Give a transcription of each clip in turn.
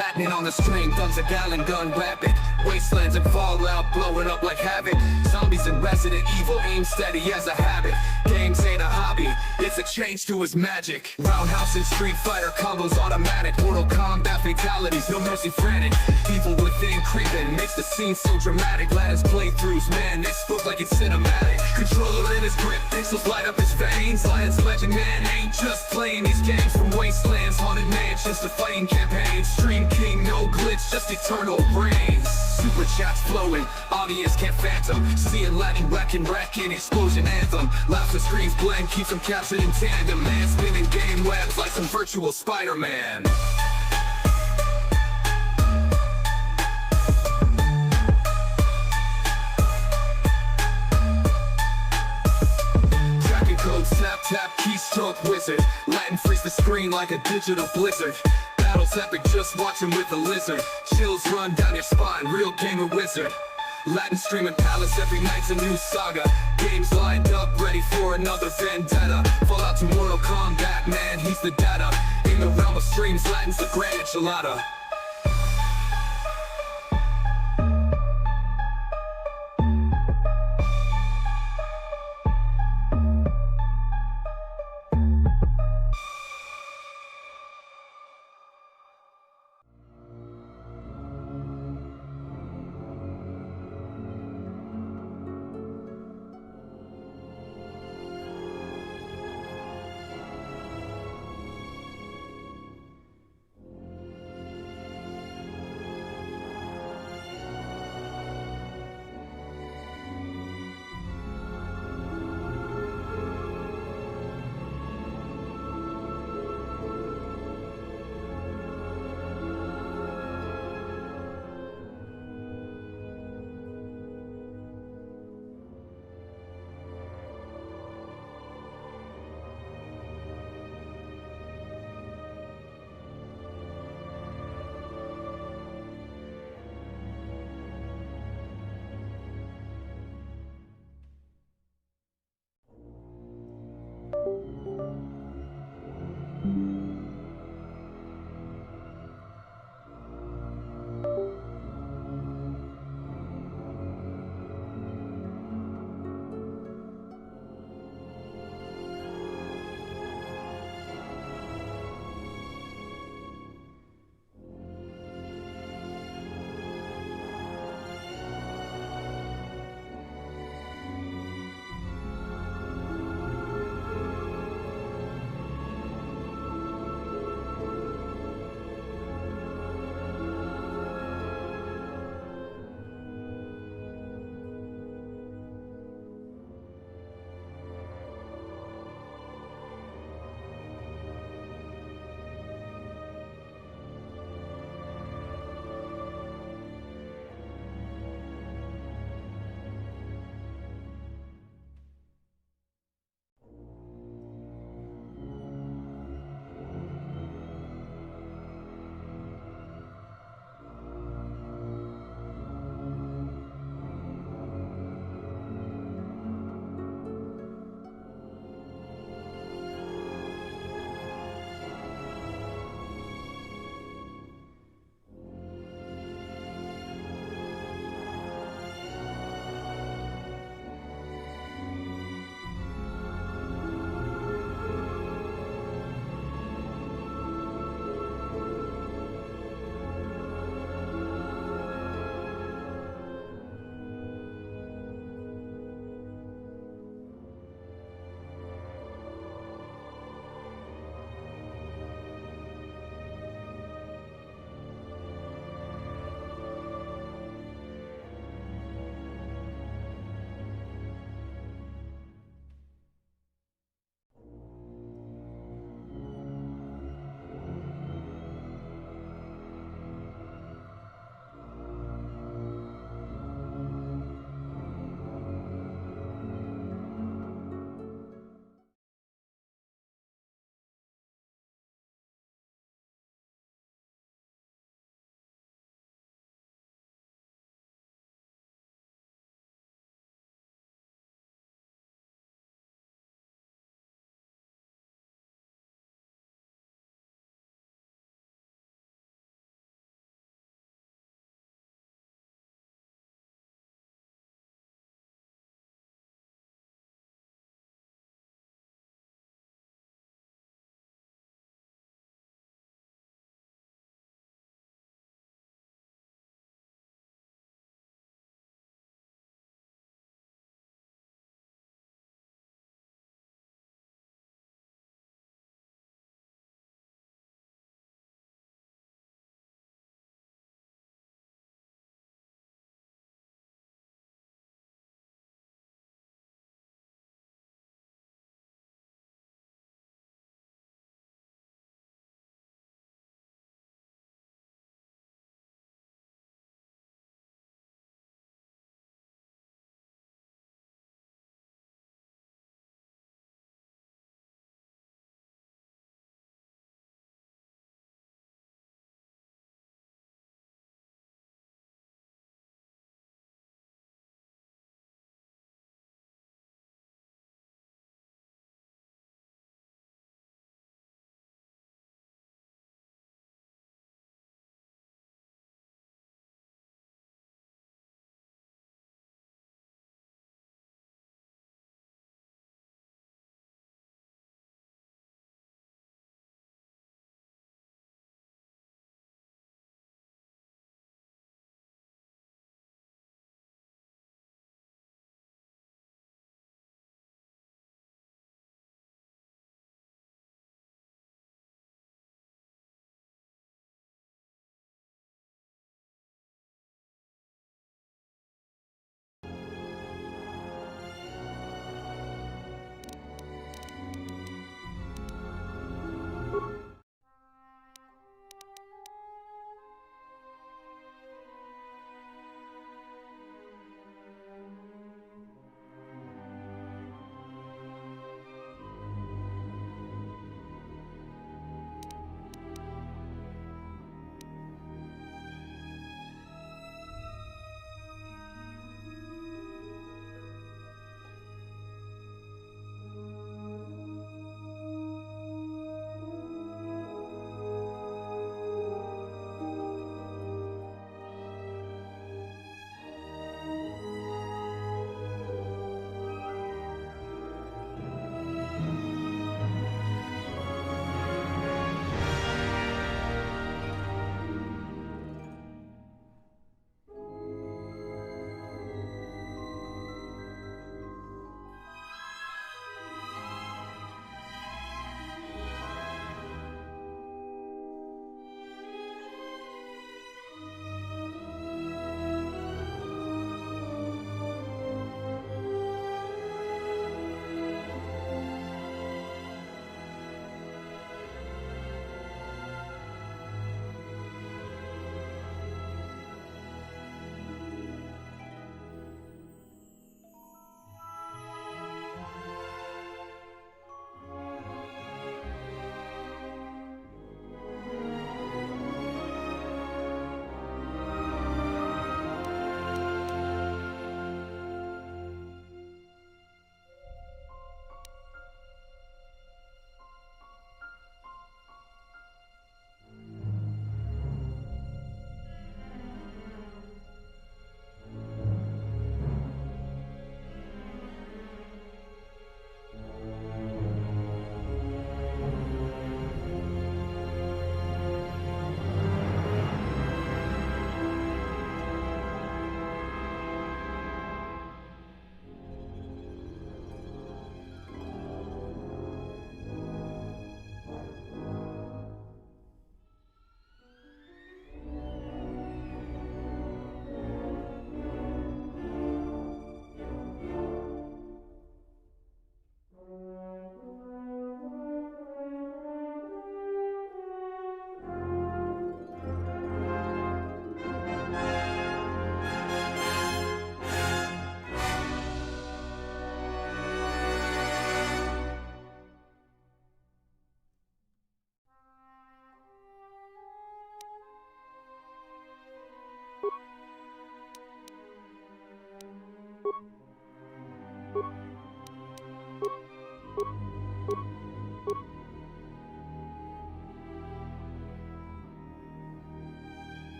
Latin on the string, guns a gallon, gun rapid. Wastelands and fallout, blowing up like havoc. Zombies and Resident Evil, aim steady as a habit. Games ain't a hobby, it's a change to his magic. Roundhouse and Street Fighter combos automatic. Mortal Kombat fatalities, no mercy frantic. Evil within creeping, makes the scene so dramatic. Ladders playthroughs, man, they spook like it's cinematic. Controller in his grip, pixels light up his veins. Lions legend man ain't just playing these games. From wastelands, haunted mansions to fighting campaigns. Stream king, no glitch, just eternal reigns. Super chats flowing, audience can't phantom. Seeing Latin wrecking, explosion anthem. Laughs and screams blend, keeps them captured in tandem. Man spinning game webs like some virtual Spider-Man. Tracking codes, tap tap, keystroke wizard. Latin freeze the screen like a digital blizzard. Battles epic, just watching with a lizard. Chills run down your spine, real gamer wizard. Latin streaming palace, every night's a new saga. Games lined up, ready for another vendetta. Fallout to Mortal Kombat, man, he's the data. In the realm of streams, Latin's the grand enchilada.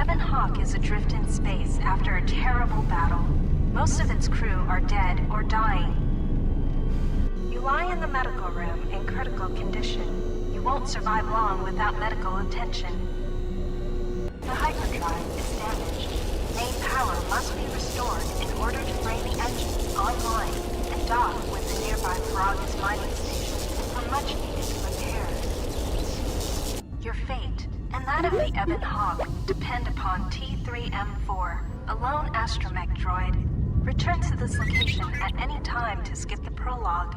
Ebon Hawk is adrift in space after a terrible battle. Most of its crew are dead or dying. You lie in the medical room in critical condition. You won't survive long without medical attention. The hyperdrive is damaged. Main power must be restored in order to bring the engines online and dock with the nearby Paragus mining station for much needed repairs. Your fate and that of the Ebon Hawk depend upon T3M4, a lone astromech droid. Return to this location at any time to skip the prologue.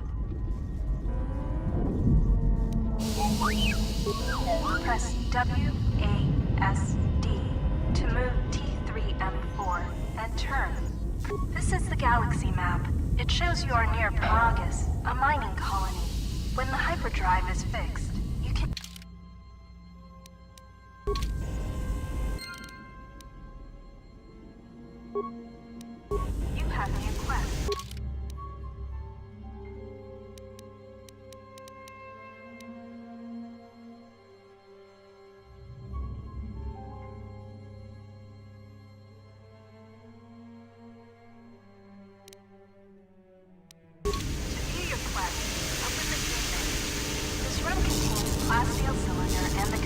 Press WASD to move T3M4 and turn. This is the galaxy map. It shows you are near Paragus, a mining colony. When the hyperdrive is fixed, you can... You have new quest. To view your quest, open the game menu. This room contains the glass steel cylinder and the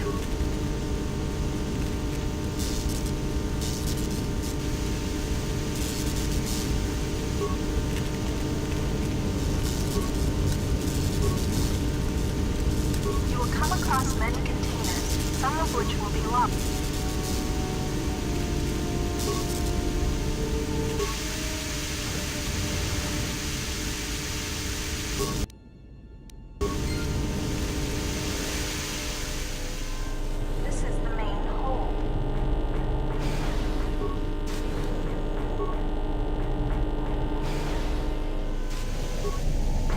You will come across many containers, some of which will be locked. This is the main hold.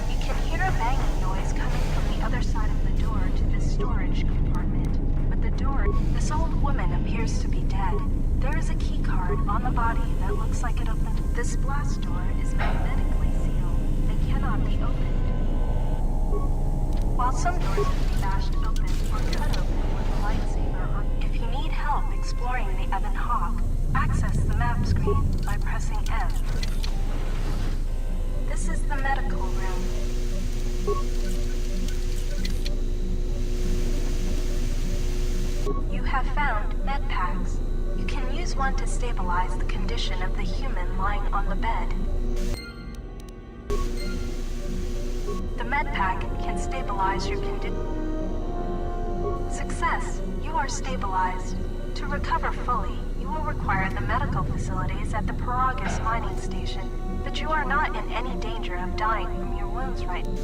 You can hear a banging noise coming from the other side of the door to this storage compartment. But this old woman appears to be dead. There is a key card on the body that looks like it opened. This blast door is magnetically sealed and cannot be opened. While some doors can be bashed open or cut open with a lightsaber, or if you need help exploring the Ebon Hawk, access the map screen by pressing M. This is the medical room. You have found med packs. You can use one to stabilize the condition of the human lying on the bed. The med pack can stabilize your condition. Success! You are stabilized. To recover fully, you will require the medical facilities at the Paragus mining station, but you are not in any danger of dying from your wounds right now.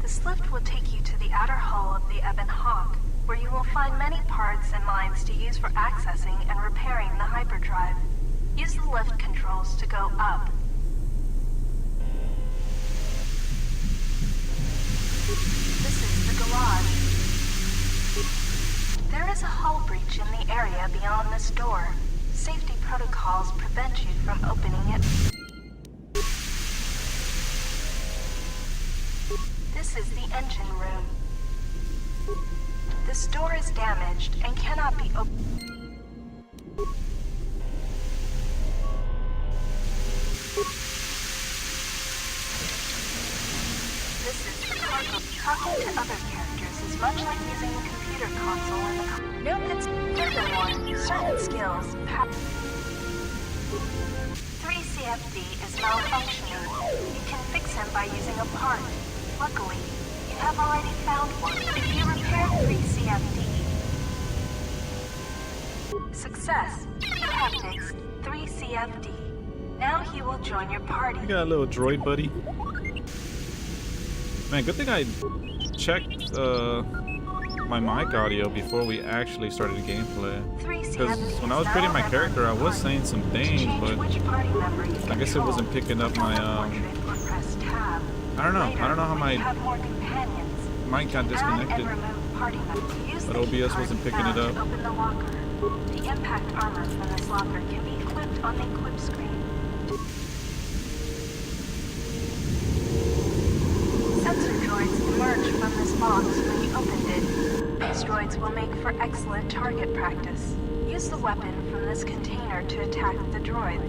This lift will take you to the outer hull of the Ebon Hawk, where you will find many parts and mines to use for accessing and repairing the hyperdrive. Use the lift controls to go up. This is the garage. There is a hull breach in the area beyond this door. Safety protocols prevent you from opening it. This is the engine room. This door is damaged and cannot be opened. This is the cargo. Talking to other characters is much like using a computer console in the Note that furthermore, certain skills 3CFD is malfunctioning. You can fix him by using a part. Luckily, you have already found one. If you repair 3CFD, success! You have fixed 3CFD. Now he will join your party. You got a little droid buddy. Man, good thing I checked my mic audio before we actually started gameplay. Because when I was creating my character, I was saying some things, but I guess it wasn't picking up my I don't know how my mic got disconnected, but OBS wasn't picking it up. The impact armor from this locker can be equipped on the equip screen. Sensor droids emerged from this box when you opened it. They These droids will make for excellent target practice. Use the weapon from this container to attack the droid.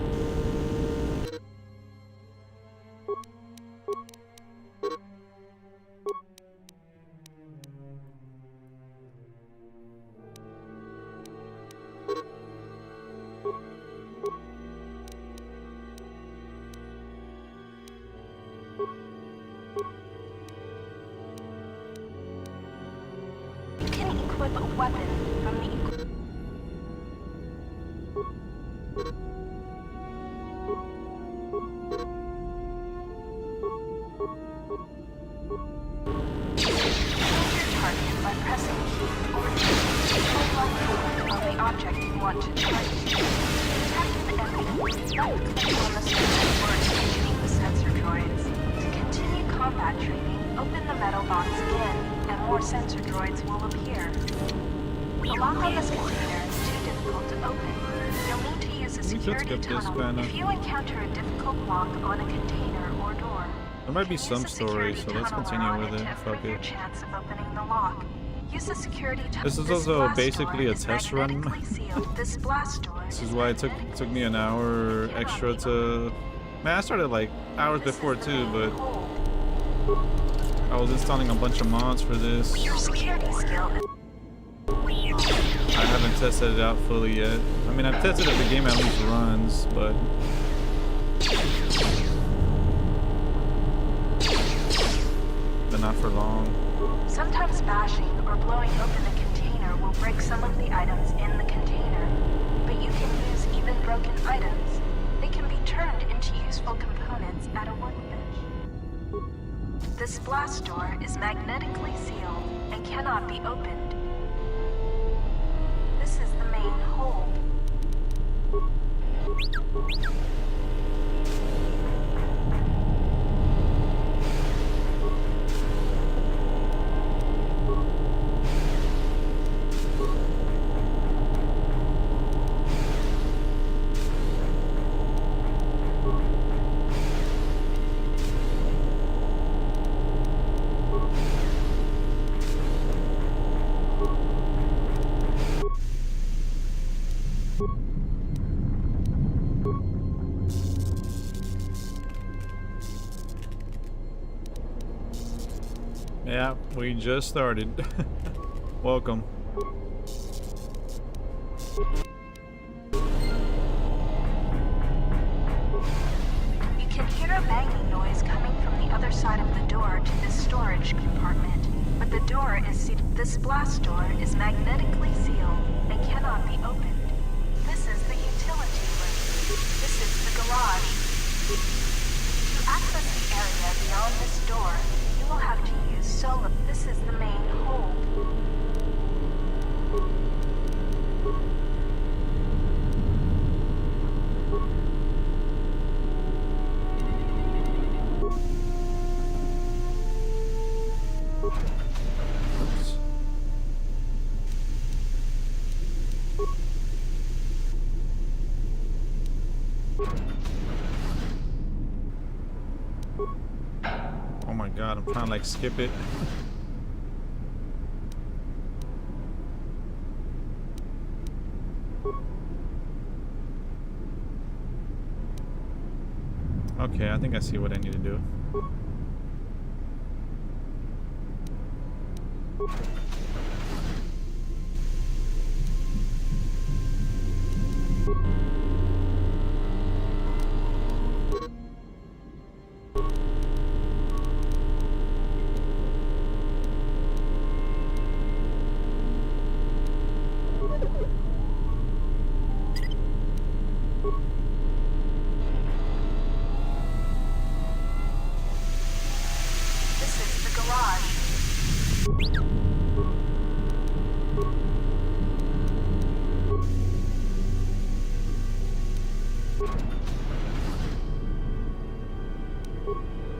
You can equip a weapon from the target by pressing or hold on the object you want to target. Attack the enemy. Right-click on the switch or engaging the sensor droids. To continue combat training, open the metal box again, and more sensor droids will appear. The lock on this container is too difficult to open. You'll need to use a security tunnel if you encounter a difficult lock on a container or door. There might be some story, so let's continue with it. Fuck it. Chance of opening the lock. Use the security This is also basically a test run. This blast door This is why it took me an hour extra to. Man, I started like hours before too, but I was installing a bunch of mods for this. Your security skill is I haven't tested it out fully yet. I mean, I've tested if the game at least runs, but not for long. Sometimes bashing or blowing open a container will break some of the items in the container, but you can use even broken items. They can be turned into useful components at a workbench. This blast door is magnetically sealed and cannot be opened. This is the main hold. Yeah, we just started. Welcome. You can hear a banging noise coming from the other side of the door to this storage compartment, but the door is sealed. This blast door is magnetically sealed and cannot be opened. This is the utility room. This is the garage. To access the area beyond this door, you will have to use solo. This is the main hold. Oops. Oh my god, I'm trying to like skip it. Okay, I think I see what I need to do. This is the garage.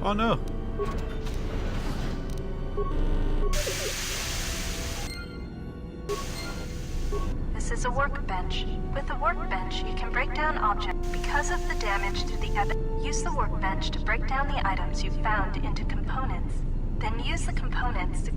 Oh no! This is a workbench. With a workbench, you can break down objects. Because of the damage to the use the workbench to break down the items you found into components. Then use the components to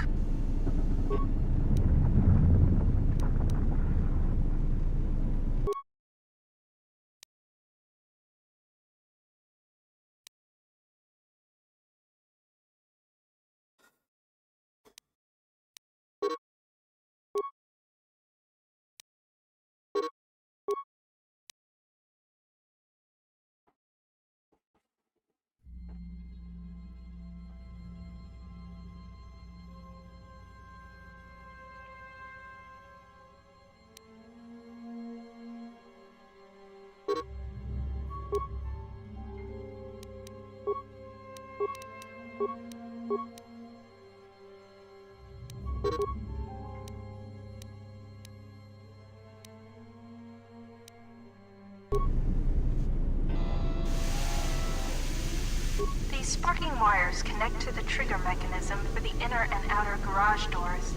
These sparking wires connect to the trigger mechanism for the inner and outer garage doors.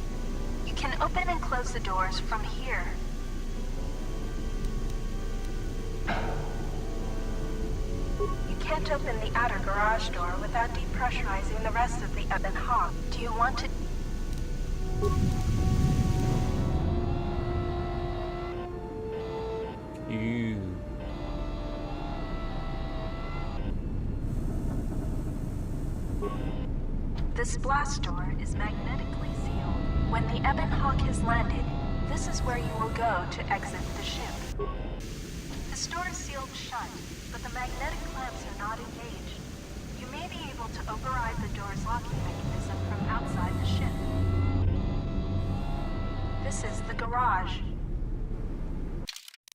You can open and close the doors from here. You can't open the outer garage door without depressurizing the rest of the Ebon Hawk. Do you want to? Ew. This blast door is magnetically sealed. When the Ebon Hawk has landed, this is where you will go to exit the ship. This door is sealed shut, but the magnetic clamps are not engaged. You may be able to override the door's locking mechanism from outside the ship. This is the garage.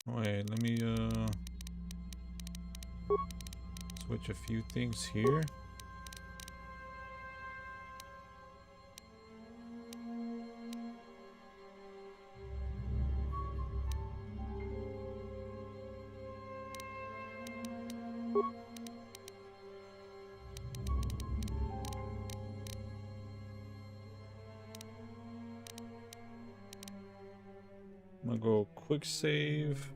Wait, let me switch a few things here. I'm gonna go quick save,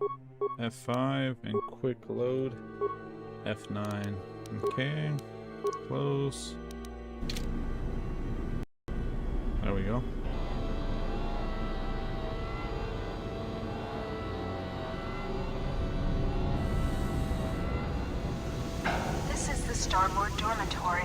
F5, and quick load, F9. Okay, close. There we go. This is the starboard dormitory.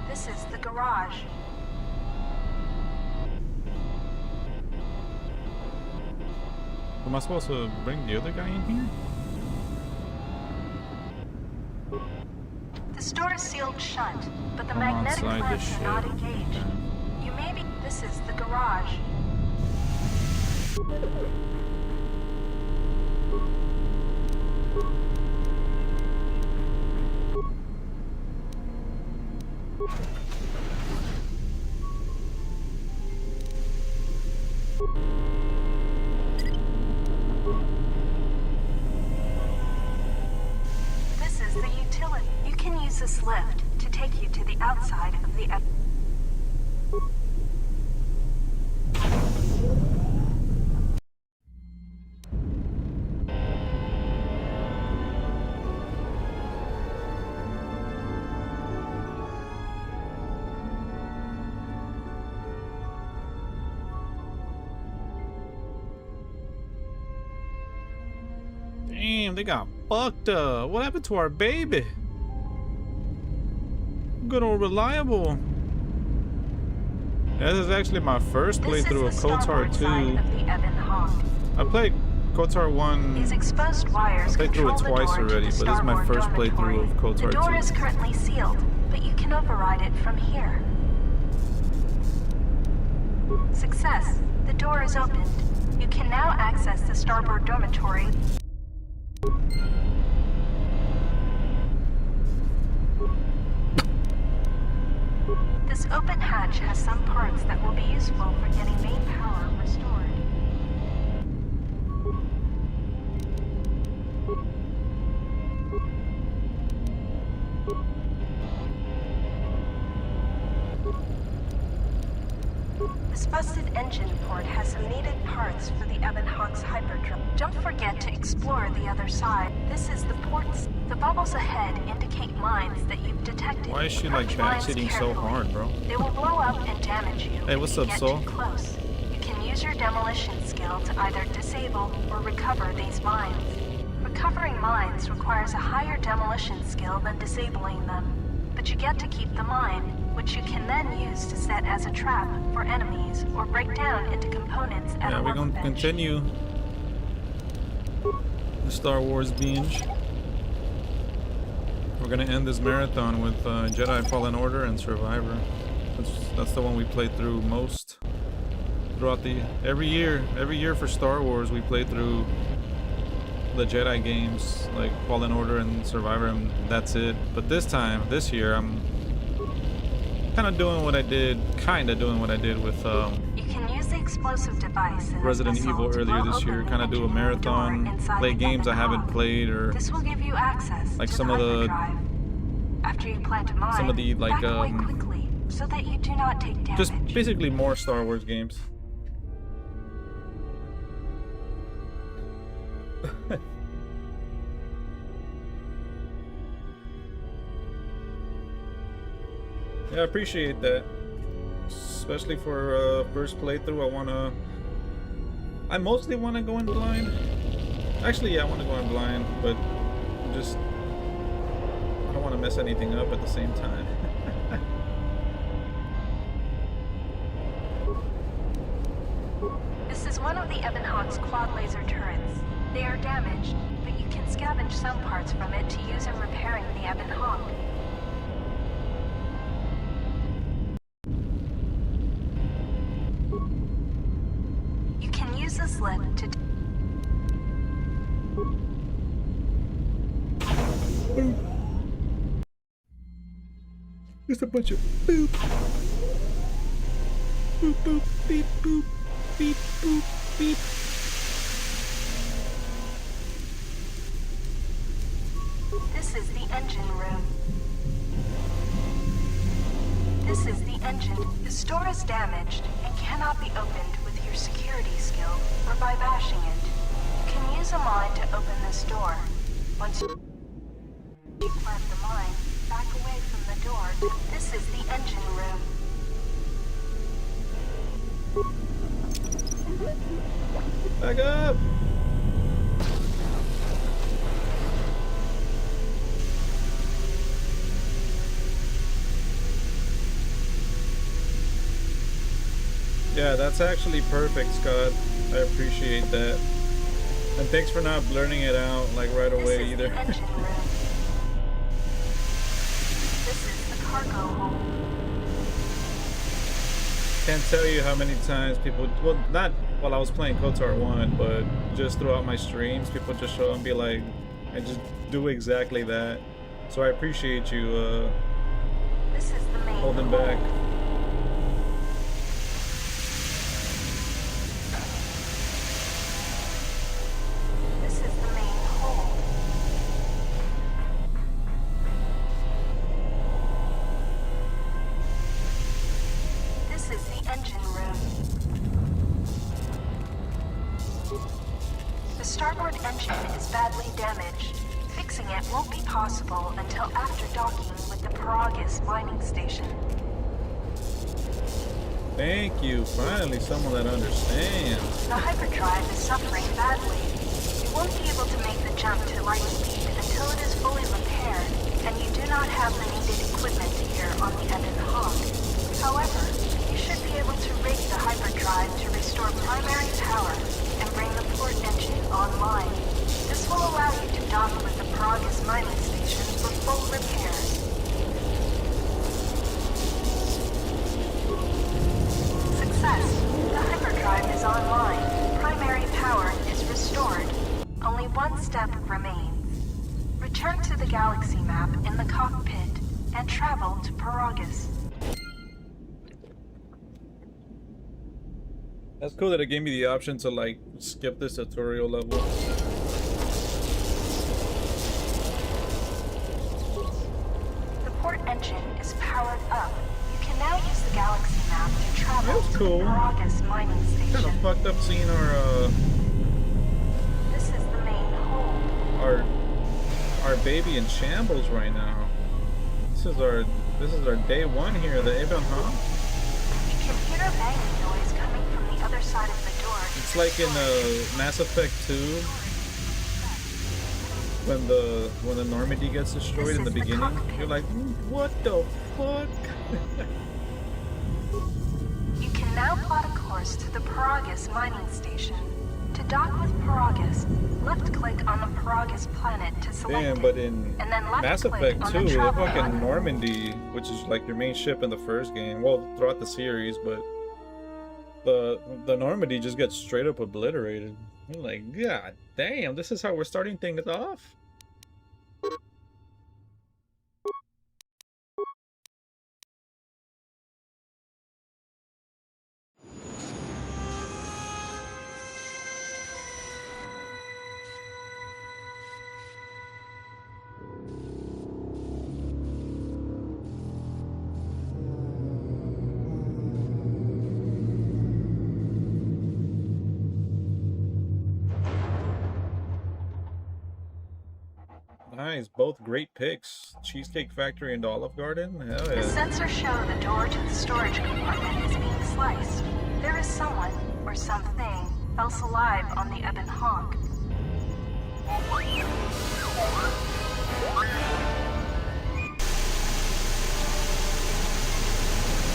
This is the garage. Am I supposed to bring the other guy in here? This door is sealed shut, but the I'm magnetic outside the clamps are not ship. engaged. You may be. This is the garage. This is the utility. You can use this lift to take you to the outside of the. Damn, they got fucked up. What happened to our baby? Good old reliable. This is actually my first playthrough of KOTOR 2. I played KOTOR 1. These exposed wires I played through it control the twice door to already, the but this is my starboard first dormitory. playthrough of KOTOR 2. The door is currently sealed, but you can override it from here. Success. The door is opened. You can now access the starboard dormitory. This open hatch has some parts that will be useful for getting main power restored. This busted engine port has some needed parts for the Ebon Hawk's hyperdrive. Don't forget to explore the other side. This is the ports. The bubbles ahead indicate mines that you've detected. Why is she like Approach mines backseating so carefully. hard, bro? They will blow up and damage you Hey, if what's you up, get Saul? too close. You can use your demolition skill to either disable or recover these mines. Recovering mines requires a higher demolition skill than disabling them, but you get to keep the mine, which you can then use to set as a trap for enemies or break down into components at Yeah, a we're gonna workbench. continue the Star Wars binge. We're gonna end this marathon with Jedi Fallen Order and Survivor. That's the one we played through most throughout the every year for Star Wars. We played through the Jedi games like Fallen Order and Survivor, and that's it. But this year, I'm kind of doing what I did with You can use the explosive device in Resident this Evil missile to earlier blow this year. open Kind of the do a engine room door marathon, inside play the games I haven't hub. played, or This will give you access like to some the of the hyperdrive. After you plant a mine, some of the like back away quickly so that you do not take damage. just basically more Star Wars games. Yeah, I appreciate that. Especially for first playthrough, I mostly want to go in blind. Actually, yeah, I want to go in blind, but just I don't want to mess anything up at the same time. This is one of the Ebon Hawk's quad laser turrets. They are damaged, but you can scavenge some parts from it to use in repairing the Ebon Hawk. You can use this lift to Just a bunch of boop. Boop, boop, beep, boop, beep, boop, beep. This is the engine room. This is the engine. The store is damaged and cannot be opened with your security skill or by bashing it. You can use a mine to open this door. Once you plant the mine, back away from the door. This is the engine room. Back up! Yeah, that's actually perfect, Scott. I appreciate that. And thanks for not blurring it out like right away This is either. the engine room. This is the cargo hold. Can't tell you how many times people, well, not while I was playing KOTOR 1, but just throughout my streams, people just show up and be like, I just do exactly that. So I appreciate you This is the main holding hold. back. This is the main hold. This is the engine room. The starboard engine is badly damaged. Fixing it won't be possible until after docking with the Paragus mining station. Thank you. Finally, someone that understands. The hyperdrive is suffering badly. You won't be able to make the jump to light speed until it is fully repaired, and you do not have the needed equipment here on the Ebon Hawk. However, you should be able to rig the hyperdrive to restore primary power and bring the port engine online. This will allow you to dock with the Paragus mining station for full repairs. Success. The hyperdrive is online. Primary power is restored. Only one step remains. Return to the galaxy map in the cockpit and travel to Paragus. That's cool that it gave me the option to like skip this tutorial level. The port engine is powered up. You can now use the galaxy map to travel That's to cool. the Paragus mining Kind station. of fucked up seeing This is the main hold. our baby in shambles right now. This is our day one here, the Ebon Hawk. You can hear a banging noise coming from the other side of the door. It's like in Mass Effect 2 when the Normandy gets destroyed in the beginning. You're like, what the fuck? You can now plot a course to the Paragus mining station. To dock with Paragus, left-click on the Paragus planet to select Damn, it, but in and then Mass left-click Effect on 2, the the travel fucking button. Normandy, which is like your main ship in the first game, well, throughout the series, but the Normandy just gets straight up obliterated. I'm like, god damn, this is how we're starting things off? Nice, both great picks. Cheesecake Factory and Olive Garden? Hell The yeah. sensors show the door to the storage compartment is being sliced. There is someone, or something, else alive on the Ebon Hawk.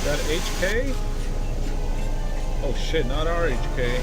That HK? Oh shit, not our HK.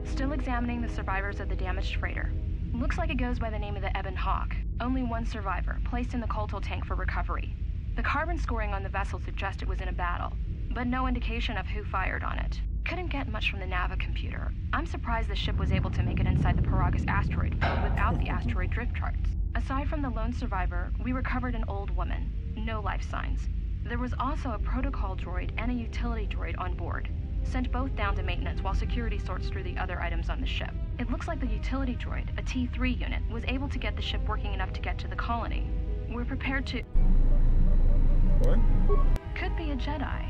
Still examining the survivors of the damaged freighter. Looks like it goes by the name of the Ebon Hawk. Only one survivor, placed in the coltal tank for recovery. The carbon scoring on the vessel suggests it was in a battle, but no indication of who fired on it. Couldn't get much from the Nava computer. I'm surprised the ship was able to make it inside the Paragus asteroid field without the asteroid drift charts. Aside from the lone survivor, we recovered an old woman. No life signs. There was also a protocol droid and a utility droid on board. Sent both down to maintenance while security sorts through the other items on the ship. It looks like the utility droid, a T3 unit, was able to get the ship working enough to get to the colony. We're prepared to... What? Could be a Jedi.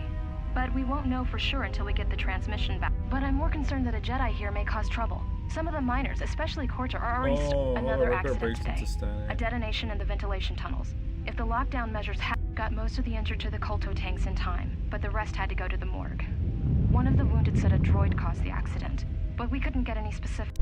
But we won't know for sure until we get the transmission back. But I'm more concerned that a Jedi here may cause trouble. Some of the miners, especially Corta, are already... Another accident today. A detonation in the ventilation tunnels. If the lockdown measures got most of the injured to the colto tanks in time, but the rest had to go to the morgue. One of the wounded said a droid caused the accident, but we couldn't get any specific...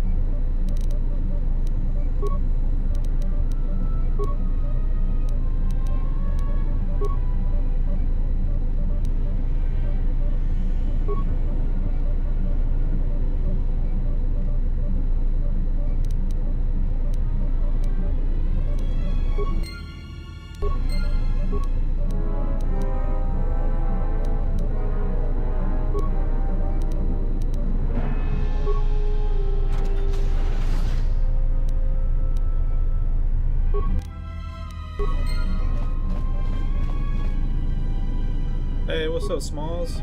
Hey, what's up, Smalls?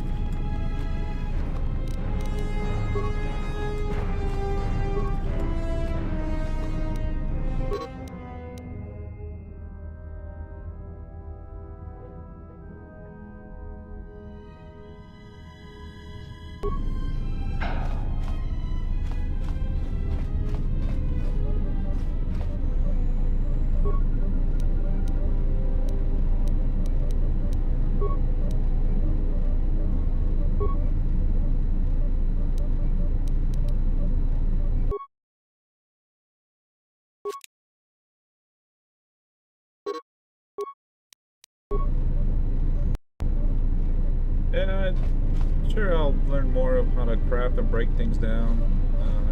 And I'm sure I'll learn more of how to craft and break things down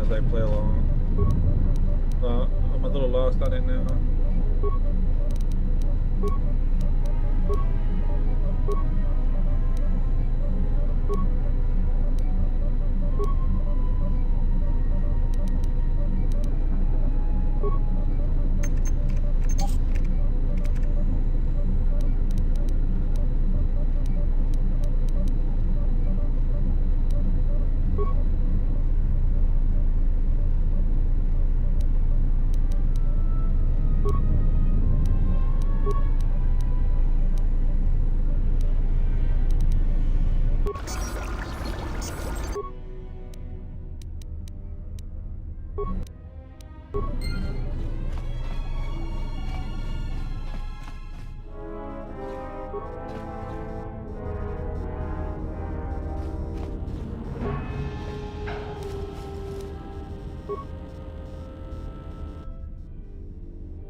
as I play along. I'm a little lost on it now.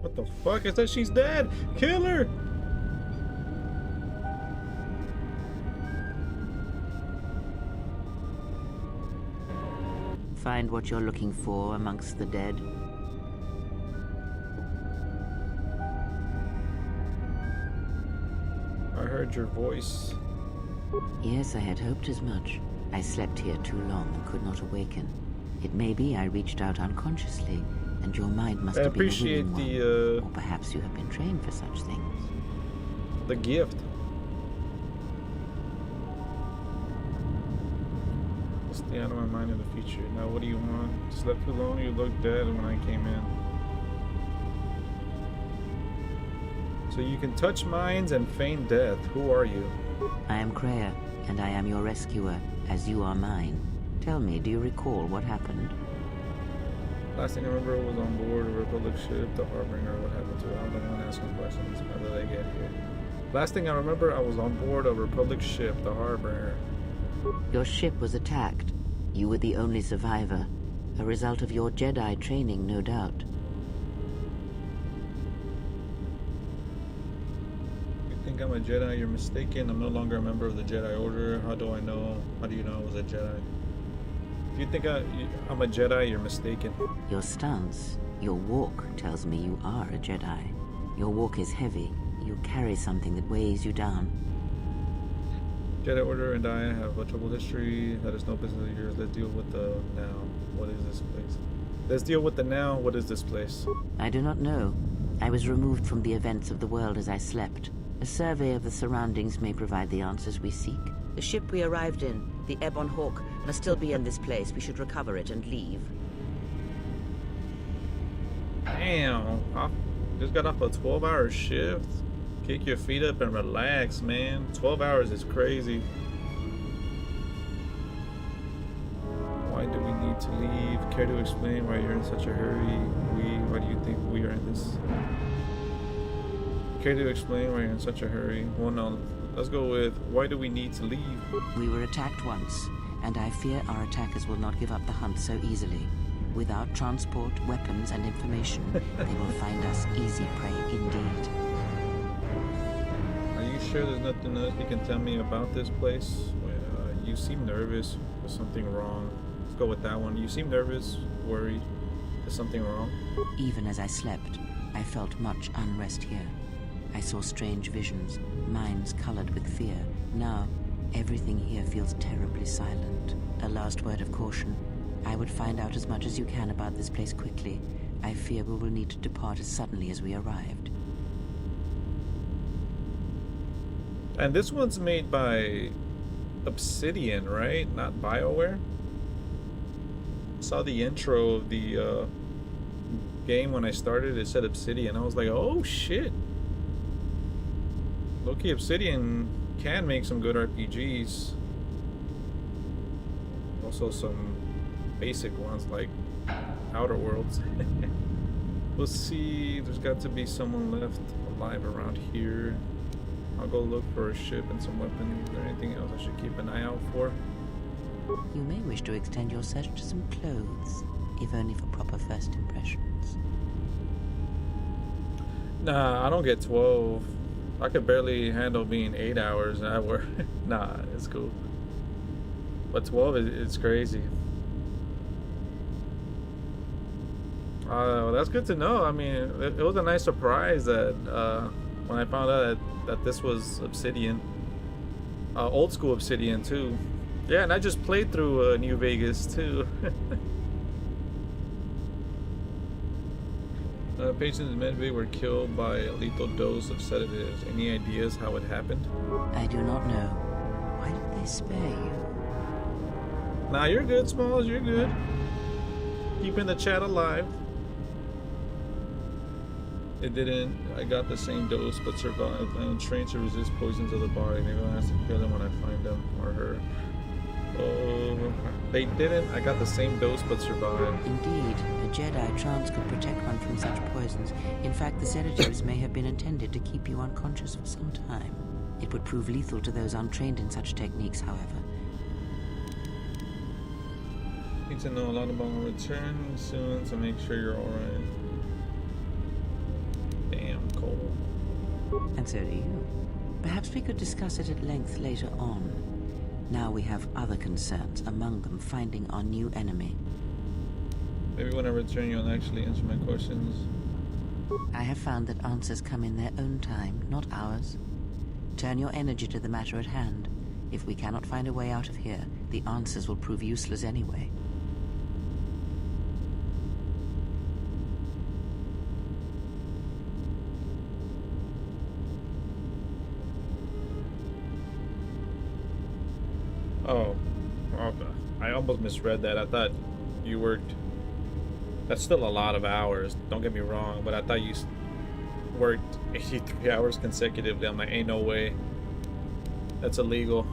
What the fuck? It says she's dead! Kill her! Find what you're looking for amongst the dead. I heard your voice. Yes, I had hoped as much. I slept here too long and could not awaken. It may be I reached out unconsciously, and your mind must I have been a appreciate willing one. Or perhaps you have been trained for such things. the gift. Stay out of my mind in the future. Now, what do you want? Slept too long? You looked dead when I came in. So you can touch minds and feign death. Who are you? I am Kreia, and I am your rescuer, as you are mine. Tell me, do you recall what happened? Last thing I remember was on board a Republic ship, the Harbinger. What happened to it? I'm the one asking questions. How did I get here? Last thing I remember, I was on board a Republic ship, the Harbinger. Your ship was attacked. You were the only survivor. A result of your Jedi training, no doubt. You think I'm a Jedi? You're mistaken. I'm no longer a member of the Jedi Order. How do I know? How do you know I was a Jedi? If you think I'm a Jedi, you're mistaken. Your stance, your walk tells me you are a Jedi. Your walk is heavy. You carry something that weighs you down. Jedi Order and I have a troubled history. That is no business of yours. Let's deal with the now. What is this place? Let's deal with the now. What is this place? I do not know. I was removed from the events of the world as I slept. A survey of the surroundings may provide the answers we seek. The ship we arrived in, the Ebon Hawk, must still be in this place. We should recover it and leave. Damn. I just got off a 12-hour shift. Kick your feet up and relax, man. 12 hours is crazy. Why do we need to leave? Care to explain why you're in such a hurry? Why do you think we are in this? Care to explain why you're in such a hurry? Well, no. Let's go with, why do we need to leave? We were attacked once, and I fear our attackers will not give up the hunt so easily. Without transport, weapons, and information, they will find us easy prey indeed. Are you sure there's nothing else you can tell me about this place? You seem nervous. There's something wrong. Let's go with that one. You seem nervous, worried. There's something wrong. Even as I slept, I felt much unrest here. I saw strange visions, minds colored with fear. Now, everything here feels terribly silent. A last word of caution. I would find out as much as you can about this place quickly. I fear we will need to depart as suddenly as we arrived. And this one's made by Obsidian, right? Not BioWare? Saw the intro of the game when I started. It said Obsidian. I was like, oh shit. Low-key Obsidian can make some good RPGs. Also some basic ones like Outer Worlds. We'll see. There's got to be someone left alive around here. I'll go look for a ship and some weapons. Is there anything else I should keep an eye out for? You may wish to extend your search to some clothes, if only for proper first impressions. Nah, I don't get 12. I could barely handle being 8 hours at work. Nah, it's cool. But 12 it's crazy. Well, that's good to know. I mean, it was a nice surprise that when I found out that this was Obsidian. Old school Obsidian too. Yeah, and I just played through New Vegas too. Patients in Medbay were killed by a lethal dose of sedatives. Any ideas how it happened? I do not know. Why did they spare you? Nah, you're good, Smalls. You're good. Keeping the chat alive. It didn't. I got the same dose, but survived. I am trained to resist poisons of the body. Maybe I'll have to kill them when I find them or her. Oh, they didn't. I got the same dose, but survived. Indeed, a Jedi trance could protect one from such poisons. In fact, the sedatives may have been intended to keep you unconscious for some time. It would prove lethal to those untrained in such techniques, however. Need to know a lot about return soon to make sure you're alright. Damn cold. And so do you. Perhaps we could discuss it at length later on. Now we have other concerns, among them finding our new enemy. Maybe when I return you'll actually answer my questions. I have found that answers come in their own time, not ours. Turn your energy to the matter at hand. If we cannot find a way out of here, the answers will prove useless anyway. Oh, okay. I almost misread that. I thought you worked. That's still a lot of hours. Don't get me wrong, but I thought you worked 83 hours consecutively. I'm like, ain't no way. That's illegal.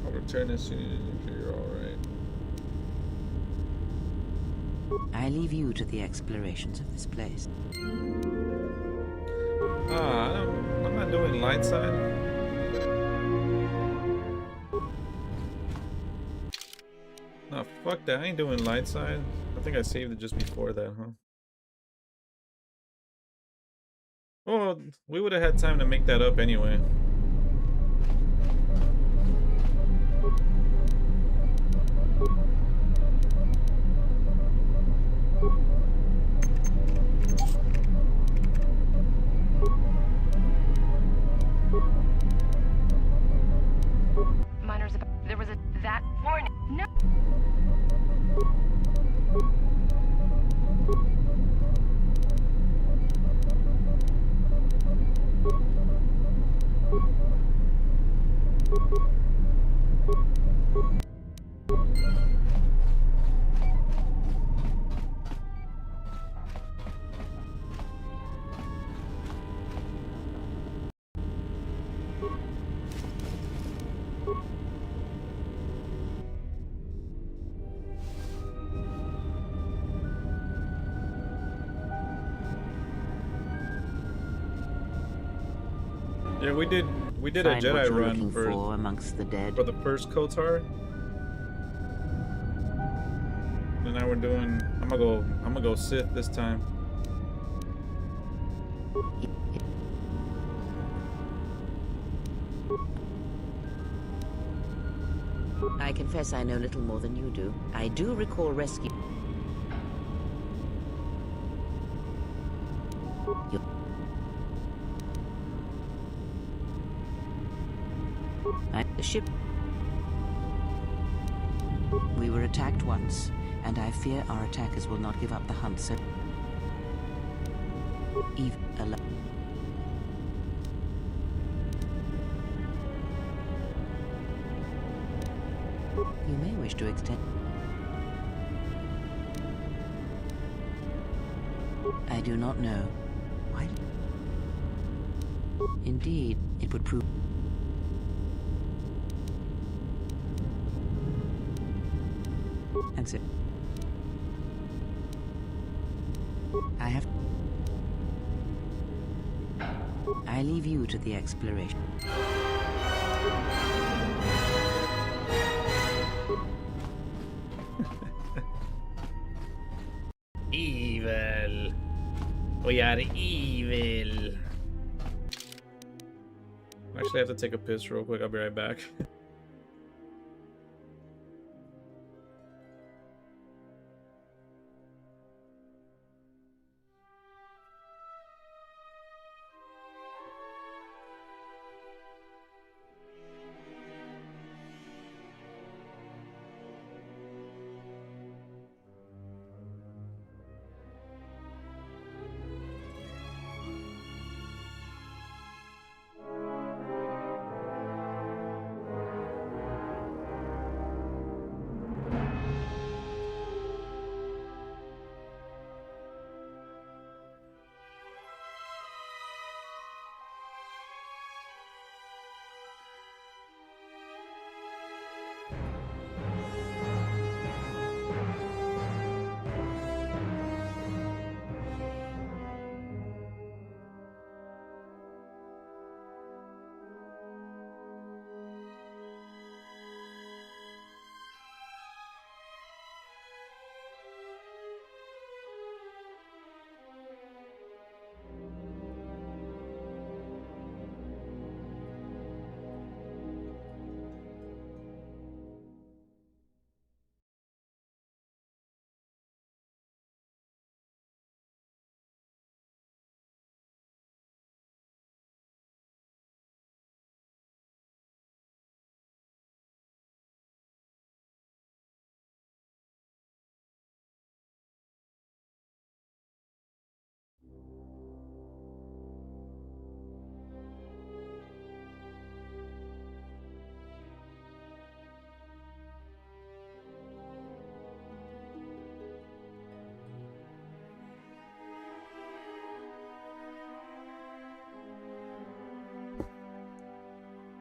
I'll return as soon as you're alright. I leave you to the explorations of this place. I'm not doing light side. No, fuck that. I ain't doing light side. I think I saved it just before that, huh? Well, we would have had time to make that up anyway. Miners, there was that warning. No. Yeah, we did a Find what Jedi you're run looking for amongst the dead. the first Kotar. And now we're doing. I'm gonna go Sith this time. I confess I know little more than you do. I do recall rescue. The ship. We were attacked once. and I fear our attackers will not give up the hunt so... Eve, you may wish to extend... I do not know. Why? Indeed, it would prove... And so... I have... I leave you to the exploration. Evil. We are evil. Actually, I have to take a piss real quick. I'll be right back.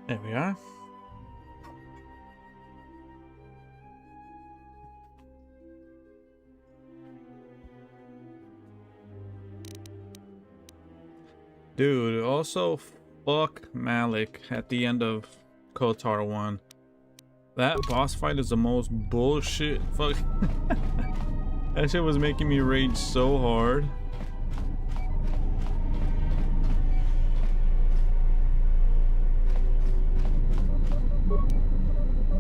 There we are. Dude, also fuck Malik at the end of KOTOR 1. That boss fight is the most bullshit fuck. That shit was making me rage so hard.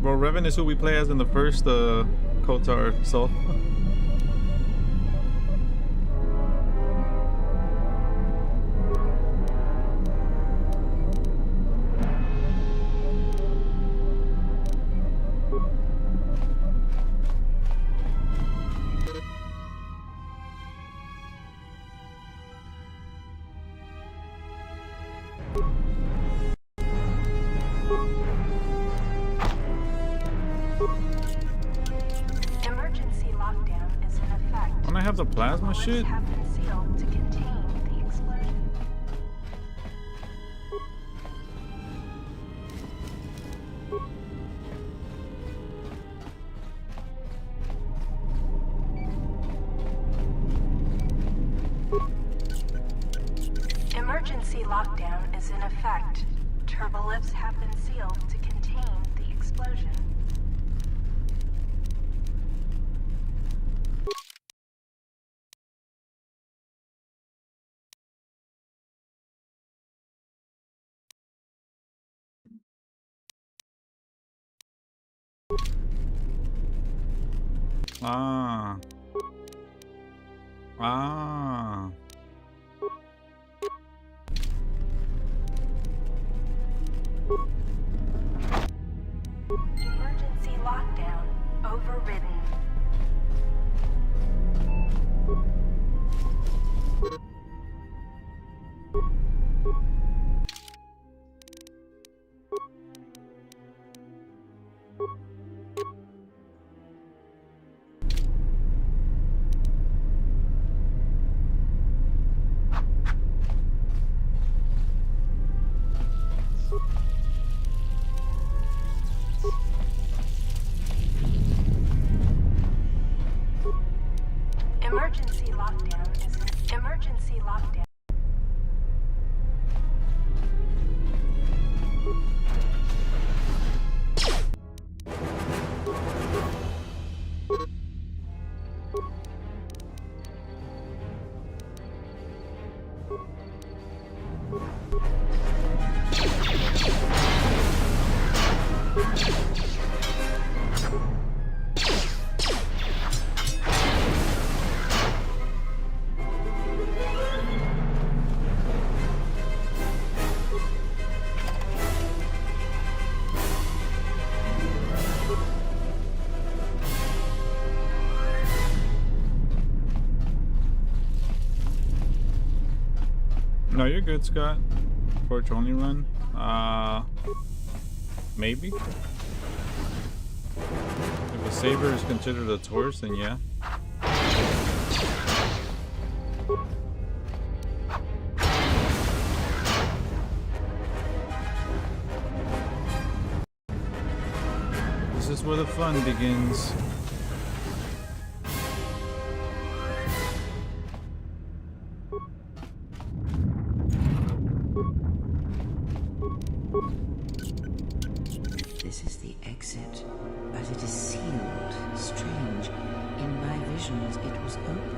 Bro, Revan is who we play as in the first KOTOR, so. Plasma shit? Have been sealed to contain the explosion. Emergency lockdown is in effect. Turbolifts have been sealed to contain the explosion. Ah. Ah. Emergency lockdown overridden. lockdown. No, you're good, Scott. Torch only run. Maybe. If a saber is considered a torch, then yeah. This is where the fun begins. This is the exit, but it is sealed. Strange. In my visions, it was open.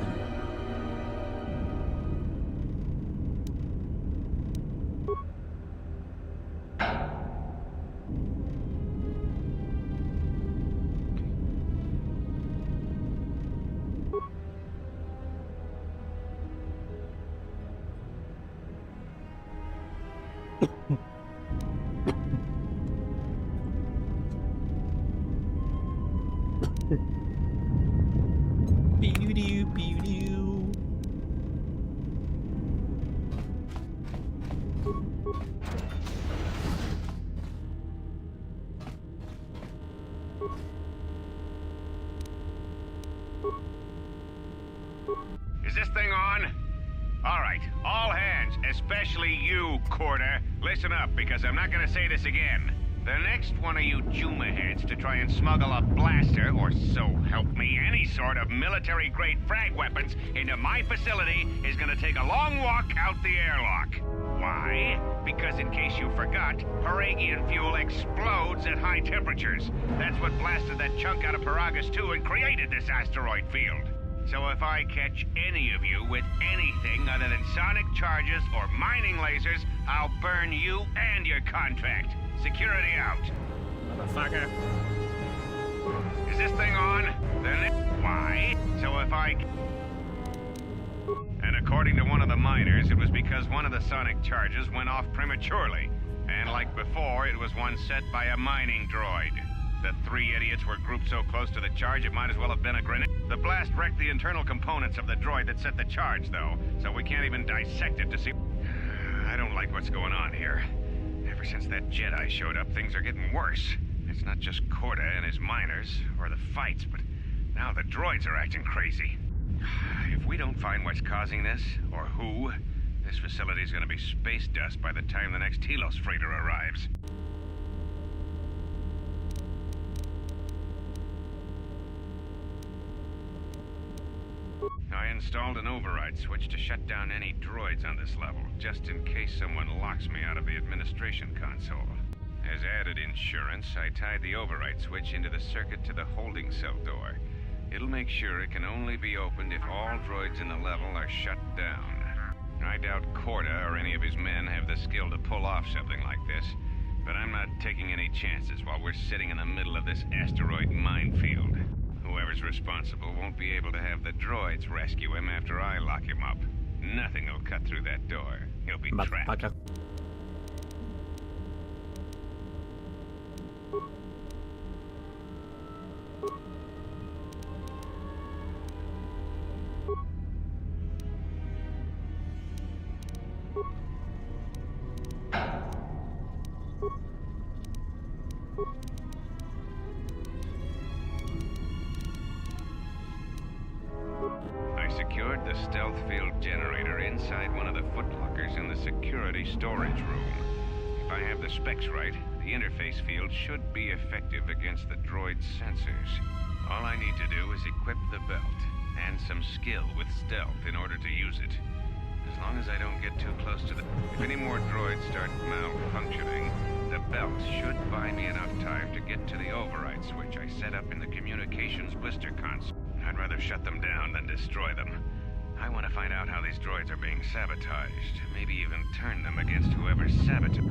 Is this thing on? All right, all hands, especially you, Corder. Listen up, because I'm not gonna say this again. The next one of you Juma heads to try and smuggle a blaster, or so help me, any sort of military-grade frag weapons into my facility is gonna take a long walk out the airlock. Why? Because in case you forgot, Paragian fuel explodes at high temperatures. That's what blasted that chunk out of Paragus 2 and created this asteroid field. So if I catch any of you with anything other than sonic charges or mining lasers, I'll burn you and your contract. Security out. Motherfucker. Is this thing on? Then why? So if I... And according to one of the miners, it was because one of the sonic charges went off prematurely. And like before, it was one set by a mining droid. The three idiots were grouped so close to the charge, it might as well have been a grenade. The blast wrecked the internal components of the droid that set the charge, though, so we can't even dissect it to see... I don't like what's going on here. Ever since that Jedi showed up, things are getting worse. It's not just Corda and his miners, or the fights, but now the droids are acting crazy. If we don't find what's causing this, or who, this facility's gonna be space dust by the time the next Telos freighter arrives. I installed an override switch to shut down any droids on this level, just in case someone locks me out of the administration console. As added insurance, I tied the override switch into the circuit to the holding cell door. It'll make sure it can only be opened if all droids in the level are shut down. I doubt Corda or any of his men have the skill to pull off something like this, but I'm not taking any chances while we're sitting in the middle of this asteroid minefield. Whoever's responsible won't be able to have the droids rescue him after I lock him up. Nothing will cut through that door. He'll be trapped. Secured the stealth field generator inside one of the footlockers in the security storage room. If I have the specs right, the interface field should be effective against the droid's sensors. All I need to do is equip the belt, and some skill with stealth in order to use it. As long as I don't get too close to the... If any more droids start malfunctioning, the belt should buy me enough time to get to the override switch I set up in the communications blister console. I'd rather shut them down than destroy them. I want to find out how these droids are being sabotaged. Maybe even turn them against whoever's sabotaged.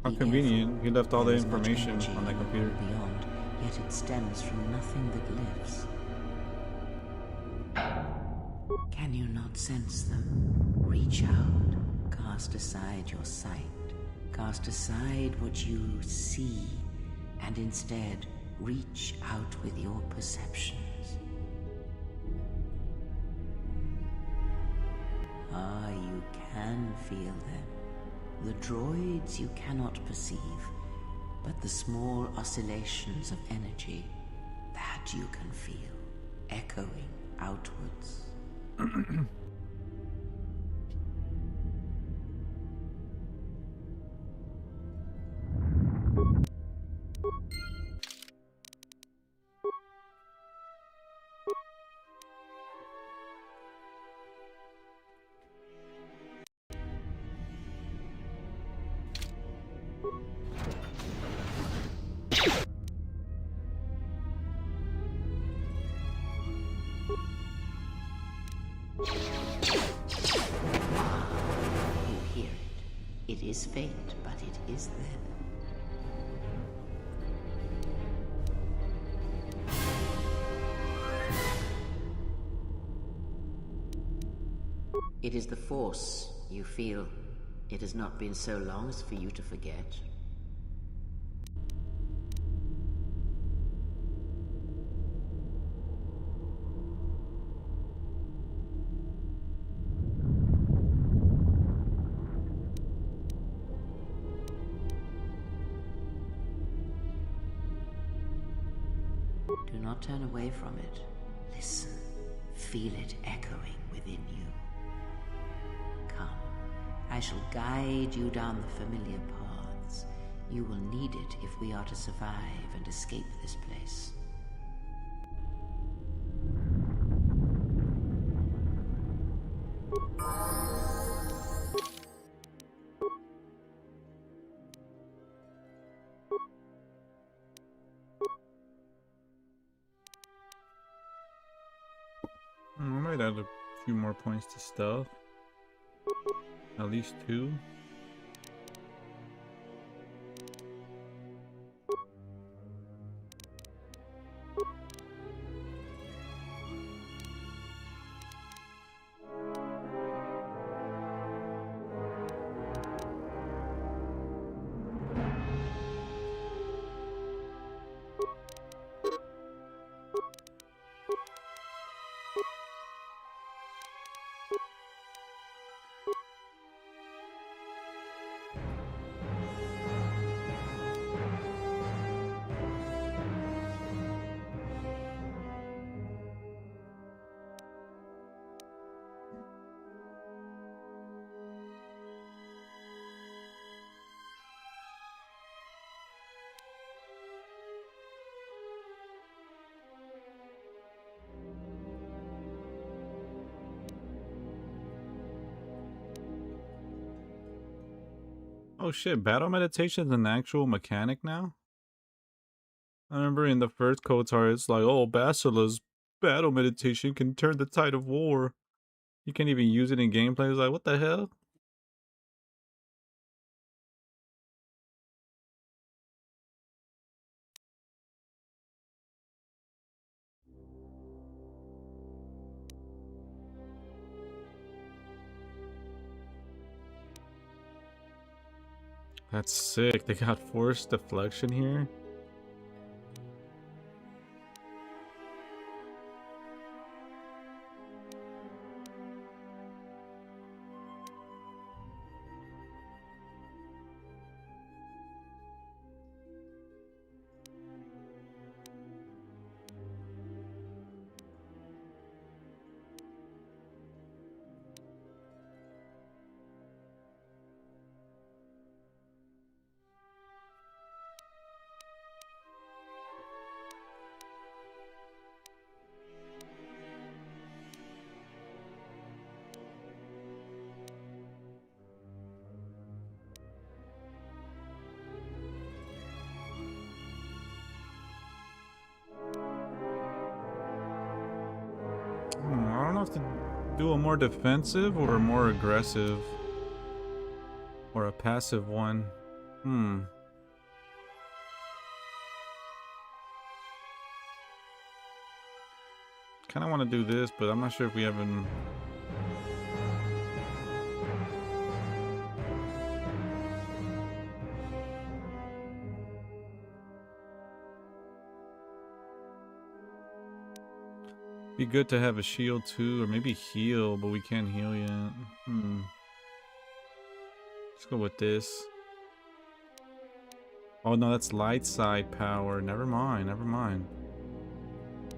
How The convenient. airflow, He left all the there is much information energy on the in the computer. world beyond, yet it stems from nothing that lives. Can you not sense them? Reach out, cast aside your sight, cast aside what you see, and instead reach out with your perceptions. Ah, you can feel them. The droids you cannot perceive, but the small oscillations of energy, that you can feel, echoing outwards. You hear it. It is faint, but it is there. It is the Force, you feel. It has not been so long as for you to forget. Do not turn away from it. Listen. Feel it echoing within you. Come. I shall guide you down the familiar paths. You will need it if we are to survive and escape this place. I might add a few more points to stealth. At least 2. Oh shit, battle meditation is an actual mechanic now? I remember in the first KOTOR, it's like, oh, Basila's battle meditation can turn the tide of war. You can't even use it in gameplay. It's like, what the hell? That's sick. They got force deflection here. Do a more defensive or a more aggressive? Or a passive one? Kind of want to do this, but I'm not sure if we haven't... Be good to have a shield too, or maybe heal, but we can't heal yet. Let's go with this. Oh no, that's light side power. Never mind, never mind.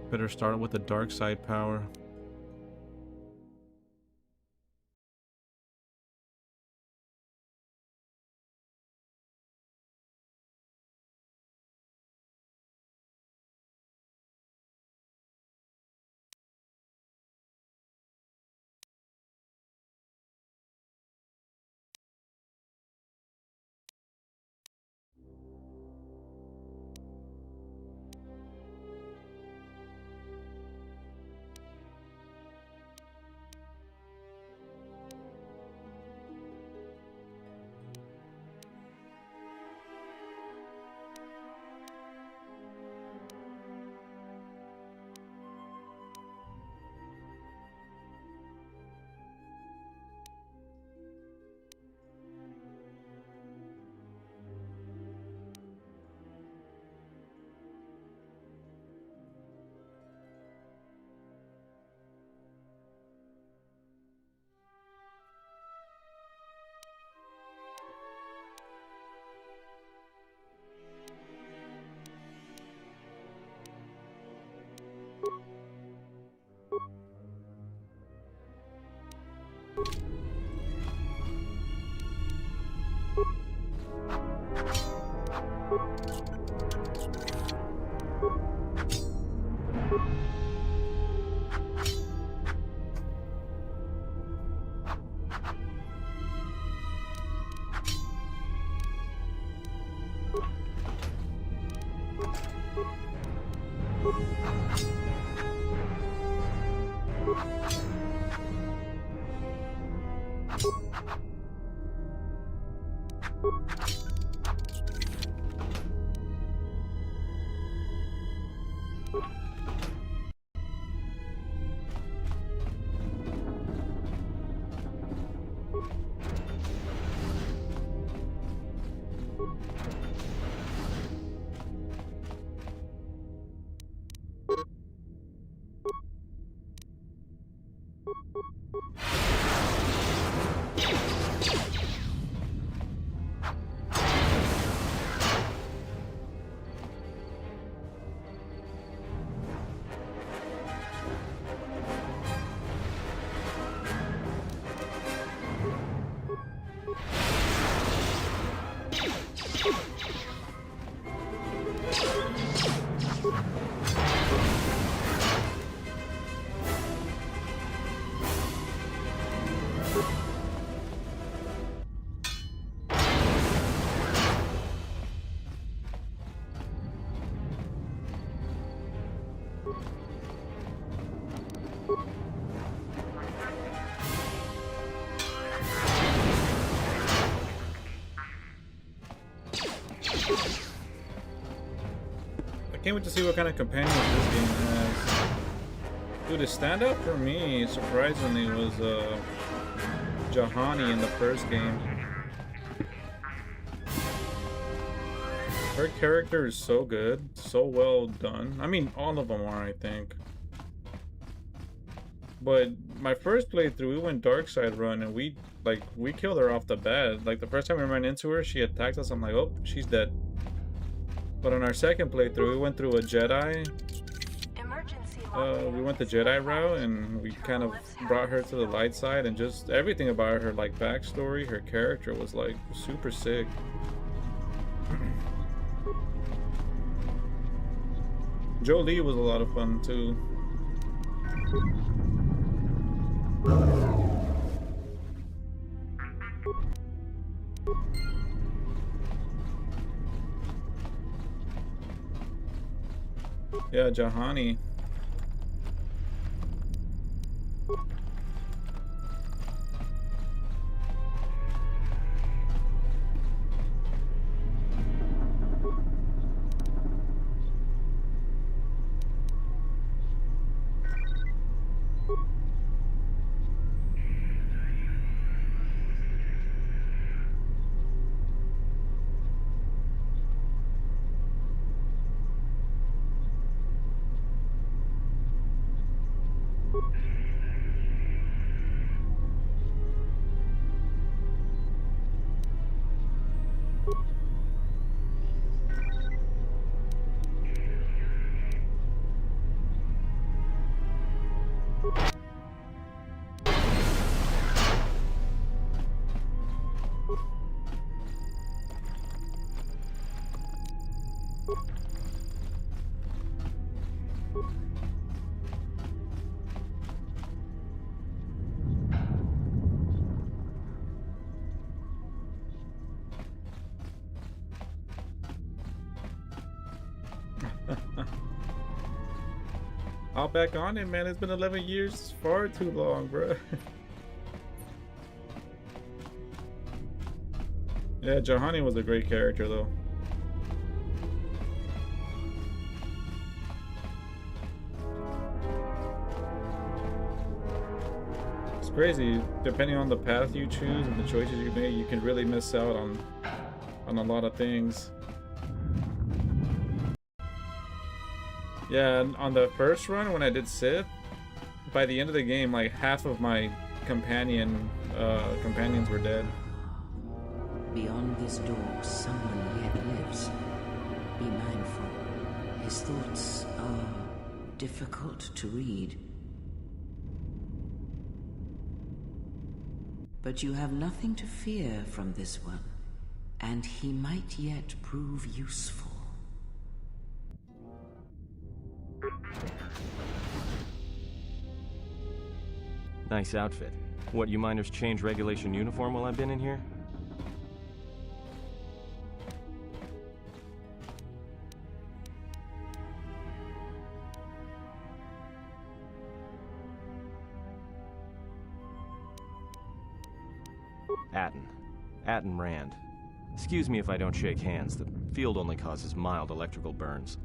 Better start with the dark side power. I can't wait to see what kind of companions this game has. Dude, the standout for me, surprisingly, was Jahani in the first game. Her character is so good, so well done. I mean, all of them are, I think. But my first playthrough, we went dark side run, and we killed her off the bat. Like, the first time we ran into her, she attacked us. I'm like, oh, she's dead. But on our second playthrough, we went through a Jedi. We went the Jedi route, and we kind of brought her to the light side, and just everything about her, like backstory, her character was like super sick. Jolie was a lot of fun too. Yeah, Jahani. I'll back on it, man. It's been 11 years, far too long, bro. Yeah, Johanny was a great character, though. It's crazy. Depending on the path you choose and the choices you make, you can really miss out on a lot of things. Yeah, on the first run when I did Sith, by the end of the game, like half of my companions were dead. Beyond this door, someone yet lives. Be mindful. His thoughts are difficult to read. But you have nothing to fear from this one, and he might yet prove useful. Nice outfit. What, you miners change regulation uniform while I've been in here? Atten Rand. Excuse me if I don't shake hands. The field only causes mild electrical burns.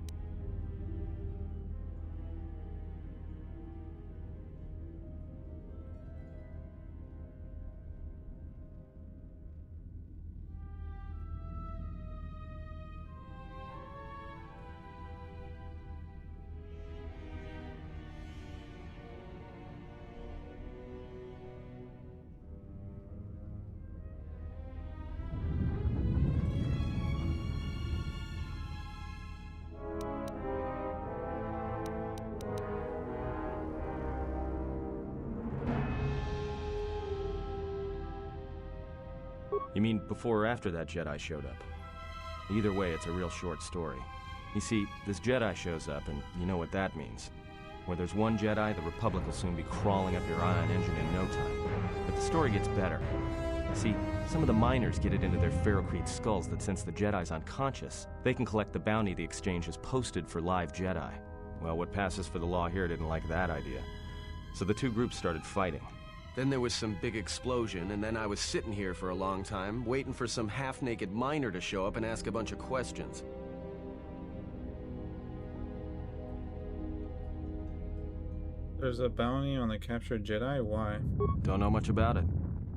You mean before or after that Jedi showed up? Either way, it's a real short story. You see, this Jedi shows up, and you know what that means. Where there's one Jedi, the Republic will soon be crawling up your ion engine in no time. But the story gets better. See, some of the miners get it into their ferrocrete skulls that since the Jedi's unconscious, they can collect the bounty the exchange has posted for live Jedi. Well, what passes for the law here didn't like that idea. So the two groups started fighting. Then there was some big explosion, and then I was sitting here for a long time, waiting for some half-naked miner to show up and ask a bunch of questions. There's a bounty on the captured Jedi? Why? Don't know much about it.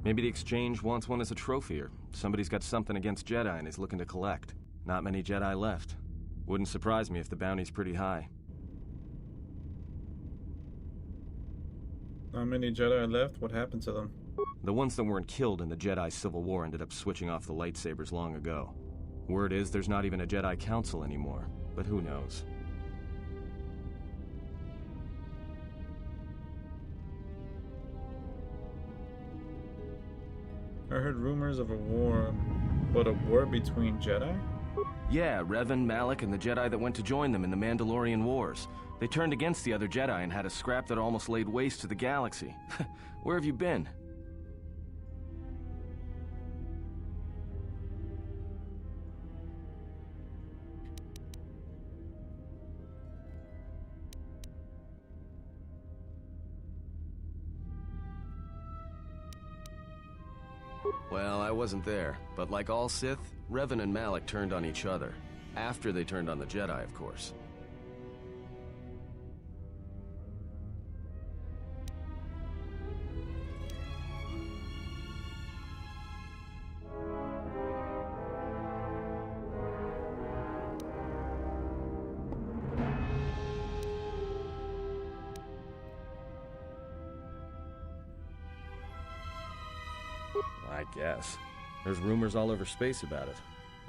Maybe the exchange wants one as a trophy, or somebody's got something against Jedi and is looking to collect. Not many Jedi left. Wouldn't surprise me if the bounty's pretty high. Not many Jedi left? What happened to them? The ones that weren't killed in the Jedi Civil War ended up switching off the lightsabers long ago. Word is there's not even a Jedi Council anymore, but who knows? I heard rumors of a war, but a war between Jedi? Yeah, Revan, Malak, and the Jedi that went to join them in the Mandalorian Wars. They turned against the other Jedi and had a scrap that almost laid waste to the galaxy. Where have you been? Well, I wasn't there, but like all Sith, Revan and Malak turned on each other. After they turned on the Jedi, of course. I guess. There's rumors all over space about it.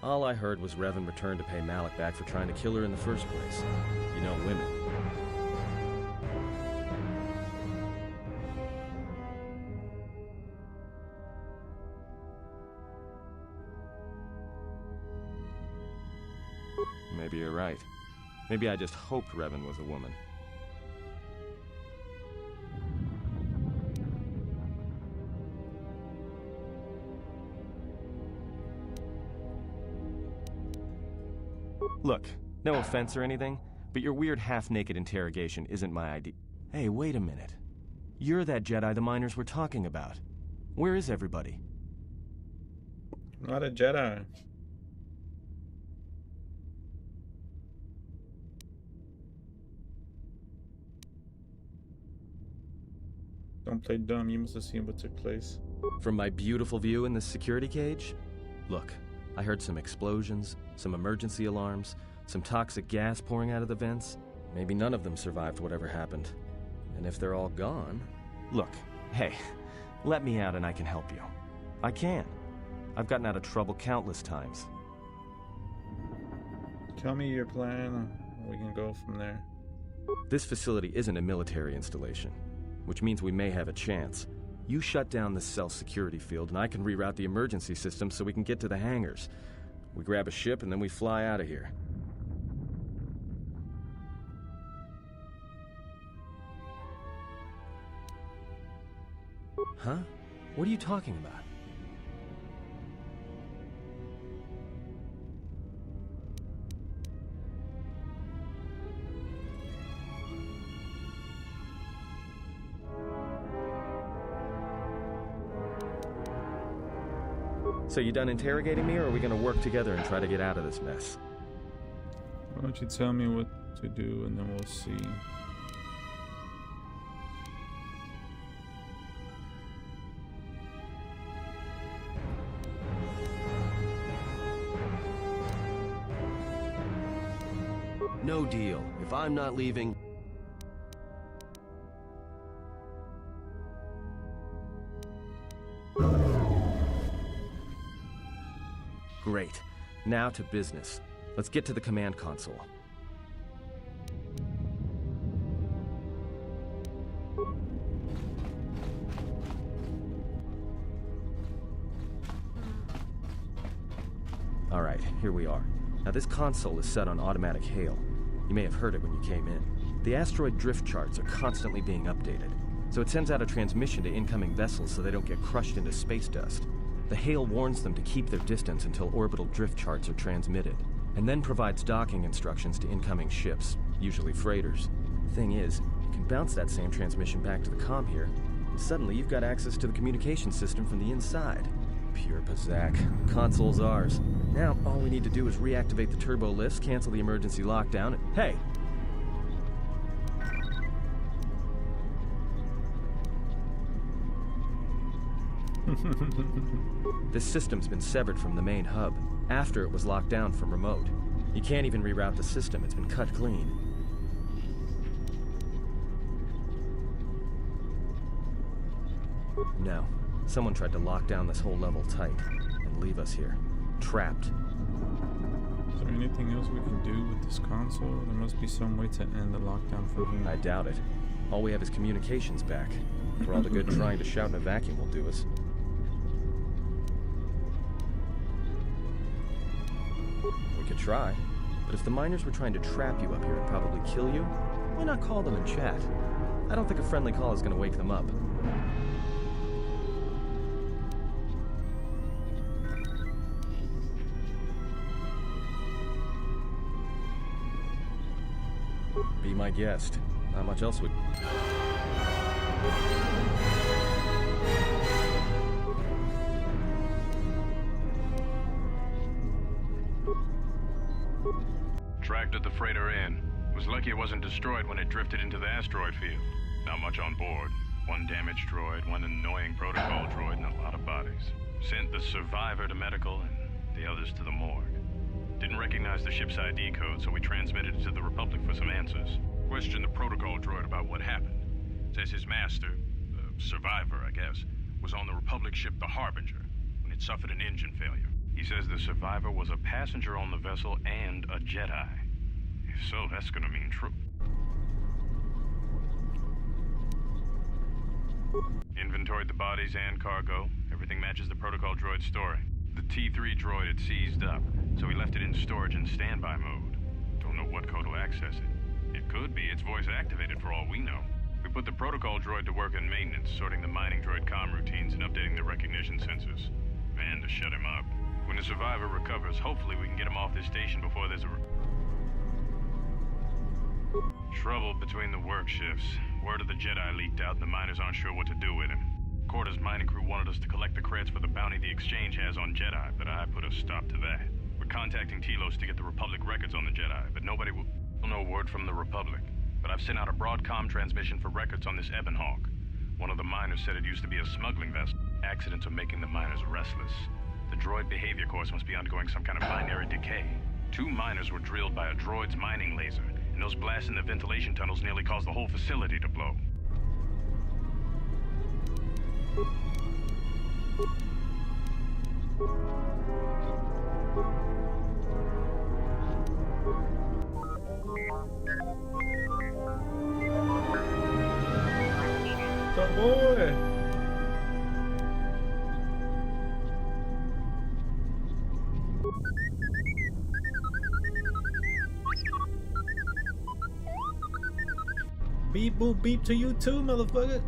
All I heard was Revan returned to pay Malik back for trying to kill her in the first place. You know, women. Maybe you're right. Maybe I just hoped Revan was a woman. Look, no offense or anything, but your weird half-naked interrogation isn't my idea. Hey, wait a minute. You're that Jedi the miners were talking about. Where is everybody? Not a Jedi. Don't play dumb, you must have seen what took place. From my beautiful view in this security cage? Look, I heard some explosions, some emergency alarms, some toxic gas pouring out of the vents. Maybe none of them survived whatever happened. And if they're all gone... Look, hey, let me out and I can help you. I can. I've gotten out of trouble countless times. Tell me your plan, we can go from there. This facility isn't a military installation, which means we may have a chance. You shut down this cell security field and I can reroute the emergency system so we can get to the hangars. We grab a ship and then we fly out of here. Huh? What are you talking about? So you done interrogating me, or are we gonna work together and try to get out of this mess? Why don't you tell me what to do and then we'll see. No deal. If I'm not leaving... Great. Now to business. Let's get to the command console. All right, here we are. Now this console is set on automatic hail. You may have heard it when you came in. The asteroid drift charts are constantly being updated, so it sends out a transmission to incoming vessels so they don't get crushed into space dust. The hail warns them to keep their distance until orbital drift charts are transmitted, and then provides docking instructions to incoming ships, usually freighters. Thing is, you can bounce that same transmission back to the comm here, and suddenly you've got access to the communication system from the inside. Pure Pazak. Console's ours. Now, all we need to do is reactivate the turbo lifts, cancel the emergency lockdown, and... Hey! This system's been severed from the main hub, after it was locked down from remote. You can't even reroute the system, it's been cut clean. No. Someone tried to lock down this whole level tight, and leave us here, trapped. Is there anything else we can do with this console? There must be some way to end the lockdown for him. I doubt it. All we have is communications back. For all the good trying to shout in a vacuum will do us. We could try, but if the miners were trying to trap you up here and probably kill you, why not call them and chat? I don't think a friendly call is going to wake them up. Be my guest. Not much else would... Tracked the freighter in. Was lucky it wasn't destroyed when it drifted into the asteroid field. Not much on board. One damaged droid, one annoying protocol droid, and a lot of bodies. Sent the survivor to medical and the others to the morgue. Didn't recognize the ship's ID code, so we transmitted it to the Republic for some answers. Questioned the protocol droid about what happened. Says his master, the survivor, I guess, was on the Republic ship the Harbinger. had suffered an engine failure. He says the survivor was a passenger on the vessel and a Jedi. If so, that's gonna mean true. Inventoried the bodies and cargo. Everything matches the protocol droid's story. The T3 droid had seized up, so we left it in storage and standby mode. Don't know what code will access it. It could be it's voice activated for all we know. We put the protocol droid to work in maintenance, sorting the mining droid comm routines and updating the recognition sensors. And to shut him up. When the survivor recovers, hopefully we can get him off this station before there's trouble between the work shifts. Word of the Jedi leaked out and the miners aren't sure what to do with him. Quarter's mining crew wanted us to collect the credits for the bounty the Exchange has on Jedi, but I put a stop to that. We're contacting Telos to get the Republic records on the Jedi, but nobody will know word from the Republic. But I've sent out a broadcom transmission for records on this Ebon Hawk. One of the miners said it used to be a smuggling vessel. Accidents are making the miners restless. The droid behavior course must be undergoing some kind of binary decay. 2 miners were drilled by a droid's mining laser, and those blasts in the ventilation tunnels nearly caused the whole facility to blow. Good boy. Beep boop beep to you too, motherfucker.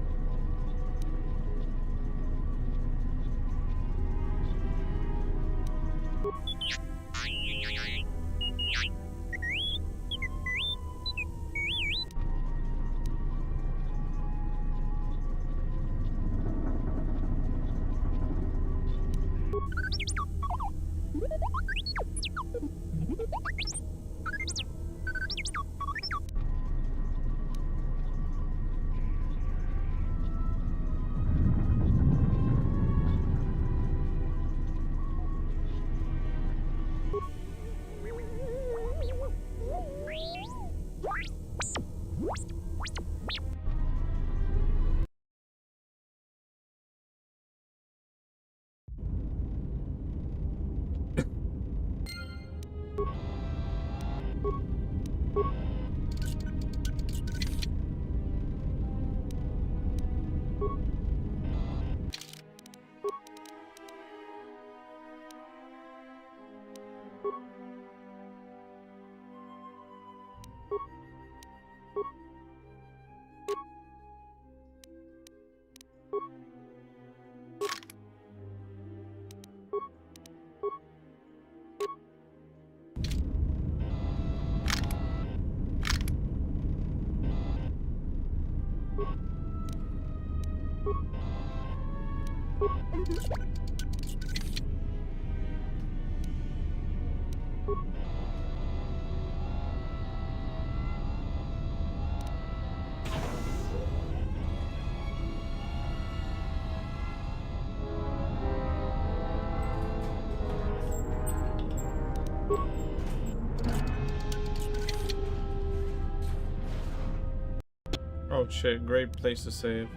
Oh shit, great place to save.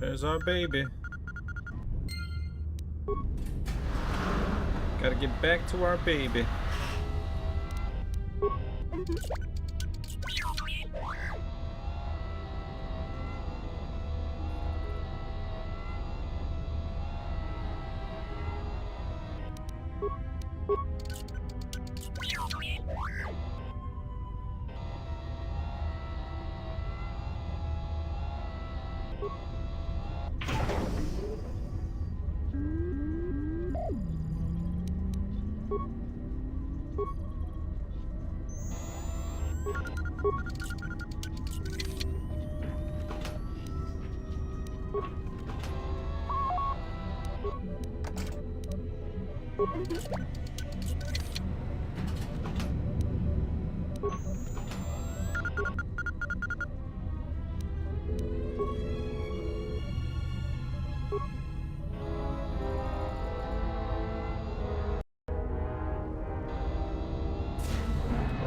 There's our baby. Gotta get back to our baby.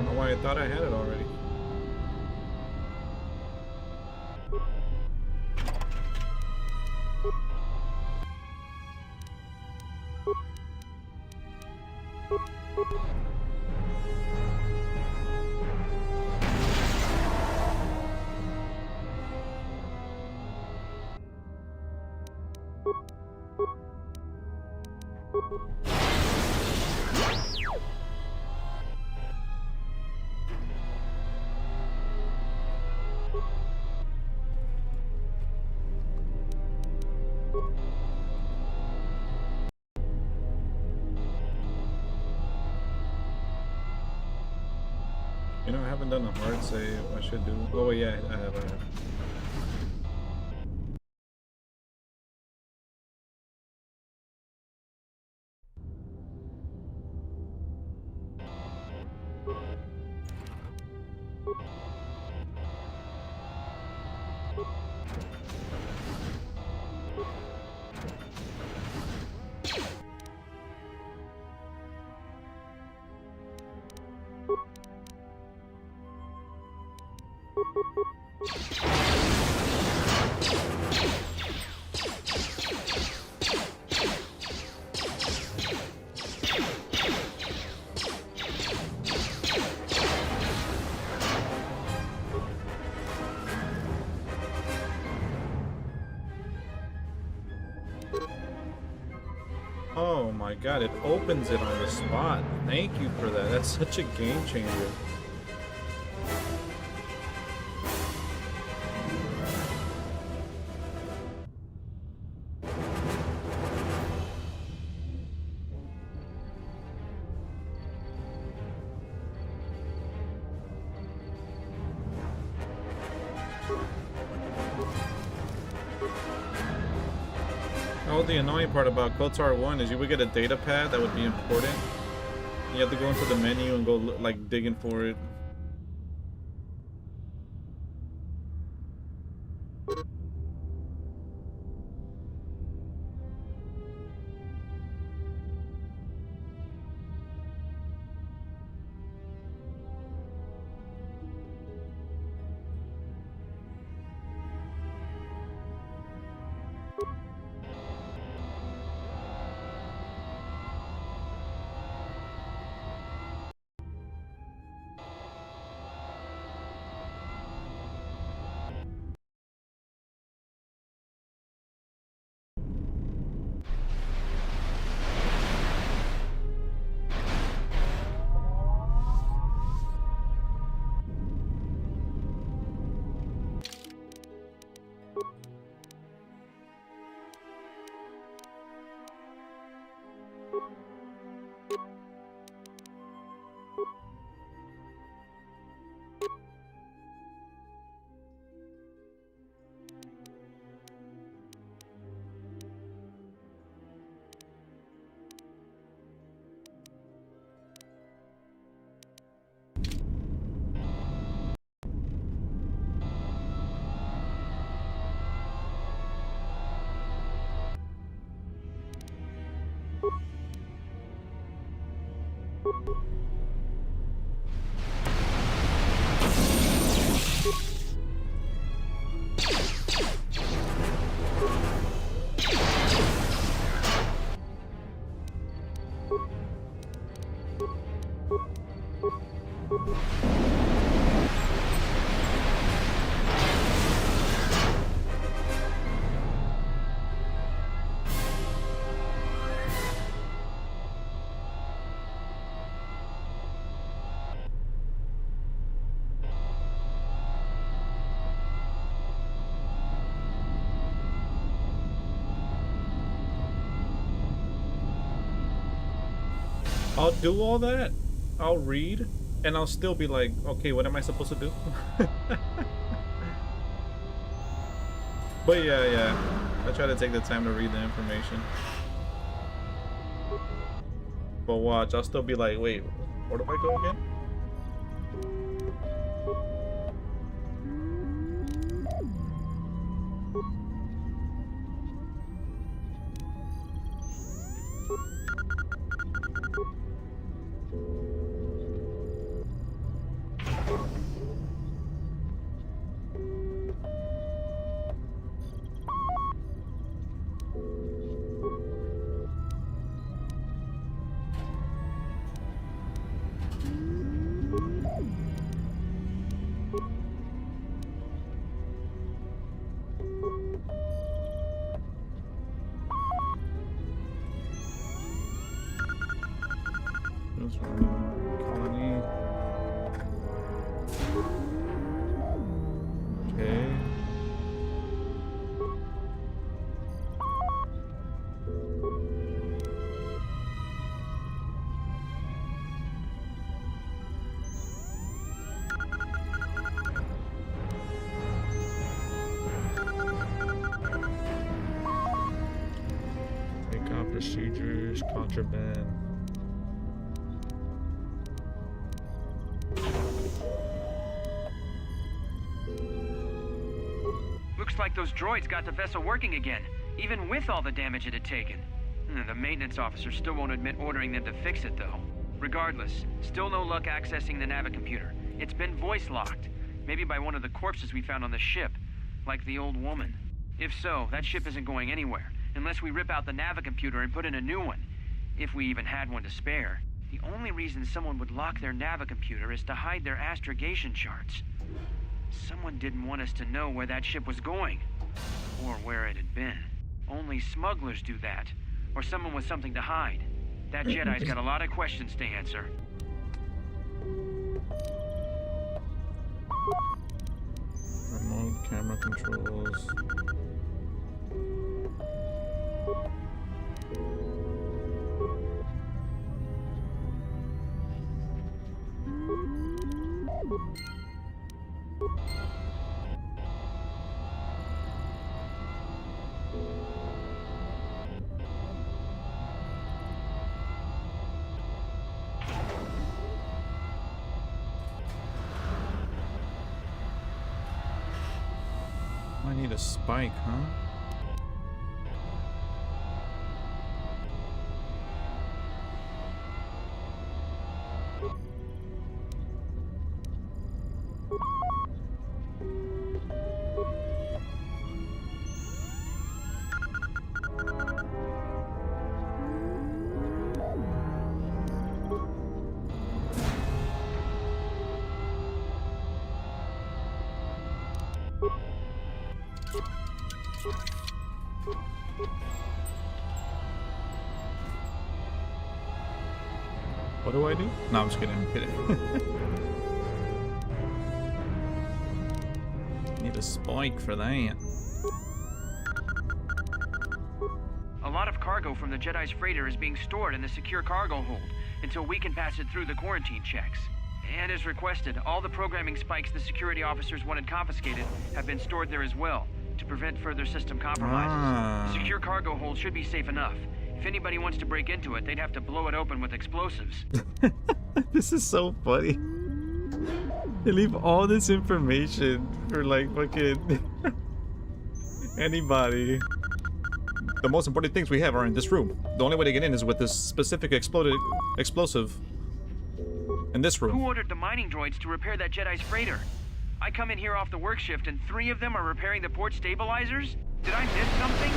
don't know why I thought I had it already. You know, I haven't done a hard save. I should do. Oh, yeah, I have. Oh my god, it opens it on the spot. Thank you for that. That's such a game changer. Oh, the annoying part about KOTOR 1 is you would get a data pad that would be important. You have to go into the menu and go like digging for it. I'll do all that, I'll read, and I'll still be like, okay, what am I supposed to do? But yeah, I try to take the time to read the information. but watch, I'll still be like, wait, where do I go again? Colony. Okay. Takeoff procedures, contraband. Looks like those droids got the vessel working again, even with all the damage it had taken. The maintenance officer still won't admit ordering them to fix it, though. Regardless, still no luck accessing the navicomputer. It's been voice-locked, maybe by one of the corpses we found on the ship, like the old woman. If so, that ship isn't going anywhere, unless we rip out the navicomputer and put in a new one. If we even had one to spare. The only reason someone would lock their navicomputer is to hide their astrogation charts. Someone didn't want us to know where that ship was going, or where it had been. Only smugglers do that, or someone with something to hide. That Jedi's got a lot of questions to answer. Remote camera controls. I need a spike, huh? What do I do? No, I'm just kidding. I'm kidding. Need a spike for that. A lot of cargo from the Jedi's freighter is being stored in the secure cargo hold until we can pass it through the quarantine checks. And as requested, all the programming spikes the security officers wanted confiscated have been stored there as well, to prevent further system compromises. The secure cargo hold should be safe enough. If anybody wants to break into it, they'd have to blow it open with explosives. This is so funny. They leave all this information for like fucking anybody. The most important things we have are in this room. The only way to get in is with this specific explosive in this room. Who ordered the mining droids to repair that Jedi's freighter? I come in here off the work shift and 3 of them are repairing the port stabilizers? Did I miss something?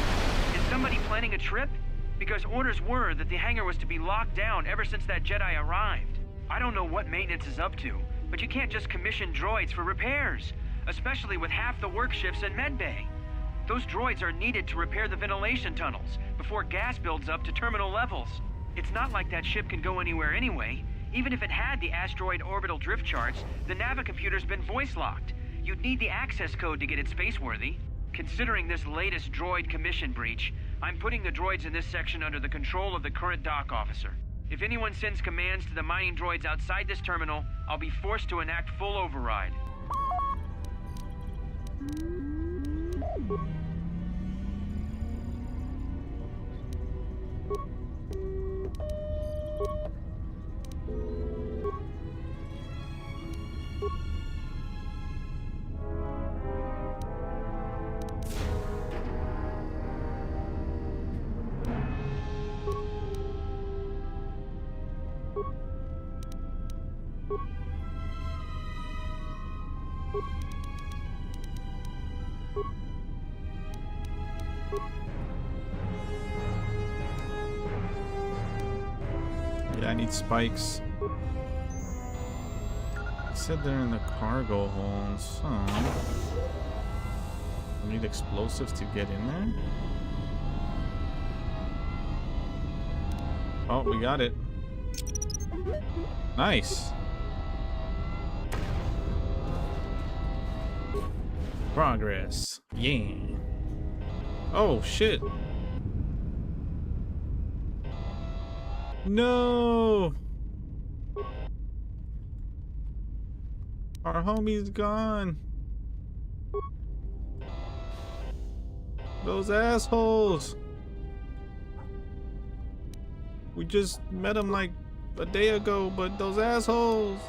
Is somebody planning a trip? Because orders were that the hangar was to be locked down ever since that Jedi arrived. I don't know what maintenance is up to, but you can't just commission droids for repairs, especially with half the work shifts in medbay. Those droids are needed to repair the ventilation tunnels before gas builds up to terminal levels. It's not like that ship can go anywhere anyway. Even if it had the asteroid orbital drift charts, the navicomputer's been voice-locked. You'd need the access code to get it spaceworthy. Considering this latest droid commission breach, I'm putting the droids in this section under the control of the current dock officer. If anyone sends commands to the mining droids outside this terminal, I'll be forced to enact full override. Yeah, I need spikes. I said they're in the cargo hold, so I need explosives to get in there. Oh, we got it. Nice. Progress. Yeah. Oh, shit. No. Our homie's gone. Those assholes. We just met him like a day ago, but those assholes.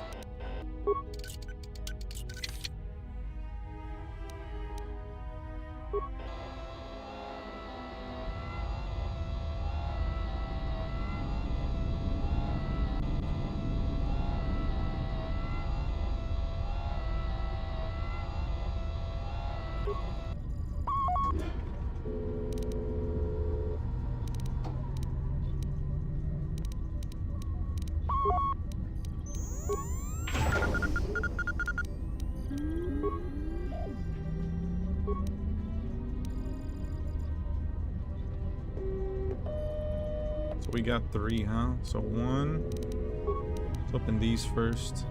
So we got 3, huh? So 1. Let's open these first.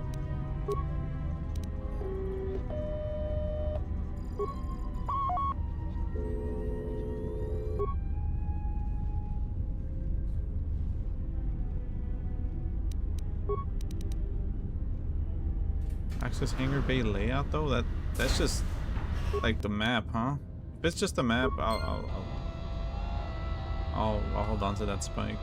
Access hangar bay layout though. That's just like the map, huh? If it's just a map, I'll hold on to that spike.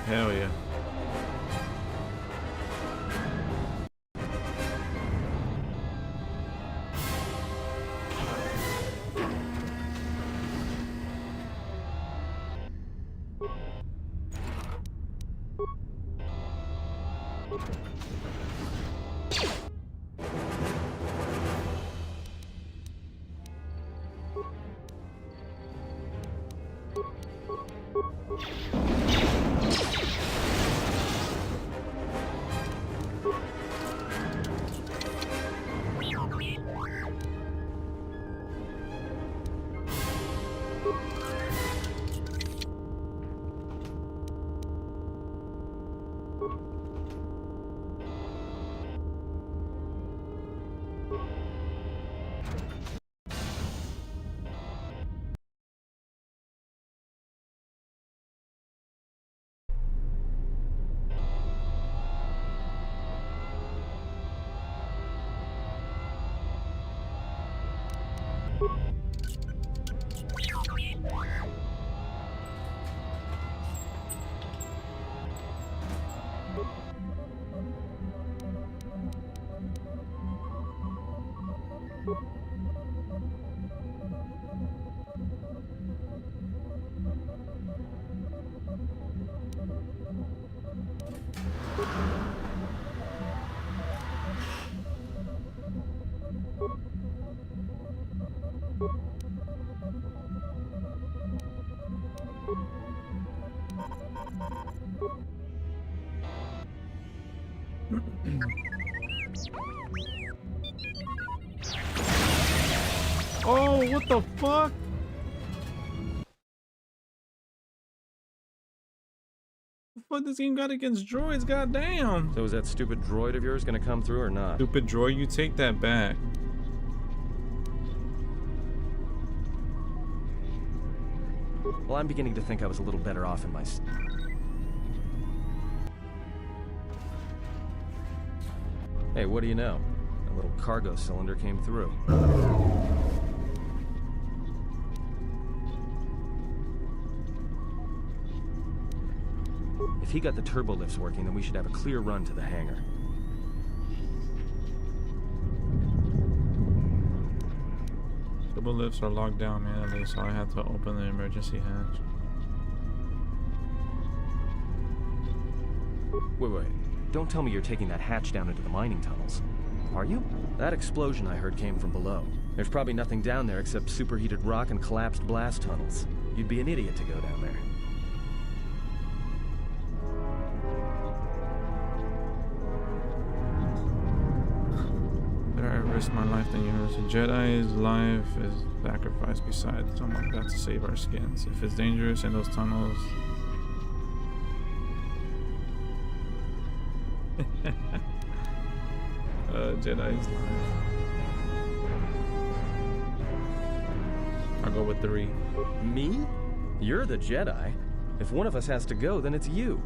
Hell yeah. Oh, what the fuck? What this game got against droids? Goddamn. So is that stupid droid of yours gonna come through or not? Stupid droid, you take that back. Well, I'm beginning to think I was a little better off in my... Hey, what do you know? A little cargo cylinder came through. If he got the turbo lifts working, then we should have a clear run to the hangar. Turbo lifts are locked down manually, so I had to open the emergency hatch. Wait. Don't tell me you're taking that hatch down into the mining tunnels. Are you? That explosion I heard came from below. There's probably nothing down there except superheated rock and collapsed blast tunnels. You'd be an idiot to go down there. Better I risk my life than yours. A Jedi's life is sacrificed beside someone got to save our skins. If it's dangerous in those tunnels... Jedi's life. I'll go with 3. Me? You're the Jedi. If one of us has to go, then it's you.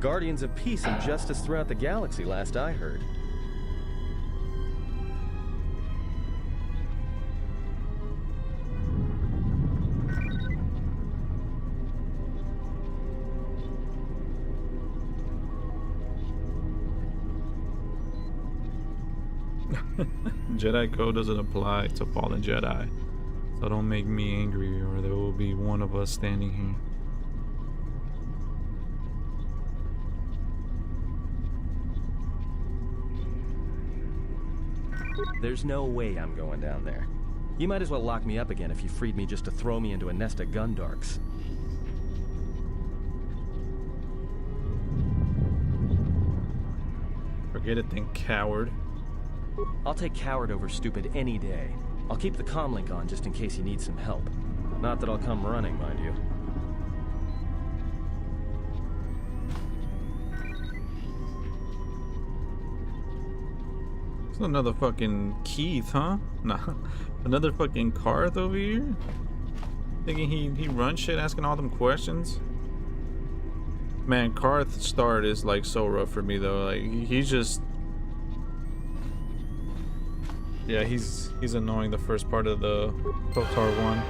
Guardians of peace and justice throughout the galaxy, last I heard. Jedi code doesn't apply to fallen Jedi, so don't make me angry or there will be one of us standing here. There's no way I'm going down there. You might as well lock me up again if you freed me just to throw me into a nest of Gundarks. Forget it then, coward. I'll take coward over stupid any day. I'll keep the comlink on just in case you need some help. Not that I'll come running, mind you. It's another fucking Keith, huh? Nah, another fucking Karth over here? Thinking he runs shit, asking all them questions? Man, Karth's start is like so rough for me though. Like he's just... Yeah, he's annoying the first part of the KOTOR 1.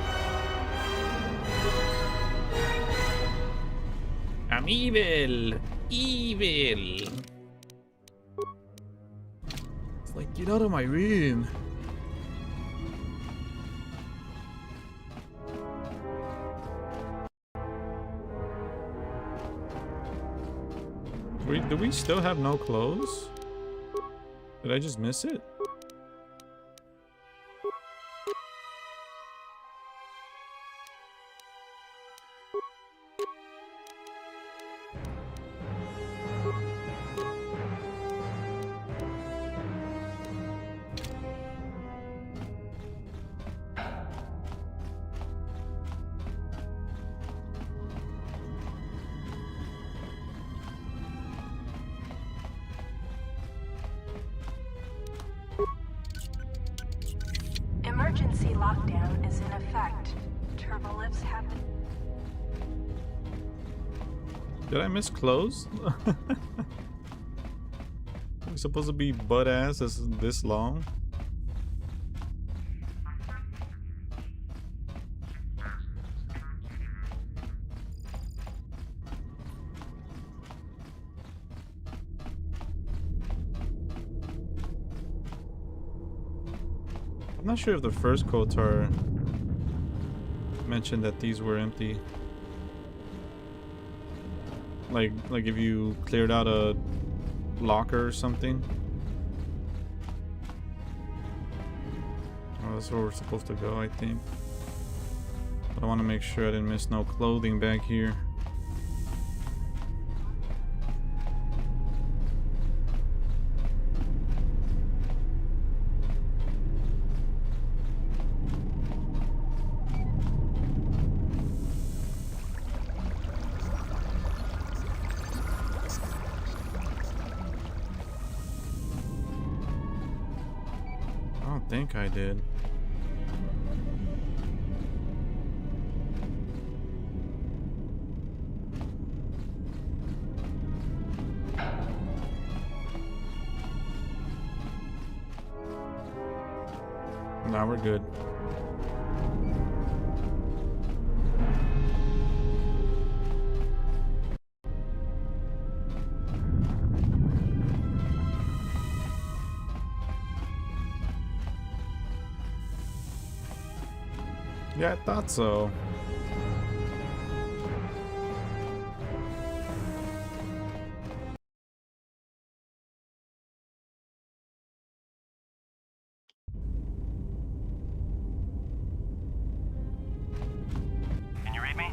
I'm evil! Evil! It's like, get out of my room! Do we still have no clothes? Did I just miss it? Emergency lockdown is in effect. Turbo lifts have been... Did I miss clothes? We're supposed to be butt ass this long? I'm not sure if the first KOTOR mentioned that these were empty. Like if you cleared out a locker or something. Oh, that's where we're supposed to go, I think. But I want to make sure I didn't miss no clothing back here. think I did. Now we're good. Yeah, I thought so. Can you read me?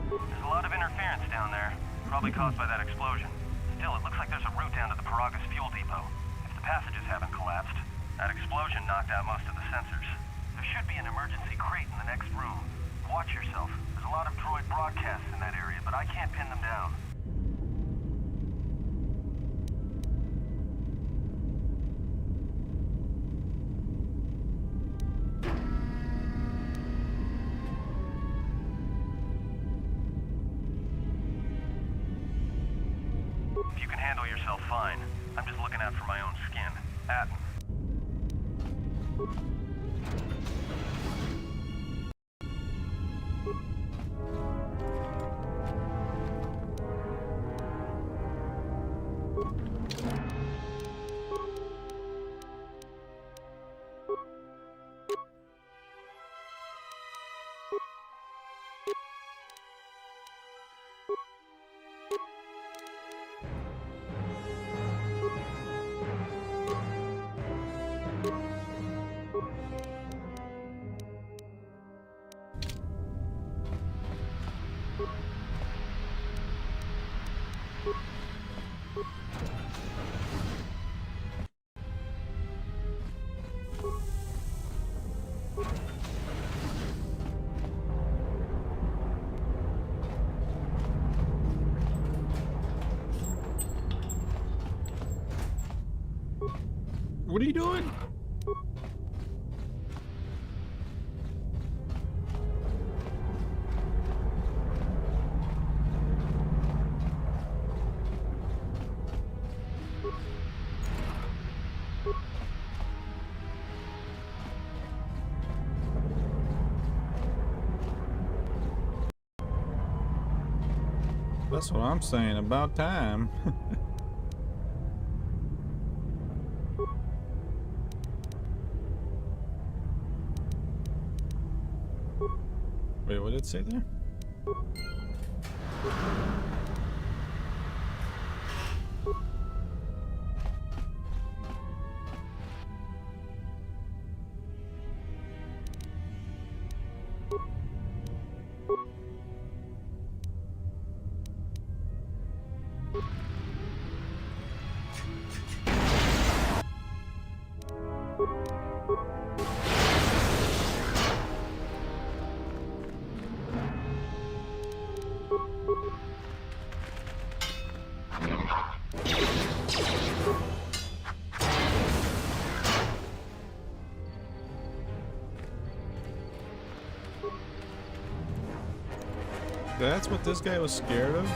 There's a lot of interference down there, probably caused by that explosion. Still, it looks like there's a route down to the Paragas fuel depot. If the passages haven't collapsed, that explosion knocked out most of the sensors. There should be an emergency crate in the next room. Watch yourself. There's a lot of droid broadcasts in that area, but I can't pin them down. If you can handle yourself, fine. I'm just looking out for my own skin. Atten. What are you doing? That's what I'm saying, about time. Wait, what did it say there? That's what this guy was scared of?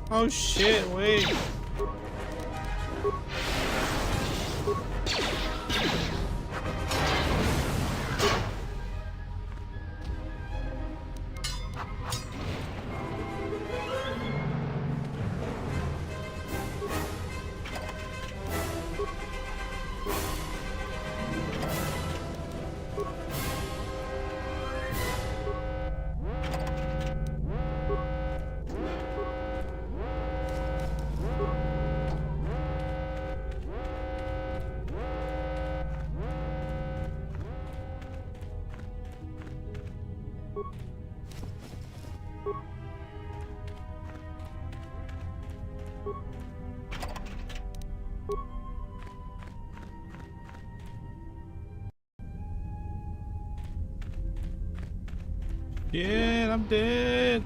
Oh shit, wait. Yeah, I'm dead.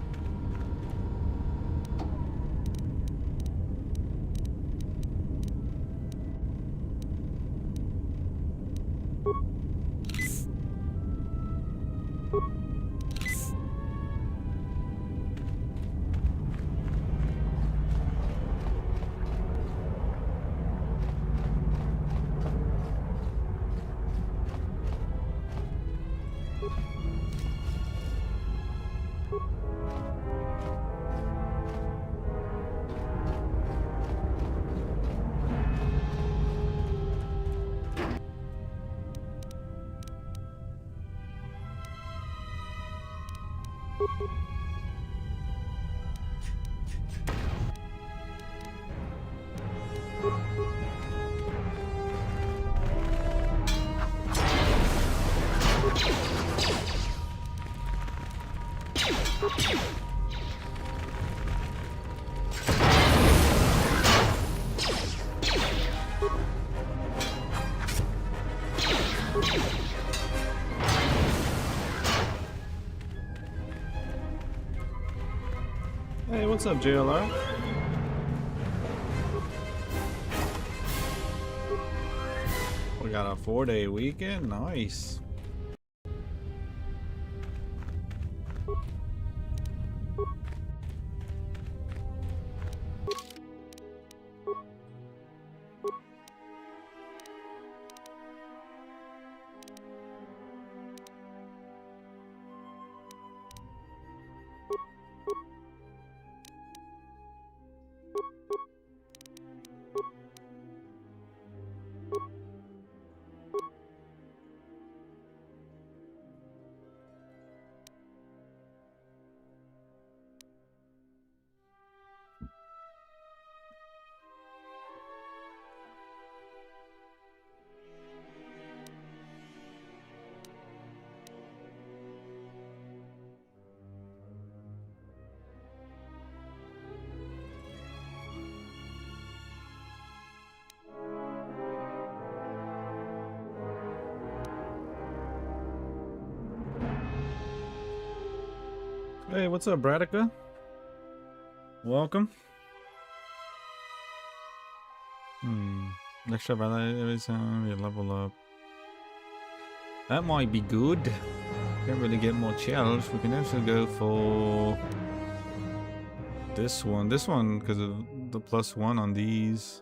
Hey, what's up, JLR? We got a 4-day weekend. Nice. Hey, what's up, Bradica? Welcome. Extra value every time you level up. That might be good. Can't really get more challenge. We can actually go for this one. This one because of the +1 on these.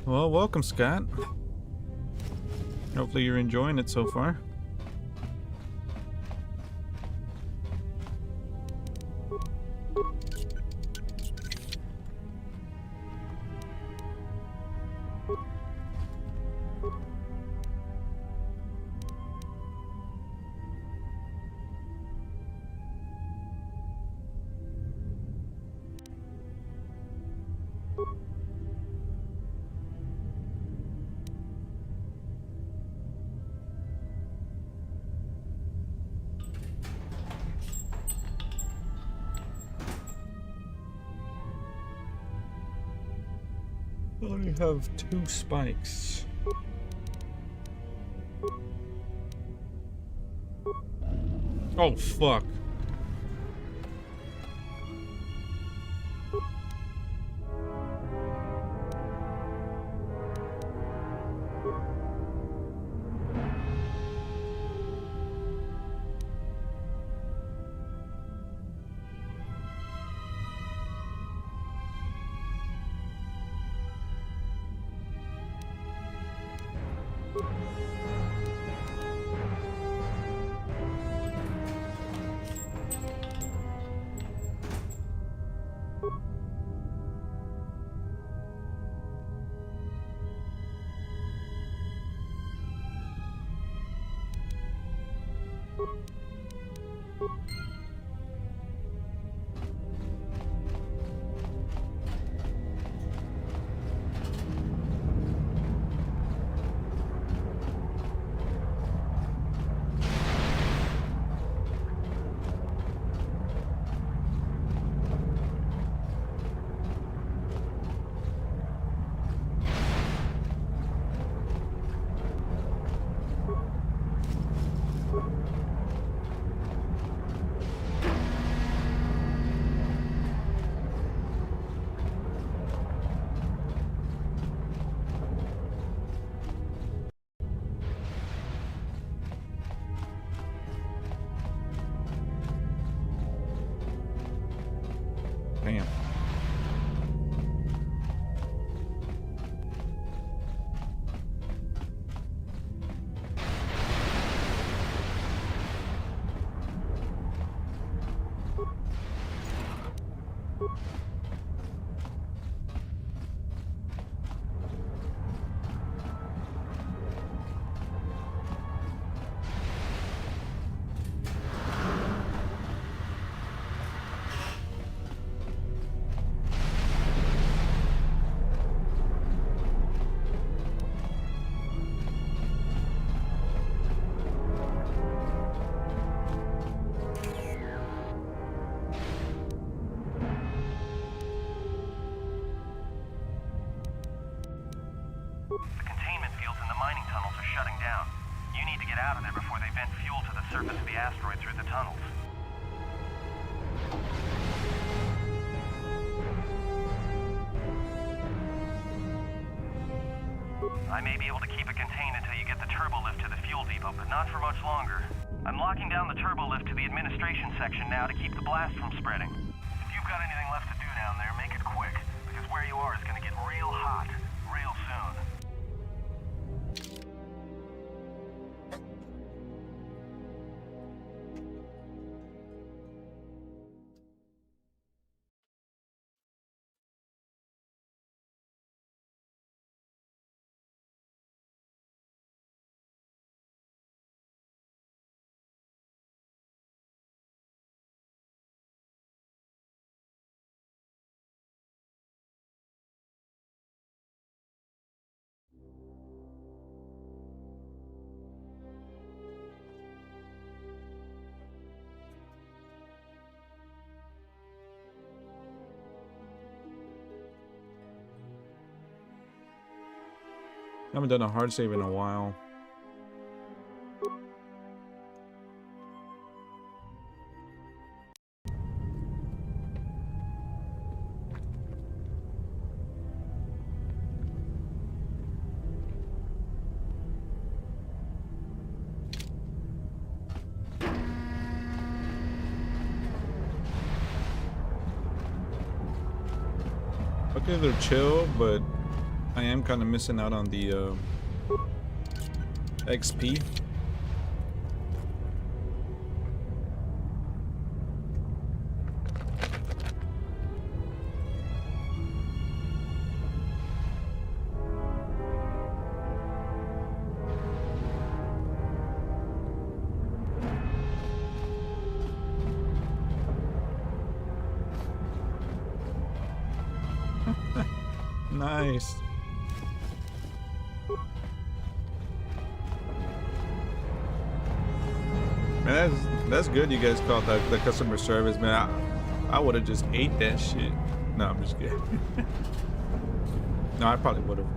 Well, welcome, Scott. Hopefully you're enjoying it so far. I only have 2 spikes. Oh, fuck. Damn. surface of the asteroid through the tunnels. I may be able to keep it contained until you get the turbo lift to the fuel depot, but not for much longer. I'm locking down the turbo lift to the administration section now to keep the blast from spreading. If you've got anything left to do down there, make it quick, because where you are is going to get real hot real soon. Haven't done a hard save in a while. Okay, they're chill, but I am kind of missing out on the XP. Nice. Man, that's good. You guys called the customer service, man. I would have just ate that shit. No, I'm just kidding. No, I probably would have.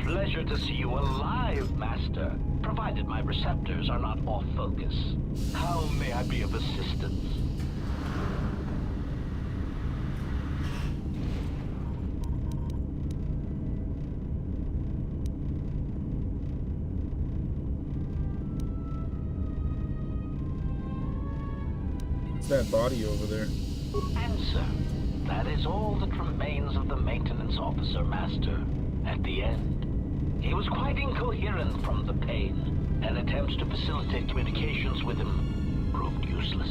Pleasure to see you alive, Master, provided my receptors are not off focus. How may I be of assistance? It's that body over there. Answer. That is all that remains of the maintenance officer, Master. At the end, he was quite incoherent from the pain, and attempts to facilitate communications with him proved useless.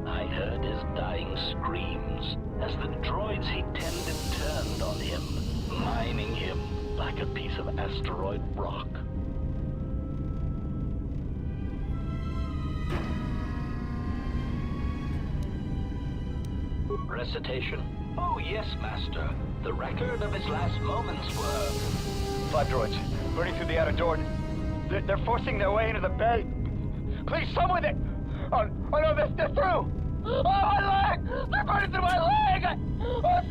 I heard his dying screams as the droids he tended turned on him, mining him like a piece of asteroid rock. Recitation? Oh yes, Master. The record of his last moments were... 5 droids, burning through the outer door. They're forcing their way into the bay. Please, someone that... Oh no, they're through! Oh, my leg! They're burning through my leg! Oh,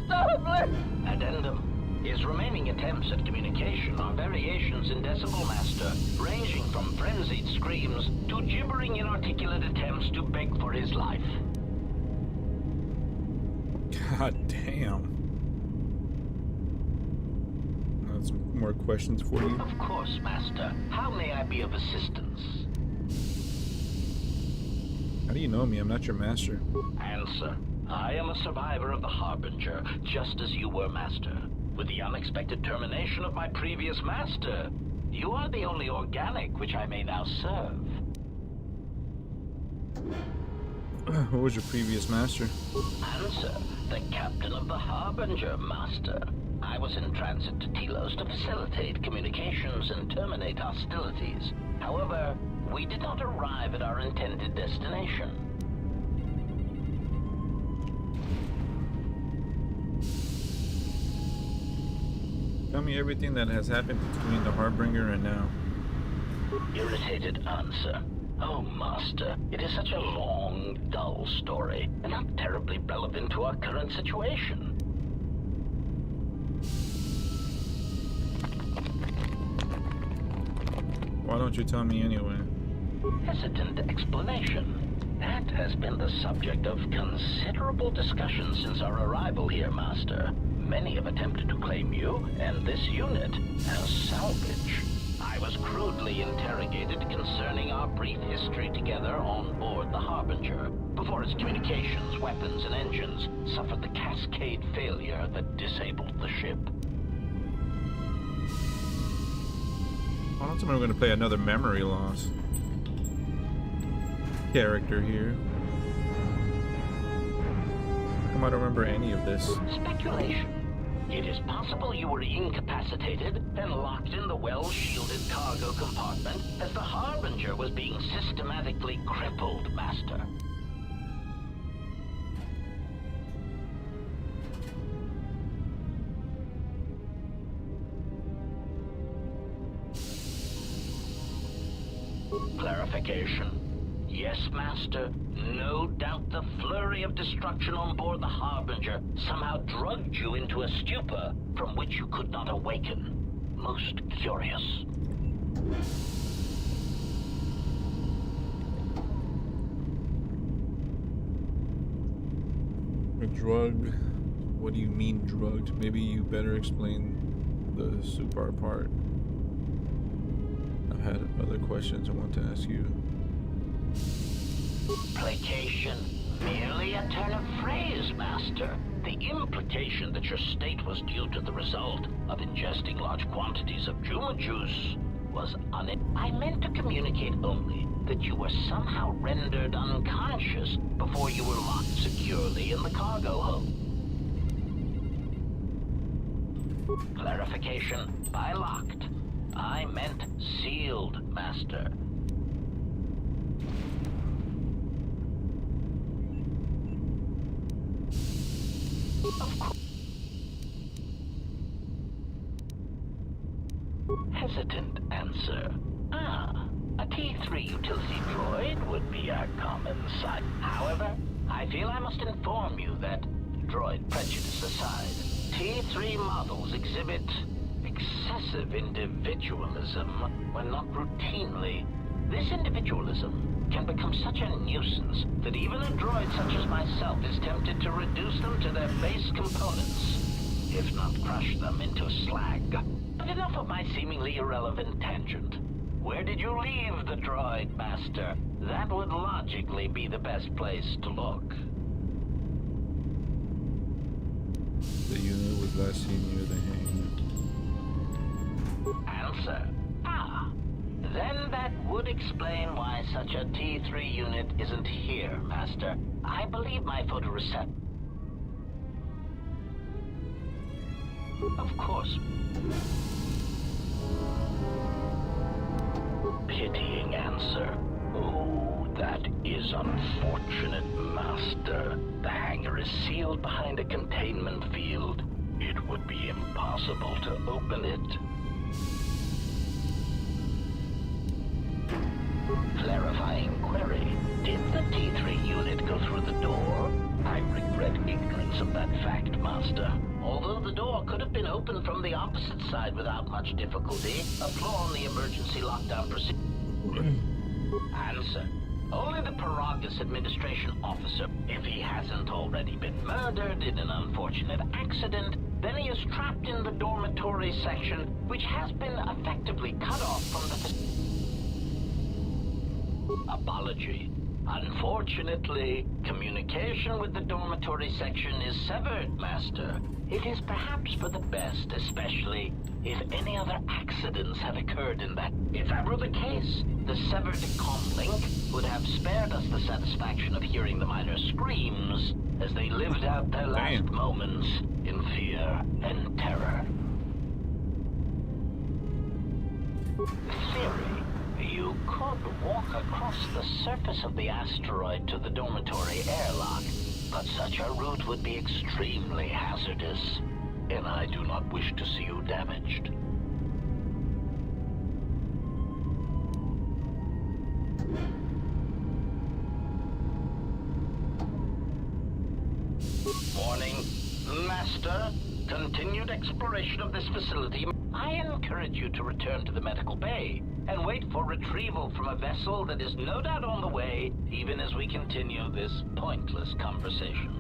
stop, please! Addendum. His remaining attempts at communication are variations in Decibel Master, ranging from frenzied screams to gibbering inarticulate attempts to beg for his life. God damn. That's more questions for you. Of course, Master. How may I be of assistance? How do you know me? I'm not your master. Answer. I am a survivor of the Harbinger, just as you were, Master. With the unexpected termination of my previous master, you are the only organic which I may now serve. What was your previous master? Answer. The captain of the Harbinger, Master. I was in transit to Telos to facilitate communications and terminate hostilities. However, we did not arrive at our intended destination. Tell me everything that has happened between the Harbinger and now. Irritated answer. Oh, Master, it is such a long, dull story, and not terribly relevant to our current situation. Why don't you tell me anyway? Hesitant explanation. That has been the subject of considerable discussion since our arrival here, Master. Many have attempted to claim you and this unit as salvage. I was crudely interrogated concerning our brief history together on board the Harbinger, before its communications, weapons, and engines suffered the cascade failure that disabled the ship. I don't think we're going to play another memory loss character here. How come I don't remember any of this? Speculation. It is possible you were incapacitated and locked in the well-shielded cargo compartment as the Harbinger was being systematically crippled, Master. Clarification. Yes, Master. No doubt the flurry of destruction on board the Harbinger somehow drugged you into a stupor from which you could not awaken. Most curious. A drug? What do you mean drugged? Maybe you better explain the super part. I've had other questions I want to ask you. Placation. Merely a turn of phrase, Master. The implication that your state was due to the result of ingesting large quantities of Juma juice was I meant to communicate only that you were somehow rendered unconscious before you were locked securely in the cargo hold. Clarification. By locked, I meant sealed, Master. Of course. Hesitant answer. A T3 utility droid would be a common sight. However, I feel I must inform you that, droid prejudice aside, T3 models exhibit excessive individualism when not routinely. This individualism can become such a nuisance that even a droid such as myself is tempted to reduce them to their base components, if not crush them into slag. But enough of my seemingly irrelevant tangent. Where did you leave the droid, Master? That would logically be the best place to look. The unit was last seen near the hangar. Answer. Then that would explain why such a T3 unit isn't here, Master. I believe my photoreceptor. Of course. Pitying answer. Oh, that is unfortunate, Master. The hangar is sealed behind a containment field. It would be impossible to open it. Clarifying query. Did the T3 unit go through the door? I regret ignorance of that fact, Master. Although the door could have been opened from the opposite side without much difficulty, a flaw in the emergency lockdown procedure. Answer. Only the Paragus administration officer. If he hasn't already been murdered in an unfortunate accident, then he is trapped in the dormitory section, which has been effectively cut off from the... Apology. Unfortunately, communication with the dormitory section is severed, Master. It is perhaps for the best, especially if any other accidents have occurred in that. If that were the case, the severed comlink would have spared us the satisfaction of hearing the minor screams as they lived out their last moments in fear and terror. Theory. You could walk across the surface of the asteroid to the dormitory airlock, but such a route would be extremely hazardous, and I do not wish to see you damaged. Morning, Master. Continued exploration of this facility. I encourage you to return to the medical bay and wait for retrieval from a vessel that is no doubt on the way, even as we continue this pointless conversation.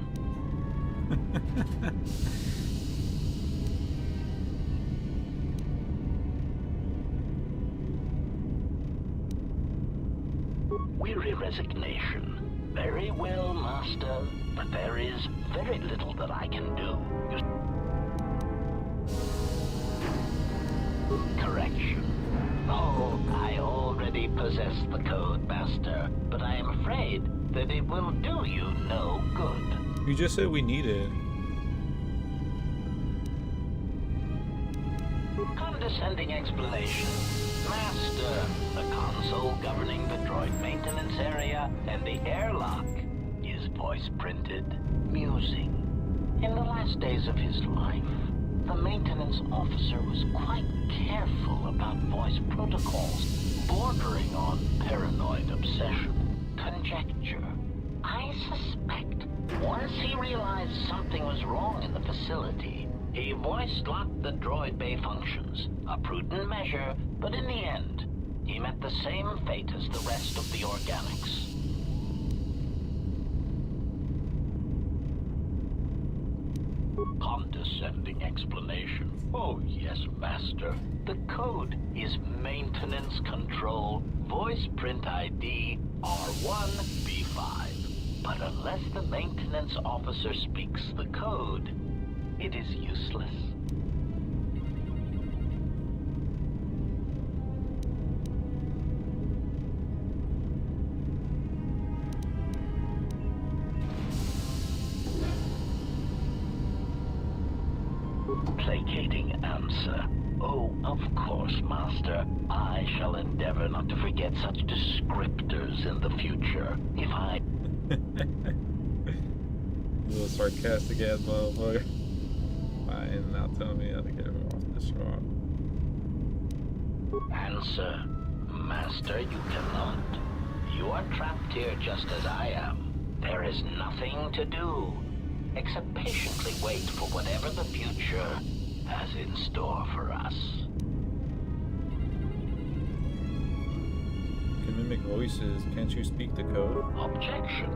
Weary resignation. Very well, Master, but there is very little that I can do. Correction. Oh, I already possess the code, Master, but I am afraid that it will do you no good. You just said we need it. condescending explanation. Master, the console governing the droid maintenance area and the airlock is voice printed. Musing. In the last days of his life, the maintenance officer was quite careful about voice protocols, bordering on paranoid obsession. Conjecture. I suspect once he realized something was wrong in the facility, he voice-locked the droid bay functions. A prudent measure, but in the end, he met the same fate as the rest of the organics. Condescending explanation. Oh, yes, Master. The code is Maintenance Control Voice Print ID R1B5. But unless the maintenance officer speaks the code, it is useless. Placating answer. Oh, of course, Master. I shall endeavor not to forget such descriptors in the future. If I... Little sarcastic ass motherfucker. Fine, now tell me how to get off this rock. Answer. Master, you cannot. You are trapped here just as I am. There is nothing to do, except patiently wait for whatever the future has in store for us. You can mimic voices. Can't you speak the code? Objection.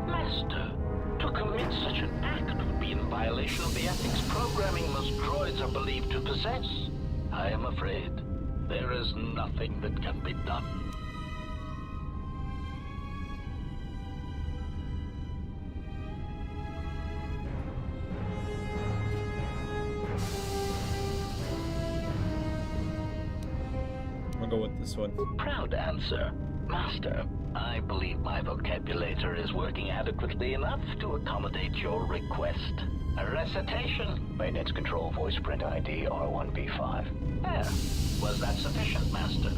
Master, to commit such an act would be in violation of the ethics programming most droids are believed to possess. I am afraid there is nothing that can be done. I'll go with this one. Proud answer. Master, I believe my vocabulator is working adequately enough to accommodate your request. A recitation. Maintenance Control Voice Print ID R1B5. There. Was that sufficient, Master?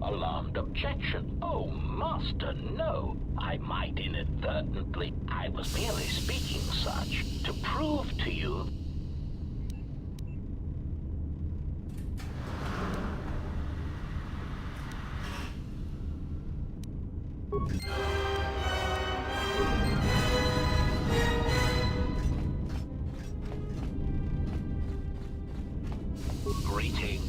Alarmed objection. Oh, Master, no. I might inadvertently. I was merely speaking such to prove to you. Greeting.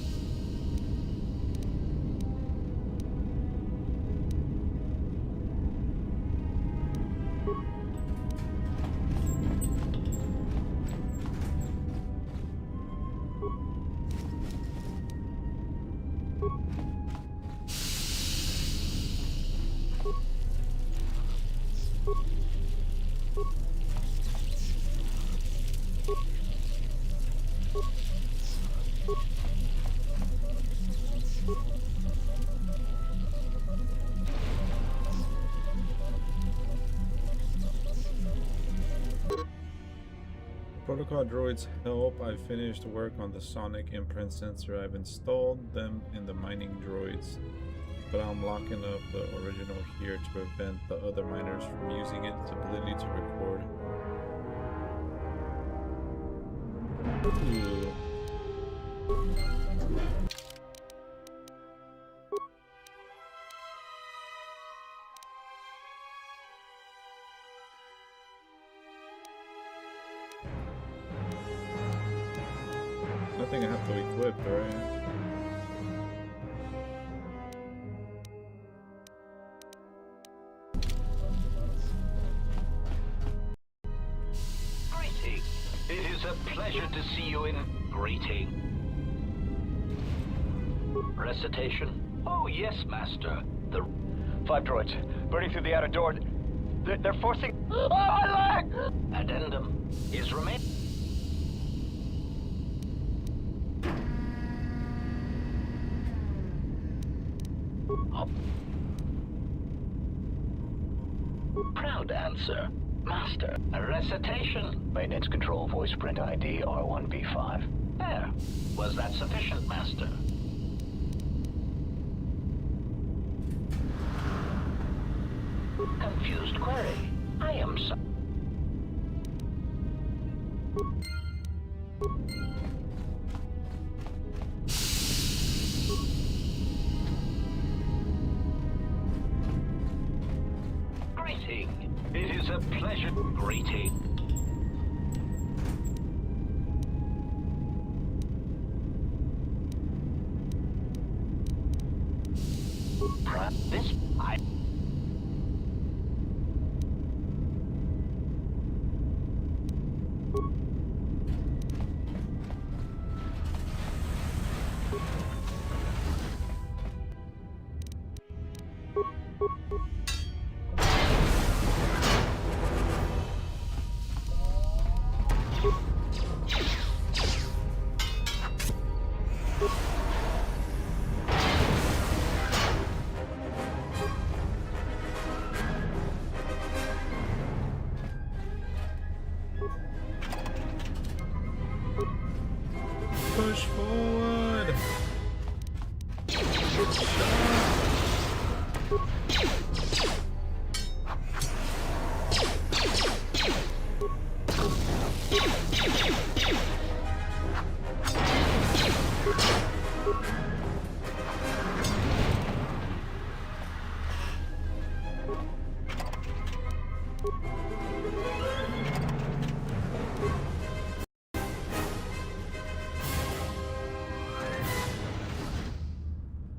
Protocol droids help. I finished work on the sonic imprint sensor. I've installed them in the mining droids, but I'm locking up the original here to prevent the other miners from using its ability to record. Ooh. Nothing I have to equip, right? Greeting. It is a pleasure to see you in greeting. Recitation. Oh, yes, Master. The 5 droids. Burning through the outer door. They're forcing... Oh, my leg! addendum is remain. Proud answer. Master, a recitation. Maintenance control voice print ID R1B5. There. Was that sufficient, Master? Confused query. I am so... Greeting. It is a pleasure. Greeting. This... I... Push forward.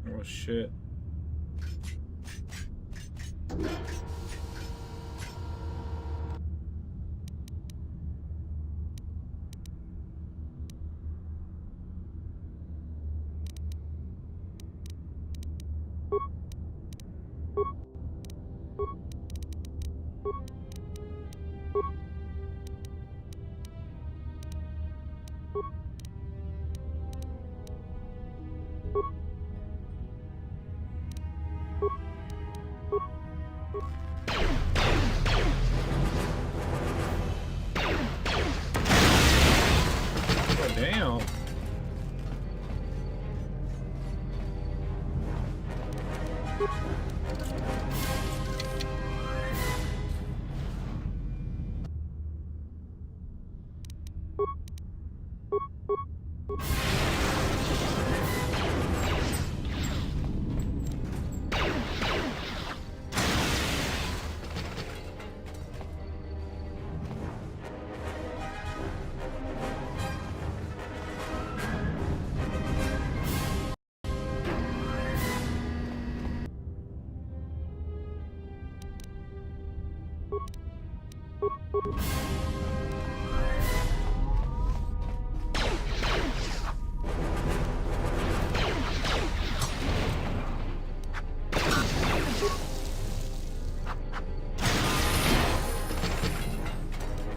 Oh shit. Damn.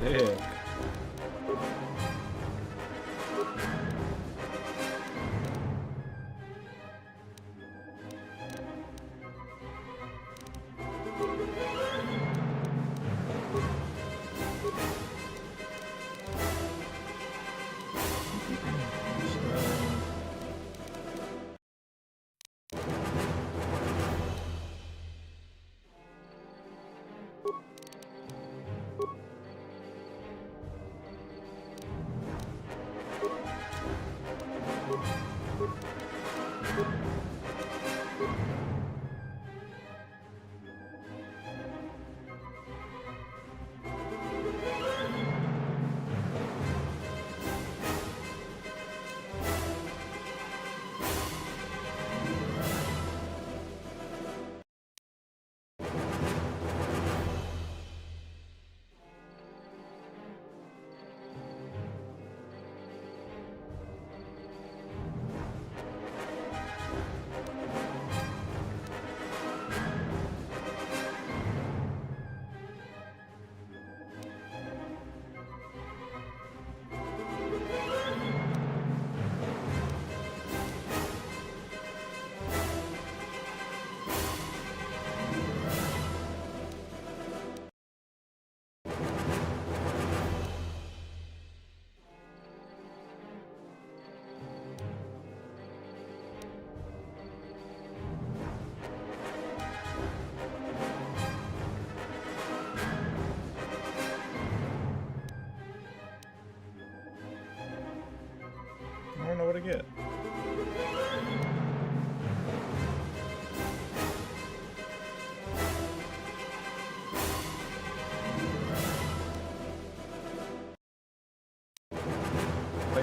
Heck.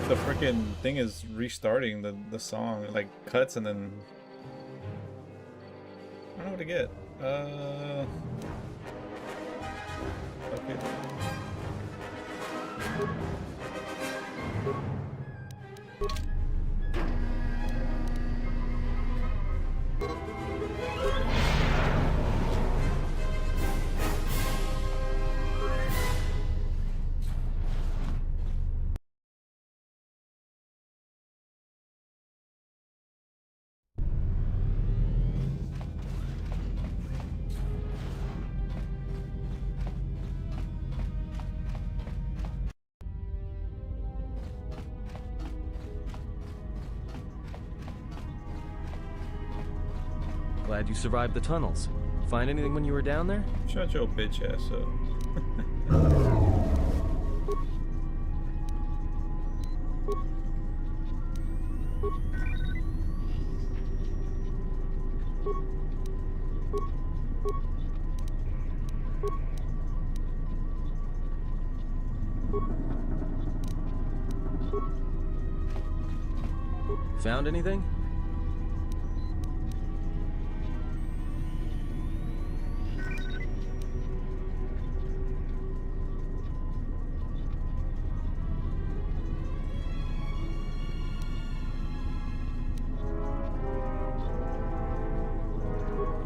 if the freaking thing is restarting the song, it like cuts and then I don't know what to get. Okay. Glad you survived the tunnels. Find anything when you were down there? Shut your bitch ass up. Found anything?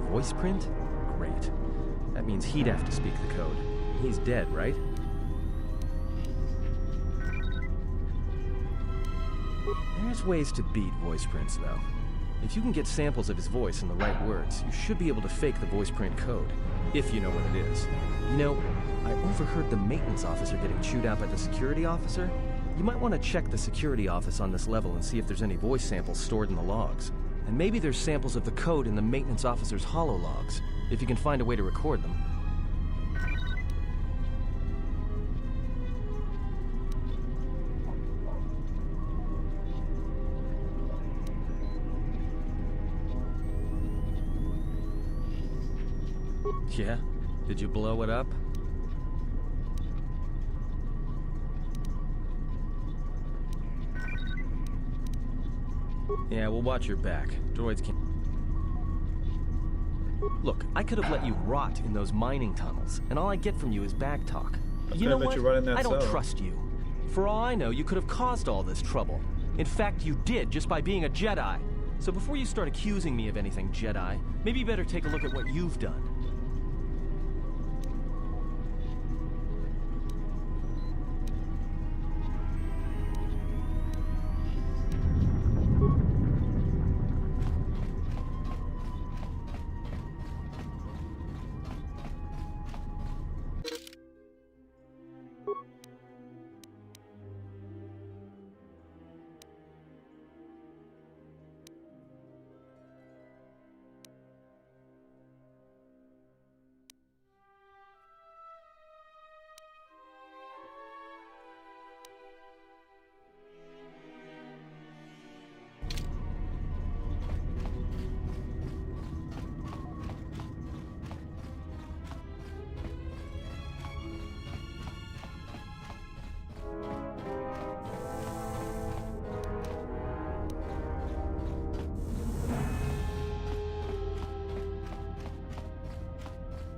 Voice print? Great. That means he'd have to speak the code. He's dead, right? There's ways to beat voice prints, though. If you can get samples of his voice and the right words, you should be able to fake the voice print code, if you know what it is. You know, I overheard the maintenance officer getting chewed out by the security officer. You might want to check the security office on this level and see if there's any voice samples stored in the logs. And maybe there's samples of the code in the maintenance officer's holo logs, if you can find a way to record them. Yeah? Did you blow it up? Yeah, we'll watch your back. Droids can't... Look, I could have let you rot in those mining tunnels, and all I get from you is back talk. You know what? I don't trust you. For all I know, you could have caused all this trouble. In fact, you did, just by being a Jedi. So before you start accusing me of anything, Jedi, maybe you better take a look at what you've done.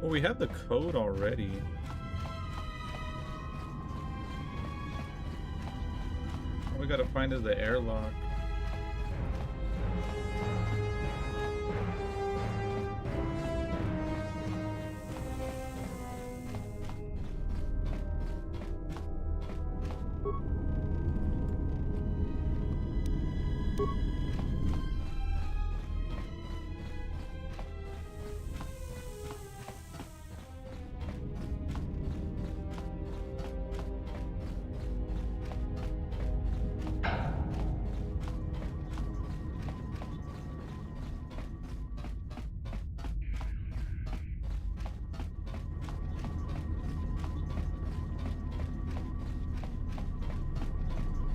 Well, we have the code already. All we gotta find is the airlock.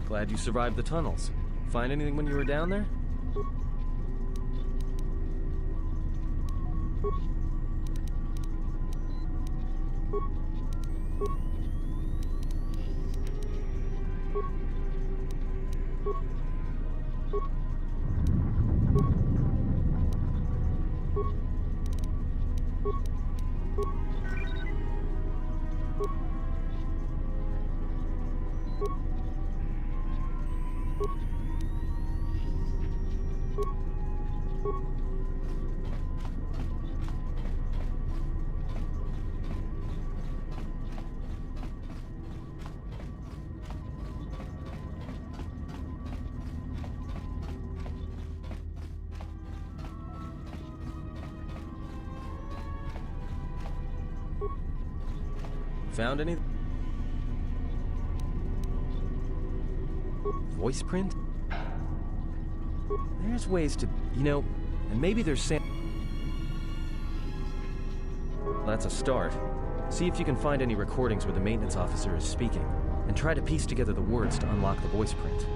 Glad you survived the tunnels. Find anything when you were down there? Found any? Voice print? There's ways to, and maybe there's That's a start. See if you can find any recordings where the maintenance officer is speaking, and try to piece together the words to unlock the voice print.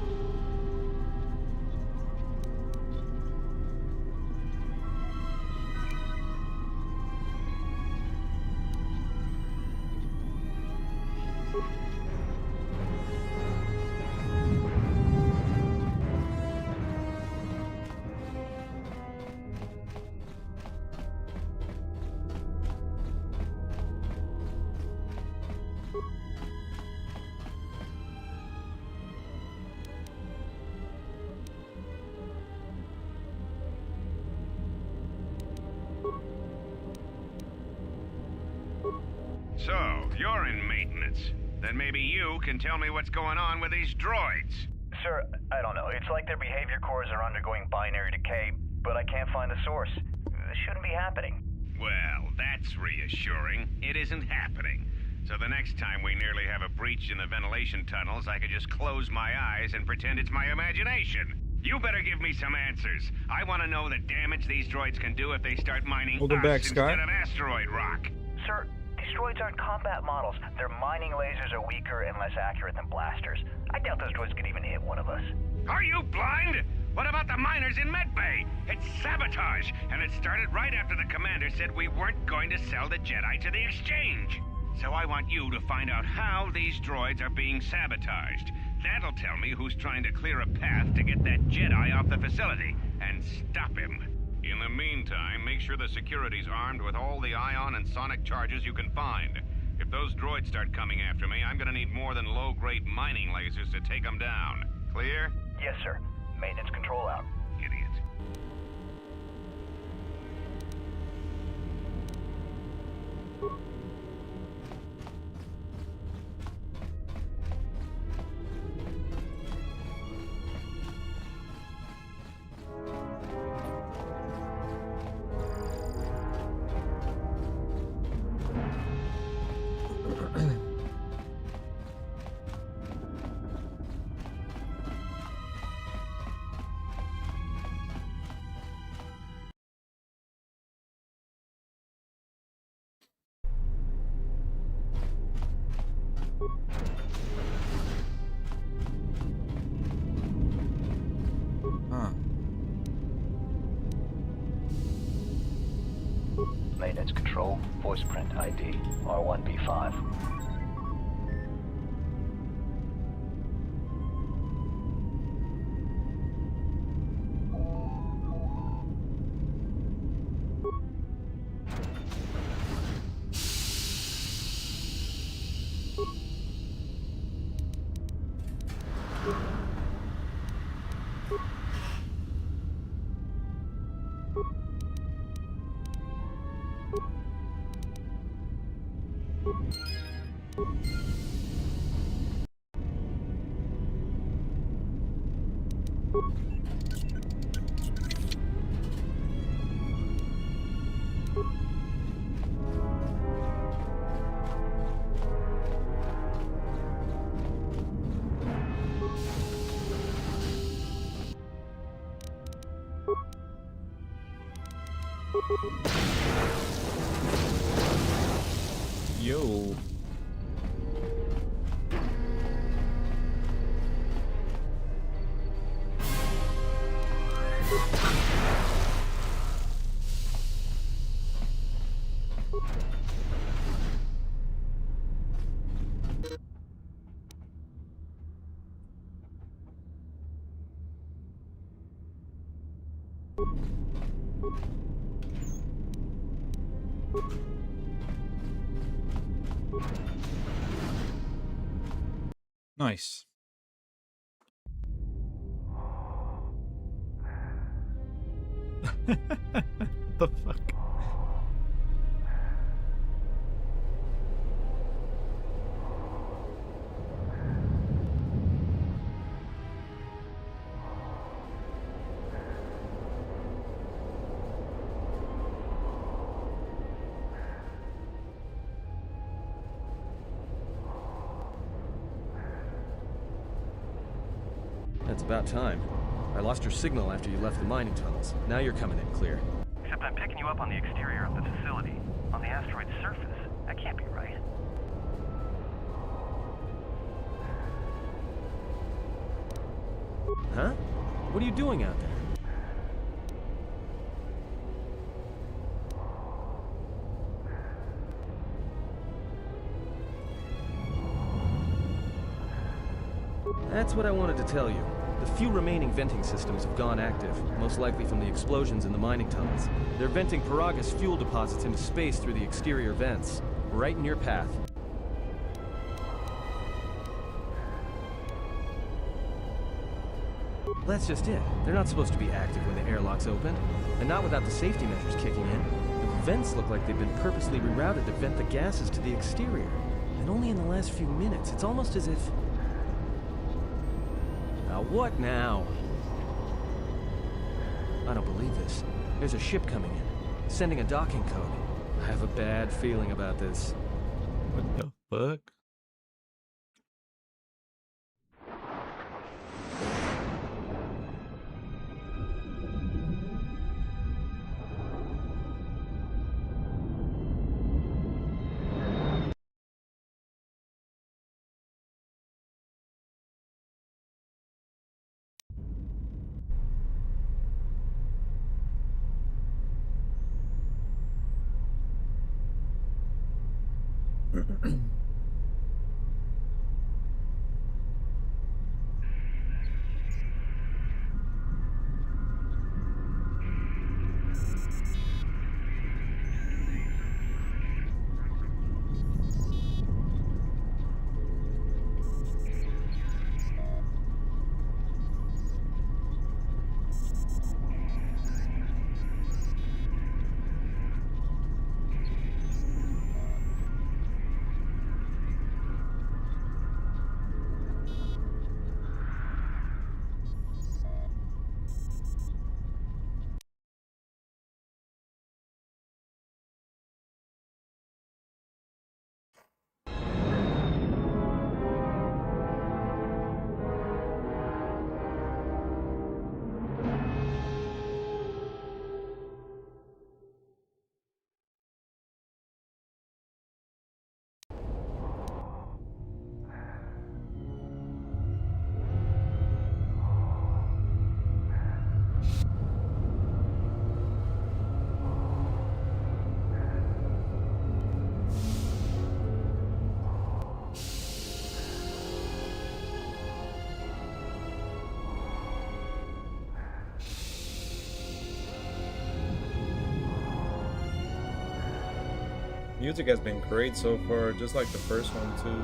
So, you're in maintenance. Then maybe you can tell me what's going on with these droids. Sir, I don't know. It's like their behavior cores are undergoing binary decay, but I can't find the source. This shouldn't be happening. Well, that's reassuring. It isn't happening. So the next time we nearly have a breach in the ventilation tunnels, I could just close my eyes and pretend it's my imagination. You better give me some answers. I want to know the damage these droids can do if they start mining Welcome us back, instead Scott. of asteroid rock. Sir, these droids aren't combat models. Their mining lasers are weaker and less accurate than blasters. I doubt those droids could even hit one of us. Are you blind? What about the miners in Medbay? It's sabotage, and it started right after the commander said we weren't going to sell the Jedi to the exchange. So I want you to find out how these droids are being sabotaged. That'll tell me who's trying to clear a path to get that Jedi off the facility, and stop him. In the meantime, make sure the security's armed with all the ion and sonic charges you can find. If those droids start coming after me, I'm gonna need more than low-grade mining lasers to take them down. Clear? Yes, sir. Maintenance control out. Idiot. Huh. Maintenance control, voice print ID, R1B5. Yo. Nice. The fuck? About time. I lost your signal after you left the mining tunnels. Now you're coming in clear. Except I'm picking you up on the exterior of the facility. On the asteroid's surface. That can't be right. Huh? What are you doing out there? That's what I wanted to tell you. The few remaining venting systems have gone active, most likely from the explosions in the mining tunnels. They're venting Paragus fuel deposits into space through the exterior vents, right in your path. That's just it. They're not supposed to be active when the airlock's open, and not without the safety measures kicking in. The vents look like they've been purposely rerouted to vent the gases to the exterior. And only in the last few minutes. It's almost as if... Now what now? I don't believe this. There's a ship coming in, sending a docking code. I have a bad feeling about this. What the fuck? Music has been great so far, just like the first one too.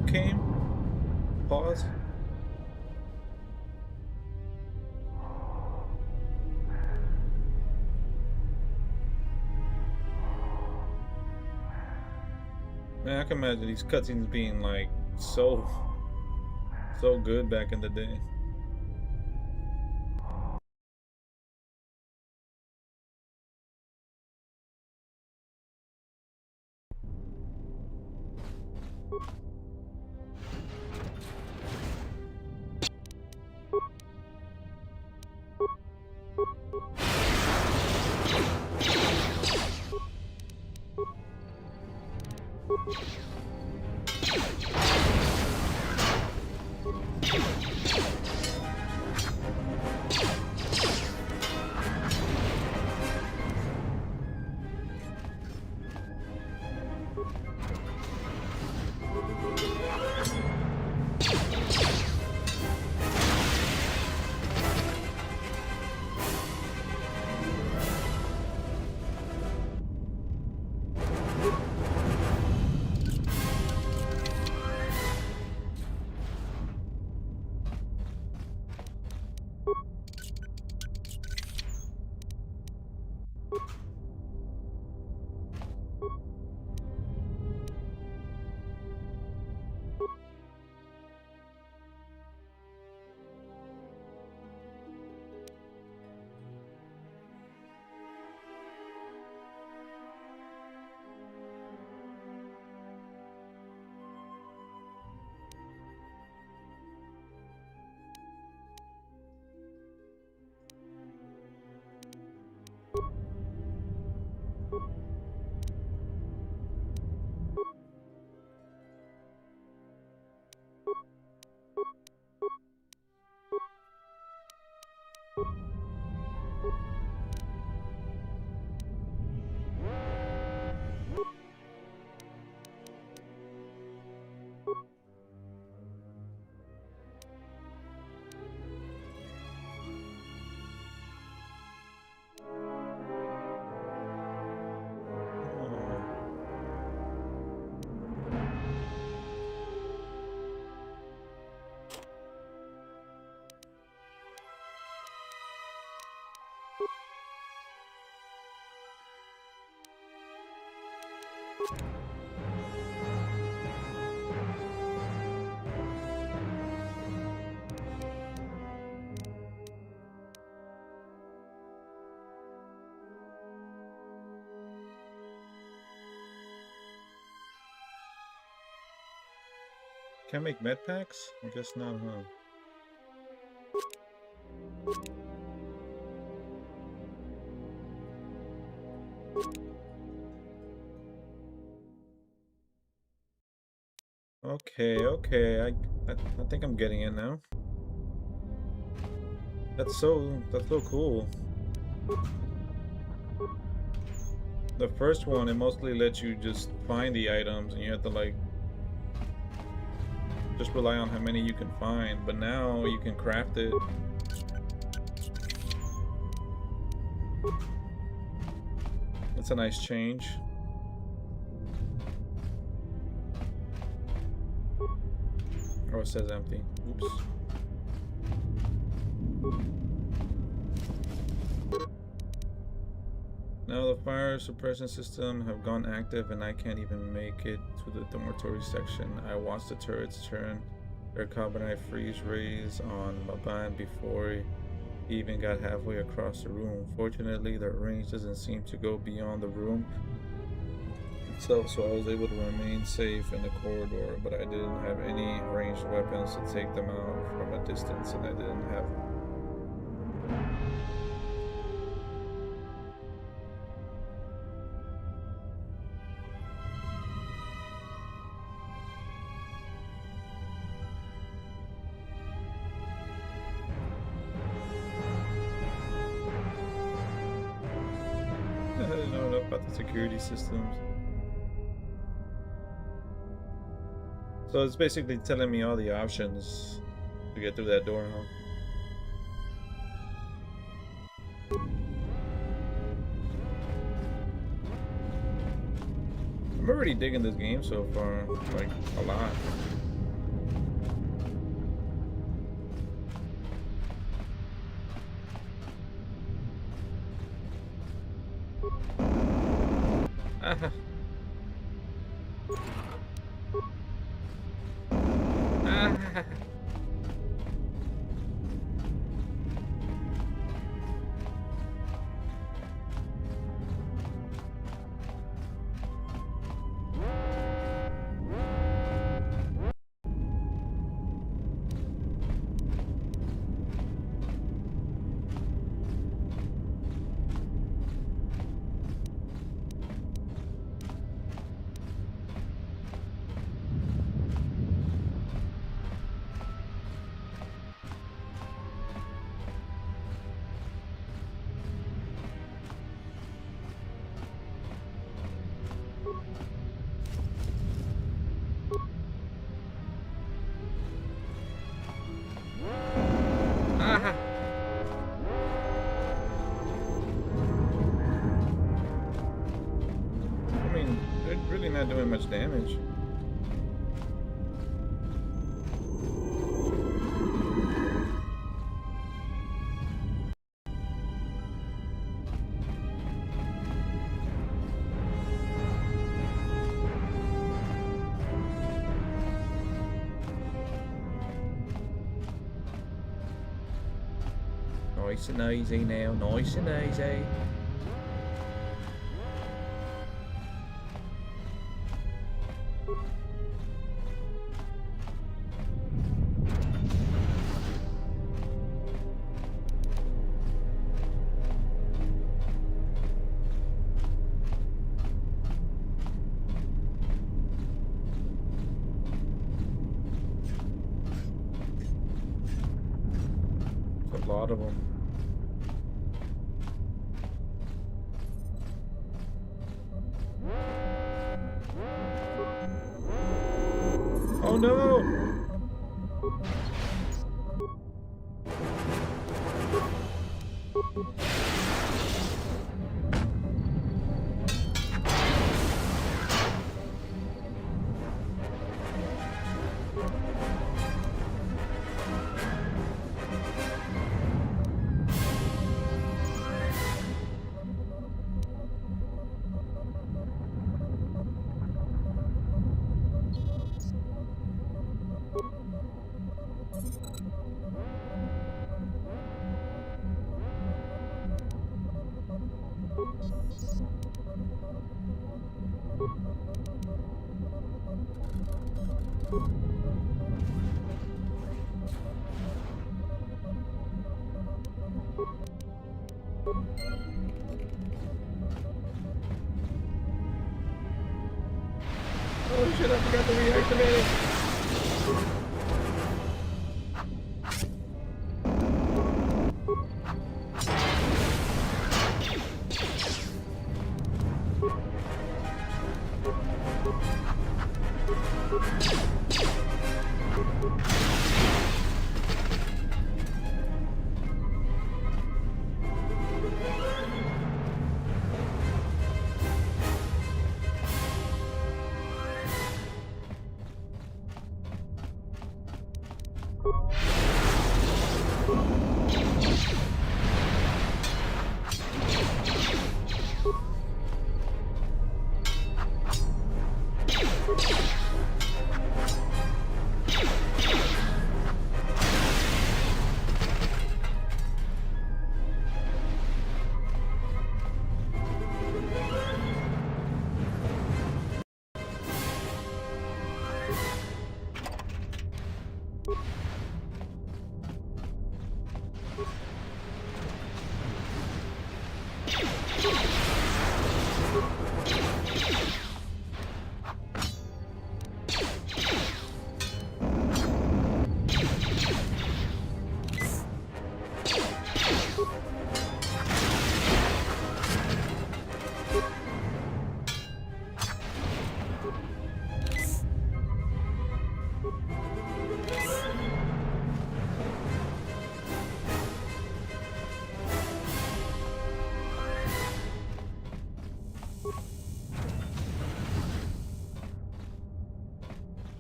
Came? Pause. Man, I can imagine these cutscenes being like so good back in the day. Can't make med packs? I guess not, huh? Okay. I think I'm getting it now. That's so cool. The first one, it mostly lets you just find the items and you have to like just rely on how many you can find, but now you can craft it. That's a nice change. Oh, it says empty. Oops. Now the fire suppression system have gone active and I can't even make it to the dormitory section. I watched the turrets turn their carbonite freeze rays on Maban before he even got halfway across the room. Fortunately, the range doesn't seem to go beyond the room itself, so I was able to remain safe in the corridor, but I didn't have any ranged weapons to take them out from a distance, and I didn't have I didn't know enough about the security systems. So it's basically telling me all the options to get through that door, huh? I'm already digging this game so far, like a lot. Ah. Ah. I mean, they're really not doing much damage. Nice and easy now, nice and easy. A lot of them. Oh no! Oh shit, I forgot to reactivate it.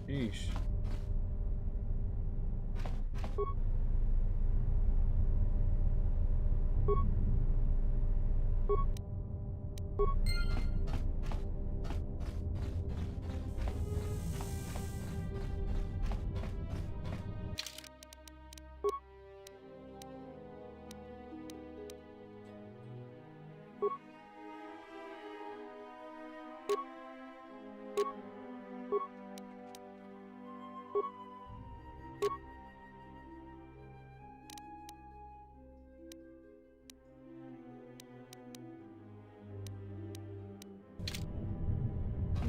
Sheesh.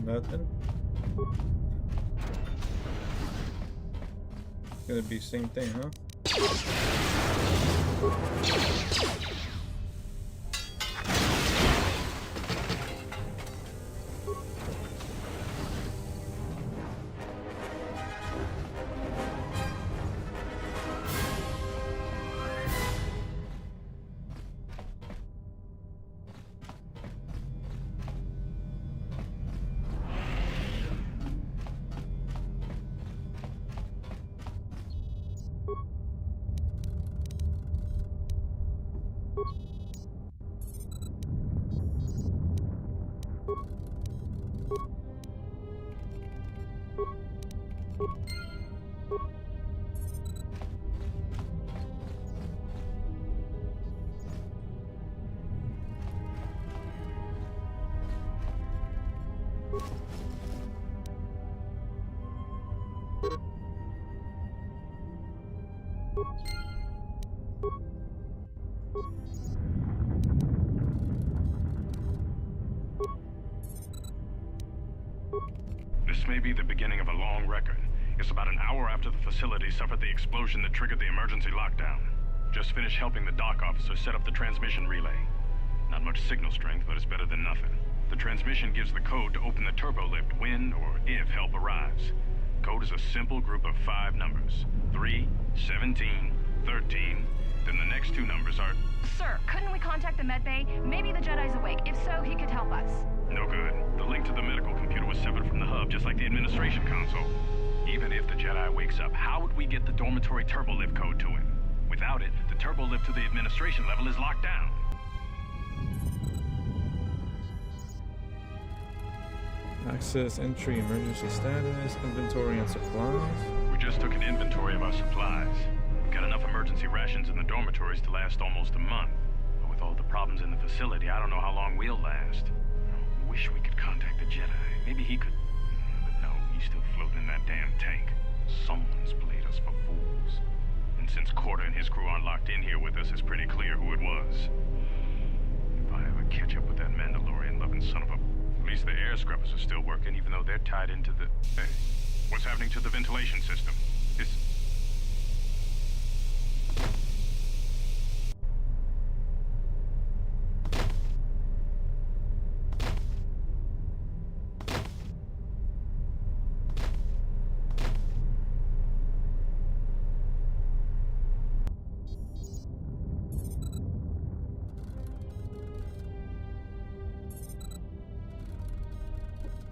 Nothing. Gonna be same thing, huh? This may be the beginning of a long record. It's about an hour after the facility suffered the explosion that triggered the emergency lockdown. Just finished helping the dock officer set up the transmission relay. Not much signal strength, but it's better than nothing. The transmission gives the code to open the turbo lift when or if help arrives. Code is a simple group of 5 numbers. 3, 17, 13. Then the next 2 numbers are... Sir, couldn't we contact the med bay? Maybe the Jedi's awake. If so, he could help us. No good. The link to the medical computer was severed from the hub, just like the administration console. Even if the Jedi wakes up, how would we get the dormitory turbo lift code to him? Without it, the turbo lift to the administration level is locked down. Access, entry, emergency status, inventory and supplies. We just took an inventory of our supplies. We've got enough emergency rations in the dormitories to last almost a month. But with all the problems in the facility, I don't know how long we'll last. I wish we could contact the Jedi. Maybe he could... But no, he's still floating in that damn tank. Someone's played us for fools. And since Corder and his crew aren't locked in here with us, it's pretty clear who it was. If I ever catch up with that Mandalorian-loving son of a... At least the air scrubbers are still working, even though they're tied into the... Hey, what's happening to the ventilation system?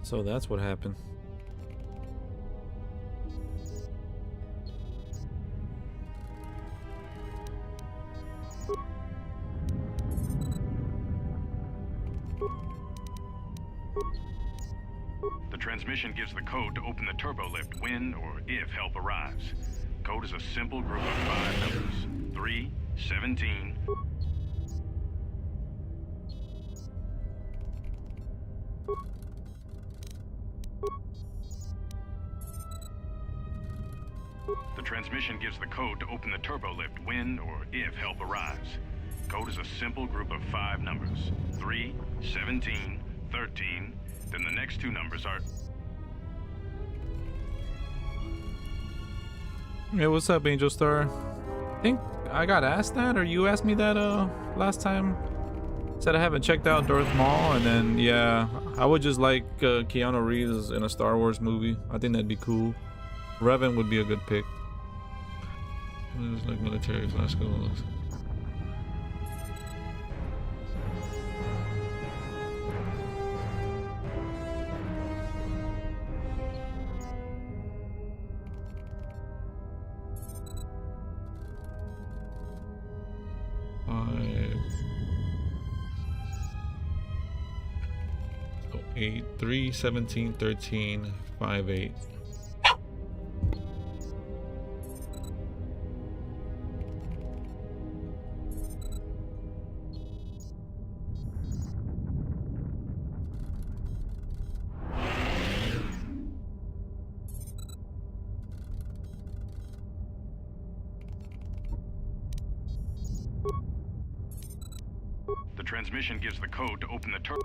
So that's what happened. The transmission gives the code to open the turbo lift when or if help arrives. Code is a simple group of 5 numbers. 3, 17... The transmission gives the code to open the turbo lift when or if help arrives. Code is a simple group of 5 numbers. 3, 17, 13. Then the next 2 numbers are... Hey, what's up, Angel Star? I think I got asked that, or you asked me that last time. Said I haven't checked out Darth Maul, and then yeah, I would just like Keanu Reeves in a Star Wars movie. I think that'd be cool. Revan would be a good pick. It's like military classical. So 8, 3, 17, 13, 5, 8. The transmission gives the code to open the turbo...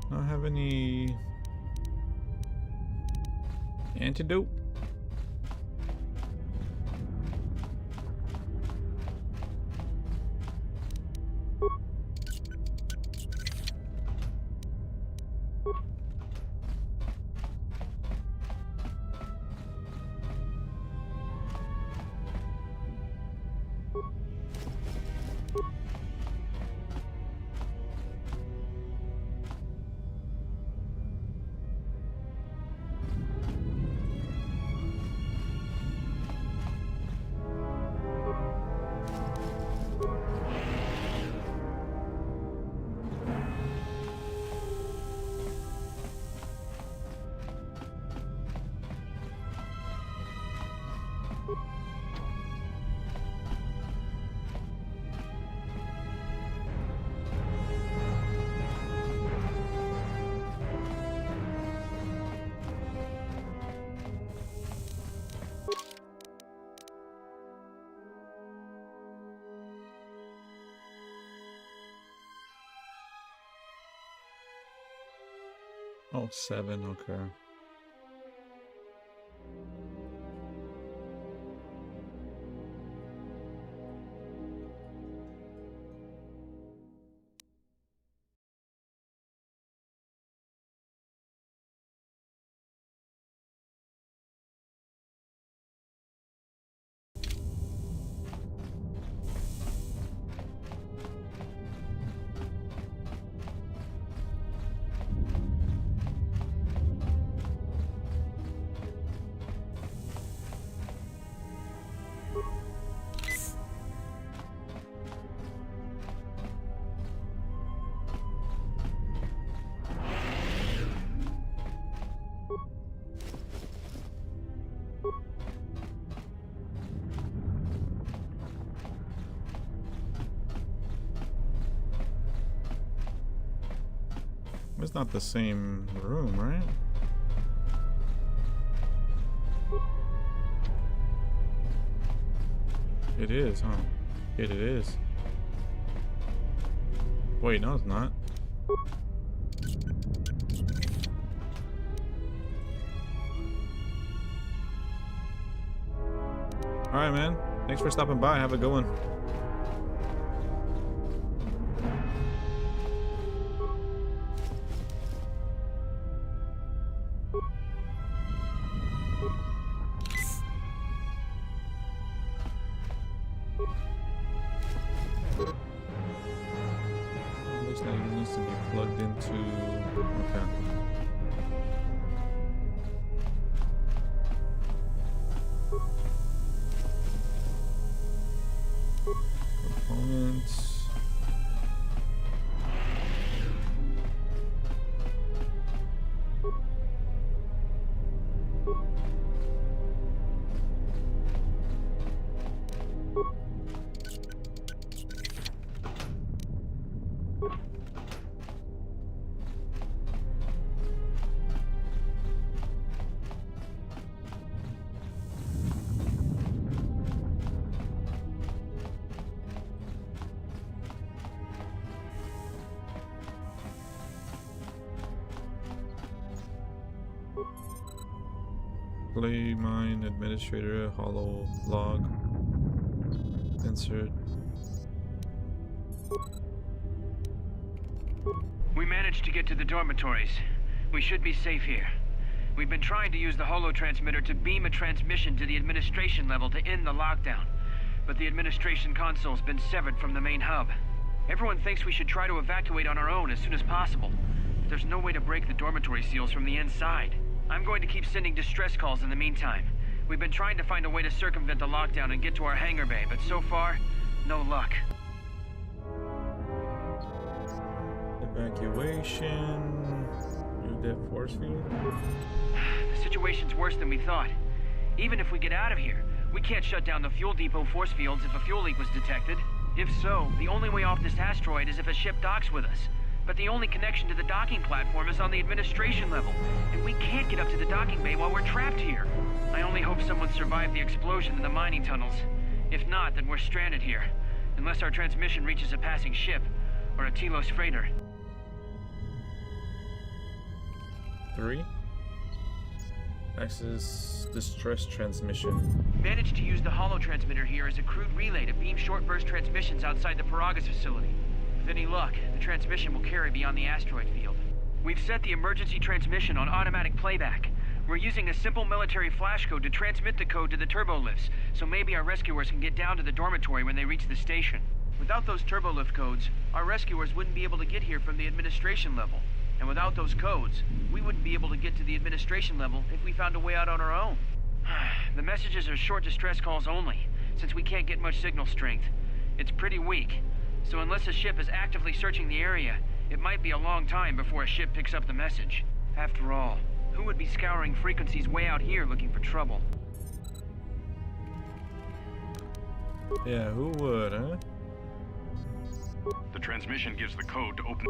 I don't have any antidote. Oh, 7, okay. It's not the same room, right? It is, huh? It is. Wait, no, it's not. Alright, man. Thanks for stopping by. Have a good one. Looks like it needs to be plugged into... Okay. Components. Play mine administrator hollow log insert. We managed to get to the dormitories. We should be safe here. We've been trying to use the holo transmitter to beam a transmission to the administration level to end the lockdown, but the administration console's been severed from the main hub. Everyone thinks we should try to evacuate on our own as soon as possible, but there's no way to break the dormitory seals from the inside. I'm going to keep sending distress calls in the meantime. We've been trying to find a way to circumvent the lockdown and get to our hangar bay, but so far, no luck. Evacuation. New depth force field. The situation's worse than we thought. Even if we get out of here, we can't shut down the fuel depot force fields if a fuel leak was detected. If so, the only way off this asteroid is if a ship docks with us. But the only connection to the docking platform is on the administration level, and we can't get up to the docking bay while we're trapped here. I only hope someone survived the explosion in the mining tunnels. If not, then we're stranded here, unless our transmission reaches a passing ship, or a Telos freighter. 3. Access distress transmission. Managed to use the holo transmitter here as a crude relay to beam short-burst transmissions outside the Paragas facility. With any luck, the transmission will carry beyond the asteroid field. We've set the emergency transmission on automatic playback. We're using a simple military flash code to transmit the code to the turbolift's, so maybe our rescuers can get down to the dormitory when they reach the station. Without those turbolift codes, our rescuers wouldn't be able to get here from the administration level. And without those codes, we wouldn't be able to get to the administration level if we found a way out on our own. The messages are short distress calls only, since we can't get much signal strength. It's pretty weak. So unless a ship is actively searching the area, it might be a long time before a ship picks up the message. After all, who would be scouring frequencies way out here looking for trouble? Yeah, who would, huh? The transmission gives the code to open...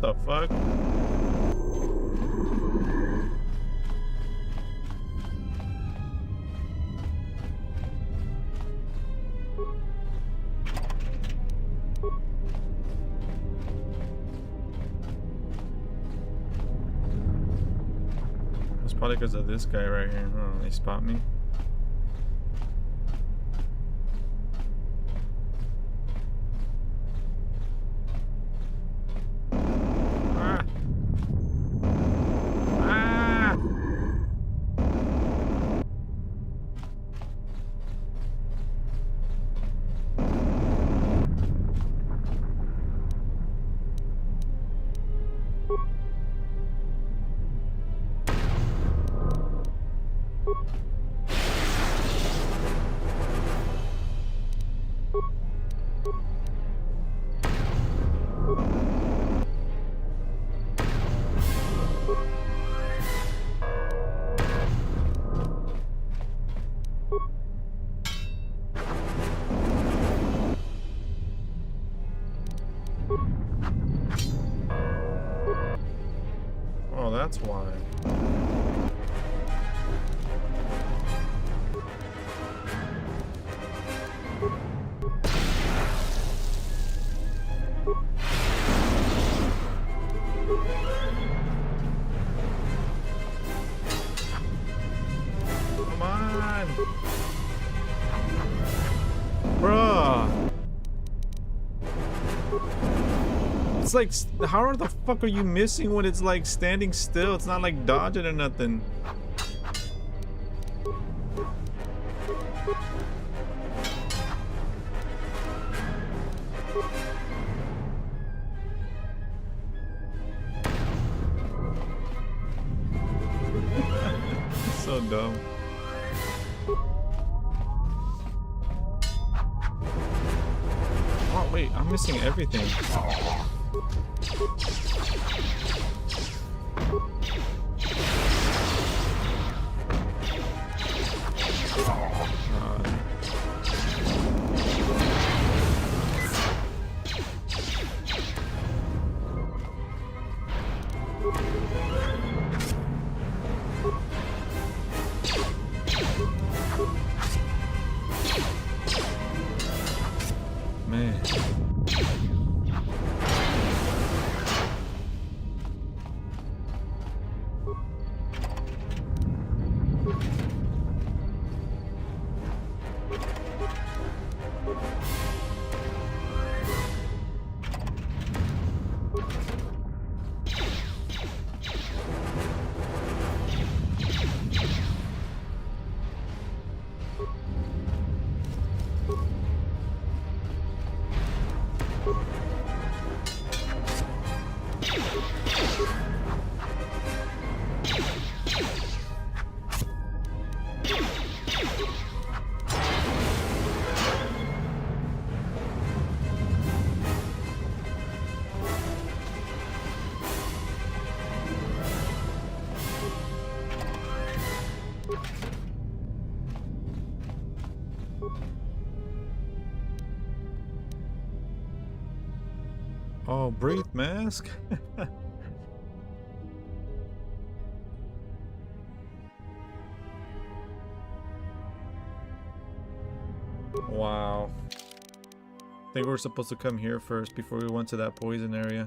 What the fuck? It's probably because of this guy right here. Oh, they spot me. Oh, that's why. Come on! Bruh! It's like, how the fuck are you missing when it's like standing still? It's not like dodging or nothing. So dumb. Oh wait, I'm missing everything. Man. Oh, breathe mask? Wow. I think we were supposed to come here first before we went to that poison area.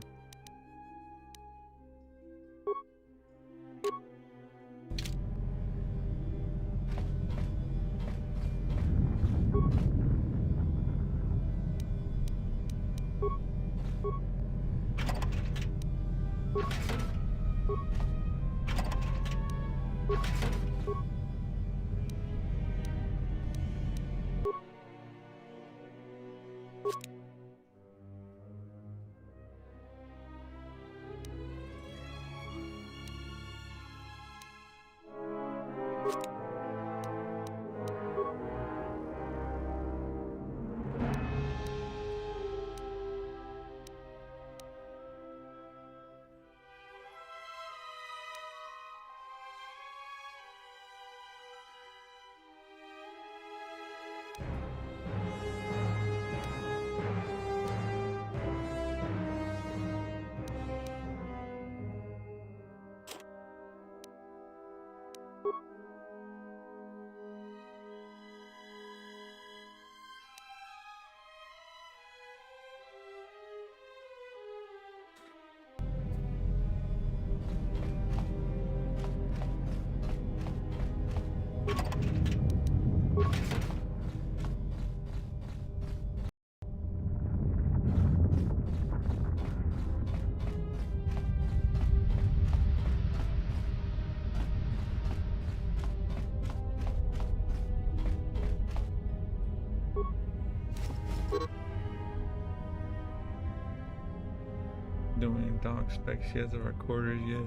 Doing doc spec shares of recorders yet.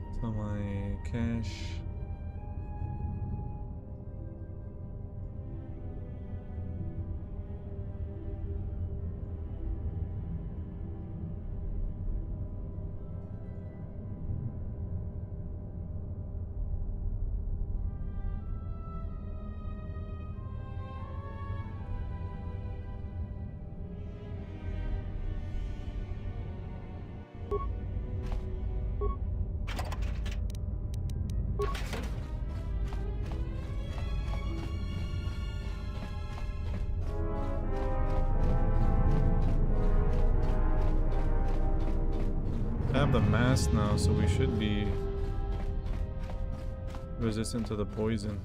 It's on my cache. I have the mask now, so we should be resistant to the poison.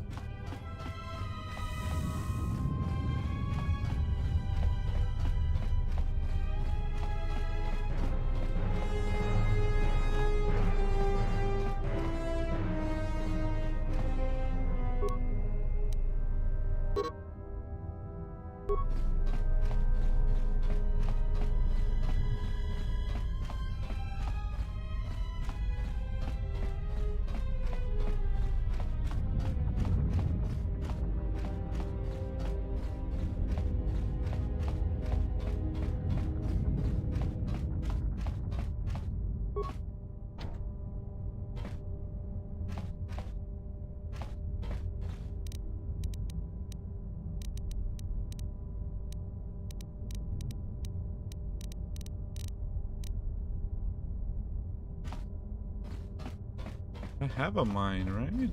I have a mine, right?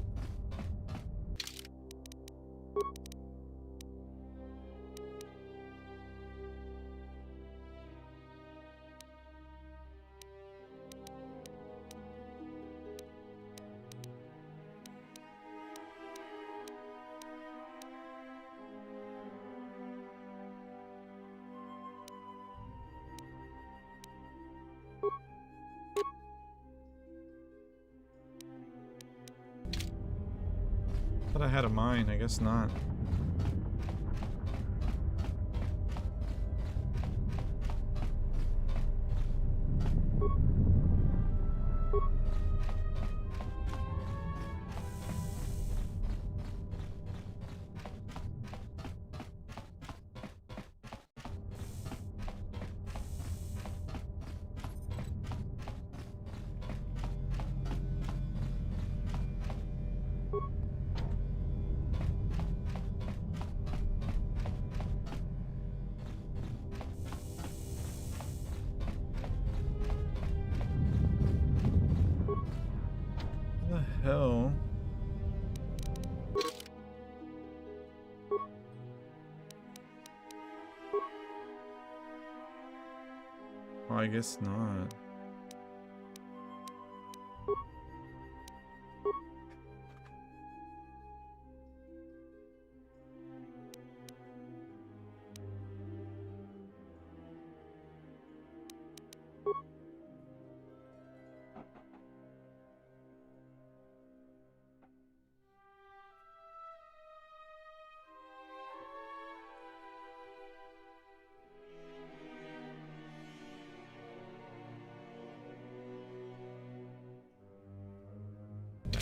Thought I had a mine, I guess not. Hell. Oh, I guess not.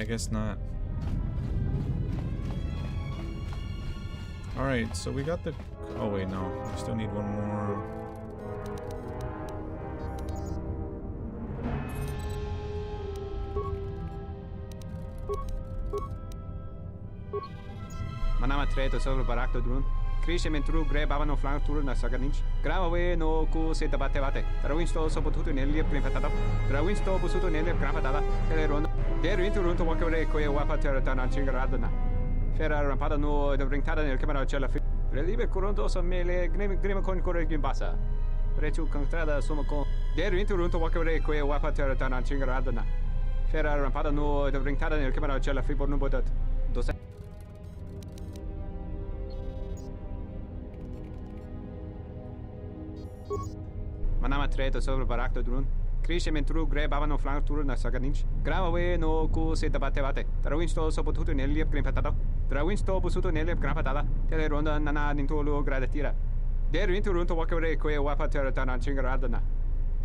I guess not. Alright, so we got the... Oh wait, no. We still need one more. Manama treto sobre barakto drun. Krishe mentru gre babano flank tour na saganich. Grave no ku se tabate bate. Trawinsto so potuto nelia primpatata. Trawinsto busuto nelia grapatada. Teleron. Der into runto wakere ko ya wapatera tan chingaradana. Ferra rampada no de bringtada nel camera cella. Relive coronto so mele grima con corre gimbasa. Retu contrada sono con. Der into runto wakere ko ya wapatera tan chingaradana. Ferra rampada no de bringtada nel camera cella fi por no bodat. Dos Manama treto sobre barakto drun. Krishe mentru gre babano flank tour na saganich. Grave no ku se tabate bate. Trawinsto so potuto nelia primpatata. Trawinsto busuto nelia grapatada. Teleronda nana nintolo gradatira. Der vinto runto wakere kwe wapatera tanan chingaradana.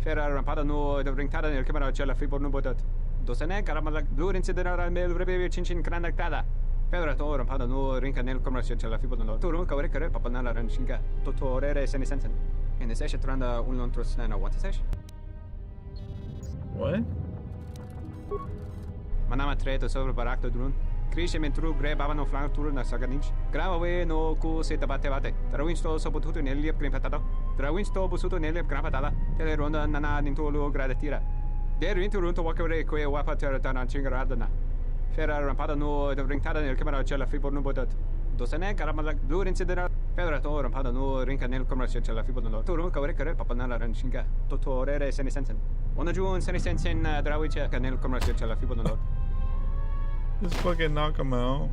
Ferrar rampada no de ringtada nel camera cella fi porno botat. Dosene caramala blur incidera mel rebe chinchin kranaktada. Ferrar to rampada no rinka nel camera cella fi porno. Turun kawre kare papanala ranchinga. Totorere senisensen. In the session tranda un lontros nana what sesh? What? Manama treto sobre barakto drun. Krishe mentru gre bavano flank tour na saganich. Grave no ku se tabate bate. Trawinsto so potuto neliep grimpatado. Trawinsto busuto neliep grimpatada. Tele ronda nana nintolo gradatira. Der vinto runto wakere kwe wapatera tanan chingaradana. Ferrar rampada no de ringtada nel camera cella fi porno botat. Dosene caramala blur incidera. Ferrar to rampada no rinka nel camera cella fi porno. Turun kawre kare papanala ranchinga. Totorere senisensen. Ona jun senisensen drawiche nel camera cella fi porno. Just fucking knock him out.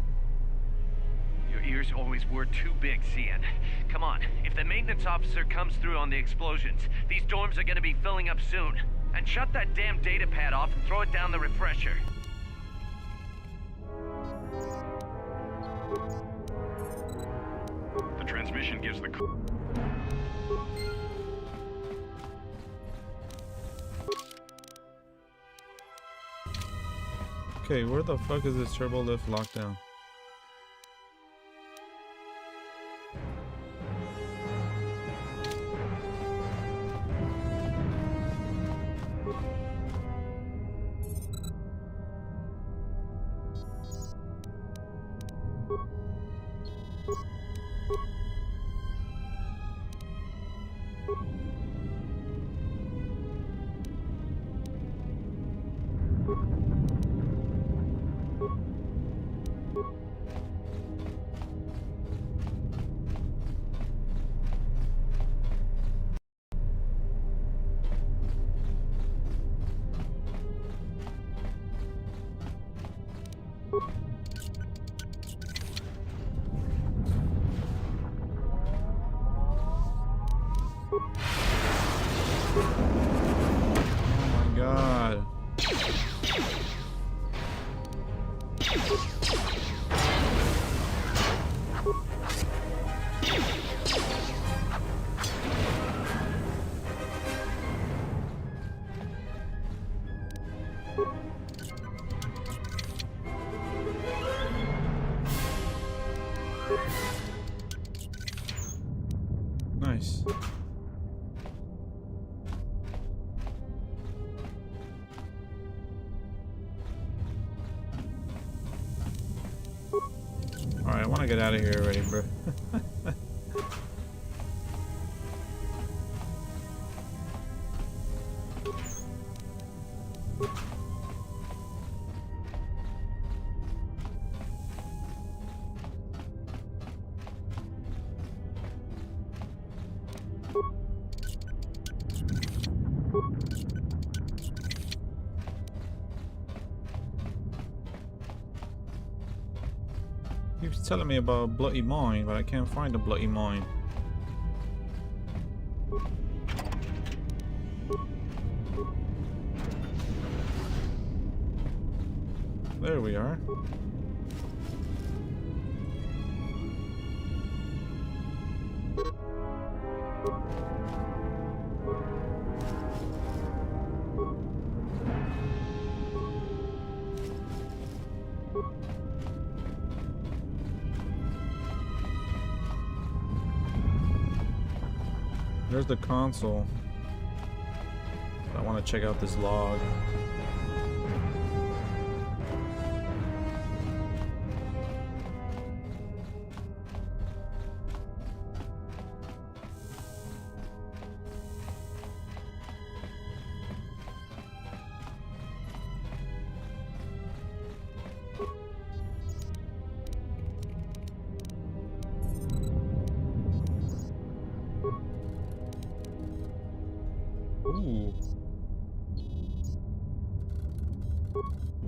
Your ears always were too big, Cian. Come on, if the maintenance officer comes through on the explosions, these dorms are gonna be filling up soon. And shut that damn data pad off and throw it down the refresher. The transmission gives the... Okay, where the fuck is this turbo lift lockdown? Oh my god. Nice. Alright, I want to get out of here already, bro. He was telling me about a bloody mine, but I can't find a bloody mine. There we are. There's the console. I want to check out this log. Ooh.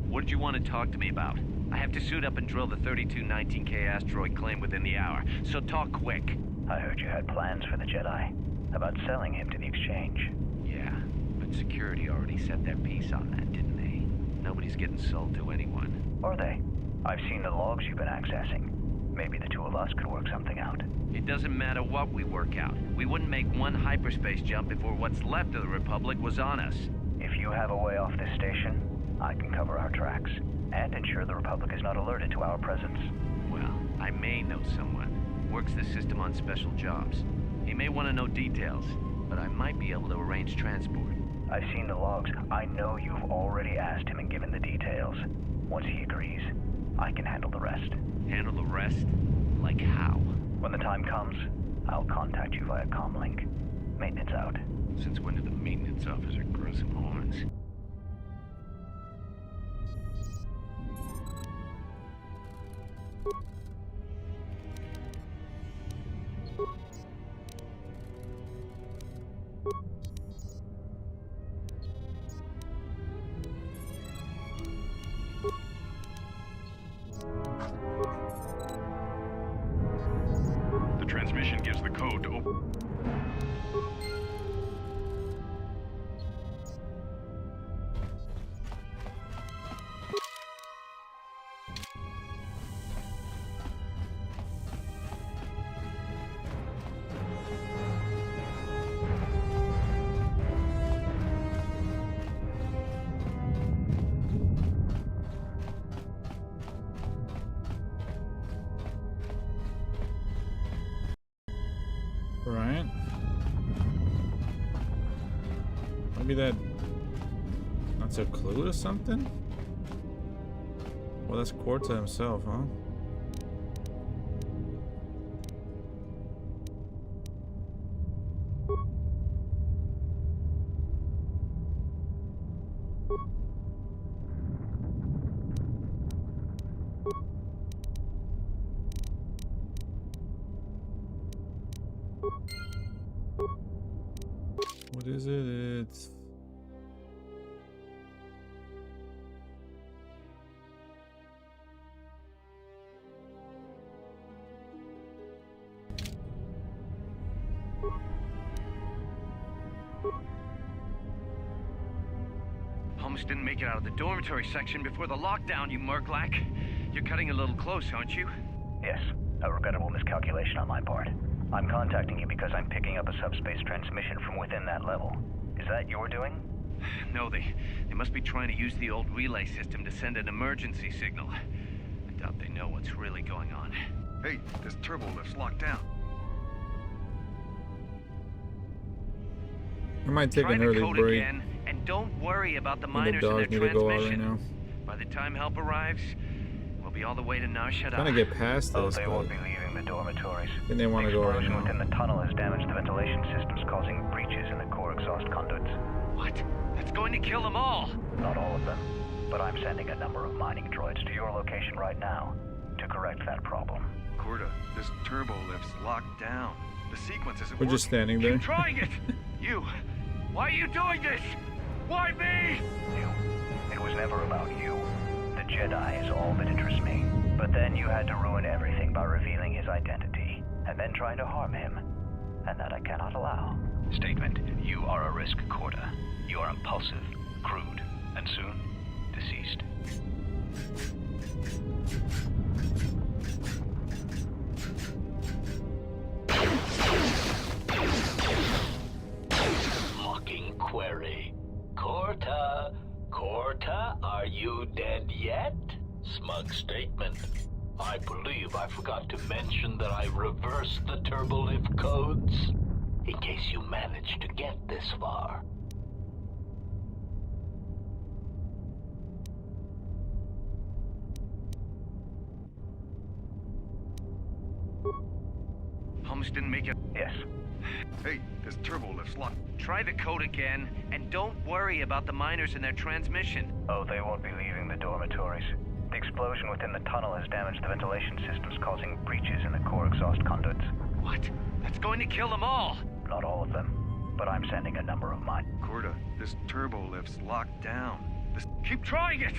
What did you want to talk to me about? I have to suit up and drill the 3219K asteroid claim within the hour, so talk quick. I heard you had plans for the Jedi. About selling him to the exchange. Yeah, but security already set their piece on that, didn't they? Nobody's getting sold to anyone. Are they? I've seen the logs you've been accessing. Maybe the two of us could work something out. It doesn't matter what we work out. We wouldn't make one hyperspace jump before what's left of the Republic was on us. If you have a way off this station, I can cover our tracks and ensure the Republic is not alerted to our presence. Well, I may know someone. Works the system on special jobs. He may want to know details, but I might be able to arrange transport. I've seen the logs. I know you've already asked him and given the details. Once he agrees, I can handle the rest. Handle the rest? Like how? When the time comes, I'll contact you via comlink. Maintenance out. Since when did the maintenance officer grow some horns? The transmission gives the code to open. Right. Maybe that's a clue to something? Well, that's Quarta himself, huh? What is it? It's... Holmes didn't make it out of the dormitory section before the lockdown, you Murklack. You're cutting a little close, aren't you? Yes, a regrettable miscalculation on my part. I'm contacting you because I'm picking up a subspace transmission from within that level. Is that your doing? No, they must be trying to use the old relay system to send an emergency signal. I doubt they know what's really going on. Hey, this turbo lift's locked down. I might take Try an the early code break. again, and don't worry about the The miners and their dogs need to go out right transmission. now. By the time help arrives, we'll be all the way to Nar Shaddaa. Trying to get past Oh, this, they but won't be leaving the dormitories. I think they want to go right Explosion now. within the tunnel has damaged the ventilation systems, causing breaches in the core exhaust conduits. What? That's going to kill them all! Not all of them, but I'm sending a number of mining droids to your location right now to correct that problem. Quarta, this turbo lift's locked down. The sequence isn't We're just standing there. Keep trying it! You! Why are you doing this? Why me? It was never about you. The Jedi is all that interests me. But then you had to ruin everything by revealing his identity, and then trying to harm him. And that I cannot allow. Statement. You are a risk, Quarta. You are impulsive, crude, and soon deceased. Mocking query. Quarta, are you dead yet? Smug statement. I believe I forgot to mention that I reversed the turbolift codes. In case you managed to get this far. Holmes didn't make it. Yes. Hey, this turbo lift's locked. Try the code again, and don't worry about the miners and their transmission. Oh, they won't be leaving the dormitories. The explosion within the tunnel has damaged the ventilation systems, causing breaches in the core exhaust conduits. What? That's going to kill them all! Not all of them, but I'm sending a number of mine. Quarta, this turbo lift's locked down. This... Keep trying it!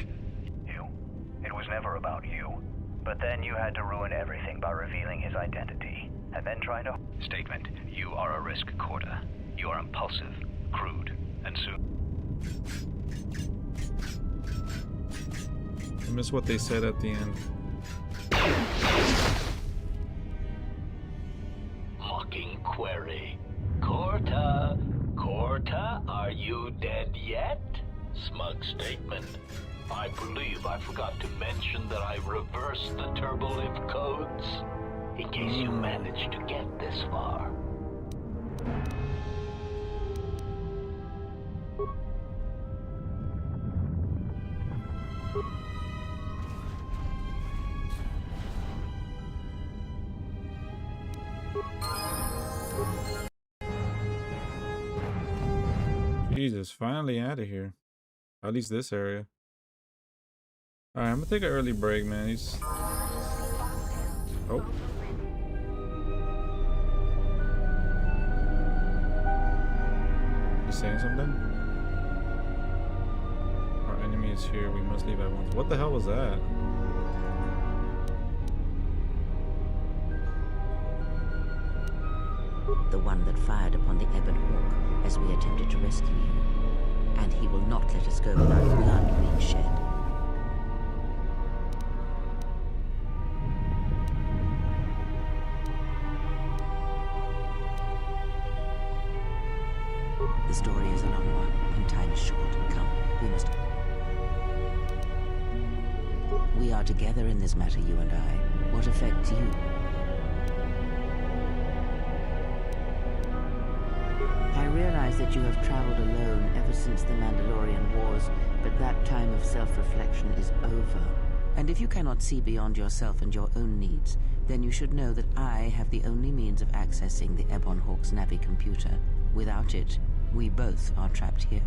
It was never about you. But then you had to ruin everything by revealing his identity, and then trying to... Statement. You are a risk, Quarta. You are impulsive, crude, and soon... I miss what they said at the end. you dead yet? Smug statement. I believe I forgot to mention that I reversed the turbolymph codes. In case you managed to get this far. Jesus, finally out of here. At least this area. Alright, I'm gonna take an early break, man. He's... Oh. He's saying something? Our enemy is here. We must leave at once. What the hell was that? The one that fired upon the Ebon Hawk as we attempted to rescue you. And he will not let us go without blood being shed. The story is a long one, and time is short. Come, we must... We are together in this matter, you and I. What affects you? I realize that you have traveled alone ever since the Mandalorian Wars, but that time of self-reflection is over. And if you cannot see beyond yourself and your own needs, then you should know that I have the only means of accessing the Ebon Hawk's Navi computer. Without it, we both are trapped here.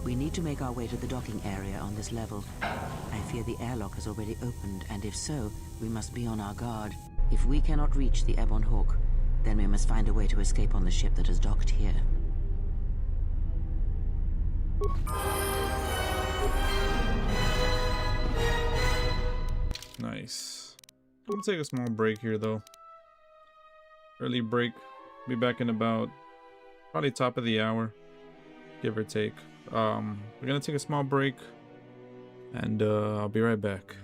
We need to make our way to the docking area on this level. I fear the airlock has already opened, and if so, we must be on our guard. If we cannot reach the Ebon Hawk, then we must find a way to escape on the ship that has docked here. Nice. I'm gonna take a small break here, though. Early break. Be back in about probably top of the hour, give or take. We're gonna take a small break, and I'll be right back.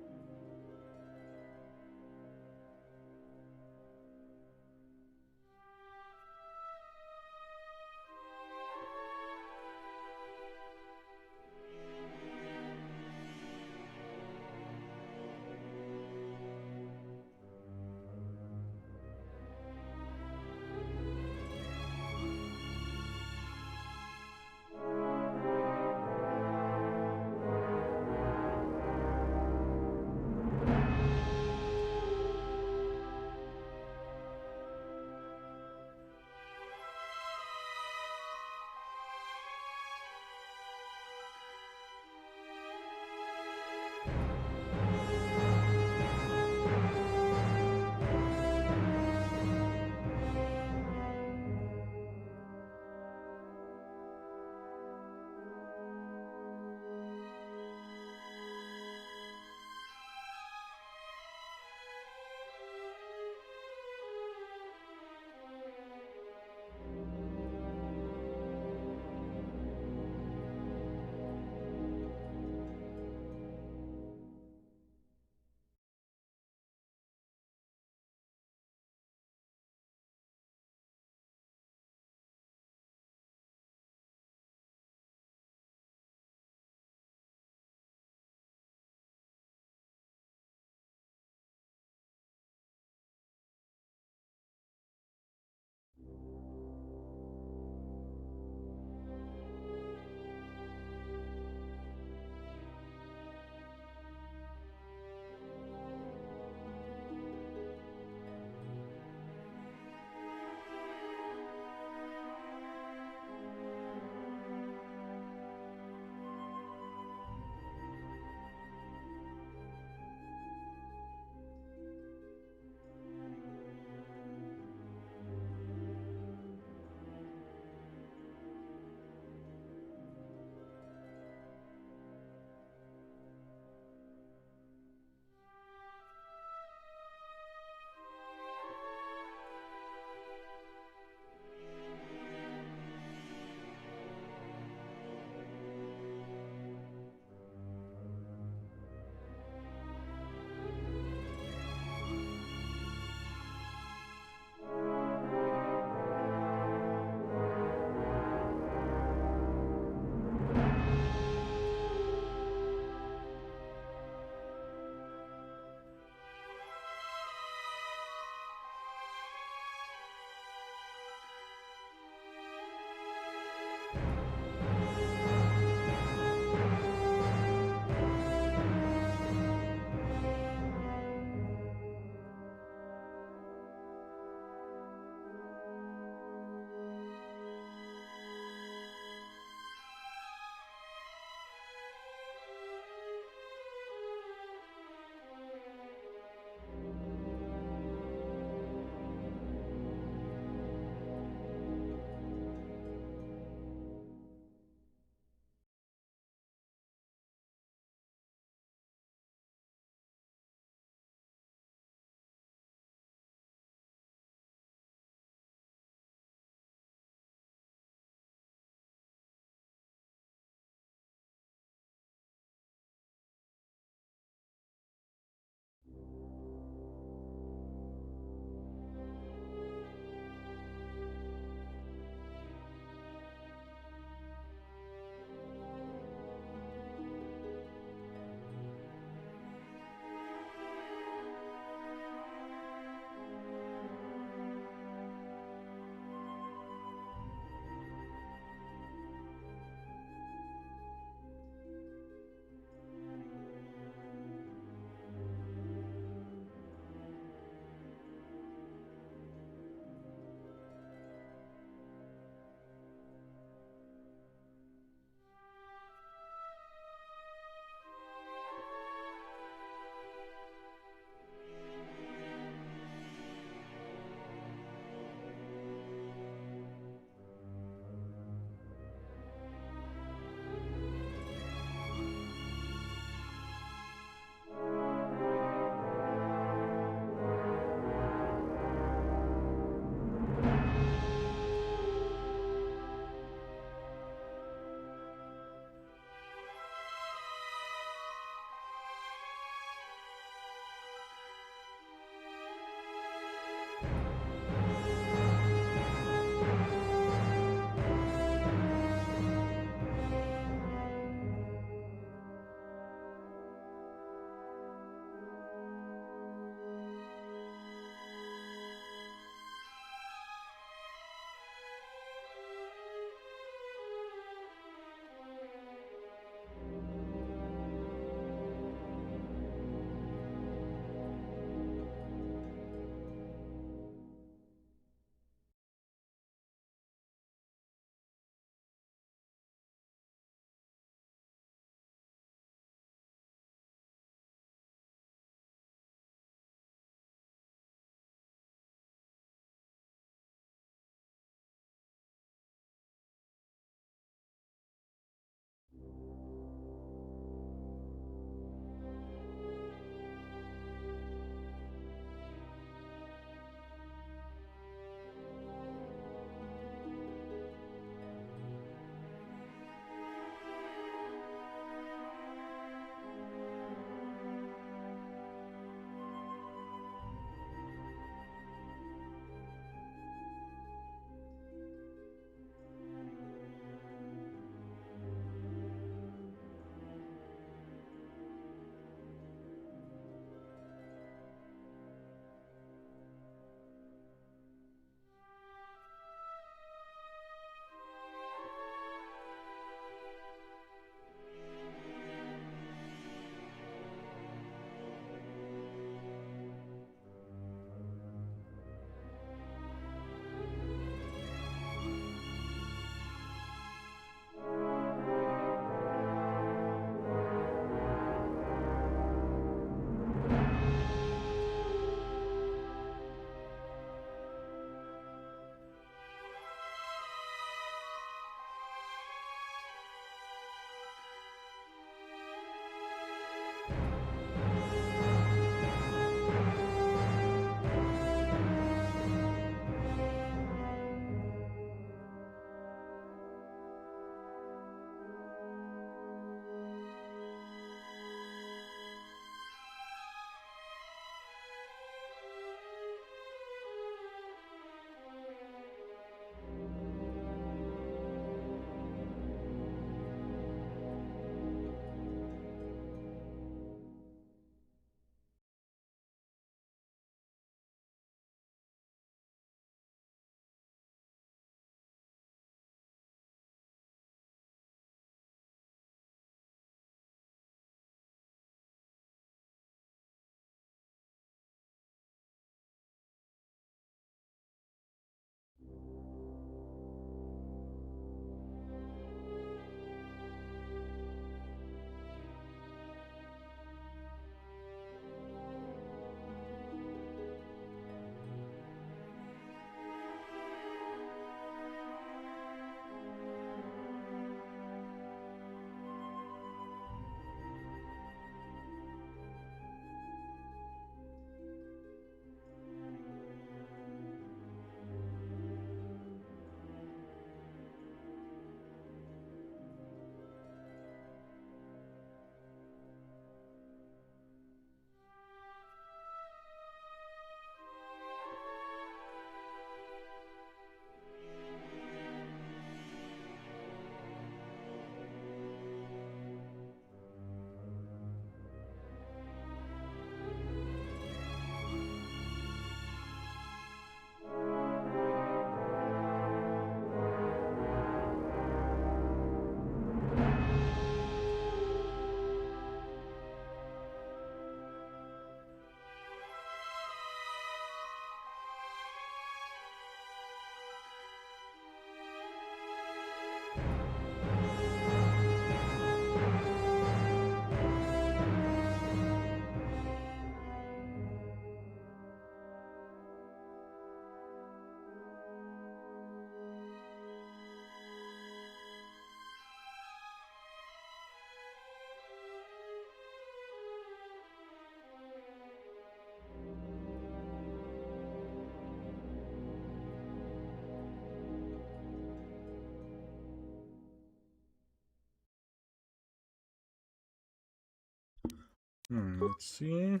Let's see.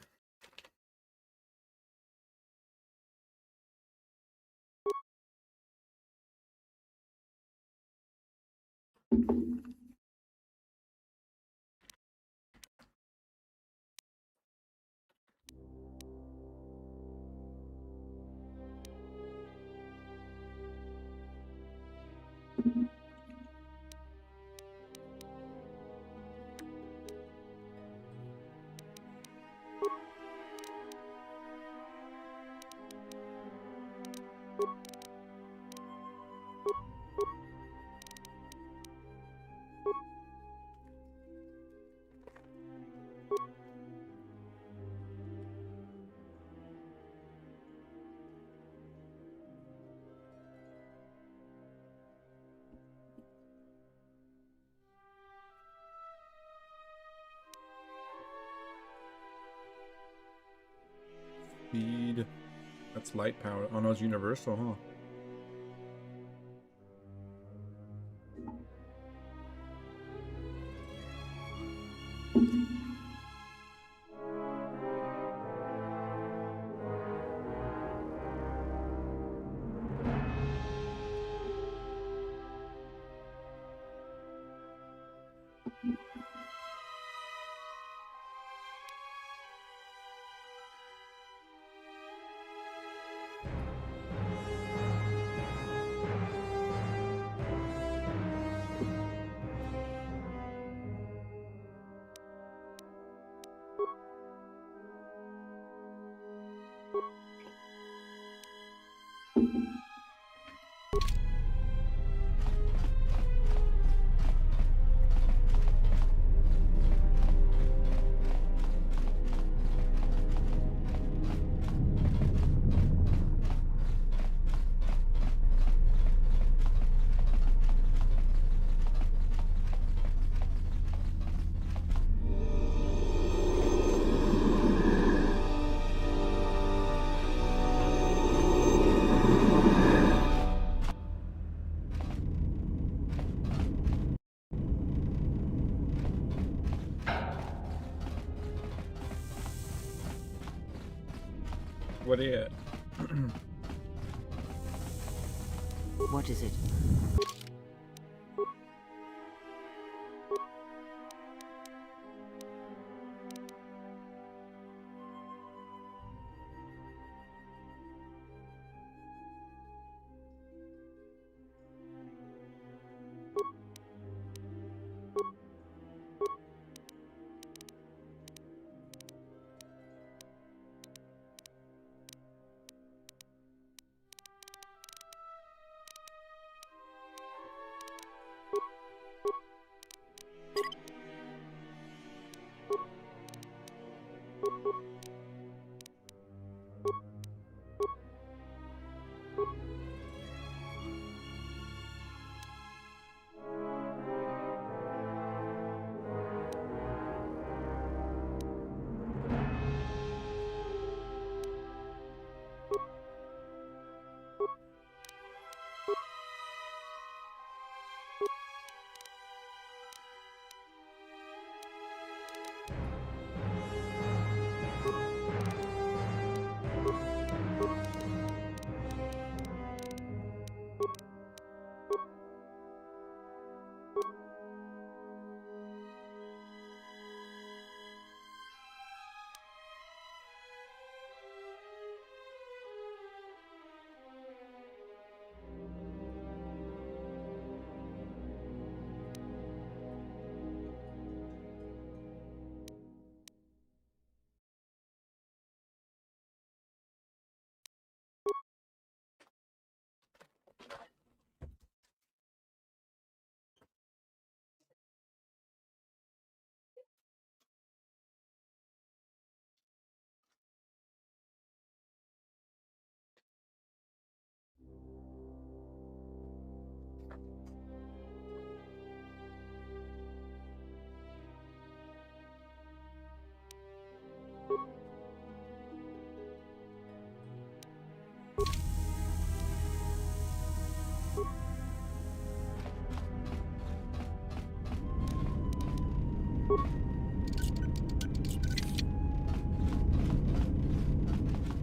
Speed. That's light power. Oh no, it's universal, huh? What are you? What is it?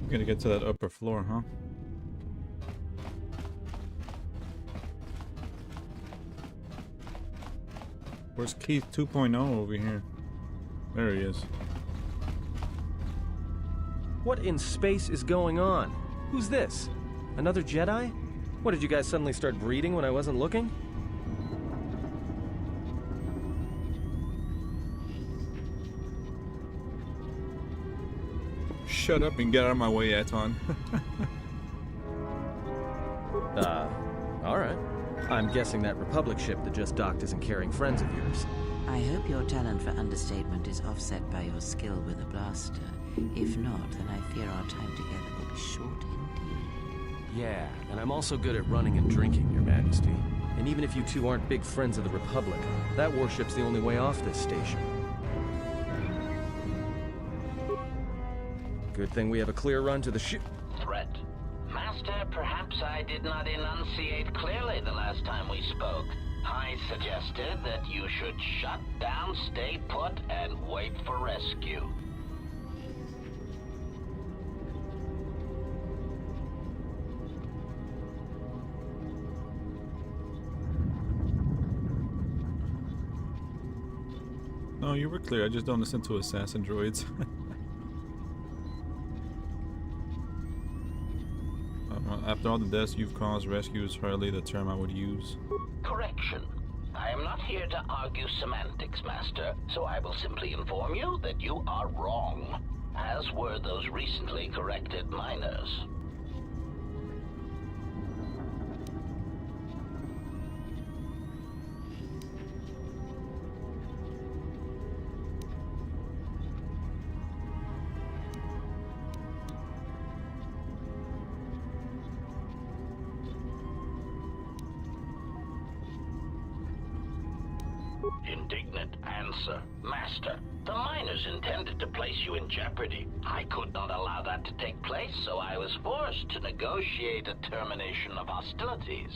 Gotta get to that upper floor, huh? Where's Keith 2.0 over here? There he is. What in space is going on? Who's this? Another Jedi? What, did you guys suddenly start breeding when I wasn't looking? Shut up and get out of my way, Aton. Alright. I'm guessing that Republic ship that just docked isn't carrying friends of yours. I hope your talent for understatement is offset by your skill with a blaster. If not, then I fear our time together will be short indeed. Yeah, and I'm also good at running and drinking, Your Majesty. And even if you two aren't big friends of the Republic, that warship's the only way off this station. Good thing we have a clear run to the ship. Threat. Master, perhaps I did not enunciate clearly the last time we spoke. I suggested that you should shut down, stay put, and wait for rescue. No, you were clear. I just don't listen to assassin droids. After all the deaths you've caused, rescue is hardly the term I would use. Correction. I am not here to argue semantics, Master, so I will simply inform you that you are wrong, as were those recently corrected miners. Indignant answer. Master, the miners intended to place you in jeopardy. I could not allow that to take place, so I was forced to negotiate a termination of hostilities.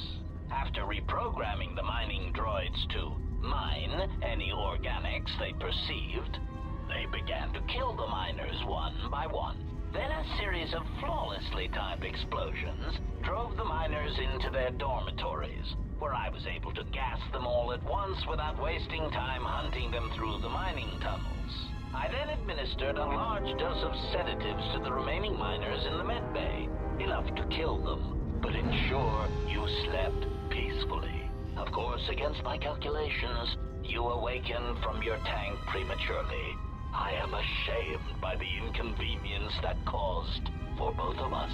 After reprogramming the mining droids to mine any organics they perceived, they began to kill the miners one by one. Then a series of flawlessly timed explosions drove the miners into their dormitories, where I was able to gas them all at once without wasting time hunting them through the mining tunnels. I then administered a large dose of sedatives to the remaining miners in the med bay, enough to kill them, but ensure you slept peacefully. Of course, against my calculations, you awakened from your tank prematurely. I am ashamed by the inconvenience that caused for both of us.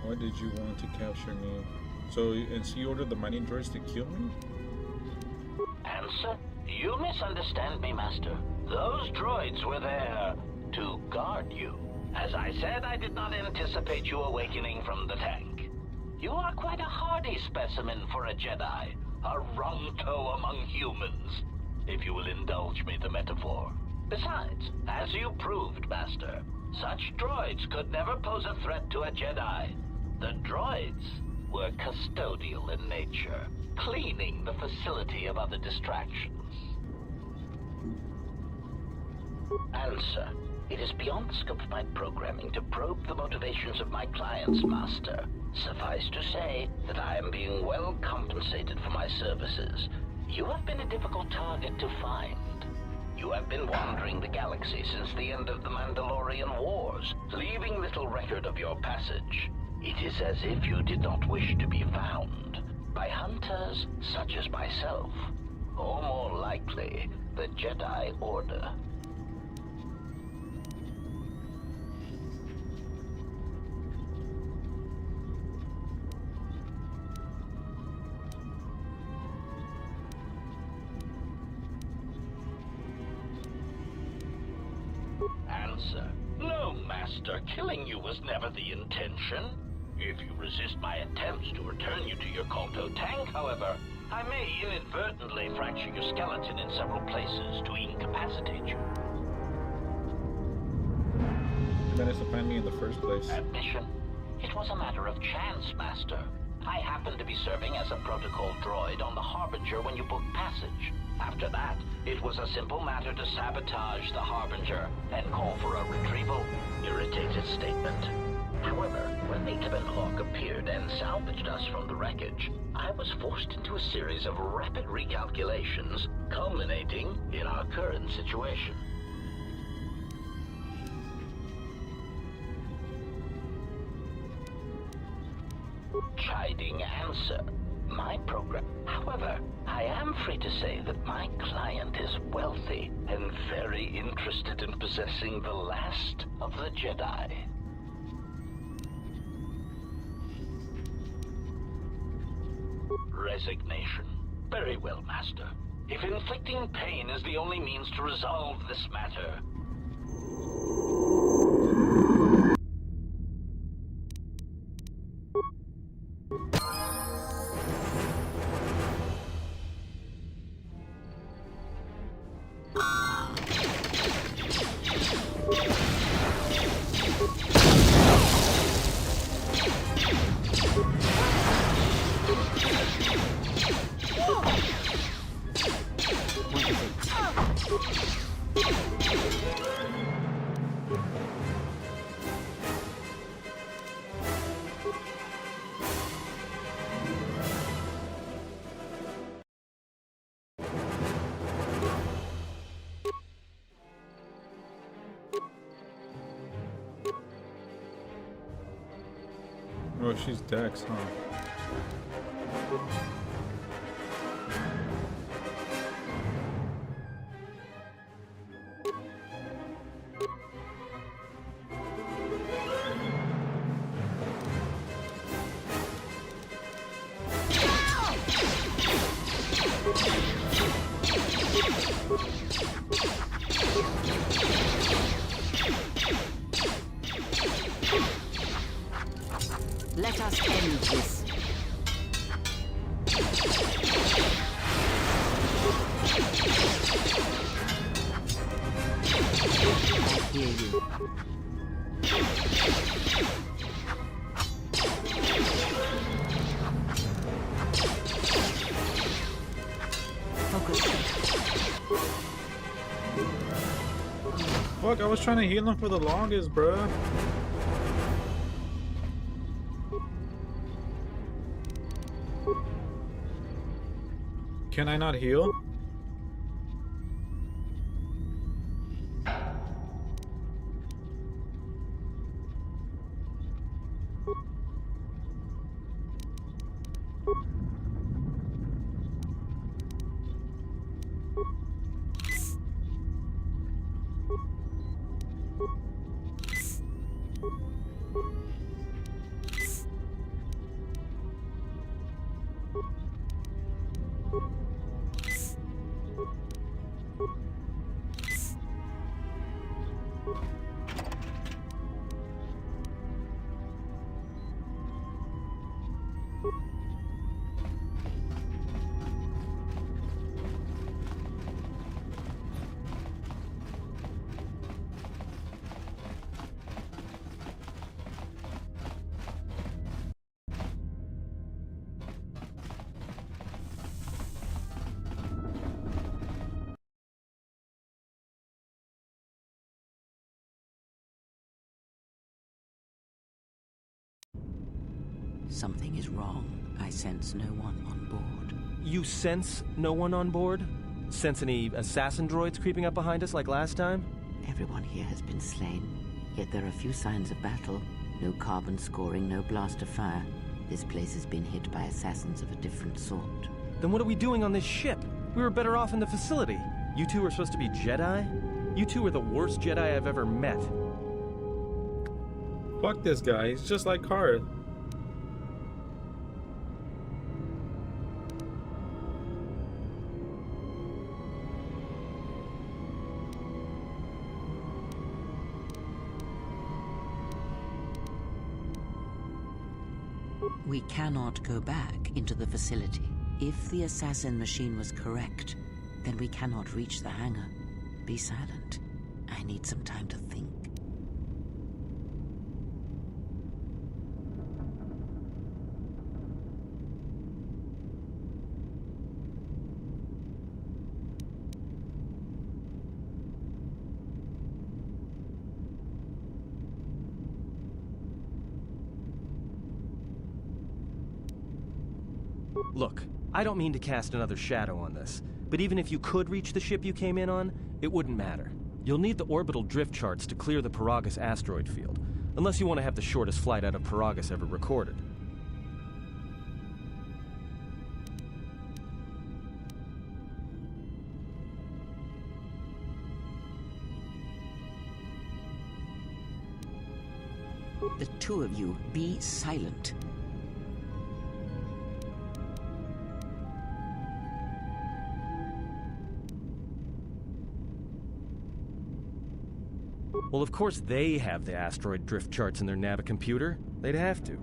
Why did you want to capture me? So you ordered the mining droids to kill me? Answer? You misunderstand me, Master. Those droids were there to guard you. As I said, I did not anticipate you awakening from the tank. You are quite a hardy specimen for a Jedi. A rung-toe among humans, if you will indulge me the metaphor. Besides, as you proved, Master, such droids could never pose a threat to a Jedi. The droids were custodial in nature, cleaning the facility of other distractions. Answer. It is beyond the scope of my programming to probe the motivations of my clients, Master. Suffice to say that I am being well compensated for my services. You have been a difficult target to find. You have been wandering the galaxy since the end of the Mandalorian Wars, leaving little record of your passage. It is as if you did not wish to be found by hunters such as myself, or more likely, the Jedi Order. Answer. No, Master. Killing you was never the intention. If you resist my attempts to return you to your Kolto tank, however, I may inadvertently fracture your skeleton in several places to incapacitate you. You managed to find me in the first place. Admission? It was a matter of chance, Master. I happened to be serving as a protocol droid on the Harbinger when you booked passage. After that, it was a simple matter to sabotage the Harbinger and call for a retrieval. Irritated statement. However, when the Ebon Hawk appeared and salvaged us from the wreckage, I was forced into a series of rapid recalculations, culminating in our current situation. Chiding answer. My program. However, I am free to say that my client is wealthy and very interested in possessing the last of the Jedi. Resignation. Very well, Master. If inflicting pain is the only means to resolve this matter, Oh, she's Dex, huh? Let us end this. I hear you. Focus. Fuck, I was trying to heal him for the longest, bruh. Can I not heal? Something is wrong. I sense no one on board. You sense no one on board? Sense any assassin droids creeping up behind us like last time? Everyone here has been slain, yet there are few signs of battle. No carbon scoring, no blaster fire. This place has been hit by assassins of a different sort. Then what are we doing on this ship? We were better off in the facility. You two are supposed to be Jedi? You two are the worst Jedi I've ever met. Fuck this guy, he's just like Kara. We cannot go back into the facility. If the assassin machine was correct, then we cannot reach the hangar. Be silent. I need some time to think. Look, I don't mean to cast another shadow on this, but even if you could reach the ship you came in on, it wouldn't matter. You'll need the orbital drift charts to clear the Paragus asteroid field, unless you want to have the shortest flight out of Paragus ever recorded. The two of you, be silent. Well, of course they have the asteroid drift charts in their navicomputer. They'd have to.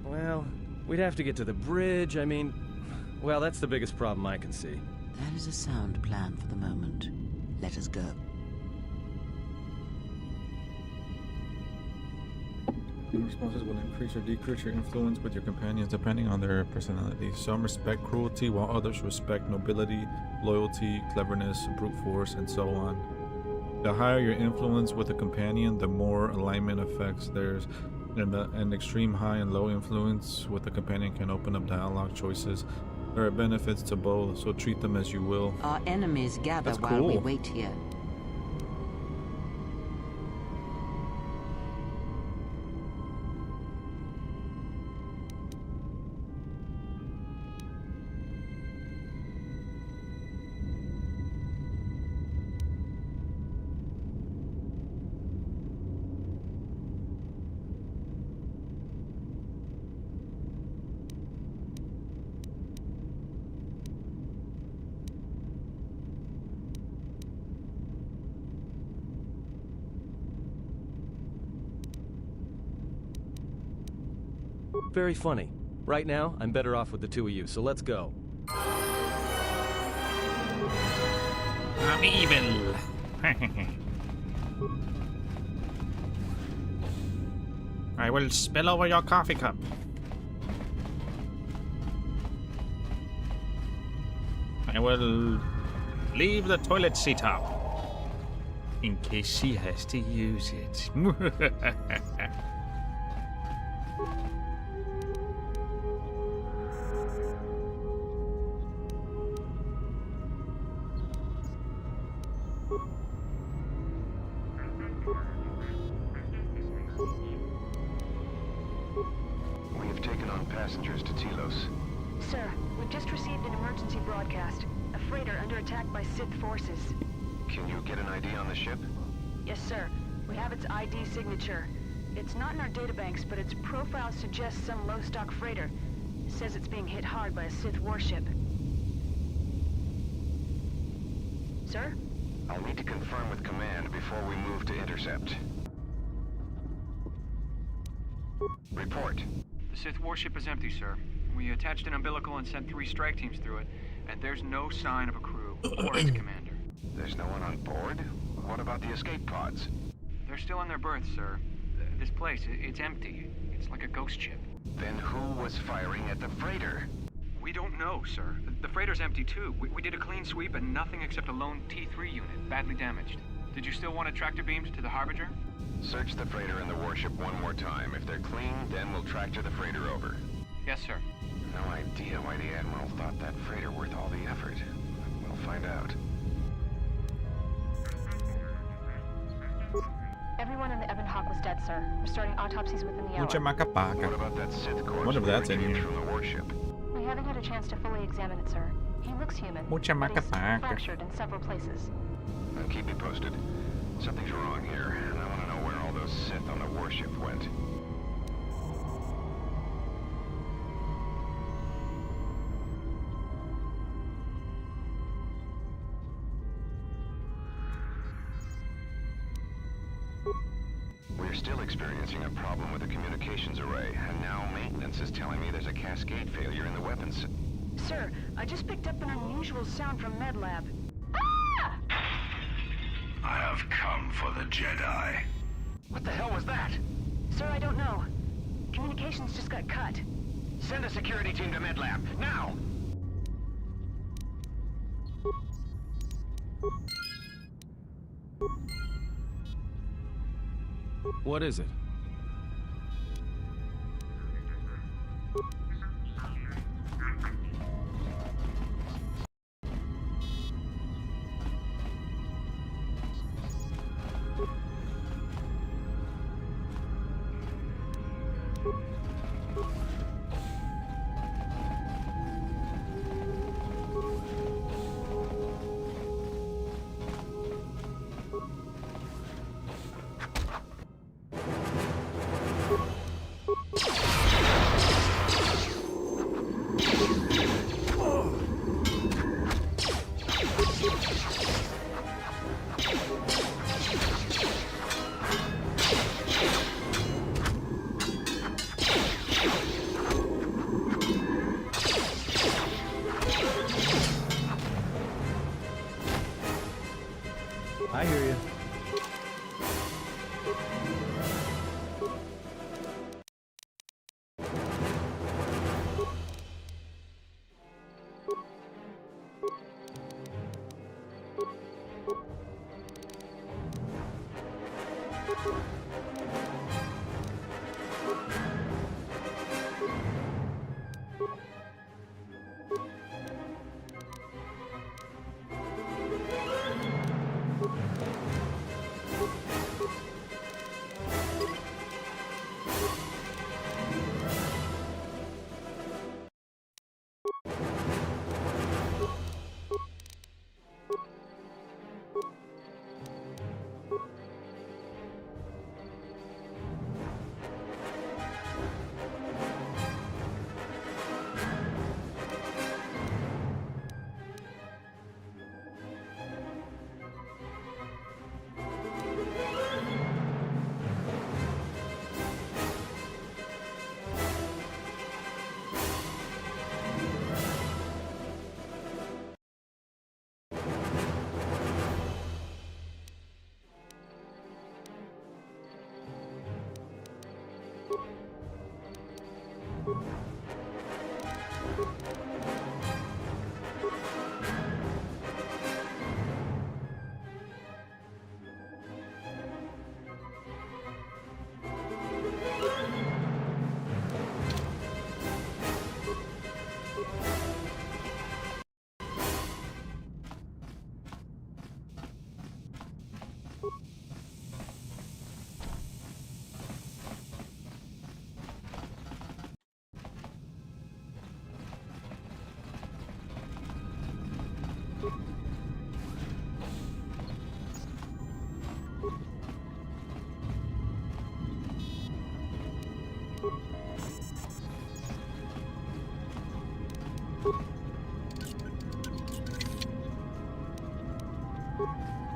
Well, we'd have to get to the bridge. I mean, well, that's the biggest problem I can see. That is a sound plan for the moment. Let us go. Your responses will increase or decrease your influence with your companions depending on their personality. Some respect cruelty, while others respect nobility, loyalty, cleverness, brute force, and so on. The higher your influence with a companion, the more alignment effects there's. An extreme high and low influence with a companion can open up dialogue choices. There are benefits to both, so treat them as you will. Our enemies gather That's while we cool. wait here. Very funny. Right now, I'm better off with the two of you, so let's go. I'm evil. I will spill over your coffee cup. I will leave the toilet seat up in case she has to use it. We have taken on passengers to Telos. Sir, we've just received an emergency broadcast. A freighter under attack by Sith forces. Can you get an ID on the ship? Yes, sir. We have its ID signature. It's not in our databanks, but its profile suggests some low-stock freighter. It says it's being hit hard by a Sith warship. Sir? I'll need to confirm with command before we move to intercept. Report. The Sith warship is empty, sir. We attached an umbilical and sent 3 strike teams through it, and there's no sign of a crew or its commander. There's no one on board? What about the escape pods? They're still in their berths, sir. This place, it's empty. It's like a ghost ship. Then who was firing at the freighter? We don't know, sir. The freighter's empty, too. We did a clean sweep and nothing except a lone T3 unit, badly damaged. Did you still want a tractor beamed to the Harbinger? Search the freighter and the warship one more time. If they're clean, then we'll tractor the freighter over. Yes, sir. No idea why the Admiral thought that freighter worth all the effort. We'll find out. Everyone in the Ebon Hawk was dead, sir. We're starting autopsies within the hour. What about that Sith corpse? What if that's in retrieved here? from the warship? We haven't had a chance to fully examine it, sir. He looks human, Mucha but he's macapaca. fractured in several places. Then keep me posted. Something's wrong here, and I want to know where all those Sith on the warship went. We're still experiencing a problem with the communications array, and now maintenance is telling me there's a cascade failure in the weapons. Sir, I just picked up an unusual sound from MedLab. I have come for the Jedi. What the hell was that? Sir, I don't know. Communications just got cut. Send a security team to MedLab, now! What is it? I hear you.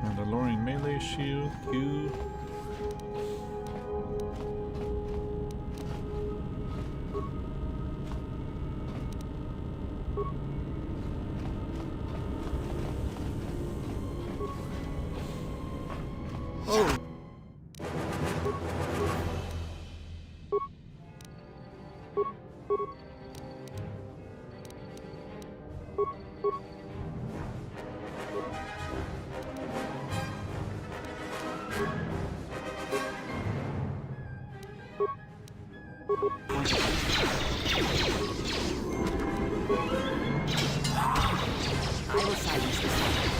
Mandalorian melee shield, Q. Oh! I will silence this one.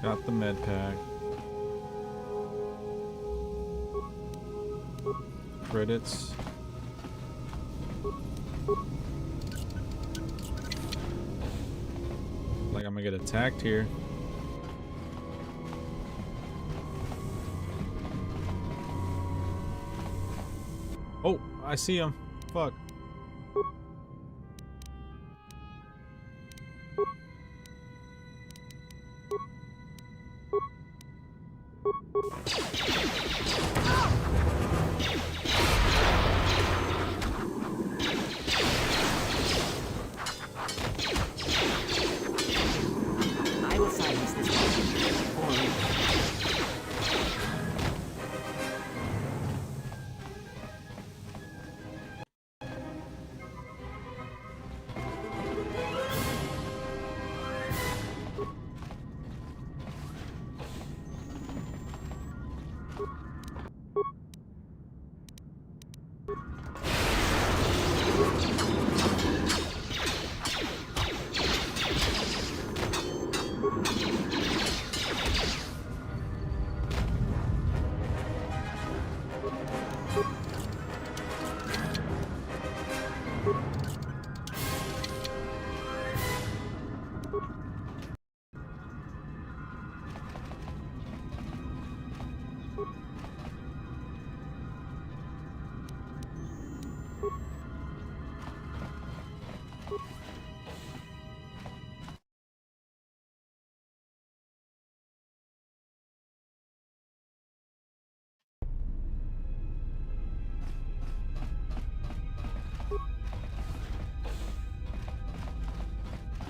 Got the med pack. Credits. Like I'm gonna get attacked here. Oh, I see him. Fuck. I will silence this one.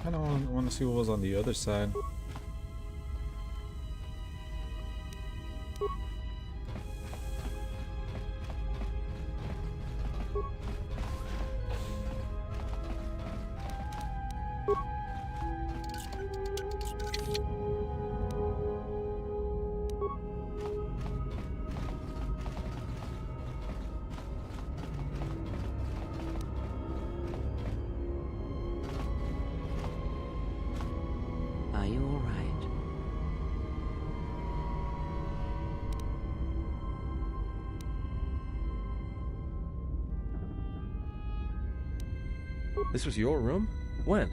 I don't want to see what was on the other side. Are you all right? This was your room? When?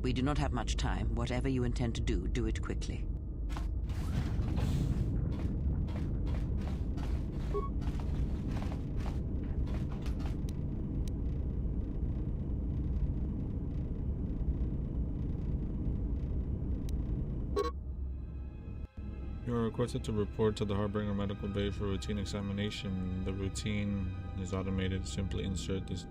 We do not have much time. Whatever you intend to do, do it quickly. You are requested to report to the Harbinger Medical Bay for routine examination. The routine is automated. Simply insert this.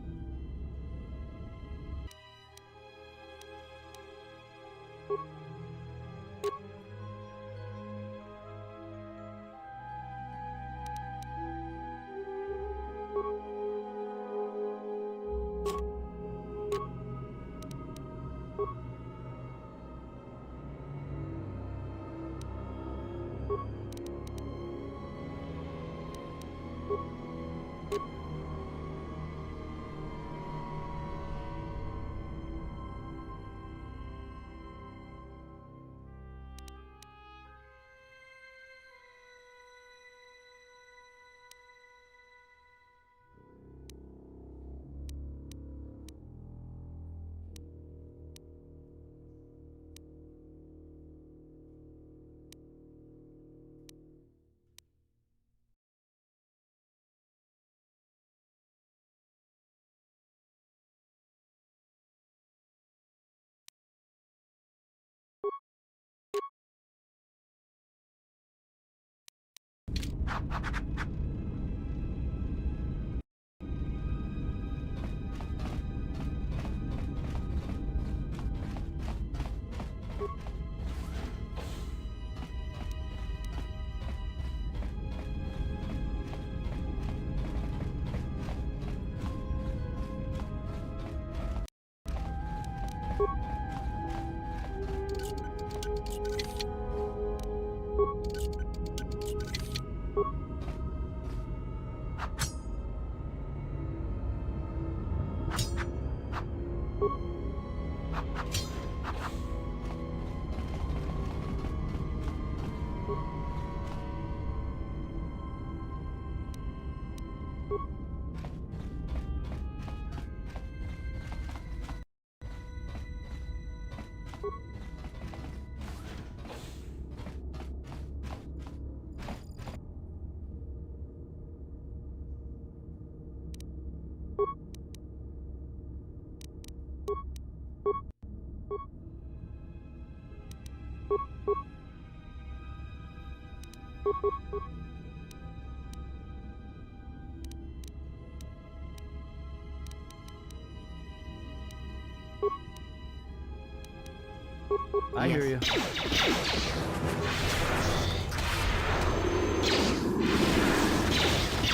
I hear you.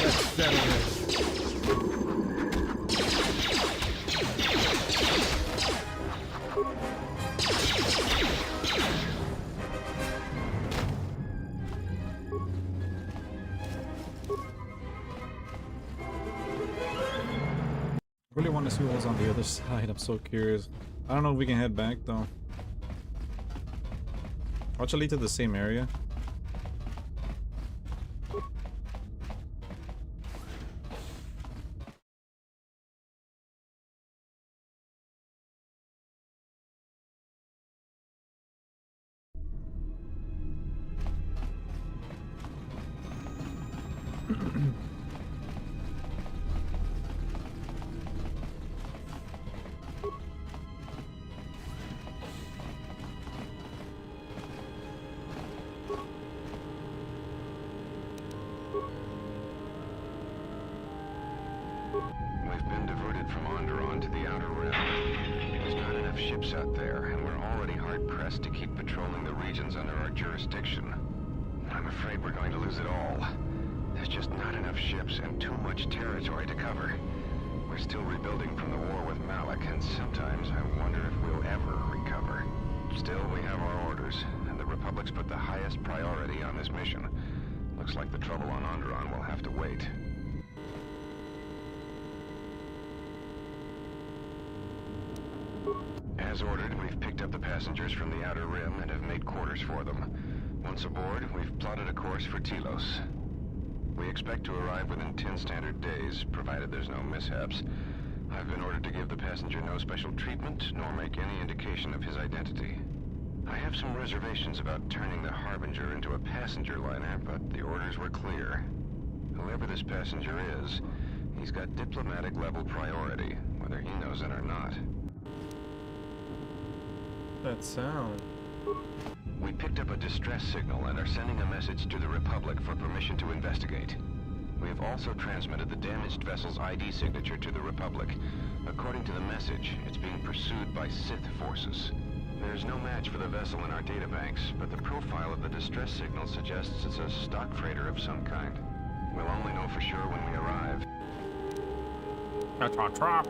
That's definitely. I really want to see what's on the other side. I'm so curious. I don't know if we can head back though. Watch it lead to the same area. We've been diverted from Onderon to the Outer Rim. There's not enough ships out there, and we're already hard-pressed to keep patrolling the regions under our jurisdiction. I'm afraid we're going to lose it all. There's just not enough ships and too much territory to cover. We're still rebuilding from the war with Malik, and sometimes I wonder if we'll ever recover. Still, we have our orders, and the Republic's put the highest priority on this mission. Looks like the trouble on Onderon will have to wait. As ordered, we've picked up the passengers from the Outer Rim and have made quarters for them. Once aboard, we've plotted a course for Telos. We expect to arrive within 10 standard days, provided there's no mishaps. I've been ordered to give the passenger no special treatment, nor make any indication of his identity. I have some reservations about turning the Harbinger into a passenger liner, but the orders were clear. Whoever this passenger is, he's got diplomatic level priority, whether he knows it or not. That sound. We picked up a distress signal and are sending a message to the Republic for permission to investigate. We have also transmitted the damaged vessel's ID signature to the Republic. According to the message, it's being pursued by Sith forces. There's no match for the vessel in our databanks, but the profile of the distress signal suggests it's a stock freighter of some kind. We'll only know for sure when we arrive. That's our trap.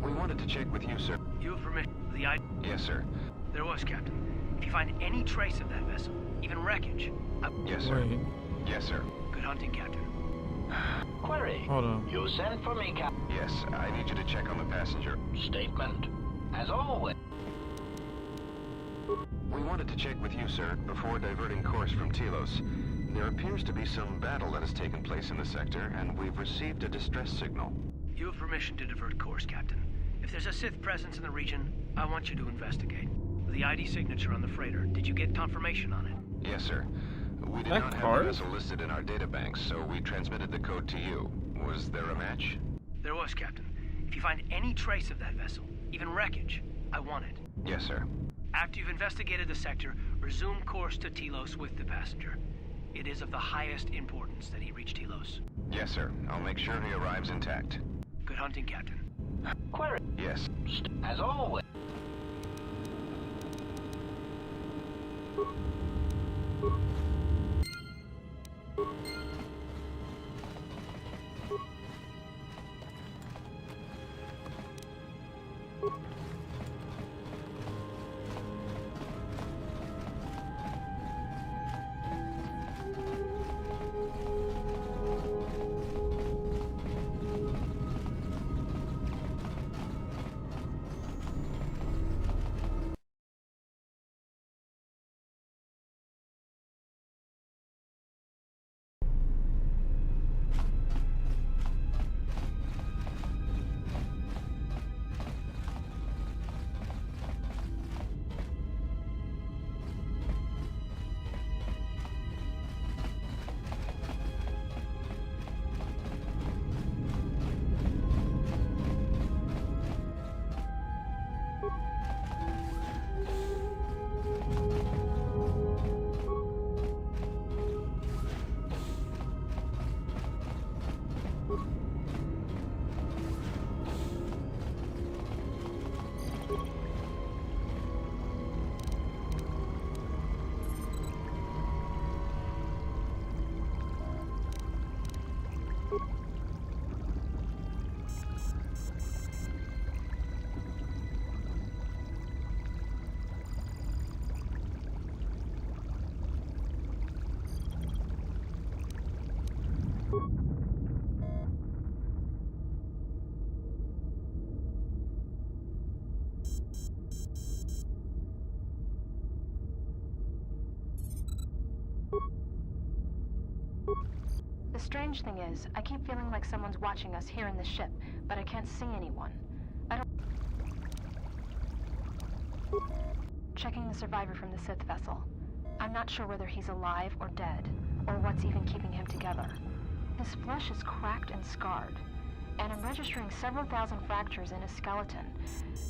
We wanted to check with you, sir. You have permission for the ID? Yes, sir. There was, Captain. If you find any trace of that vessel, even wreckage, Yes, sir. Wait. Yes, sir. Good hunting, Captain. Query. Hold on. You sent for me, Cap. Yes, I need you to check on the passenger. Statement. As always. We wanted to check with you, sir, before diverting course from Telos. There appears to be some battle that has taken place in the sector, and we've received a distress signal. You have permission to divert course, Captain. If there's a Sith presence in the region, I want you to investigate. The ID signature on the freighter, did you get confirmation on it? Yes, sir. We did not have the vessel listed in our databanks, so we transmitted the code to you. Was there a match? There was, Captain. If you find any trace of that vessel, even wreckage, I want it. Yes, sir. After you've investigated the sector, resume course to Telos with the passenger. It is of the highest importance that he reach Telos. Yes, sir. I'll make sure he arrives intact. Good hunting, Captain. Query. Yes. As always. strange thing is, I keep feeling like someone's watching us here in the ship, but I can't see anyone. Checking the survivor from the Sith vessel. I'm not sure whether he's alive or dead, or what's even keeping him together. His flesh is cracked and scarred, and I'm registering several thousand fractures in his skeleton,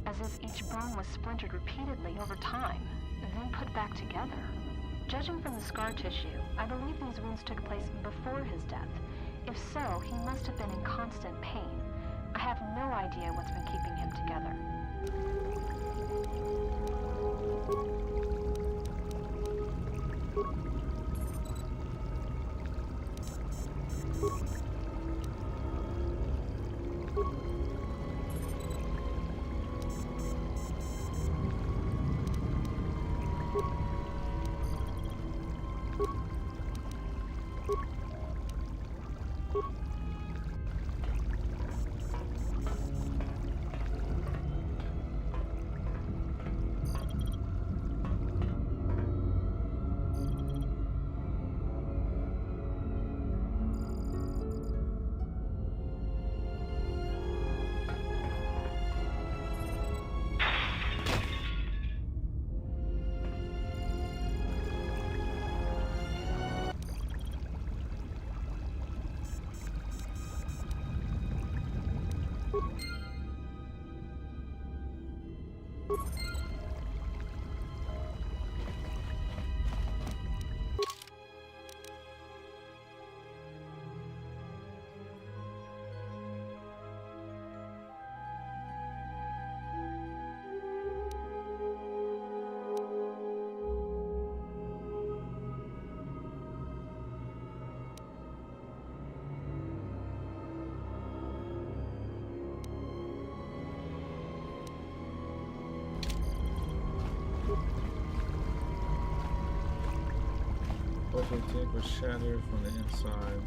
as if each bone was splintered repeatedly over time, then put back together. Judging from the scar tissue, I believe these wounds took place before his death. If so, he must have been in constant pain. I have no idea what's been keeping him together. Open cake was shattered from the inside.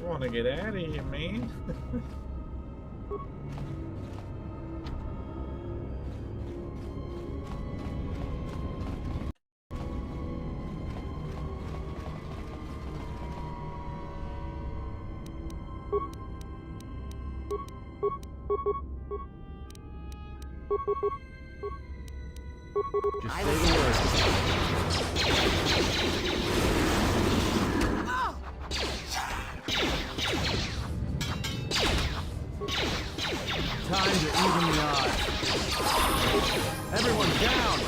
I want to get out of here, man. Just say the word. Time to even the odds. Everyone down!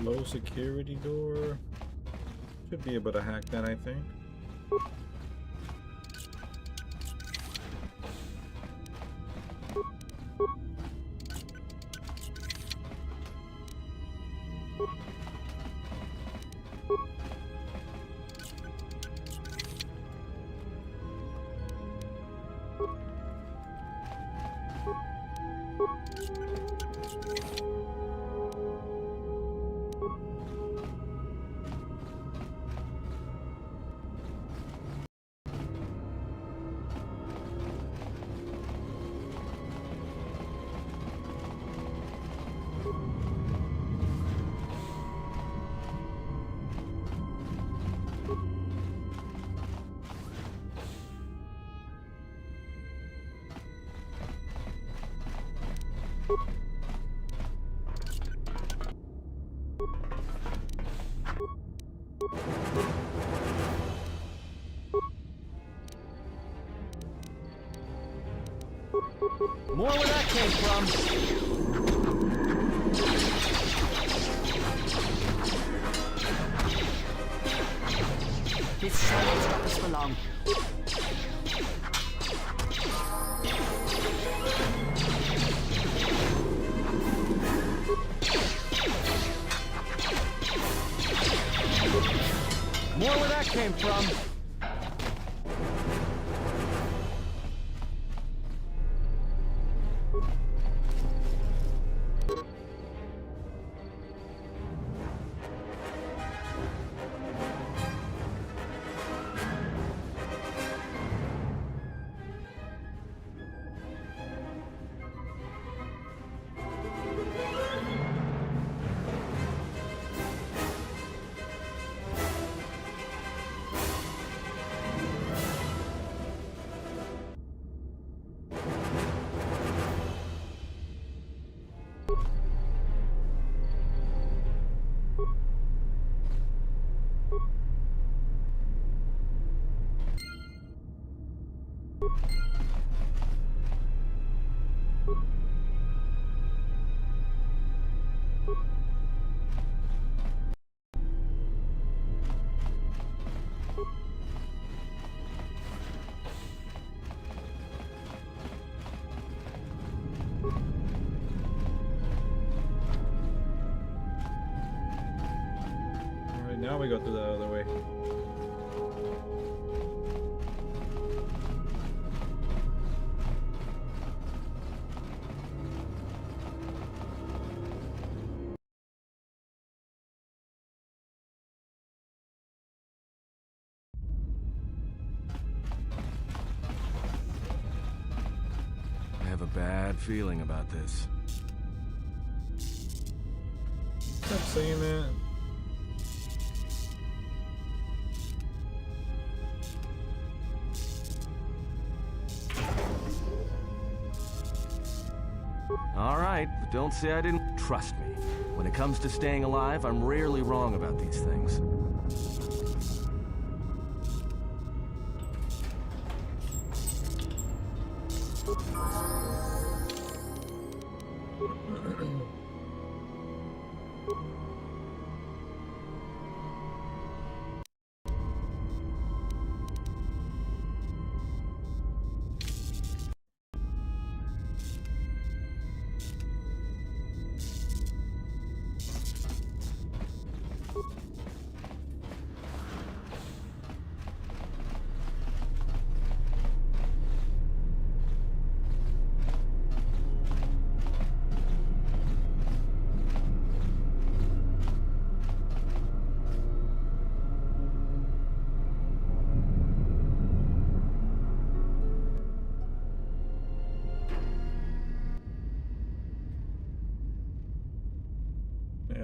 Low security door. Should be able to hack that, I think. More where that came from. This silence not us for long. More where that came from. Now we go to the other way. I have a bad feeling about this. Stop saying that. All right, but don't say I didn't. Trust me. When it comes to staying alive, I'm rarely wrong about these things.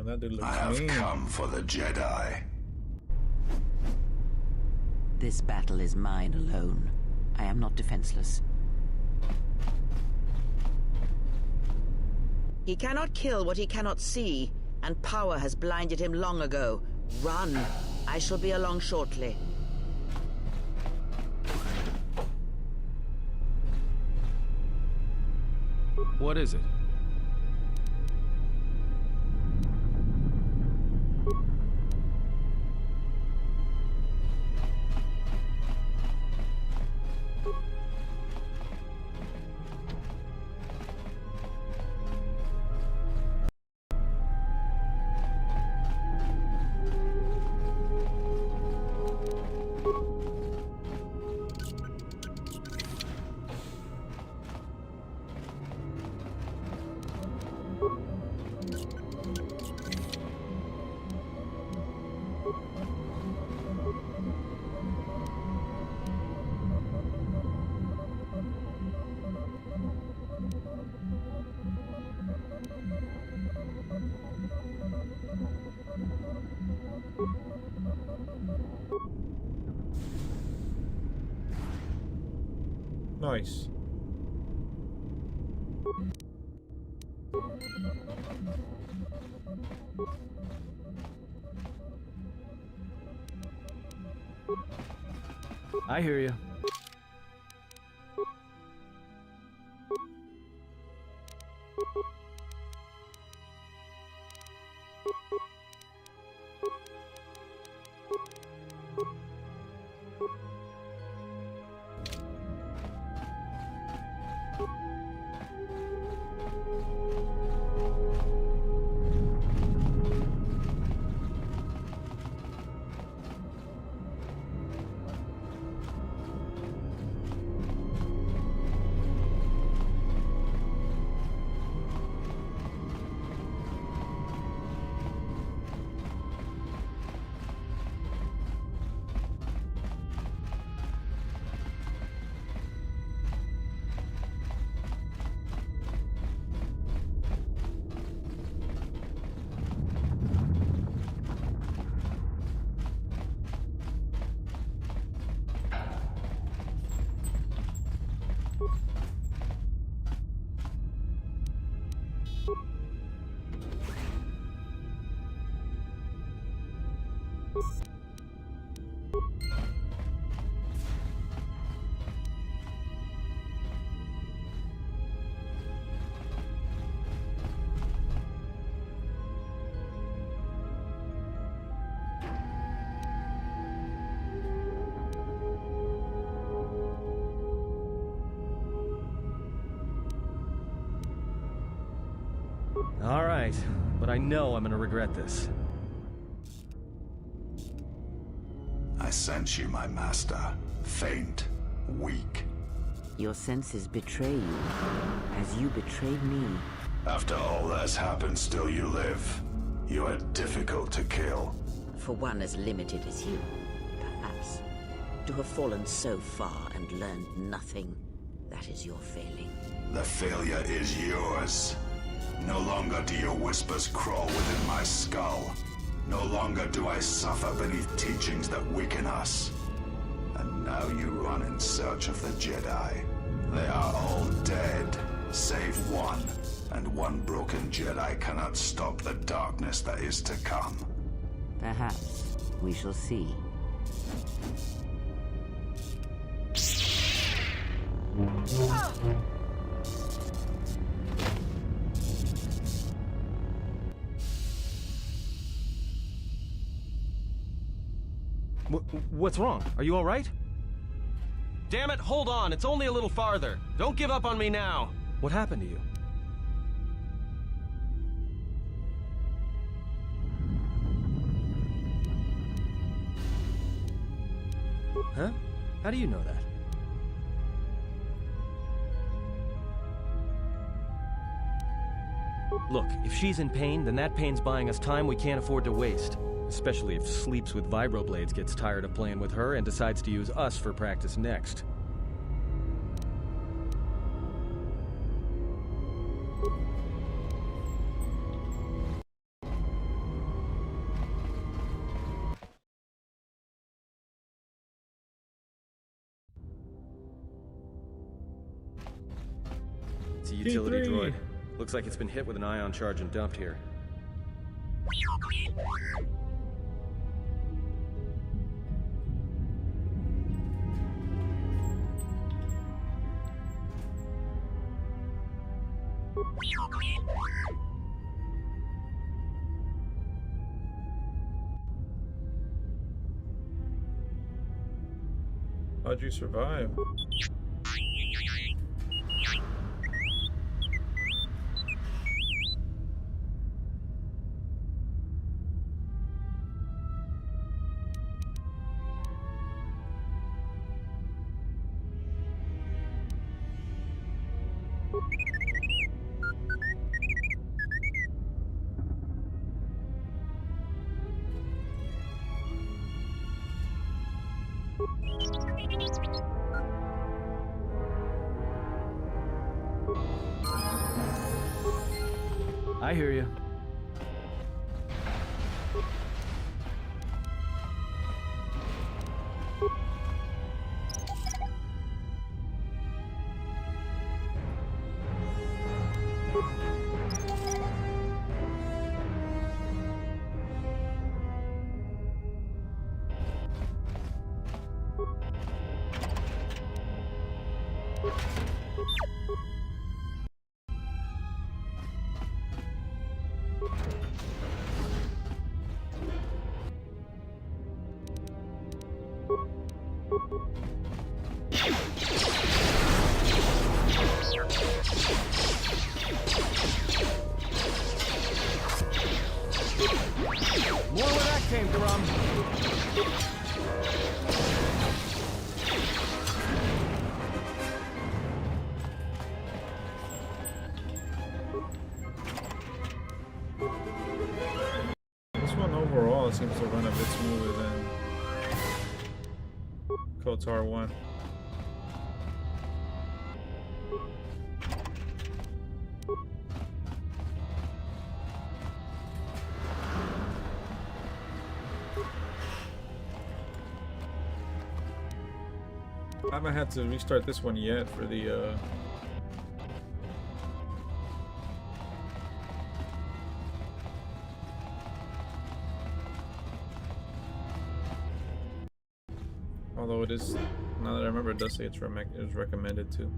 That dude looks I have mean. come for the Jedi. This battle is mine alone. I am not defenseless. He cannot kill what he cannot see, and power has blinded him long ago. Run. I shall be along shortly. What is it? Nice. I hear you. All right, but I know I'm gonna regret this. I sense you, my master. Faint, weak. Your senses betray you, as you betrayed me. After all that's happened, still you live. You are difficult to kill. For one as limited as you, perhaps. To have fallen so far and learned nothing, that is your failing. The failure is yours. No longer do your whispers crawl within my skull. No longer do I suffer beneath teachings that weaken us. And now you run in search of the Jedi. They are all dead, save one. And one broken Jedi cannot stop the darkness that is to come. Perhaps we shall see. What's wrong? Are you all right? Damn it, hold on. It's only a little farther. Don't give up on me now. What happened to you? Huh? How do you know that? Look, if she's in pain, then that pain's buying us time we can't afford to waste. Especially if Sleeps with Vibroblades gets tired of playing with her and decides to use us for practice next. It's a utility droid. Looks like it's been hit with an ion charge and dumped here. How'd you survive? I hear you. More where that came from. This one overall seems to run a bit smoother than KOTOR 1. I haven't had to restart this one yet for the although it is, now that I remember, it does say it's recommended to.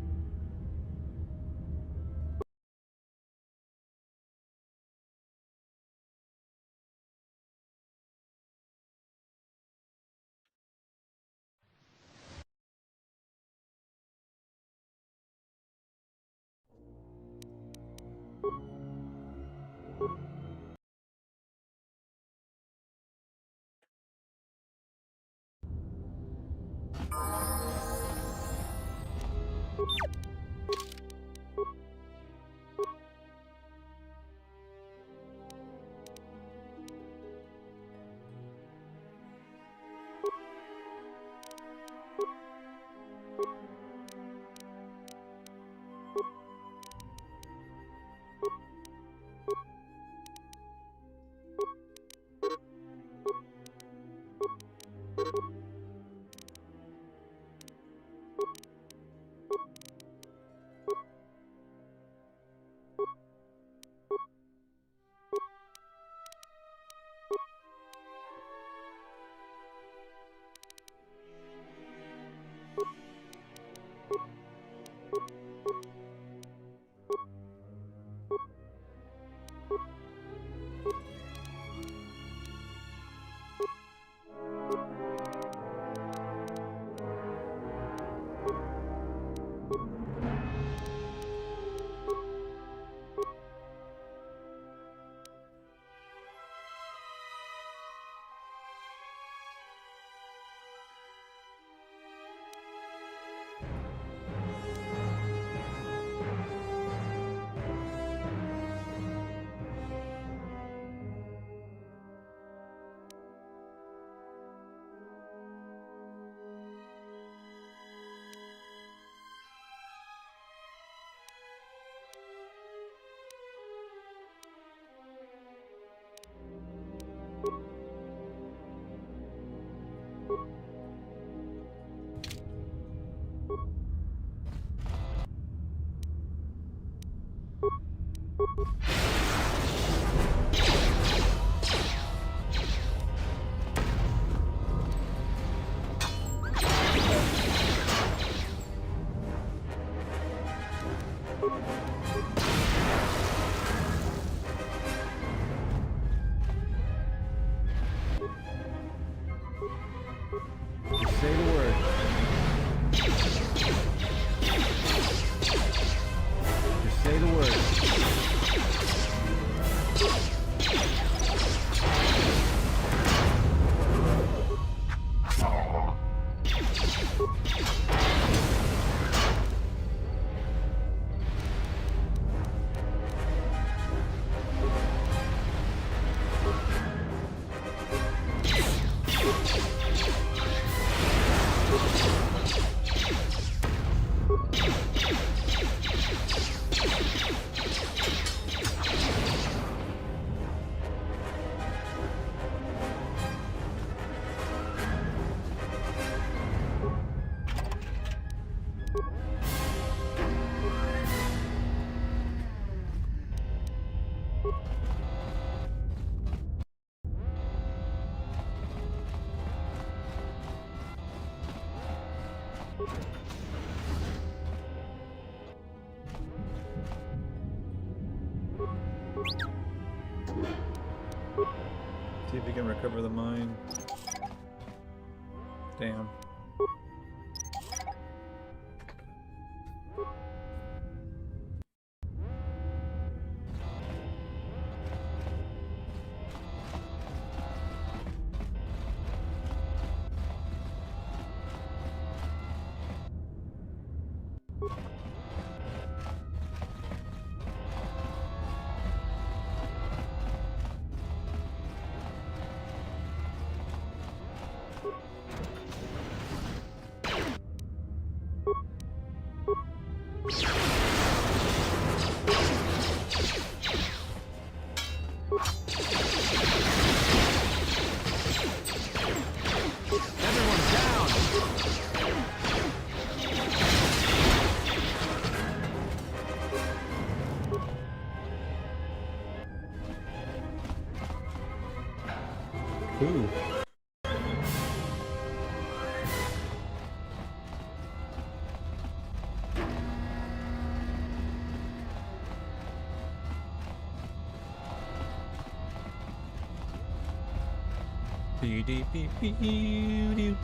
Say the word. Just say the word. See if we can recover the mine. Damn. Ooh. Beep-dee-beep-beep-doo.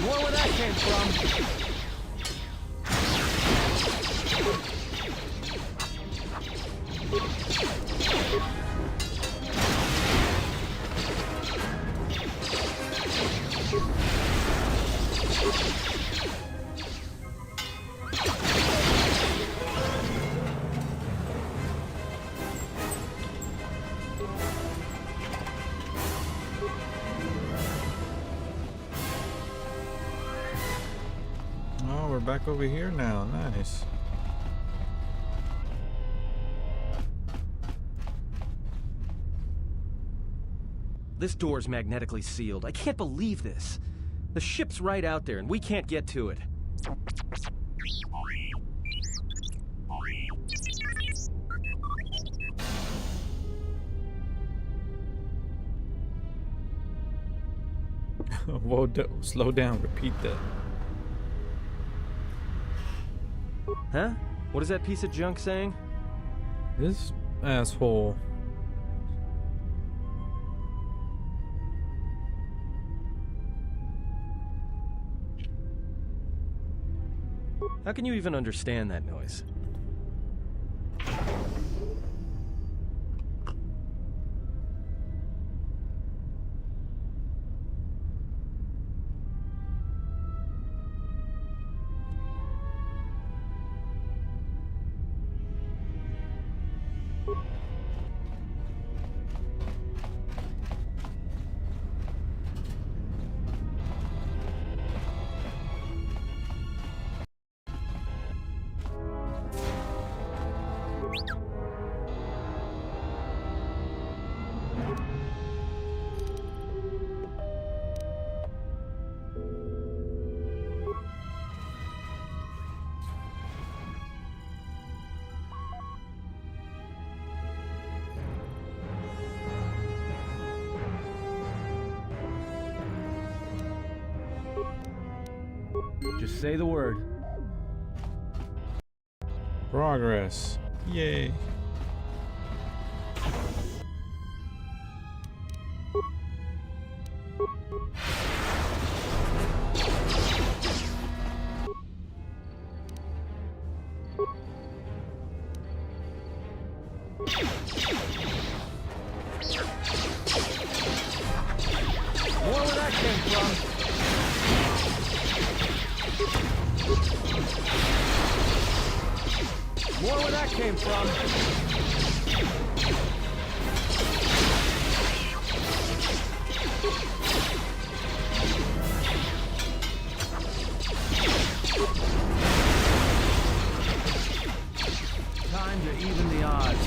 More where that came from. Oh, we're back over here now. Nice. this door's magnetically sealed. I can't believe this. The ship's right out there, and we can't get to it. Whoa, slow down, repeat that. Huh? What is that piece of junk saying? This asshole. How can you even understand that noise? Just say the word. Progress. Yay. More where that came from. More where that came from. Time to even the odds.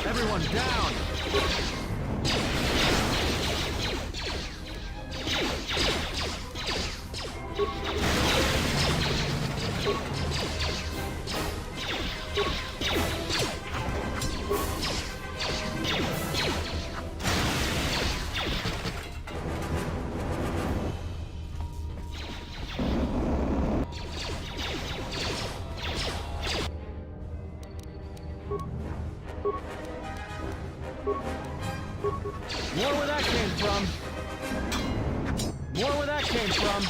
Everyone down! More where that came from. More where that came from.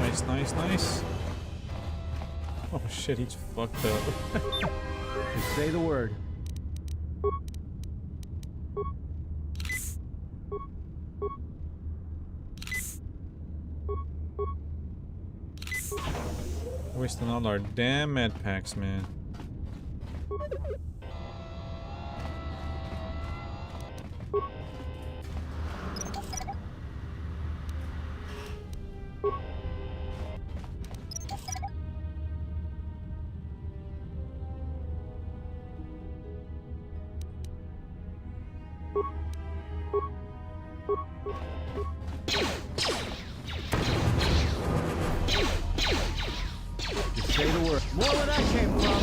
Nice, nice, nice. Oh shit, he's fucked up. Just say the word. Wasting all our damn med packs, man. Just say the word. More where that came from.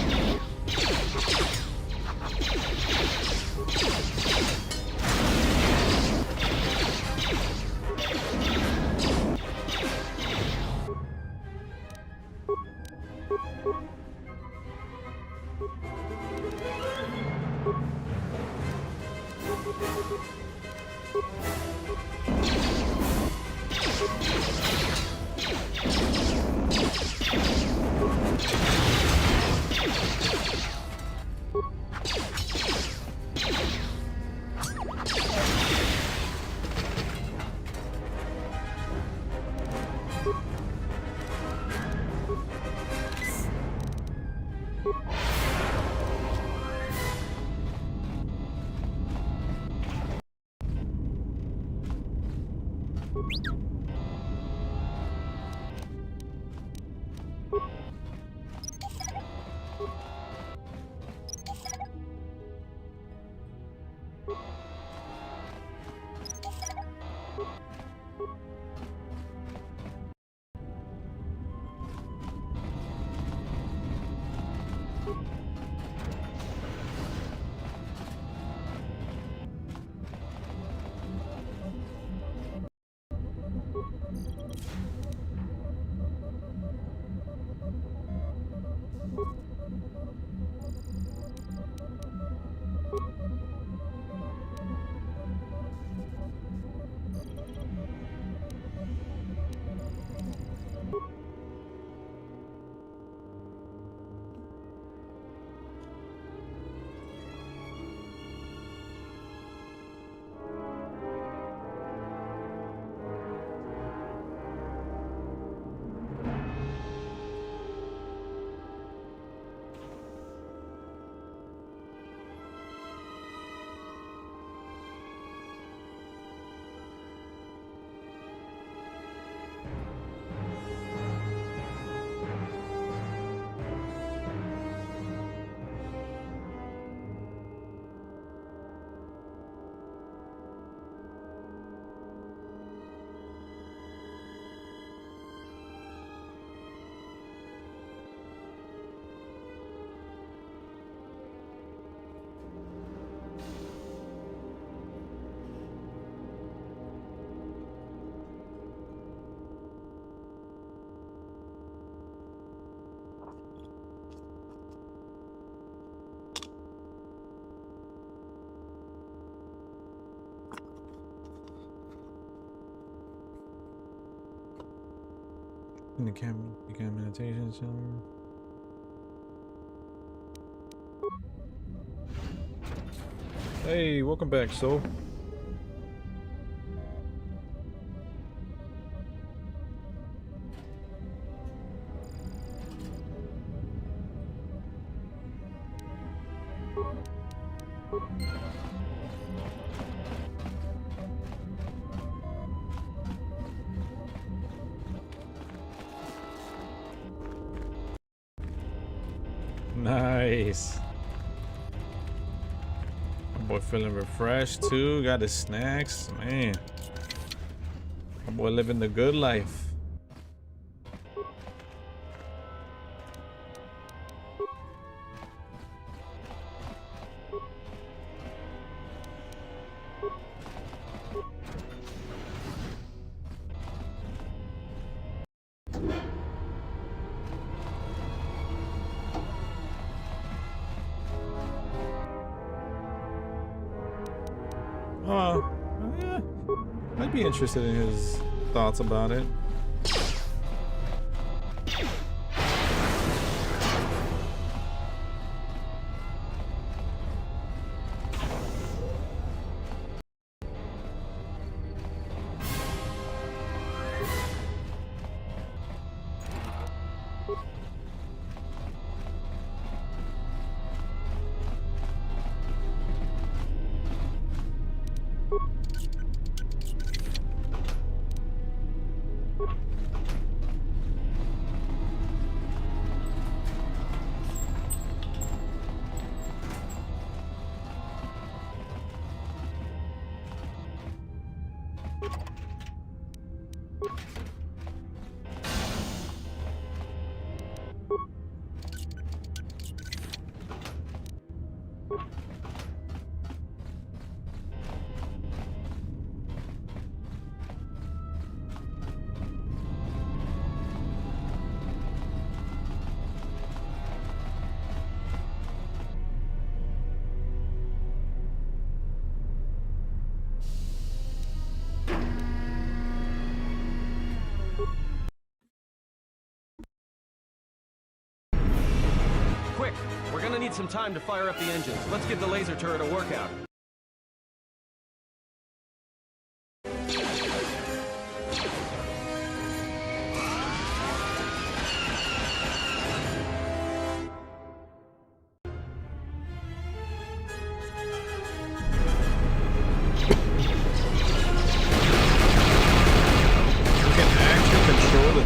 In the camera, began meditation. So... Hey, welcome back, soul. Nice. My boy feeling refreshed too. Got his snacks. Man. My boy living the good life. Yeah, I'd be interested in his thoughts about it. need some time to fire up the engines. Let's give the laser turret a workout.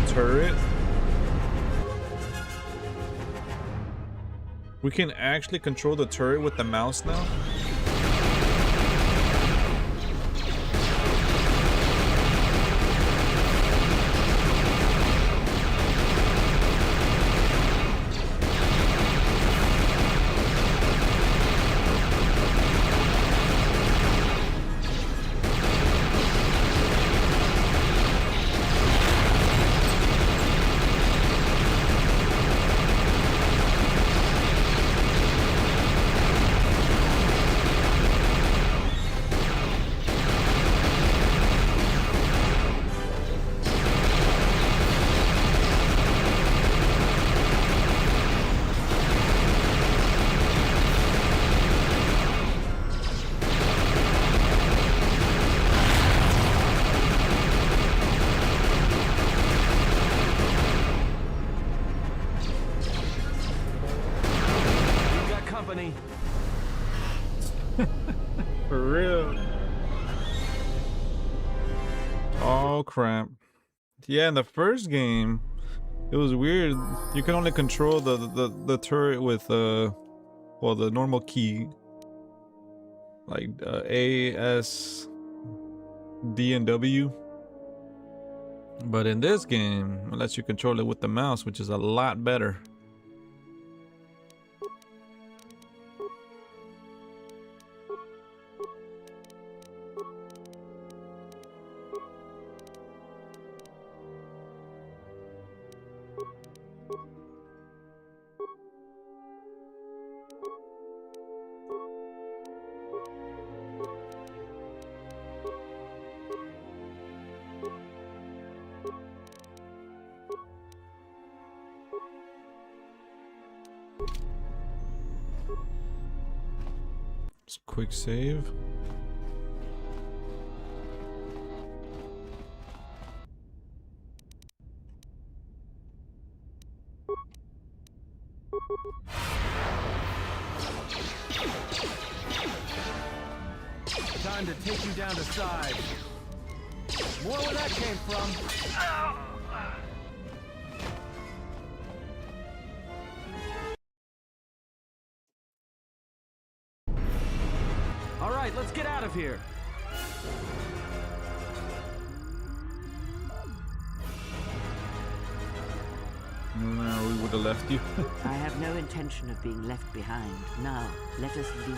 Turret. We can actually control the turret with the mouse now. For real. Oh crap. Yeah, in the first game it was weird. You can only control the turret with well, the normal key, like A, S, D, and W. But in this game it lets you control it with the mouse, which is a lot better. Quick save. Time to take you down to size. More where that came from. All right, let's get out of here. No, we would have left you. I have no intention of being left behind. Now, let us leave.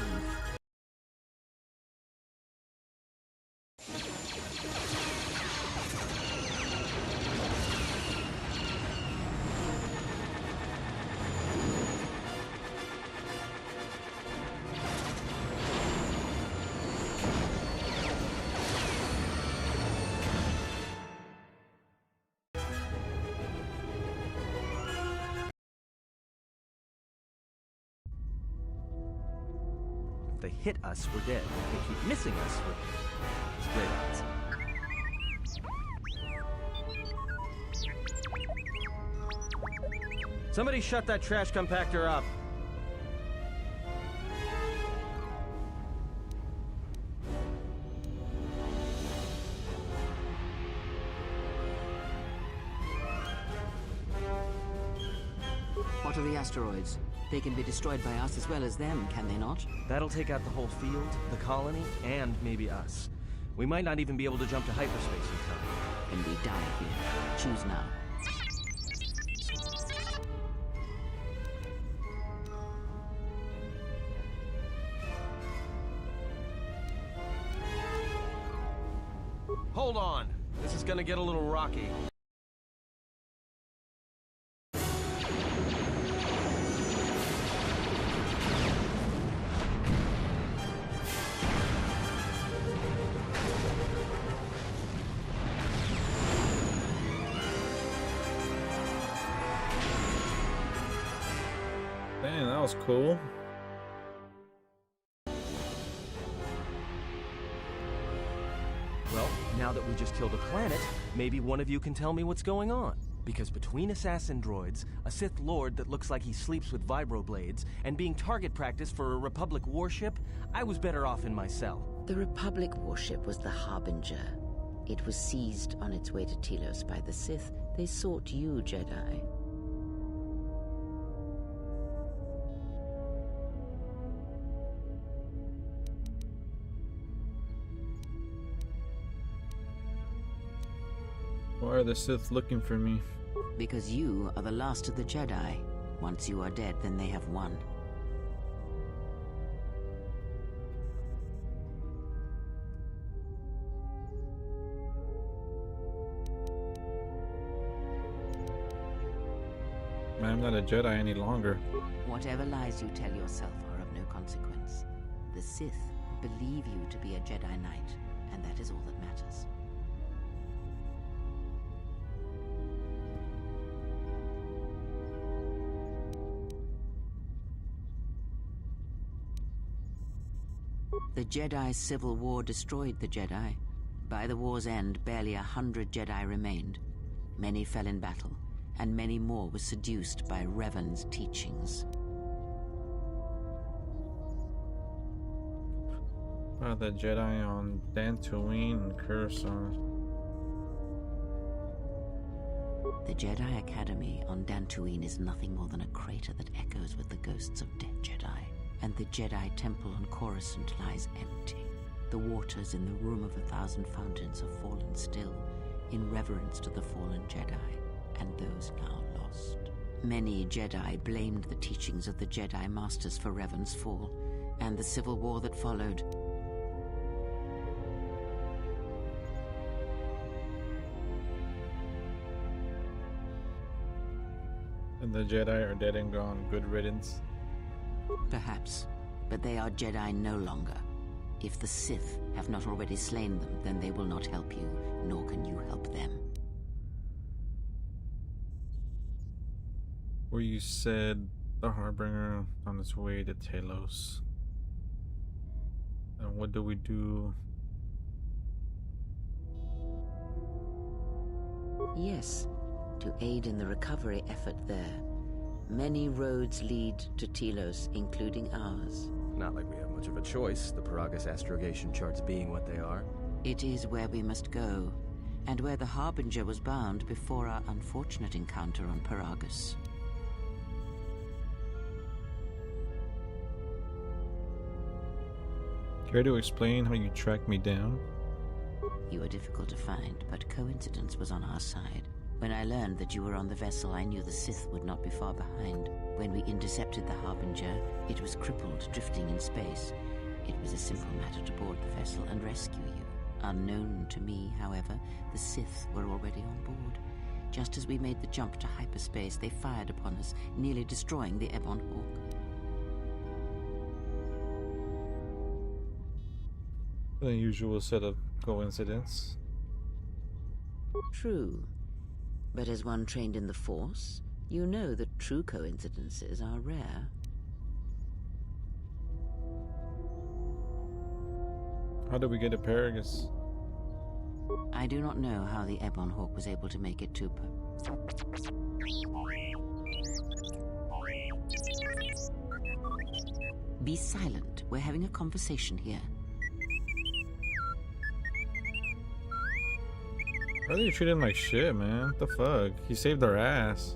If they hit us, we're dead. If they keep missing us, it's great odds. Somebody shut that trash compactor up. What are the asteroids? They can be destroyed by us as well as them, can they not? That'll take out the whole field, the colony, and maybe us. We might not even be able to jump to hyperspace in time. Then we die here. Choose now. Hold on. This is gonna get a little rocky. Dang, that was cool. Well, now that we just killed a planet, maybe one of you can tell me what's going on. Because between assassin droids, a Sith Lord that looks like he sleeps with vibroblades, and being target practice for a Republic warship, I was better off in my cell. The Republic warship was the Harbinger. It was seized on its way to Telos by the Sith. They sought you, Jedi. Why are the Sith looking for me? Because you are the last of the Jedi. Once you are dead, then they have won. I'm not a Jedi any longer. Whatever lies you tell yourself are of no consequence. The Sith believe you to be a Jedi Knight, and that is all that matters. The Jedi Civil War destroyed the Jedi. By the war's end, barely 100 Jedi remained. Many fell in battle, and many more were seduced by Revan's teachings. The Jedi on Dantooine and Coruscant. The Jedi Academy on Dantooine is nothing more than a crater that echoes with the ghosts of dead Jedi. And the Jedi Temple on Coruscant lies empty. The waters in the Room of 1,000 Fountains have fallen still, in reverence to the fallen Jedi, and those now lost. Many Jedi blamed the teachings of the Jedi Masters for Revan's fall, and the civil war that followed. And the Jedi are dead and gone. Good riddance. Perhaps, but they are Jedi no longer. If the Sith have not already slain them, then they will not help you, nor can you help them. Where you said the Harbinger on its way to Telos. And what do we do? Yes, to aid in the recovery effort there. Many roads lead to Telos, including ours. Not like we have much of a choice, the Paragus astrogation charts being what they are. It is where we must go, and where the Harbinger was bound before our unfortunate encounter on Paragus. Care to explain how you tracked me down? You were difficult to find, but coincidence was on our side. When I learned that you were on the vessel, I knew the Sith would not be far behind. When we intercepted the Harbinger, it was crippled, drifting in space. It was a simple matter to board the vessel and rescue you. Unknown to me, however, the Sith were already on board. Just as we made the jump to hyperspace, they fired upon us, nearly destroying the Ebon Hawk. The usual set of coincidence. True. But as one trained in the Force, you know that true coincidences are rare. How did we get to Paragus? I do not know how the Ebon Hawk was able to make it to Be silent. We're having a conversation here. Why do you treat him like shit, man? What the fuck? He saved our ass.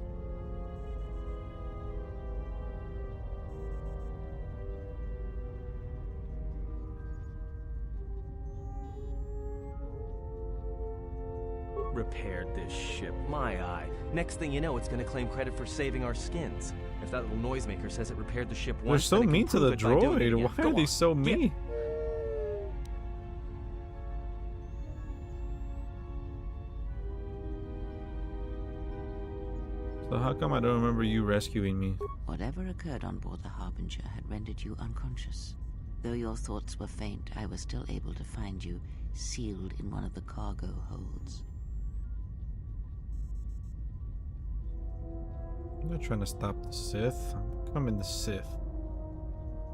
Repaired this ship, my eye. Next thing you know, it's gonna claim credit for saving our skins. If that little noisemaker says it repaired the ship once, They're so then it can mean to prove the it by doing it droid. again. Why Go are they on. so mean? So how come I don't remember you rescuing me? Whatever occurred on board the Harbinger had rendered you unconscious. Though your thoughts were faint, I was still able to find you, sealed in one of the cargo holds. I'm not trying to stop the Sith. I'm I'm in the Sith.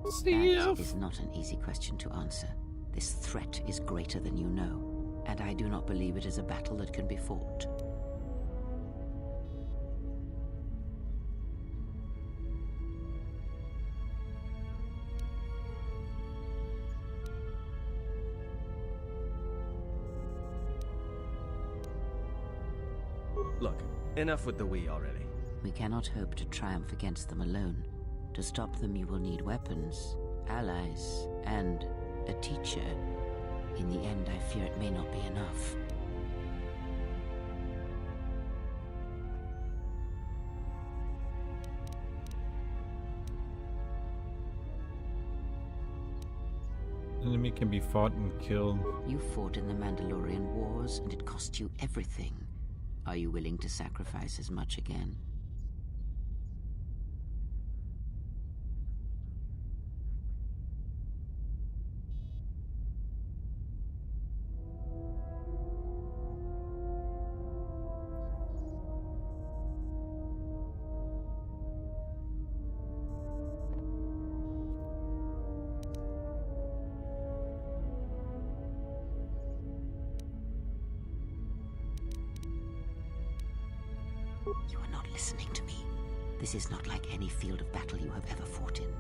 That is not an easy question to answer. This threat is greater than you know, and I do not believe it is a battle that can be fought. Look, enough with the we already. We cannot hope to triumph against them alone. To stop them, you will need weapons, allies, and a teacher. In the end, I fear it may not be enough. Enemy can be fought and killed. You fought in the Mandalorian Wars, and it cost you everything. Are you willing to sacrifice as much again? You are not listening to me. This is not like any field of battle you have ever fought in.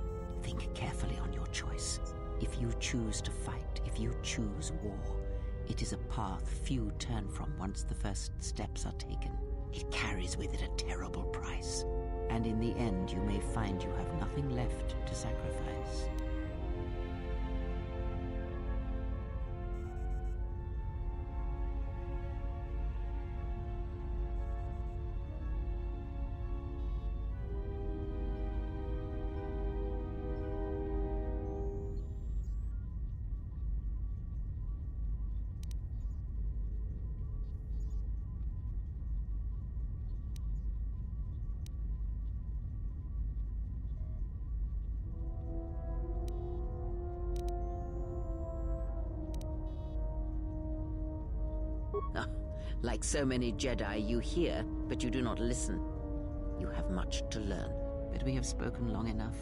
Think carefully on your choice. If you choose to fight, if you choose war, it is a path few turn from once the first steps are taken. It carries with it a terrible price. And in the end, you may find you have nothing left to sacrifice. Like so many Jedi, you hear, but you do not listen. You have much to learn, but we have spoken long enough,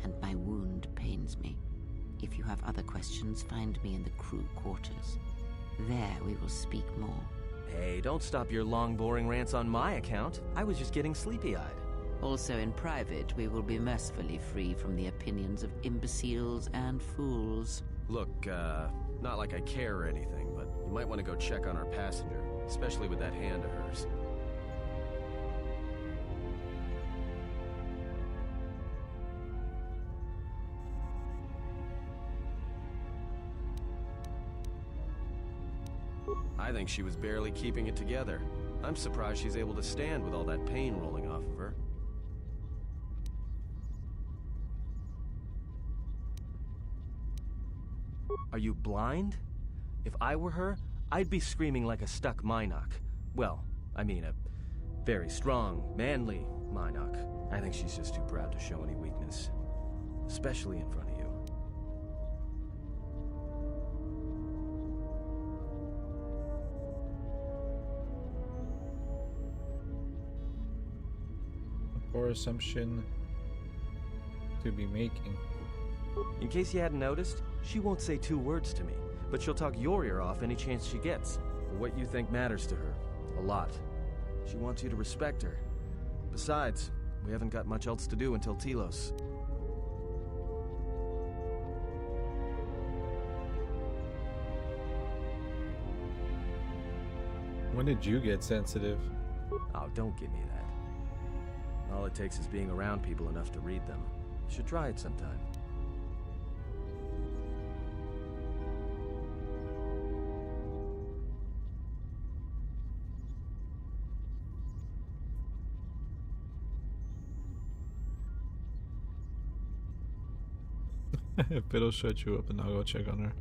and my wound pains me. If you have other questions, find me in the crew quarters. There we will speak more. Hey, don't stop your long, boring rants on my account. I was just getting sleepy-eyed. Also in private, we will be mercifully free from the opinions of imbeciles and fools. Look, not like I care or anything, but you might want to go check on our passenger. Especially with that hand of hers. I think she was barely keeping it together. I'm surprised she's able to stand with all that pain rolling off of her. Are you blind? If I were her, I'd be screaming like a stuck Minoc. Well, I mean a very strong, manly Minoc. I think she's just too proud to show any weakness. Especially in front of you. A poor assumption to be making. In case you hadn't noticed, she won't say 2 words to me. But she'll talk your ear off any chance she gets. What you think matters to her. A lot. She wants you to respect her. Besides, we haven't got much else to do until Telos. When did you get sensitive? Oh, don't give me that. All it takes is being around people enough to read them. You should try it sometime. It'll shut you up and I'll go check on her.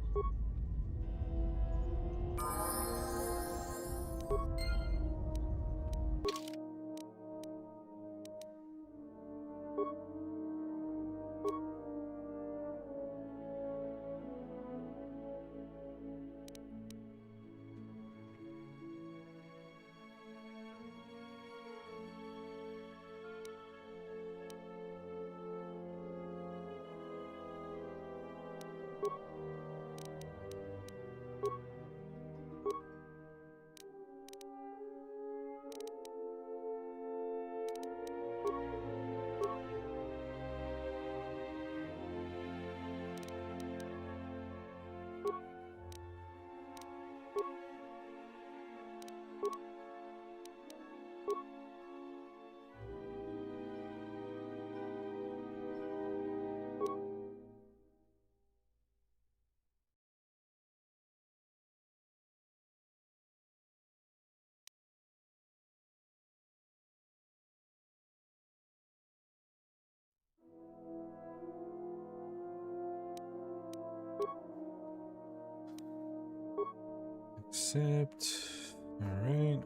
Accept. Alright.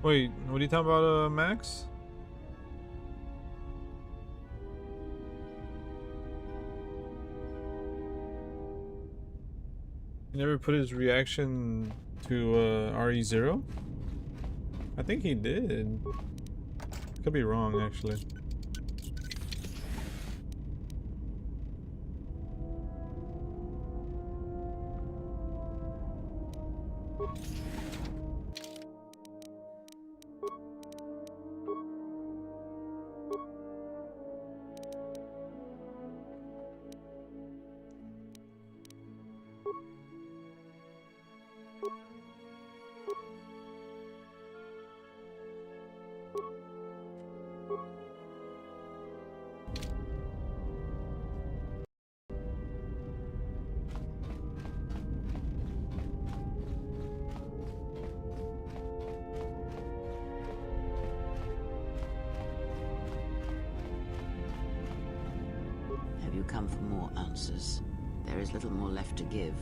Wait, what are you talking about, Max? He never put his reaction to RE0? I think he did. Could be wrong, actually. Have you come for more answers? There is little more left to give.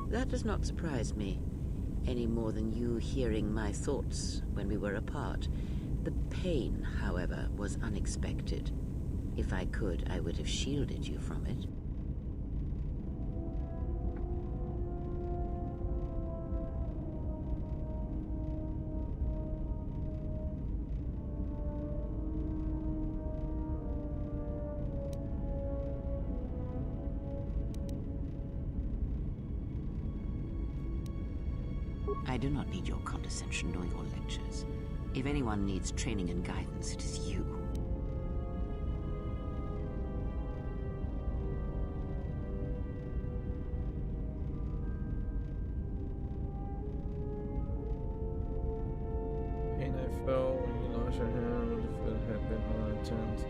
That does not surprise me, any more than you hearing my thoughts when we were apart. The pain, however, was unexpected. If I could, I would have shielded you from it. I do not need your condescension nor your lectures. If anyone needs training and guidance, it is you. Pain I felt when you lost your hand, what if it had been more intense?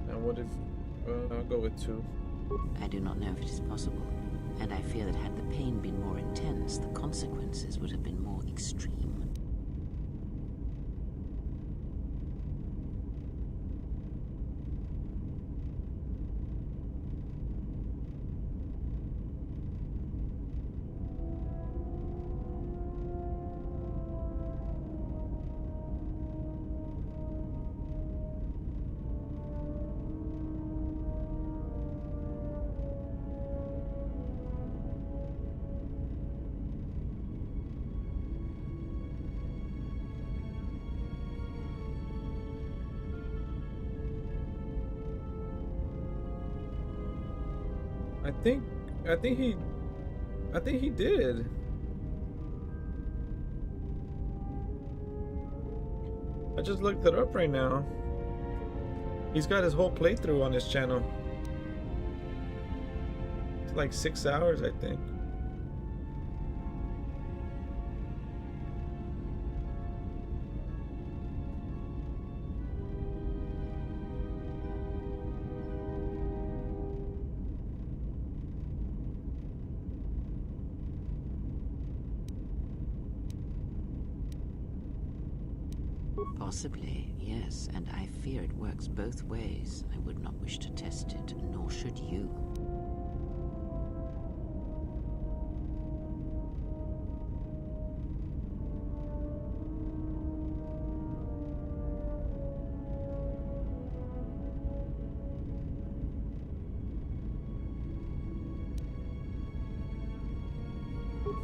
Now what if, I'll go with 2. I do not know if it is possible, and I fear that had the pain been more intense, the consequences would have been more extreme. I think he did. I just looked it up right now. He's got his whole playthrough on his channel. It's like 6 hours, I think. Possibly, yes, and I fear it works both ways. I would not wish to test it, nor should you.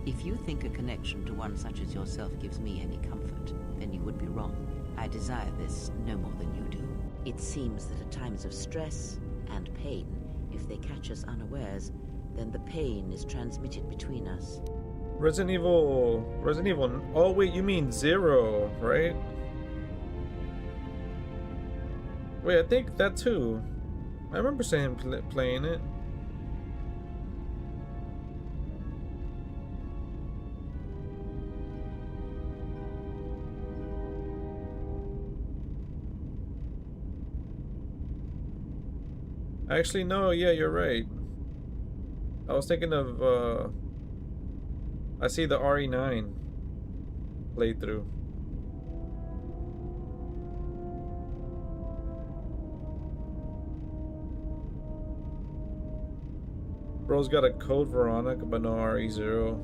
If you think a connection to one such as yourself gives me any comfort, then you would be wrong. I desire this no more than you do. It seems that at times of stress and pain, if they catch us unawares, then the pain is transmitted between us. Resident Evil. Oh wait, you mean Zero, right? Wait, I think that too. I remember saying playing it. Actually, no, yeah, you're right. I was thinking of, I see the RE9 playthrough. Bro's got a code Veronica, but no RE0.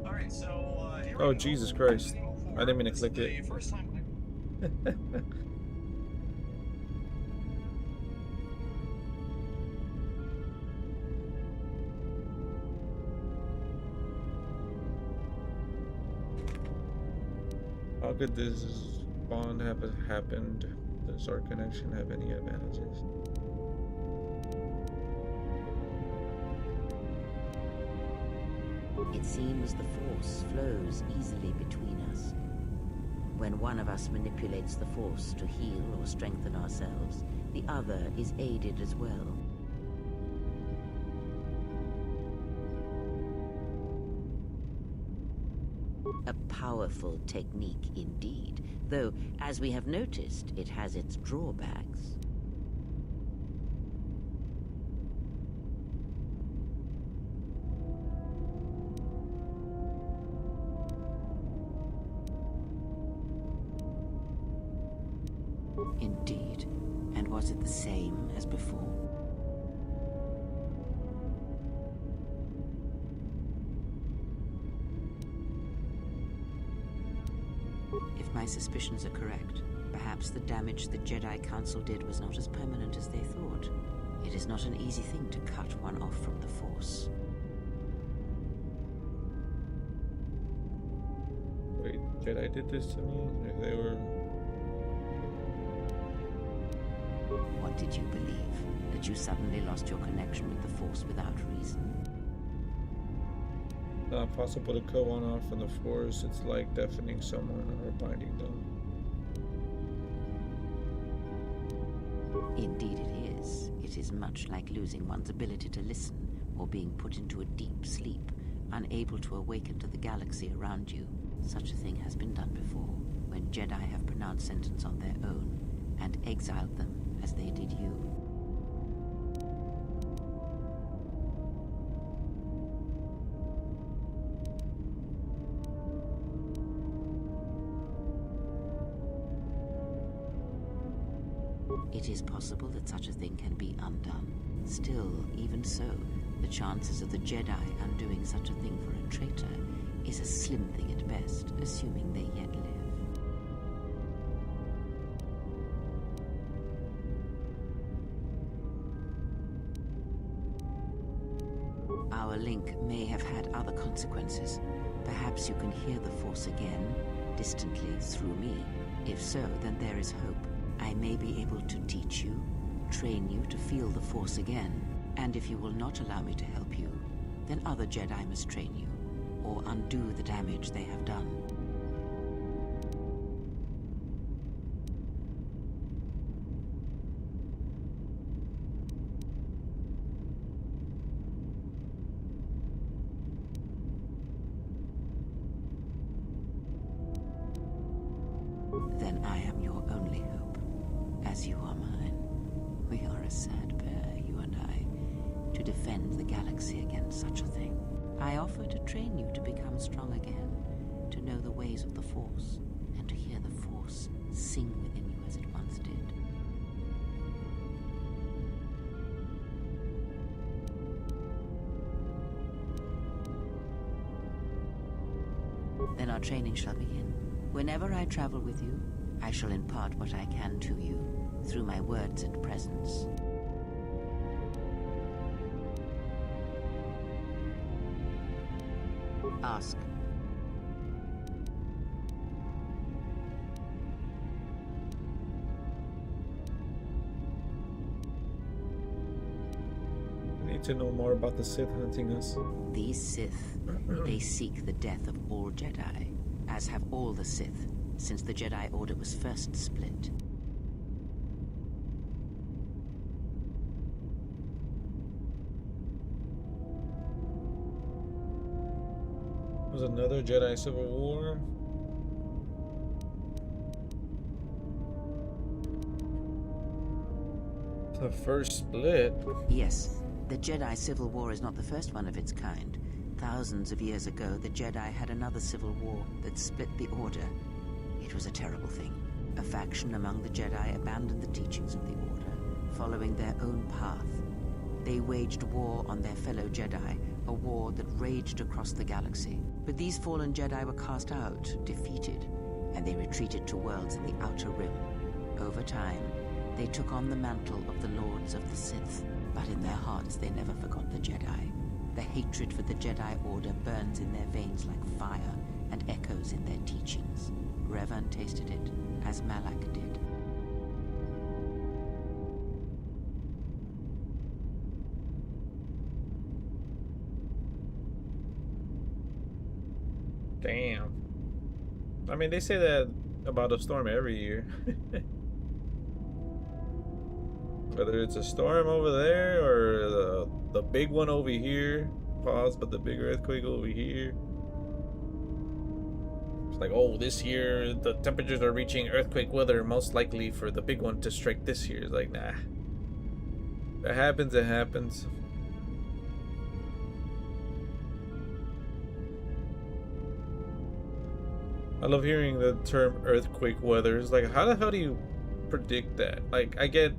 Alright, so, oh, Jesus Christ. I didn't mean to click it. How could this bond have happened? Does our connection have any advantages? It seems the Force flows easily between us. When one of us manipulates the Force to heal or strengthen ourselves, the other is aided as well. A powerful technique indeed, though, as we have noticed, it has its drawbacks. Indeed. And was it the same as before? If my suspicions are correct, perhaps the damage the Jedi Council did was not as permanent as they thought. It is not an easy thing to cut one off from the Force. Wait, Jedi did this to me? If they were... What did you believe? That you suddenly lost your connection with the Force without reason? Not possible to cut one off from the Force. It's like deafening someone or binding them. Indeed it is. It is much like losing one's ability to listen or being put into a deep sleep, unable to awaken to the galaxy around you. Such a thing has been done before, when Jedi have pronounced sentence on their own and exiled them as they did you. It is possible that such a thing can be undone. Still, even so, the chances of the Jedi undoing such a thing for a traitor is a slim thing at best, assuming they yet live. Our link may have had other consequences. Perhaps you can hear the Force again, distantly through me. If so, then there is hope. I may be able to teach you, train you to feel the Force again. And if you will not allow me to help you, then other Jedi must train you, or undo the damage they have done. Then I am your only hope, as you are mine. We are a sad pair, you and I, to defend the galaxy against such a thing. I offer to train you to become strong again, to know the ways of the Force, and to hear the Force sing within you as it once did. Then our training shall begin. Whenever I travel with you, I shall impart what I can to you, through my words and presence. Ask. I need to know more about the Sith hunting us. These Sith, they seek the death of all Jedi, as have all the Sith, since the Jedi Order was first split. There's another Jedi Civil War. The first split? Yes, the Jedi Civil War is not the first one of its kind. Thousands of years ago, the Jedi had another civil war that split the Order. It was a terrible thing. A faction among the Jedi abandoned the teachings of the Order, following their own path. They waged war on their fellow Jedi, a war that raged across the galaxy. But these fallen Jedi were cast out, defeated, and they retreated to worlds in the Outer Rim. Over time, they took on the mantle of the Lords of the Sith, but in their hearts they never forgot the Jedi. The hatred for the Jedi Order burns in their veins like fire and echoes in their teachings. Revan tasted it, as Malak did. Damn. I mean, they say that about a storm every year. Whether it's a storm over there or the big one over here. Pause, but the big earthquake over here. It's like, oh, this year the temperatures are reaching earthquake weather, most likely for the big one to strike this year. It's like, nah. If it happens, it happens. I love hearing the term earthquake weather. It's like, how the hell do you predict that? Like, I get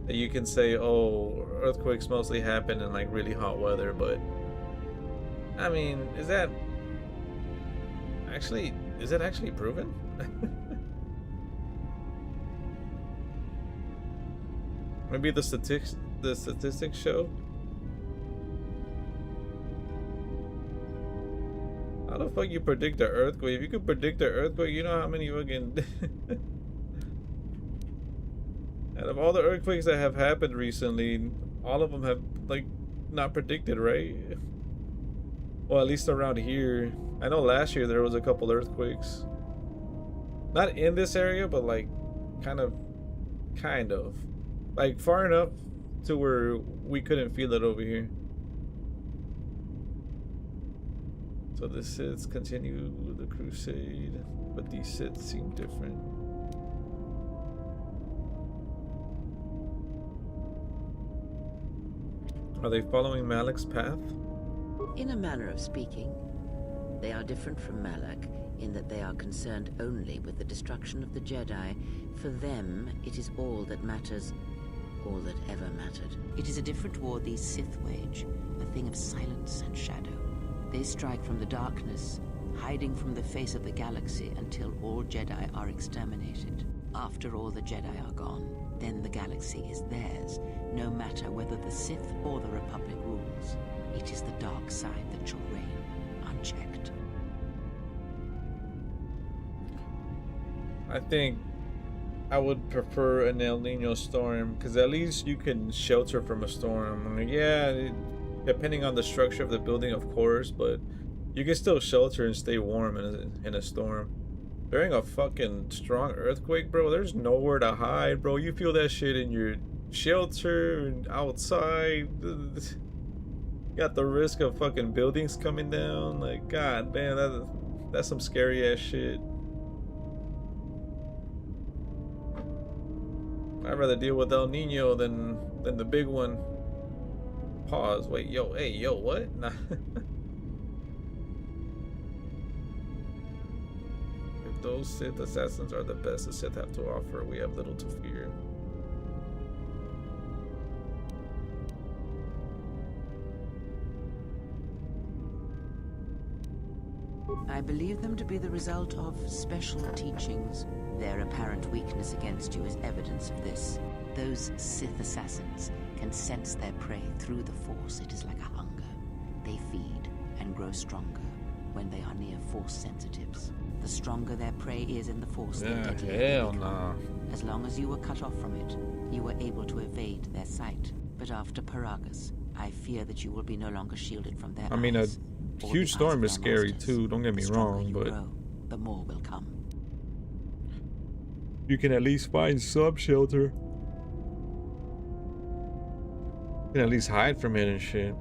that you can say, oh, earthquakes mostly happen in like really hot weather, but I mean, is that actually proven? Maybe the statistics show. How the fuck you predict the earthquake? If you could predict the earthquake, you know how many fucking out of all the earthquakes that have happened recently, all of them have like not predicted, right? Well, at least around here. I know last year there was a couple earthquakes. Not in this area, but like kind of. Like far enough to where we couldn't feel it over here. So the Siths continue the crusade, but these Siths seem different. Are they following Malak's path? In a manner of speaking, they are different from Malak in that they are concerned only with the destruction of the Jedi. For them, it is all that matters, all that ever mattered. It is a different war these Sith wage, a thing of silence and shadow. They strike from the darkness, hiding from the face of the galaxy until all Jedi are exterminated. After all the Jedi are gone, then the galaxy is theirs, no matter whether the Sith or the Republic rules. It is the dark side that shall reign, I would prefer an El Nino storm, because at least you can shelter from a storm. I mean, yeah, depending on the structure of the building, of course, but you can still shelter and stay warm in a storm. During a fucking strong earthquake, bro, there's nowhere to hide, bro. You feel that shit in your shelter and outside. You got the risk of fucking buildings coming down. Like, god damn, that's some scary ass shit. I'd rather deal with El Nino than the big one. Pause. Wait, yo, hey, yo, what? Nah. If those Sith assassins are the best the Sith have to offer, we have little to fear. I believe them to be the result of special teachings. Their apparent weakness against you is evidence of this. Those Sith assassins can sense their prey through the Force. It is like a hunger. They feed and grow stronger when they are near Force sensitives. The stronger their prey is in the Force, the deadlier they become. Nah. As long as you were cut off from it, you were able to evade their sight. But after Paragus, I fear that you will be no longer shielded from their eyes. A huge storm is scary too, don't get me wrong, but the more will come. You can at least find some shelter. You can at least hide from it and shit.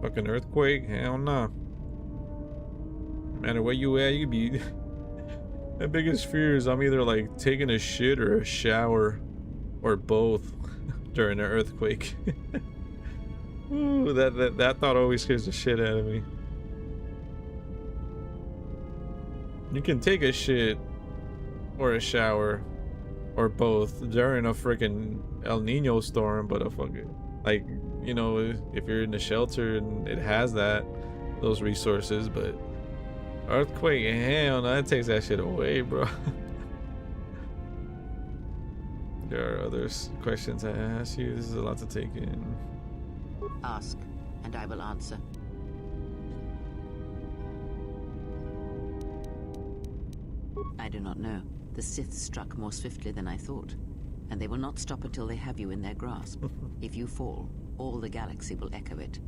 Fucking earthquake? Hell no. No matter where you at, you be... My biggest fear is I'm either like taking a shit or a shower or both during an earthquake. Ooh, that thought always scares the shit out of me. You can take a shit or a shower or both during a freaking El Nino storm, but a fucking, like, you know, if you're in a shelter and it has those resources, but earthquake, hell no, that takes that shit away, bro. There are other questions I ask you. This is a lot to take in. Ask, and I will answer. I do not know. The Sith struck more swiftly than I thought, and they will not stop until they have you in their grasp. If you fall, all the galaxy will echo it.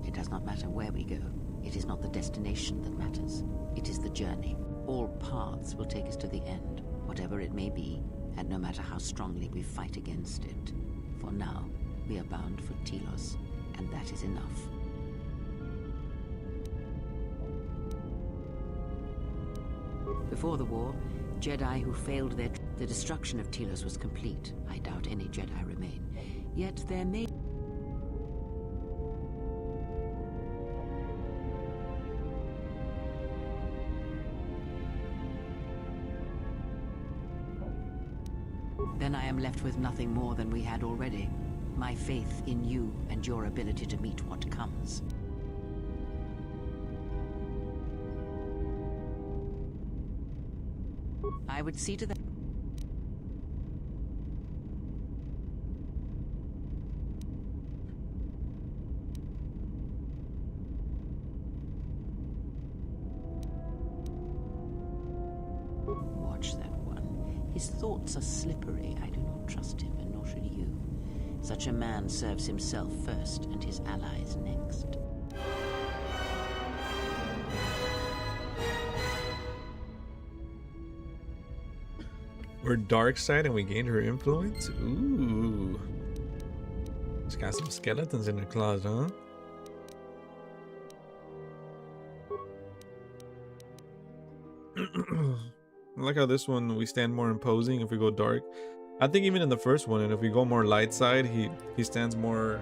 It does not matter where we go. It is not the destination that matters. It is the journey. All paths will take us to the end, whatever it may be, and no matter how strongly we fight against it. For now, we are bound for Telos, and that is enough. Before the war, Jedi who failed the destruction of Telos was complete. I doubt any Jedi remain. Yet there may... Then I am left with nothing more than we had already. My faith in you and your ability to meet what comes. I would see to that. Watch that one. His thoughts are slippery. I do not trust him, and nor should you. Such a man serves himself first and his allies next. We're dark side and we gained her influence? Ooh. She's got some skeletons in her closet, huh? I like how this one we stand more imposing if we go dark. I think even in the first one, and if we go more light side, he stands more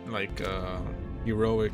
like heroic.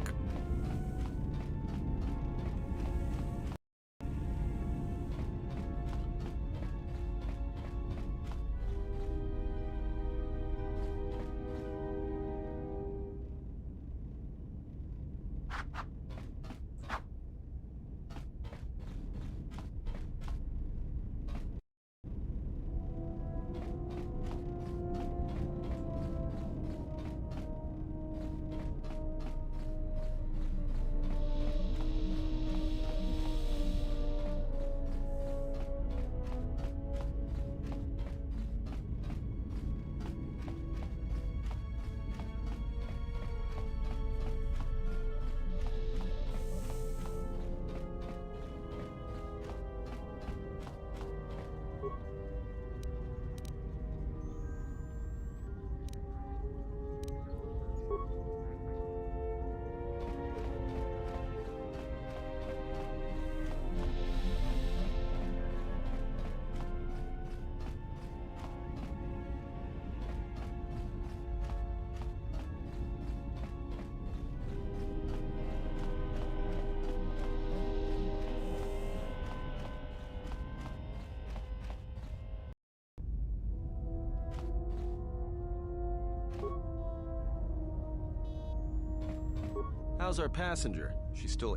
how's our passenger? She's still...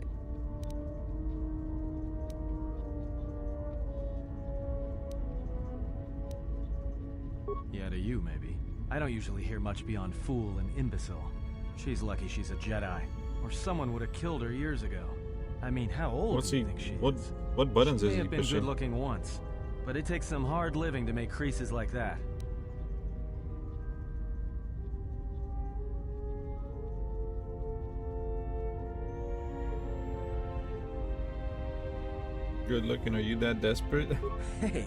Yeah, to you, maybe. I don't usually hear much beyond fool and imbecile. She's lucky she's a Jedi, or someone would have killed her years ago. I mean, how old do you think she is? What buttons She is may he have been pushing? good looking once, but it takes some hard living to make creases like that. Good looking, are you that desperate? Hey,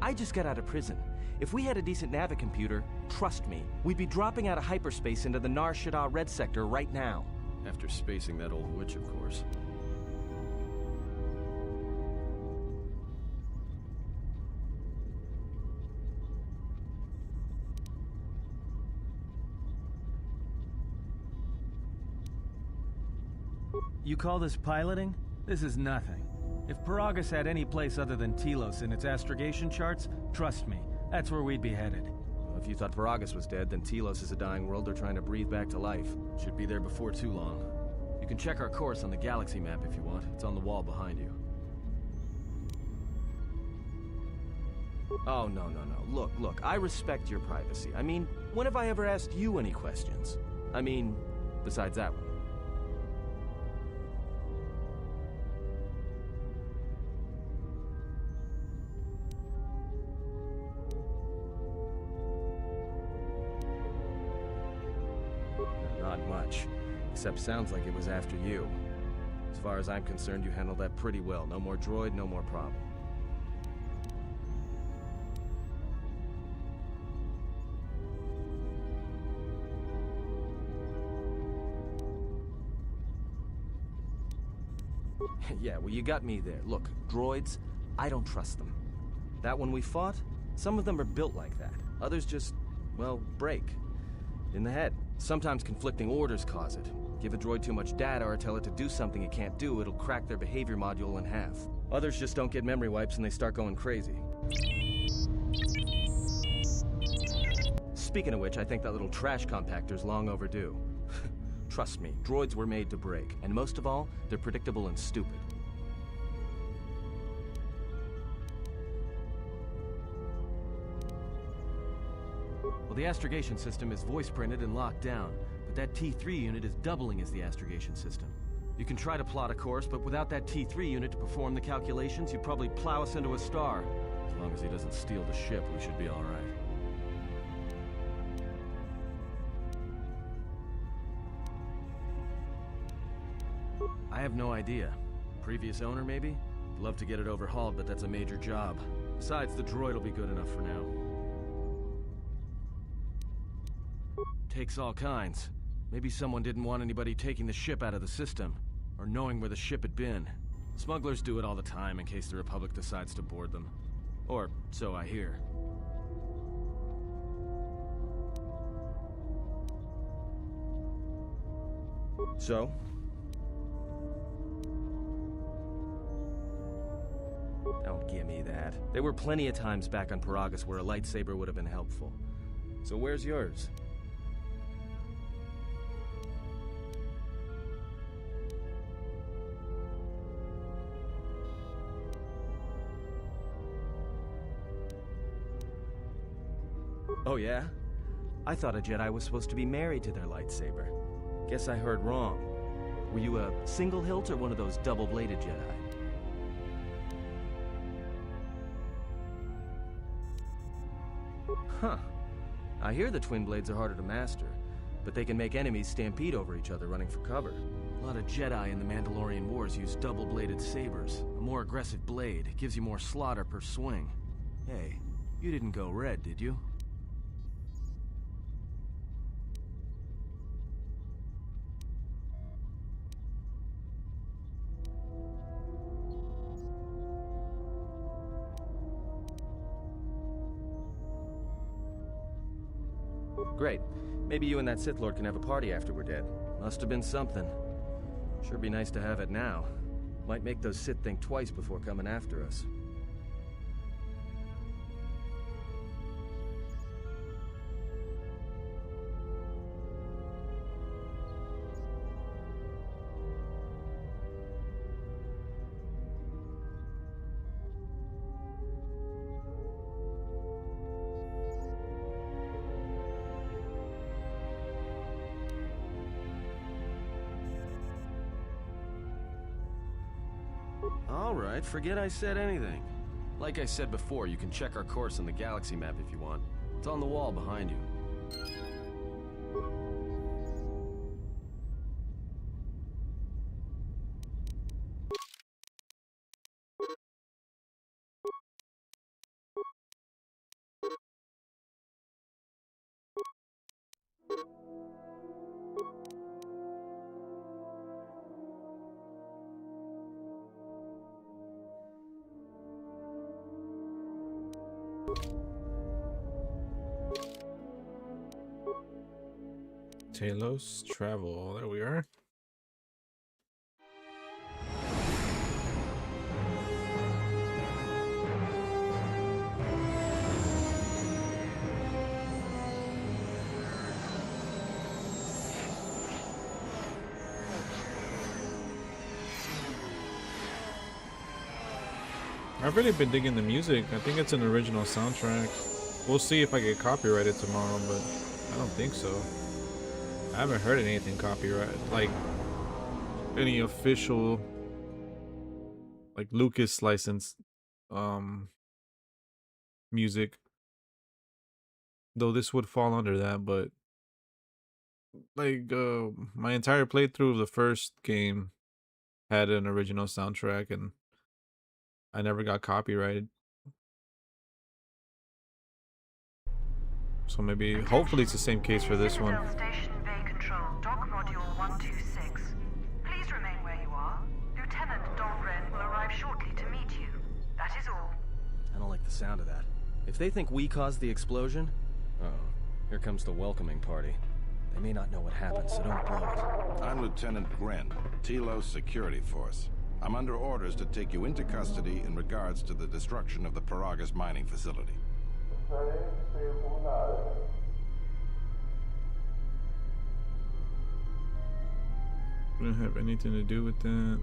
I just got out of prison. If we had a decent navicomputer, trust me, we'd be dropping out of hyperspace into the Nar Shaddaa Red Sector right now. After spacing that old witch, of course. You call this piloting? This is nothing. If Paragus had any place other than Telos in its astrogation charts, trust me, that's where we'd be headed. Well, if you thought Paragus was dead, then Telos is a dying world they're trying to breathe back to life. Should be there before too long. You can check our course on the galaxy map if you want. It's on the wall behind you. Oh, no. Look, I respect your privacy. I mean, when have I ever asked you any questions? I mean, besides that one. Not much. Except sounds like it was after you. As far as I'm concerned, you handled that pretty well. No more droid, no more problem. Yeah, well, you got me there. Look, droids, I don't trust them. That one we fought, some of them are built like that. Others just, well, break. In the head. Sometimes conflicting orders cause it. Give a droid too much data or tell it to do something it can't do, it'll crack their behavior module in half. Others just don't get memory wipes and they start going crazy. Speaking of which, I think that little trash compactor's long overdue. Trust me, droids were made to break, and most of all, they're predictable and stupid. Well, the astrogation system is voice-printed and locked down, but that T3 unit is doubling as the astrogation system. You can try to plot a course, but without that T3 unit to perform the calculations, you'd probably plow us into a star. As long as he doesn't steal the ship, we should be all right. I have no idea. Previous owner, maybe? Love to get it overhauled, but that's a major job. Besides, the droid will be good enough for now. Takes all kinds. Maybe someone didn't want anybody taking the ship out of the system, or knowing where the ship had been. Smugglers do it all the time in case the Republic decides to board them. Or so I hear. So? Don't give me that. There were plenty of times back on Paragus where a lightsaber would have been helpful. So where's yours? Oh yeah? I thought a Jedi was supposed to be married to their lightsaber. Guess I heard wrong. Were you a single hilt or one of those double-bladed Jedi? Huh. I hear the twin blades are harder to master, but they can make enemies stampede over each other running for cover. A lot of Jedi in the Mandalorian Wars use double-bladed sabers. A more aggressive blade gives you more slaughter per swing. Hey, you didn't go red, did you? Great. Maybe you and that Sith Lord can have a party after we're dead. Must have been something. Sure be nice to have it now. Might make those Sith think twice before coming after us. Alright, forget I said anything. Like I said before, you can check our course on the galaxy map if you want. It's on the wall behind you. Talos travel. There we are. I've really been digging the music. I think it's an original soundtrack. We'll see if I get copyrighted tomorrow, but I don't think so. I haven't heard anything copyrighted, like any official, like Lucas licensed music. Though this would fall under that, but like my entire playthrough of the first game had an original soundtrack, and I never got copyrighted. So maybe, hopefully it's the same case for this one. Station Bay Control, Dock Module 126. Please remain where you are. Lieutenant Dahlgren will arrive shortly to meet you. That is all. I don't like the sound of that. If they think we caused the explosion... Oh, here comes the welcoming party. They may not know what happened, so don't blow it. I'm Lieutenant Gren, Telos Security Force. I'm under orders to take you into custody in regards to the destruction of the Paragus mining facility. Don't have anything to do with that.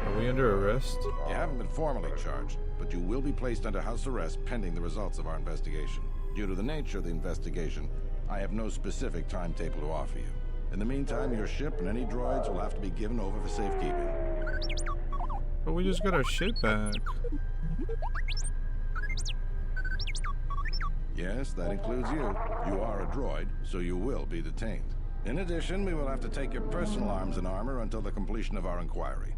Are we under arrest? You haven't been formally charged, but you will be placed under house arrest pending the results of our investigation. Due to the nature of the investigation, I have no specific timetable to offer you. In the meantime, your ship and any droids will have to be given over for safekeeping. But we just got our ship back. Yes, that includes you. You are a droid, so you will be detained. In addition, we will have to take your personal arms and armor until the completion of our inquiry.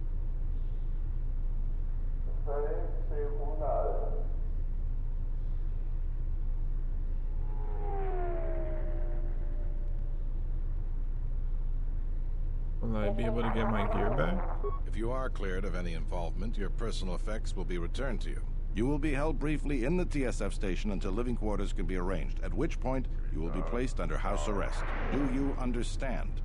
Will I be able to get my gear back? If you are cleared of any involvement, your personal effects will be returned to you. You will be held briefly in the TSF station until living quarters can be arranged, at which point you will be placed under house arrest. Do you understand?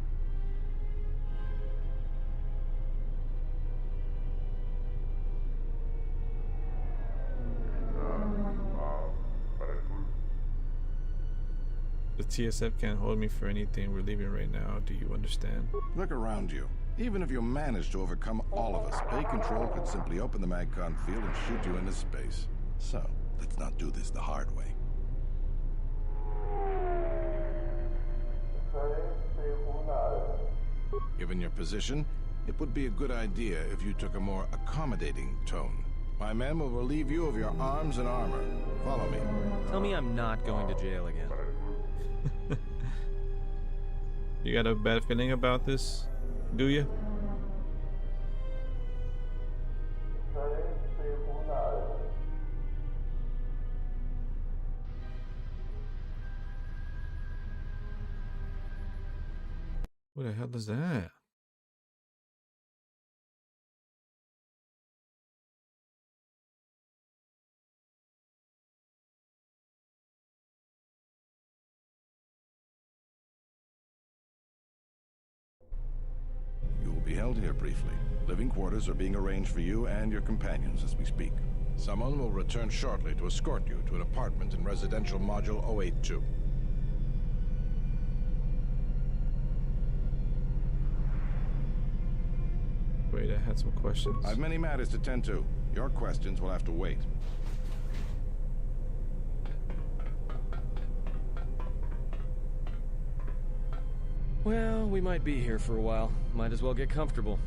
The TSF can't hold me for anything. We're leaving right now. Do you understand? Look around you. Even if you manage to overcome all of us, Bay Control could simply open the MagCon field and shoot you into space. So, let's not do this the hard way. Given your position, it would be a good idea if you took a more accommodating tone. My men will relieve you of your arms and armor. Follow me. Tell me I'm not going to jail again. You got a bad feeling about this, do you? What the hell is that? You will be held here briefly. Living quarters are being arranged for you and your companions as we speak. Someone will return shortly to escort you to an apartment in Residential Module 082. Wait, I had some questions. I've many matters to tend to. Your questions will have to wait. Well, we might be here for a while. Might as well get comfortable.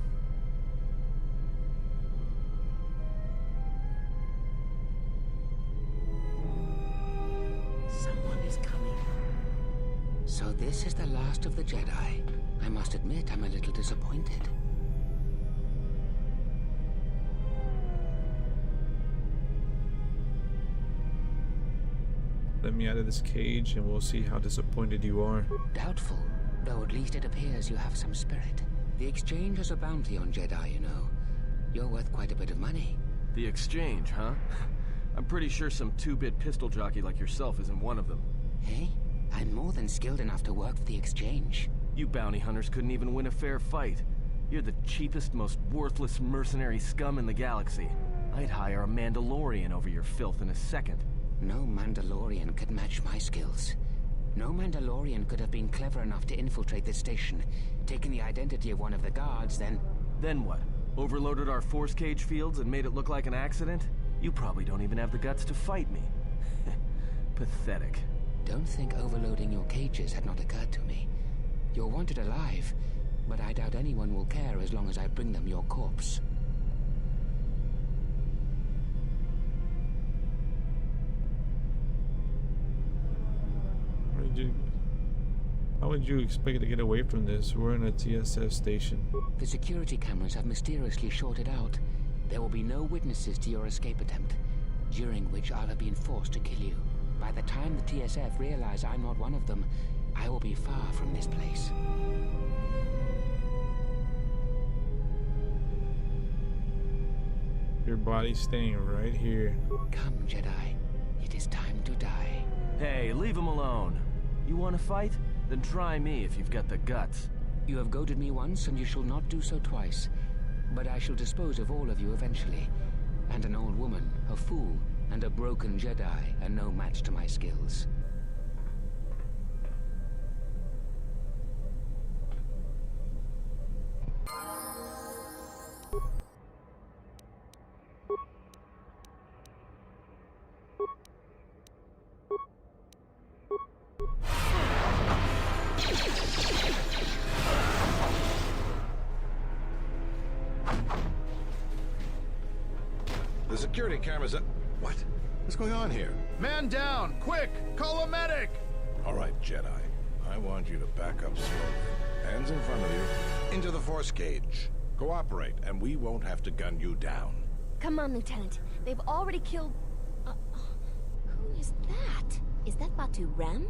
So this is the last of the Jedi. I must admit, I'm a little disappointed. Let me out of this cage and we'll see how disappointed you are. Doubtful, though at least it appears you have some spirit. The exchange has a bounty on Jedi, you know. You're worth quite a bit of money. The exchange, huh? I'm pretty sure some two-bit pistol jockey like yourself isn't one of them. Hey, I'm more than skilled enough to work for the exchange. You bounty hunters couldn't even win a fair fight. You're the cheapest, most worthless mercenary scum in the galaxy. I'd hire a Mandalorian over your filth in a second. No Mandalorian could match my skills. No Mandalorian could have been clever enough to infiltrate this station, taken the identity of one of the guards, then... Then what? Overloaded our force cage fields and made it look like an accident? You probably don't even have the guts to fight me. Pathetic. Don't think overloading your cages had not occurred to me. You're wanted alive, but I doubt anyone will care as long as I bring them your corpse. How would you expect to get away from this? We're in a TSF station. The security cameras have mysteriously shorted out. There will be no witnesses to your escape attempt, during which I'll have been forced to kill you. By the time the TSF realize I'm not one of them, I will be far from this place. Your body's staying right here. Come, Jedi. It is time to die. Hey, leave him alone. You want to fight? Then try me if you've got the guts. You have goaded me once, and you shall not do so twice. But I shall dispose of all of you eventually. And an old woman, a fool, and a broken Jedi are no match to my skills. The security cameras are... What? What's going on here? Man down! Quick! Call a medic! All right, Jedi. I want you to back up slowly. Hands in front of you. Into the force cage. Cooperate, and we won't have to gun you down. Come on, Lieutenant. They've already killed... who is that? Is that Batu Rem?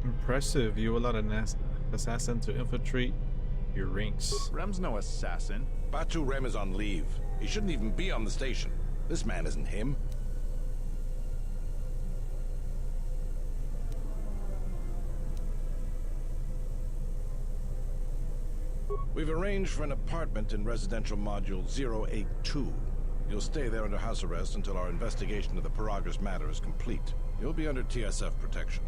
Impressive. You allowed an assassin to infiltrate your ranks. Rem's no assassin. Batu Rem is on leave. He shouldn't even be on the station. This man isn't him. We've arranged for an apartment in residential module 082. You'll stay there under house arrest until our investigation of the Paragus matter is complete. You'll be under TSF protection.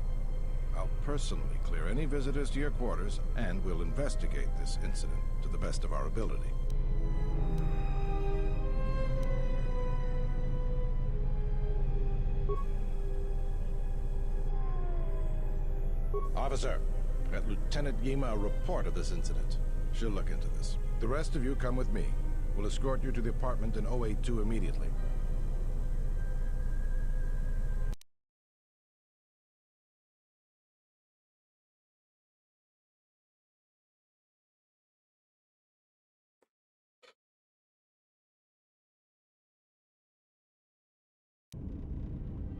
I'll personally clear any visitors to your quarters, and we'll investigate this incident to the best of our ability. Officer, got Lieutenant Yima a report of this incident. She'll look into this. The rest of you come with me. We'll escort you to the apartment in 082 immediately.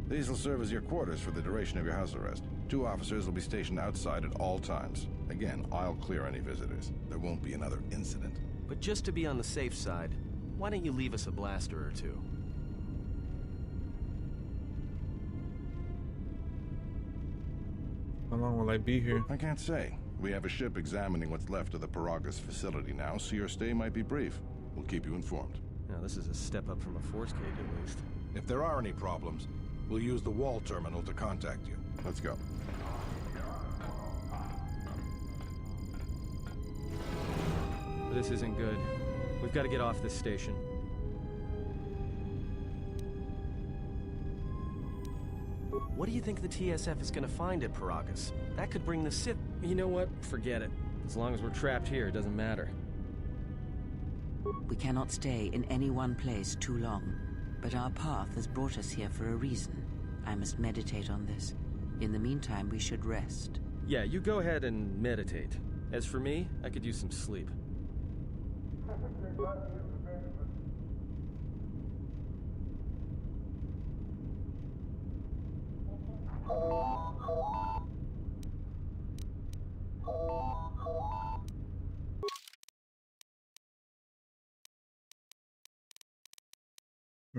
These will serve as your quarters for the duration of your house arrest. 2 officers will be stationed outside at all times. Again, I'll clear any visitors. There won't be another incident. But just to be on the safe side, why don't you leave us a blaster or two? How long will I be here? I can't say. We have a ship examining what's left of the Paragus facility now, so your stay might be brief. We'll keep you informed. Now, this is a step up from a force cage, at least. If there are any problems, we'll use the wall terminal to contact you. Let's go. This isn't good. We've got to get off this station. What do you think the TSF is going to find at Paragus? That could bring the Sith... You know what? Forget it. As long as we're trapped here, it doesn't matter. We cannot stay in any one place too long, but our path has brought us here for a reason. I must meditate on this. In the meantime, we should rest. Yeah, you go ahead and meditate. As for me, I could use some sleep.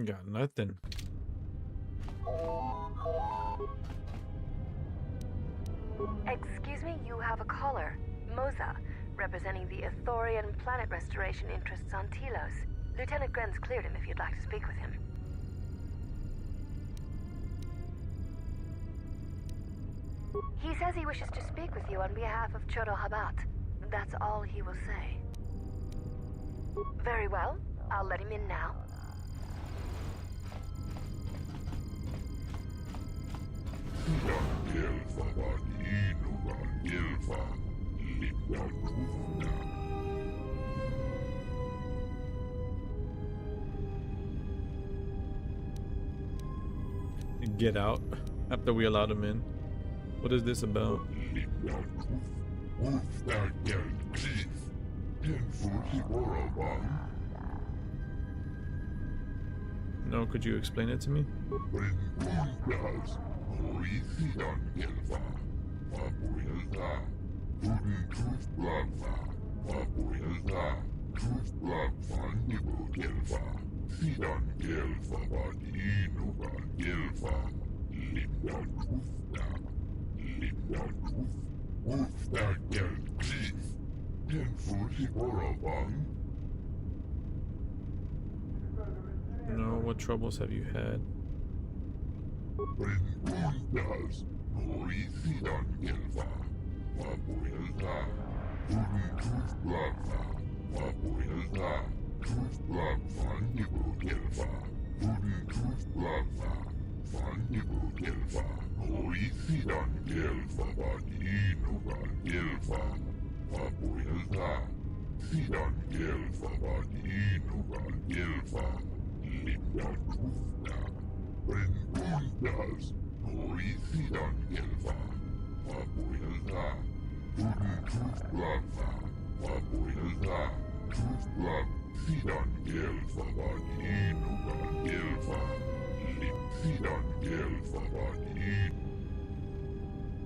Got nothing. Excuse me, you have a caller. Moza, representing the Athorian planet restoration interests on Telos. Lieutenant Grenz cleared him if you'd like to speak with him. He says he wishes to speak with you on behalf of Chodo Habat. That's all he will say. Very well. I'll let him in now. Get out after we allowed him in. What is this about? No, could you explain it to me? No, what troubles have you had?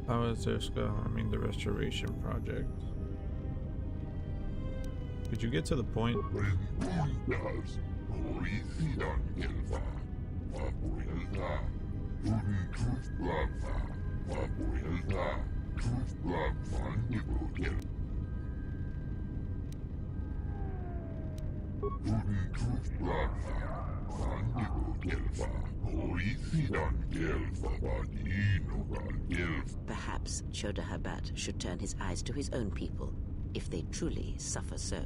How is Zerska harming the restoration project? Could you get to the point? Perhaps Chodo Habat should turn his eyes to his own people, if they truly suffer so.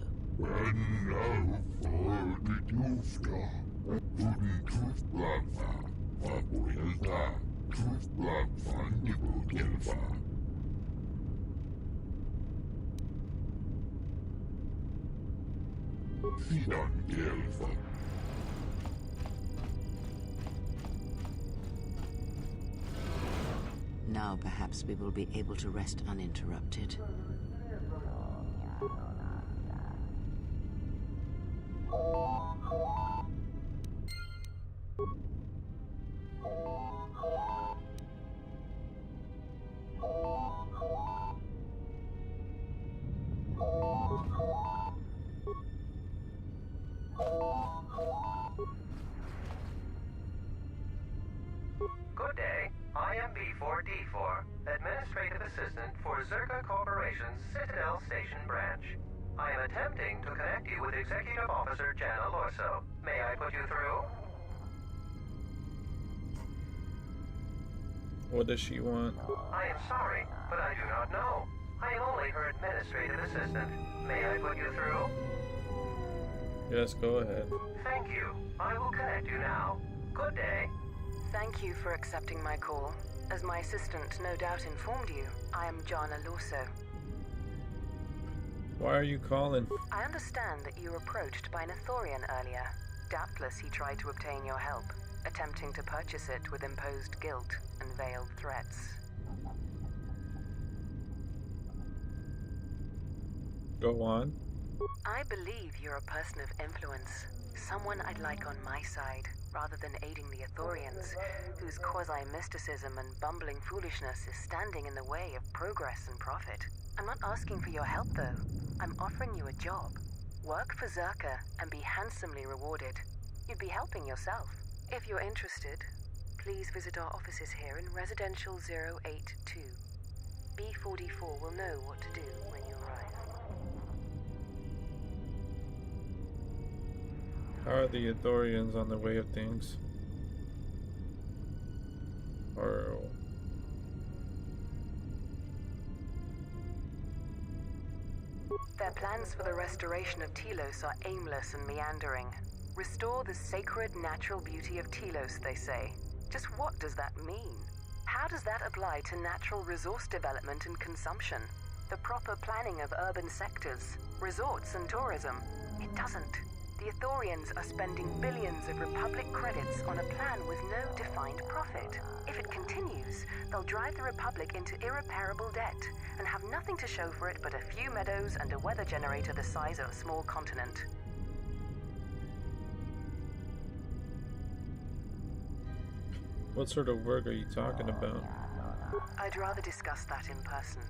Now perhaps we will be able to rest uninterrupted. Good day. I am B4D4, Administrative Assistant for Zerka Corporation's Citadel Station branch. I am attempting to connect you with Executive Officer Jana Lorso. May I put you through? What does she want? I am sorry, but I do not know. I am only her Administrative Assistant. May I put you through? Yes, go ahead. Thank you. I will connect you now. Good day. Thank you for accepting my call. As my assistant no doubt informed you, I am Jana Lorso. Why are you calling? I understand that you were approached by an Ithorian earlier. Doubtless he tried to obtain your help, attempting to purchase it with imposed guilt and veiled threats. Go on. I believe you're a person of influence. Someone I'd like on my side, rather than aiding the Ithorians, whose quasi-mysticism and bumbling foolishness is standing in the way of progress and profit. I'm not asking for your help, though. I'm offering you a job. Work for Zerka and be handsomely rewarded. You'd be helping yourself. If you're interested, please visit our offices here in Residential 082. B44 will know what to do when you arrive. How are the Ithorians on the way of things? Or... Their plans for the restoration of Telos are aimless and meandering. Restore the sacred natural beauty of Telos, they say. Just what does that mean? How does that apply to natural resource development and consumption? The proper planning of urban sectors, resorts and tourism? It doesn't. The Ithorians are spending billions of Republic credits on a plan with no defined profit. If it continues, they'll drive the Republic into irreparable debt and have nothing to show for it but a few meadows and a weather generator the size of a small continent. What sort of work are you talking about? I'd rather discuss that in person.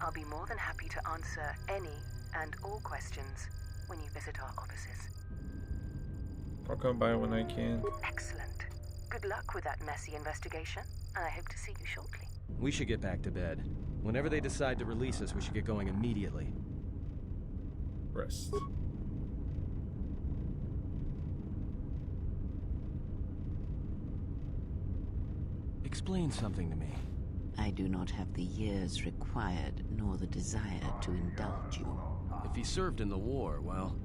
I'll be more than happy to answer any and all questions when you visit our offices. I'll come by when I can. Excellent. Good luck with that messy investigation, and I hope to see you shortly. We should get back to bed. Whenever they decide to release us, we should get going immediately. Rest. Explain something to me. I do not have the years required, nor the desire to indulge you. If he served in the war, well,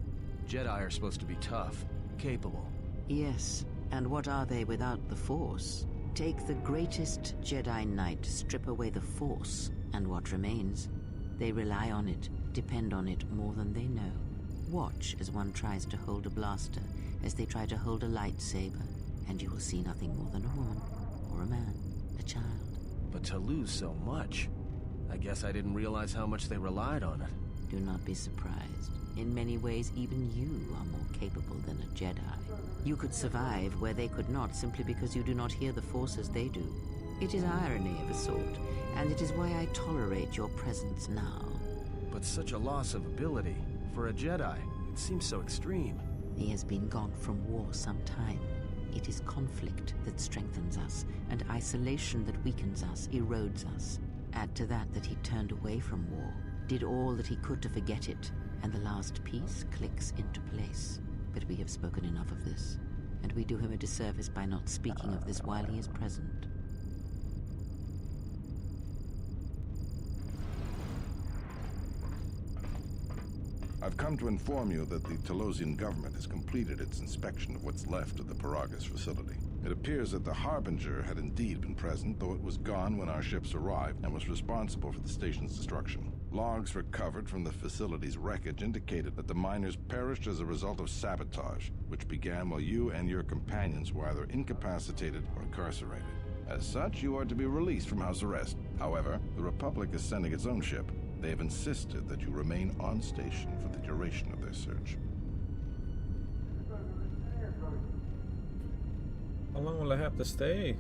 Jedi are supposed to be tough, capable. Yes, and what are they without the Force? Take the greatest Jedi Knight, strip away the Force, and what remains? They rely on it, depend on it more than they know. Watch as one tries to hold a blaster, as they try to hold a lightsaber, and you will see nothing more than a woman, or a man, a child. But to lose so much, I guess I didn't realize how much they relied on it. Do not be surprised. In many ways, even you are more capable than a Jedi. You could survive where they could not simply because you do not hear the Force as they do. It is irony of a sort, and it is why I tolerate your presence now. But such a loss of ability, for a Jedi, it seems so extreme. He has been gone from war some time. It is conflict that strengthens us, and isolation that weakens us, erodes us. Add to that he turned away from war, did all that he could to forget it, and the last piece clicks into place. But we have spoken enough of this, and we do him a disservice by not speaking of this while he is present. I've come to inform you that the Telosian government has completed its inspection of what's left of the Paragus facility. It appears that the Harbinger had indeed been present, though it was gone when our ships arrived and was responsible for the station's destruction. Logs recovered from the facility's wreckage indicated that the miners perished as a result of sabotage, which began while you and your companions were either incapacitated or incarcerated. As such, you are to be released from house arrest. However, the Republic is sending its own ship. They have insisted that you remain on station for the duration of their search. How long will I have to stay?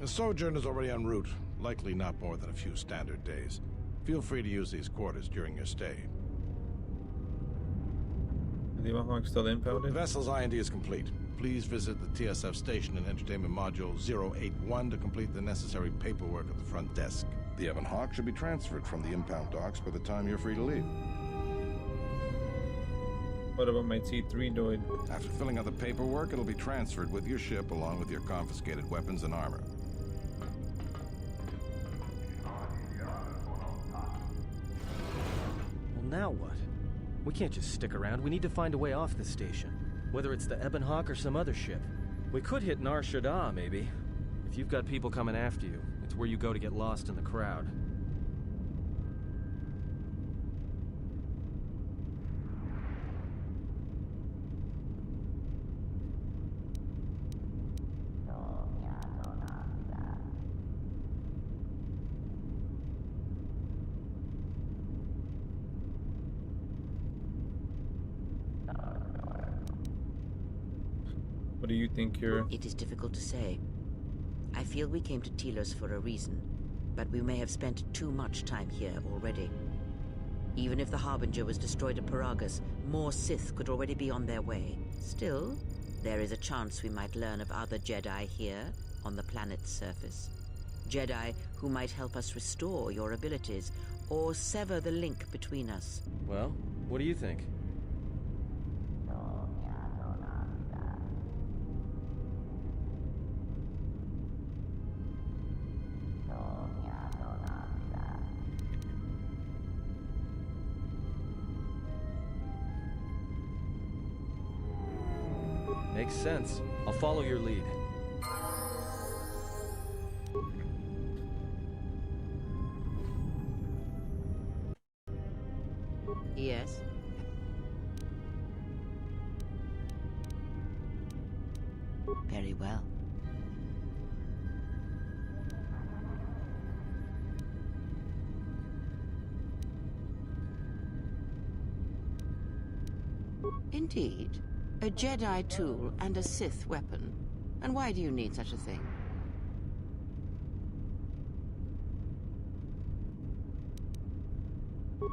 The sojourn is already en route, likely not more than a few standard days. Feel free to use these quarters during your stay. The Mohawk still impounded? The vessel's IND is complete. Please visit the TSF station and entertainment module 081 to complete the necessary paperwork at the front desk. The Ebon Hawk should be transferred from the impound docks by the time you're free to leave. What about my T3 droid? After filling out the paperwork, it'll be transferred with your ship along with your confiscated weapons and armor. Well, now what? We can't just stick around. We need to find a way off this station. Whether it's the Ebon Hawk or some other ship. We could hit Nar Shaddaa, maybe. If you've got people coming after you, it's where you go to get lost in the crowd. do you think you're... It is difficult to say. I feel we came to Telos for a reason, but we may have spent too much time here already. Even if the Harbinger was destroyed at Paragus, more Sith could already be on their way. Still, there is a chance we might learn of other Jedi here on the planet's surface. Jedi who might help us restore your abilities or sever the link between us. Well, what do you think? Makes sense. I'll follow your lead. Yes? Very well. Indeed. A Jedi tool and a Sith weapon. And why do you need such a thing?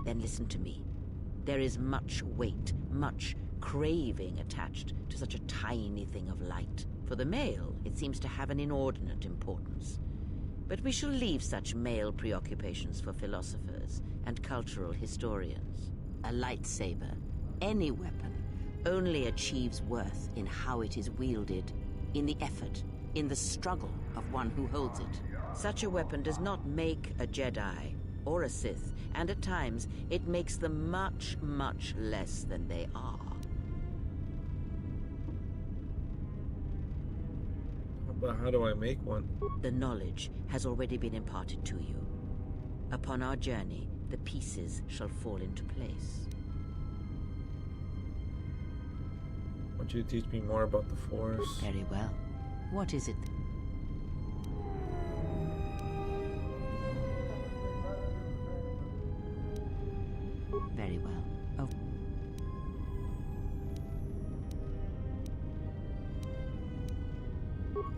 Then listen to me. There is much weight, much craving attached to such a tiny thing of light. For the male, it seems to have an inordinate importance. But we shall leave such male preoccupations for philosophers and cultural historians. A lightsaber, any weapon, only achieves worth in how it is wielded, in the effort, in the struggle of one who holds it. Such a weapon does not make a Jedi or a Sith, and at times it makes them much, much less than they are. But how do I make one? The knowledge has already been imparted to you. Upon our journey, the pieces shall fall into place. I want you to teach me more about the Force. Very well. What is it? Very well. Oh.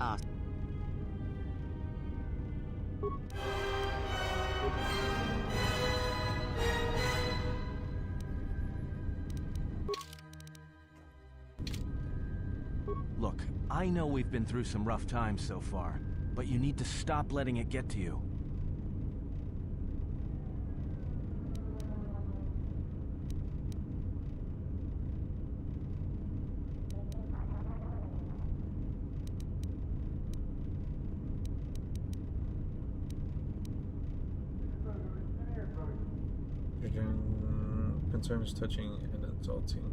Ask. Look, I know we've been through some rough times so far, but you need to stop letting it get to you. Concerns touching and insulting.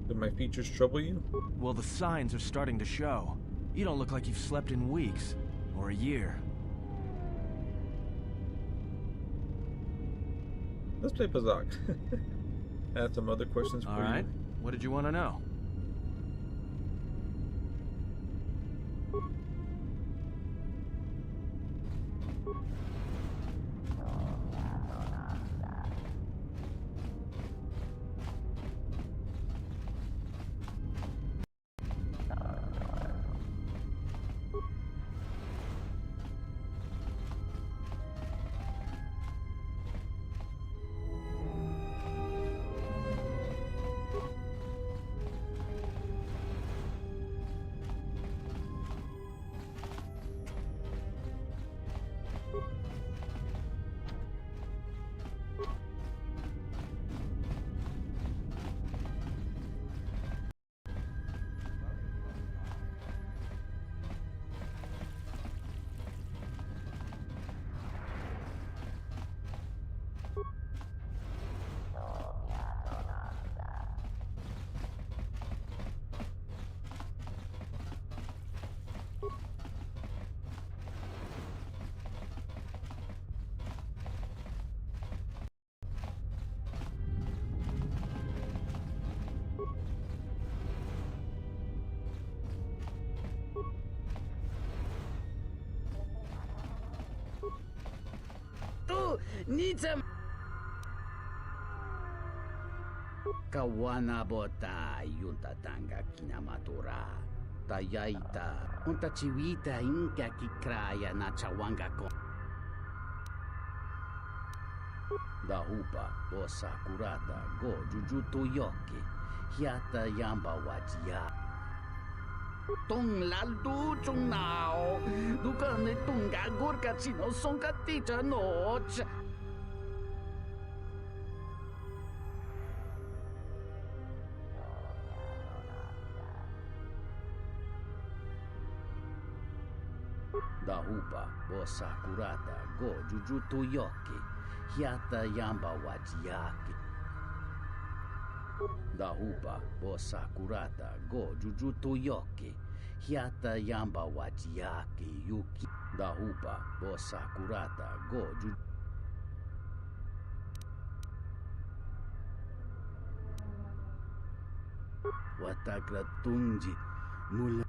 Do my features trouble you? Well, the signs are starting to show. You don't look like you've slept in weeks, or a year. Let's play Pazak. I have some other questions for you. Alright, what did you want to know? Nitsam Kawana bota yunta tanga kinamatura. tayaita. Unta chiwita inka kikraya na chawanga ko. Dahupa bosa kurata go jujuto yoki. Hiata yamba wajia. Tong laldu chung nao. Dukan tunga gurka chino songa tita noch. Dahupa bosa kurata go jujuto yoki. Hiata yamba wajiaki. Dahupa bosa kurata go jujuto yoki. Hiata yamba wajiaki yuki. Dahupa bosa kurata go jujuto. Watakratunji mula.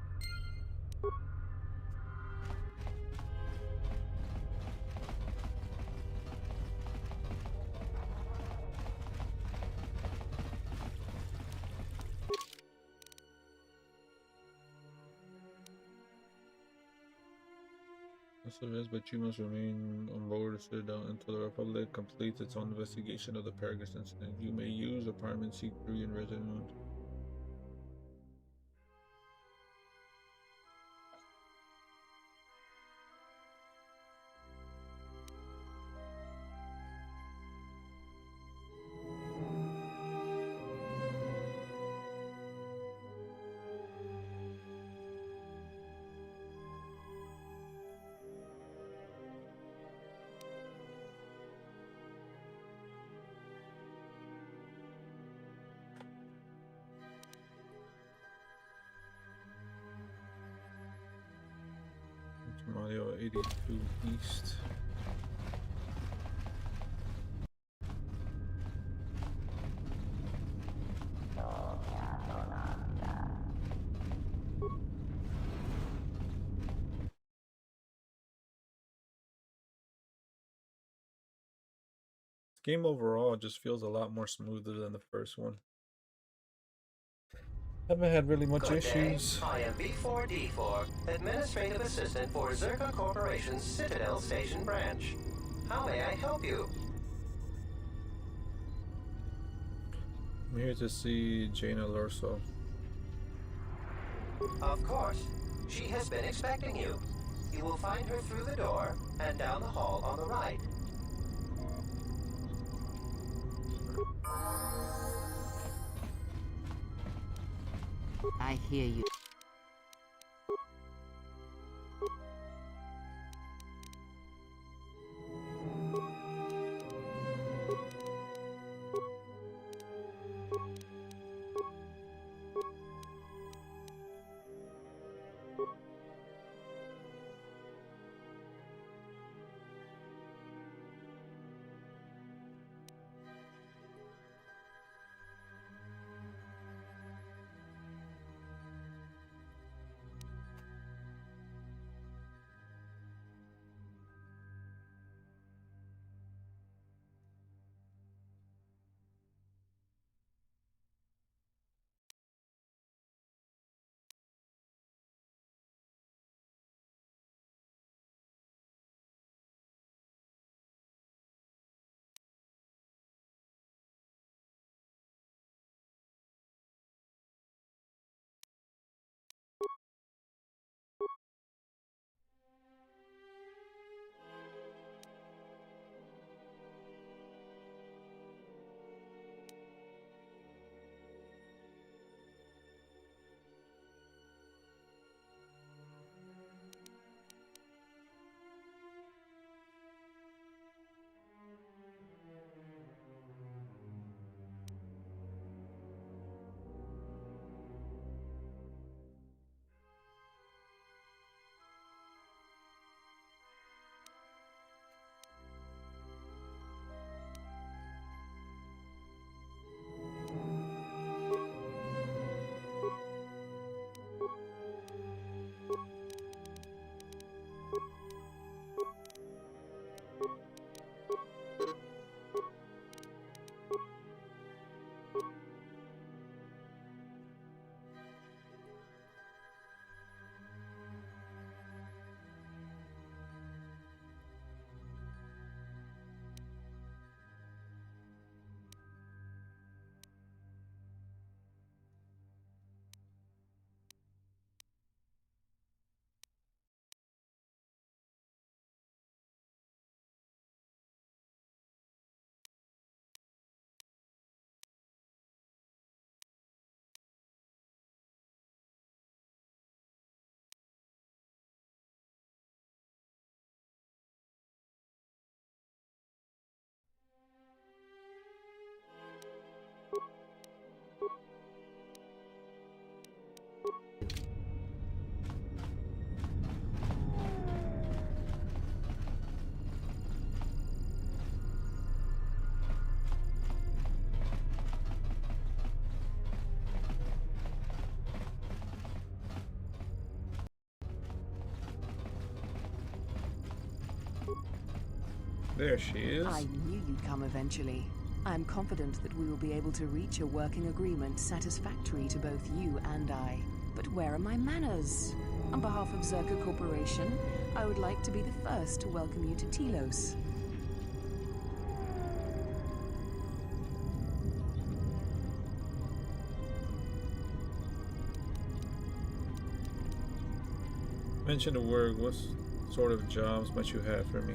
Suggest, but you must remain on board until the Republic completes its own investigation of the Paragus incident. You may use apartment C3 in Resident. Mario 82 East. This game overall just feels a lot more smoother than the first one. Haven't had really much issues. I am B4D4, Administrative Assistant for Zerka Corporation's Citadel Station Branch. How may I help you? I'm here to see Jaina Lorso. Of course. She has been expecting you. You will find her through the door and down the hall on the right. I hear you. There she is. I knew you'd come eventually. I'm confident that we will be able to reach a working agreement satisfactory to both you and I. But where are my manners? On behalf of Zerka Corporation, I would like to be the first to welcome you to Telos. Mention the work. What sort of jobs might you have for me?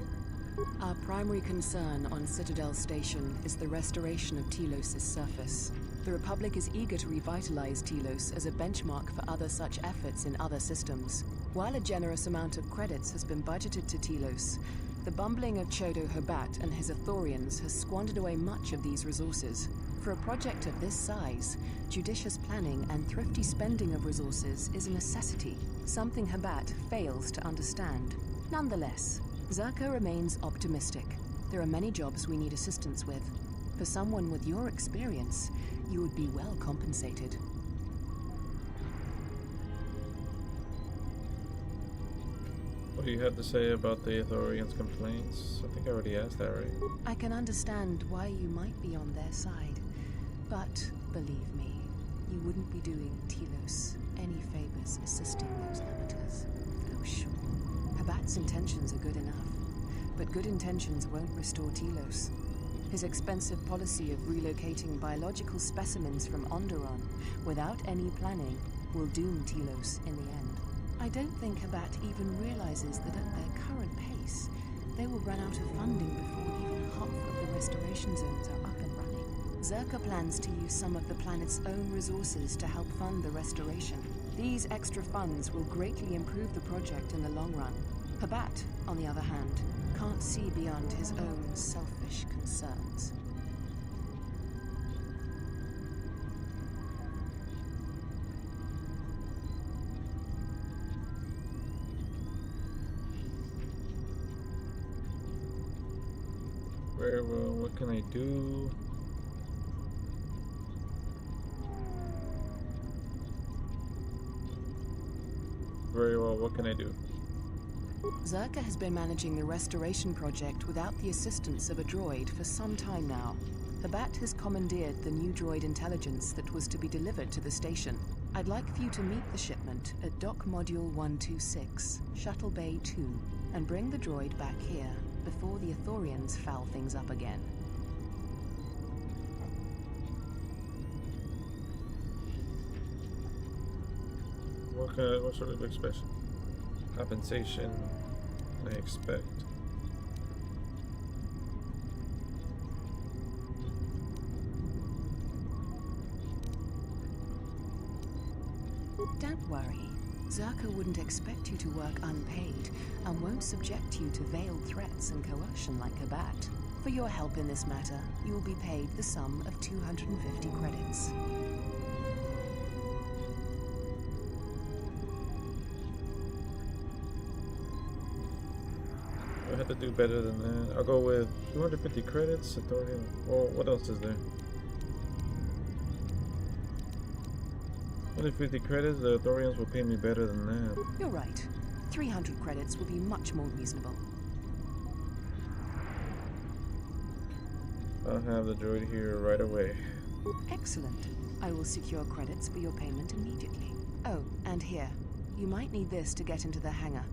Our primary concern on Citadel Station is the restoration of Telos' surface. The Republic is eager to revitalize Telos as a benchmark for other such efforts in other systems. While a generous amount of credits has been budgeted to Telos, the bumbling of Chodo Habat and his Ithorians has squandered away much of these resources. For a project of this size, judicious planning and thrifty spending of resources is a necessity, something Habat fails to understand. Nonetheless, Zerka remains optimistic. There are many jobs we need assistance with. For someone with your experience, you would be well compensated. What do you have to say about the Ithorians' complaints? I think I already asked that, right? I can understand why you might be on their side, but believe me, you wouldn't be doing Telos any favors assisting those amateurs. Oh, sure. Habat's intentions are good enough, but good intentions won't restore Telos. His expensive policy of relocating biological specimens from Onderon without any planning will doom Telos in the end. I don't think Habat even realizes that at their current pace, they will run out of funding before even half of the restoration zones are up and running. Zerka plans to use some of the planet's own resources to help fund the restoration. These extra funds will greatly improve the project in the long run. Habat, on the other hand, can't see beyond his own selfish concerns. Very well, what can I do? Very well, what can I do? Zerka has been managing the restoration project without the assistance of a droid for some time now. Habat has commandeered the new droid intelligence that was to be delivered to the station. I'd like for you to meet the shipment at Dock Module 126, Shuttle Bay 2, and bring the droid back here before the Ithorians foul things up again. What sort of compensation can I expect? Don't worry. Zerka wouldn't expect you to work unpaid and won't subject you to veiled threats and coercion like Habat. For your help in this matter, you will be paid the sum of 250 credits. I have to do better than that. I'll go with 250 credits, Ithorian. Well, what else is there? 250 credits, the Ithorians will pay me better than that. You're right. 300 credits will be much more reasonable. I'll have the droid here right away. Excellent. I will secure credits for your payment immediately. Oh, and here. You might need this to get into the hangar.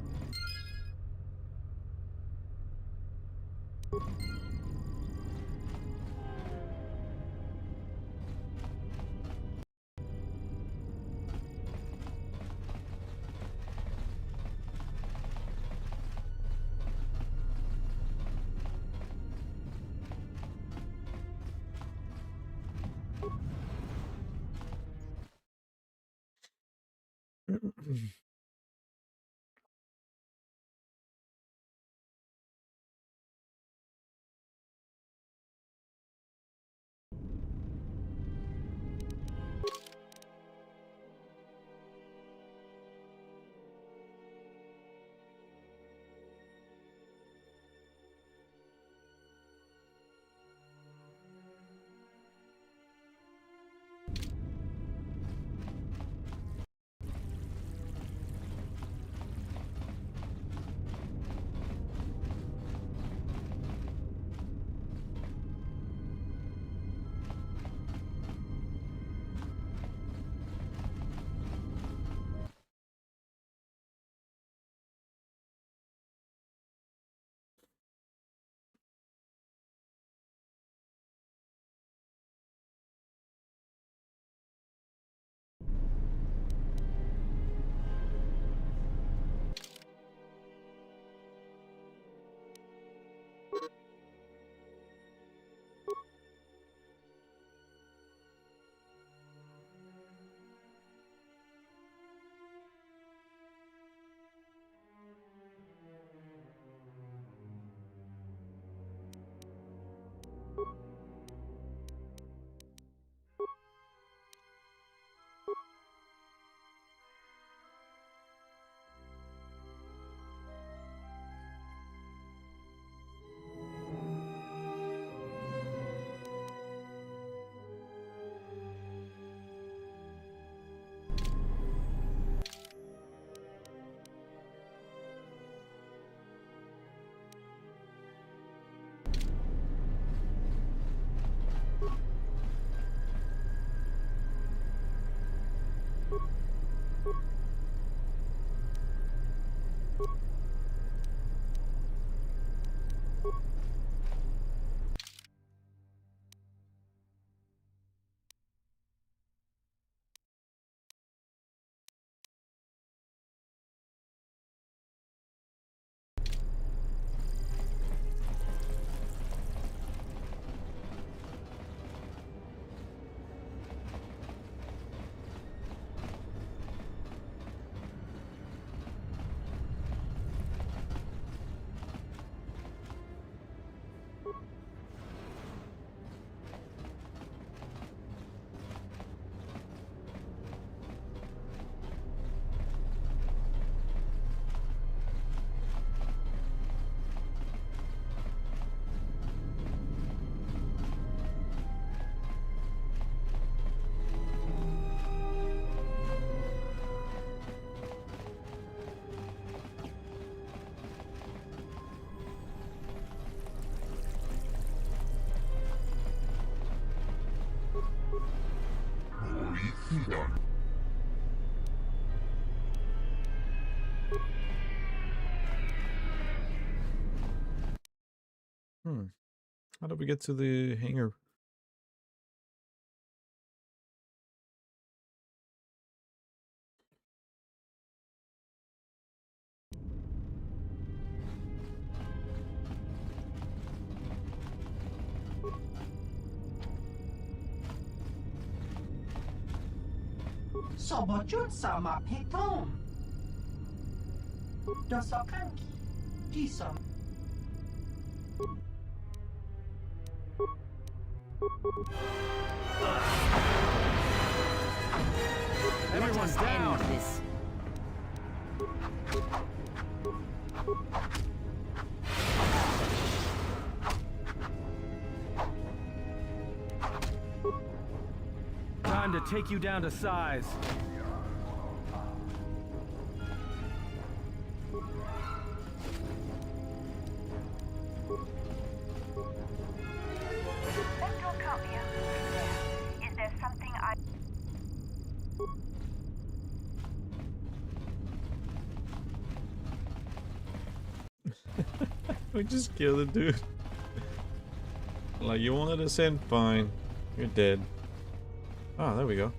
How do we get to the hangar? Sobojun sama petom. Dosokanki. Jisom. Everyone's down. This. Time to take you down to size. Central Company, is there something I... We just killed the dude. Like, you wanted us in? Fine. You're dead. Oh, there we go.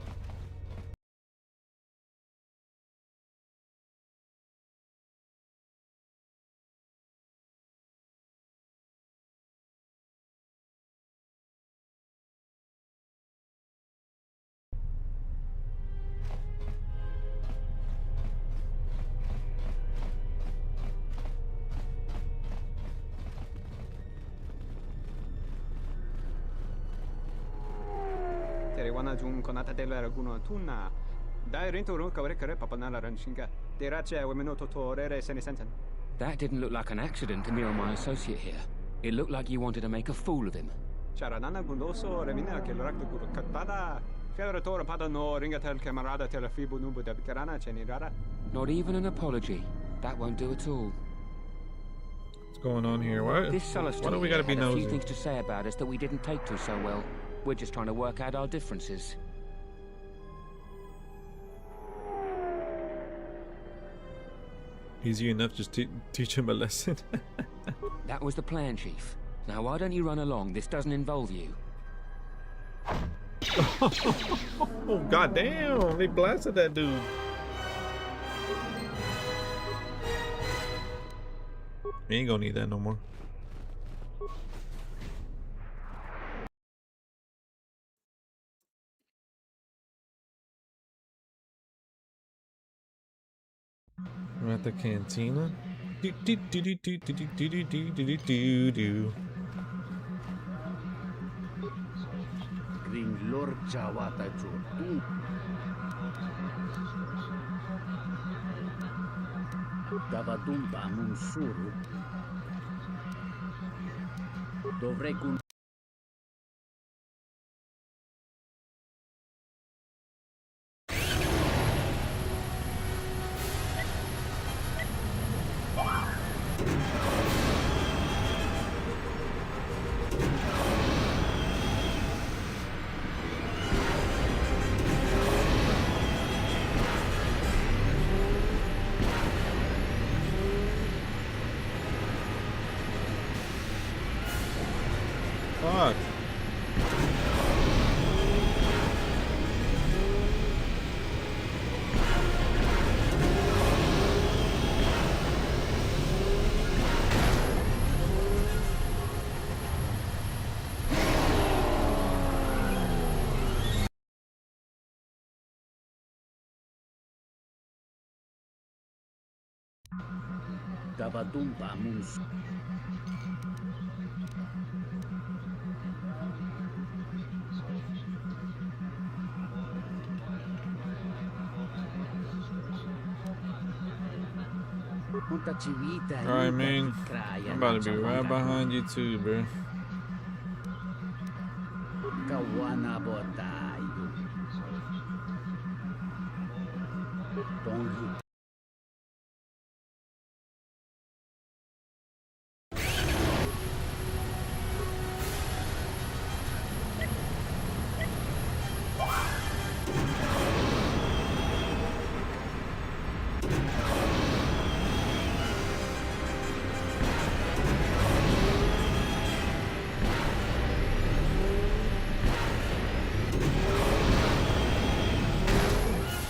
Wana jung konata de la guno tuna. Dai rento ro kawre kare papanala ranshinga. De rache wemeno totorere senesenten. That didn't look like an accident to me or my associate here. It looked like you wanted to make a fool of him. Charanana gundoso remina che l'orakto guru katada. Federatore pada no ringatel camarada telefibu nubu de karana chenirara. Not even an apology. That won't do at all. What's going on here? What? This Why do we gotta be had a nosy? few things to say about us that we didn't take to so well. We're just trying to work out our differences. Easy enough, just teach him a lesson. That was the plan, Chief. Now why don't you run along? This doesn't involve you. Oh, goddamn! They blasted that dude. We ain't gonna need that no more. We're at the cantina. Do do do do do do do do do do do do. Green Lord Jawata Jotu. Davadumba Munsuru. Dovrei kun. Fuck. Davadumba Munsuru. Alright, man. I'm about to be right behind you too, bro. Kawana botayo. Don't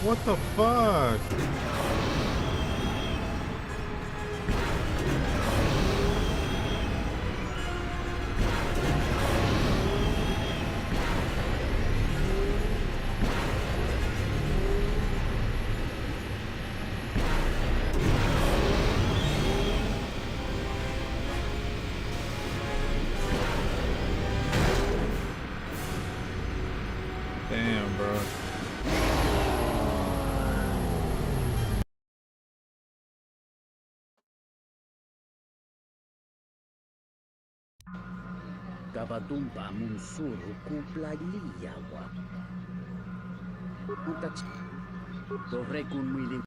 What the fuck? Damn, bro. Gavadumba Munsuru Kuplaliyawa. Utach Dovrekun Milim.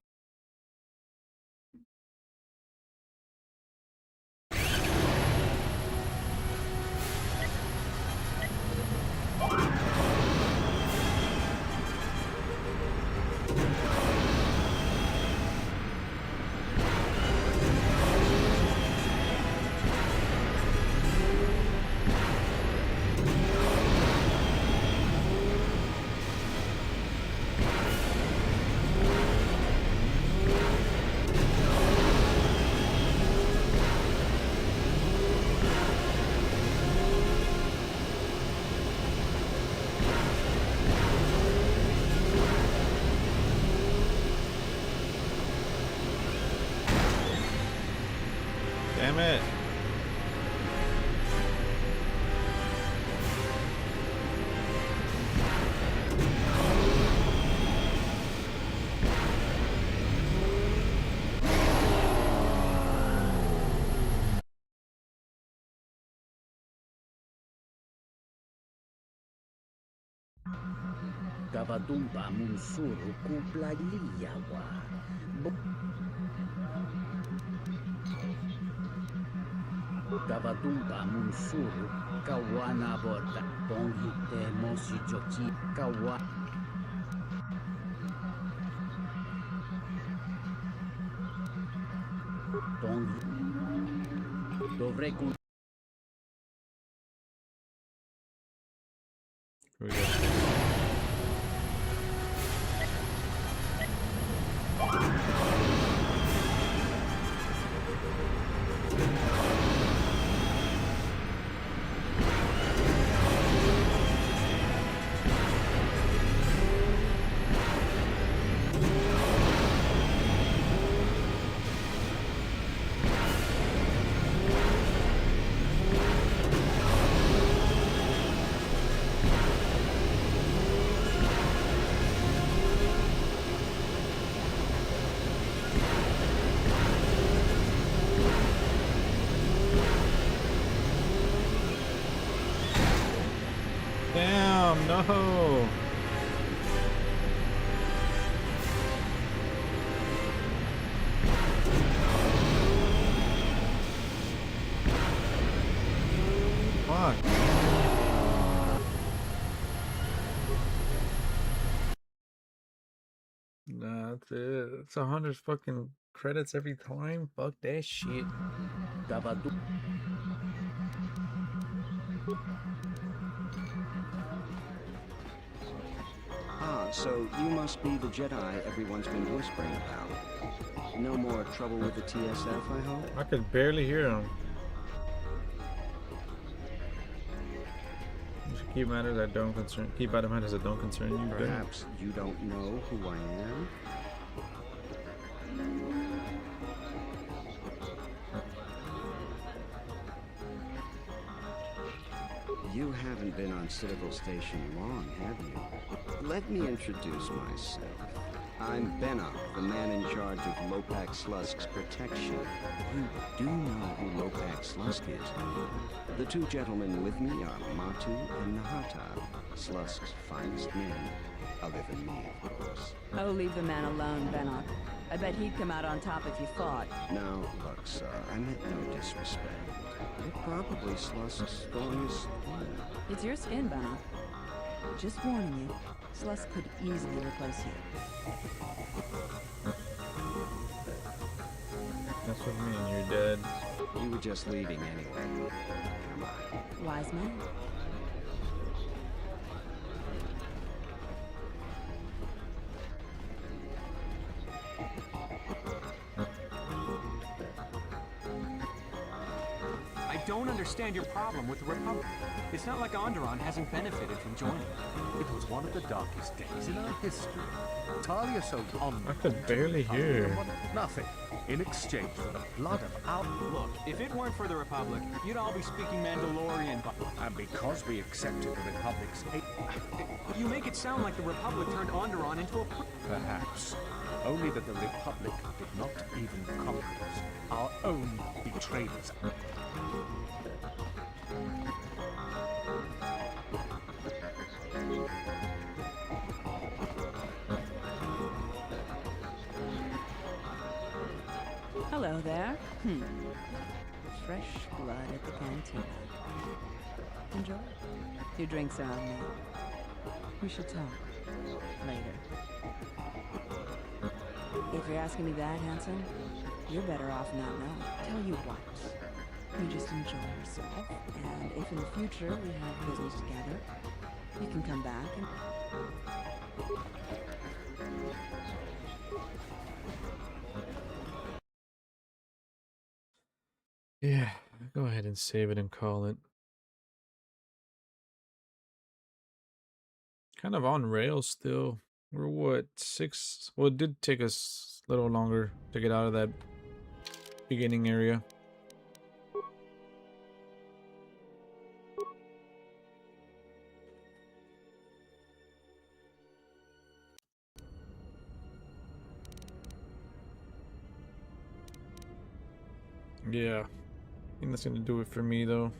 Damn it. Gavadumba Munsuru Kuplaliyawa. Gavadumba Munsuru Kawana Borda Bongite Monsijoki Kawa Bongi Dovrekun. Here we go. Damn, no. Fuck. Nah, that's it. It's 100 fucking credits every time. Fuck that shit. Ah, so you must be the Jedi everyone's been whispering about. No more trouble with the TSF, I hope? I could barely hear him. You should keep matters that don't concern. Keep out of matters that don't concern you. Perhaps you don't know who I am? You haven't been on Citadel Station long, have you? Let me introduce myself. I'm Bennock, the man in charge of Lopak Slusk's protection. You do know who Lopak Slusk is, do you? The two gentlemen with me are Matu and Nahata, Slusk's finest men, other than me, of course. Oh, leave the man alone, Bennock. I bet he'd come out on top if you fought. Now, look, sir, I meant no disrespect. You're probably Slusk's strongest skin. It's your skin, Bennock. Just warning you, Slusk could easily replace you. That's what I mean, you're dead. You were just leaving anyway. Come on. Wise man. don't understand your problem with the Republic. It's not like Onderon hasn't benefited from joining. It was one of the darkest days in our history. Talia sold on. I could barely hear. Nothing in exchange for the blood of our. Look, if it weren't for the Republic, you'd all be speaking Mandalorian. And because we accepted the Republic's aid. You make it sound like the Republic turned Onderon into a. Perhaps. Only that the Republic did not even conquer us. Our own betrayed us. Hello there. Fresh blood at the cantina. Enjoy. Your drinks are on me. We should talk. Later. If you're asking me that, Hanson, you're better off not knowing. Tell you what. You just enjoy yourself, and if in the future we have business together, you can come back and... Yeah, go ahead and save it and call it. Kind of on rails still. We're what, 6? Well, it did take us a little longer to get out of that beginning area. Yeah, I think that's gonna do it for me though.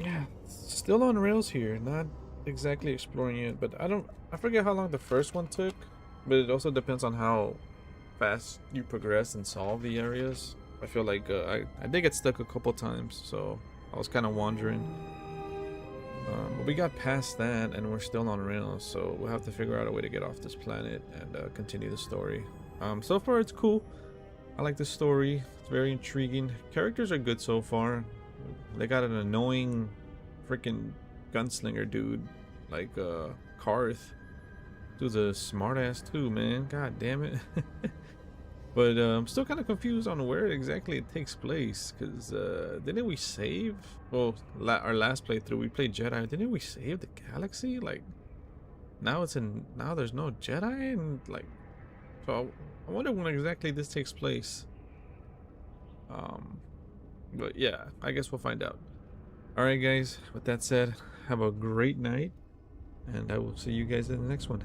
Yeah, still on rails here, not exactly exploring it, but I forget how long the first one took, but it also depends on how fast you progress and solve the areas. I feel like I did get stuck a couple times, so I was kind of wandering. But we got past that and we're still on rails, so we'll have to figure out a way to get off this planet and continue the story. So far it's cool. I like the story. It's very intriguing. Characters are good so far. They got an annoying freaking gunslinger dude like Karth. Dude's a smartass too, man. God damn it. But I'm still kind of confused on where exactly it takes place, because didn't we save? Well, our last playthrough we played Jedi. Didn't we save the galaxy? Like now there's no Jedi, and like, so I wonder when exactly this takes place. But yeah, I guess we'll find out. Alright guys, with that said, have a great night, and I will see you guys in the next one.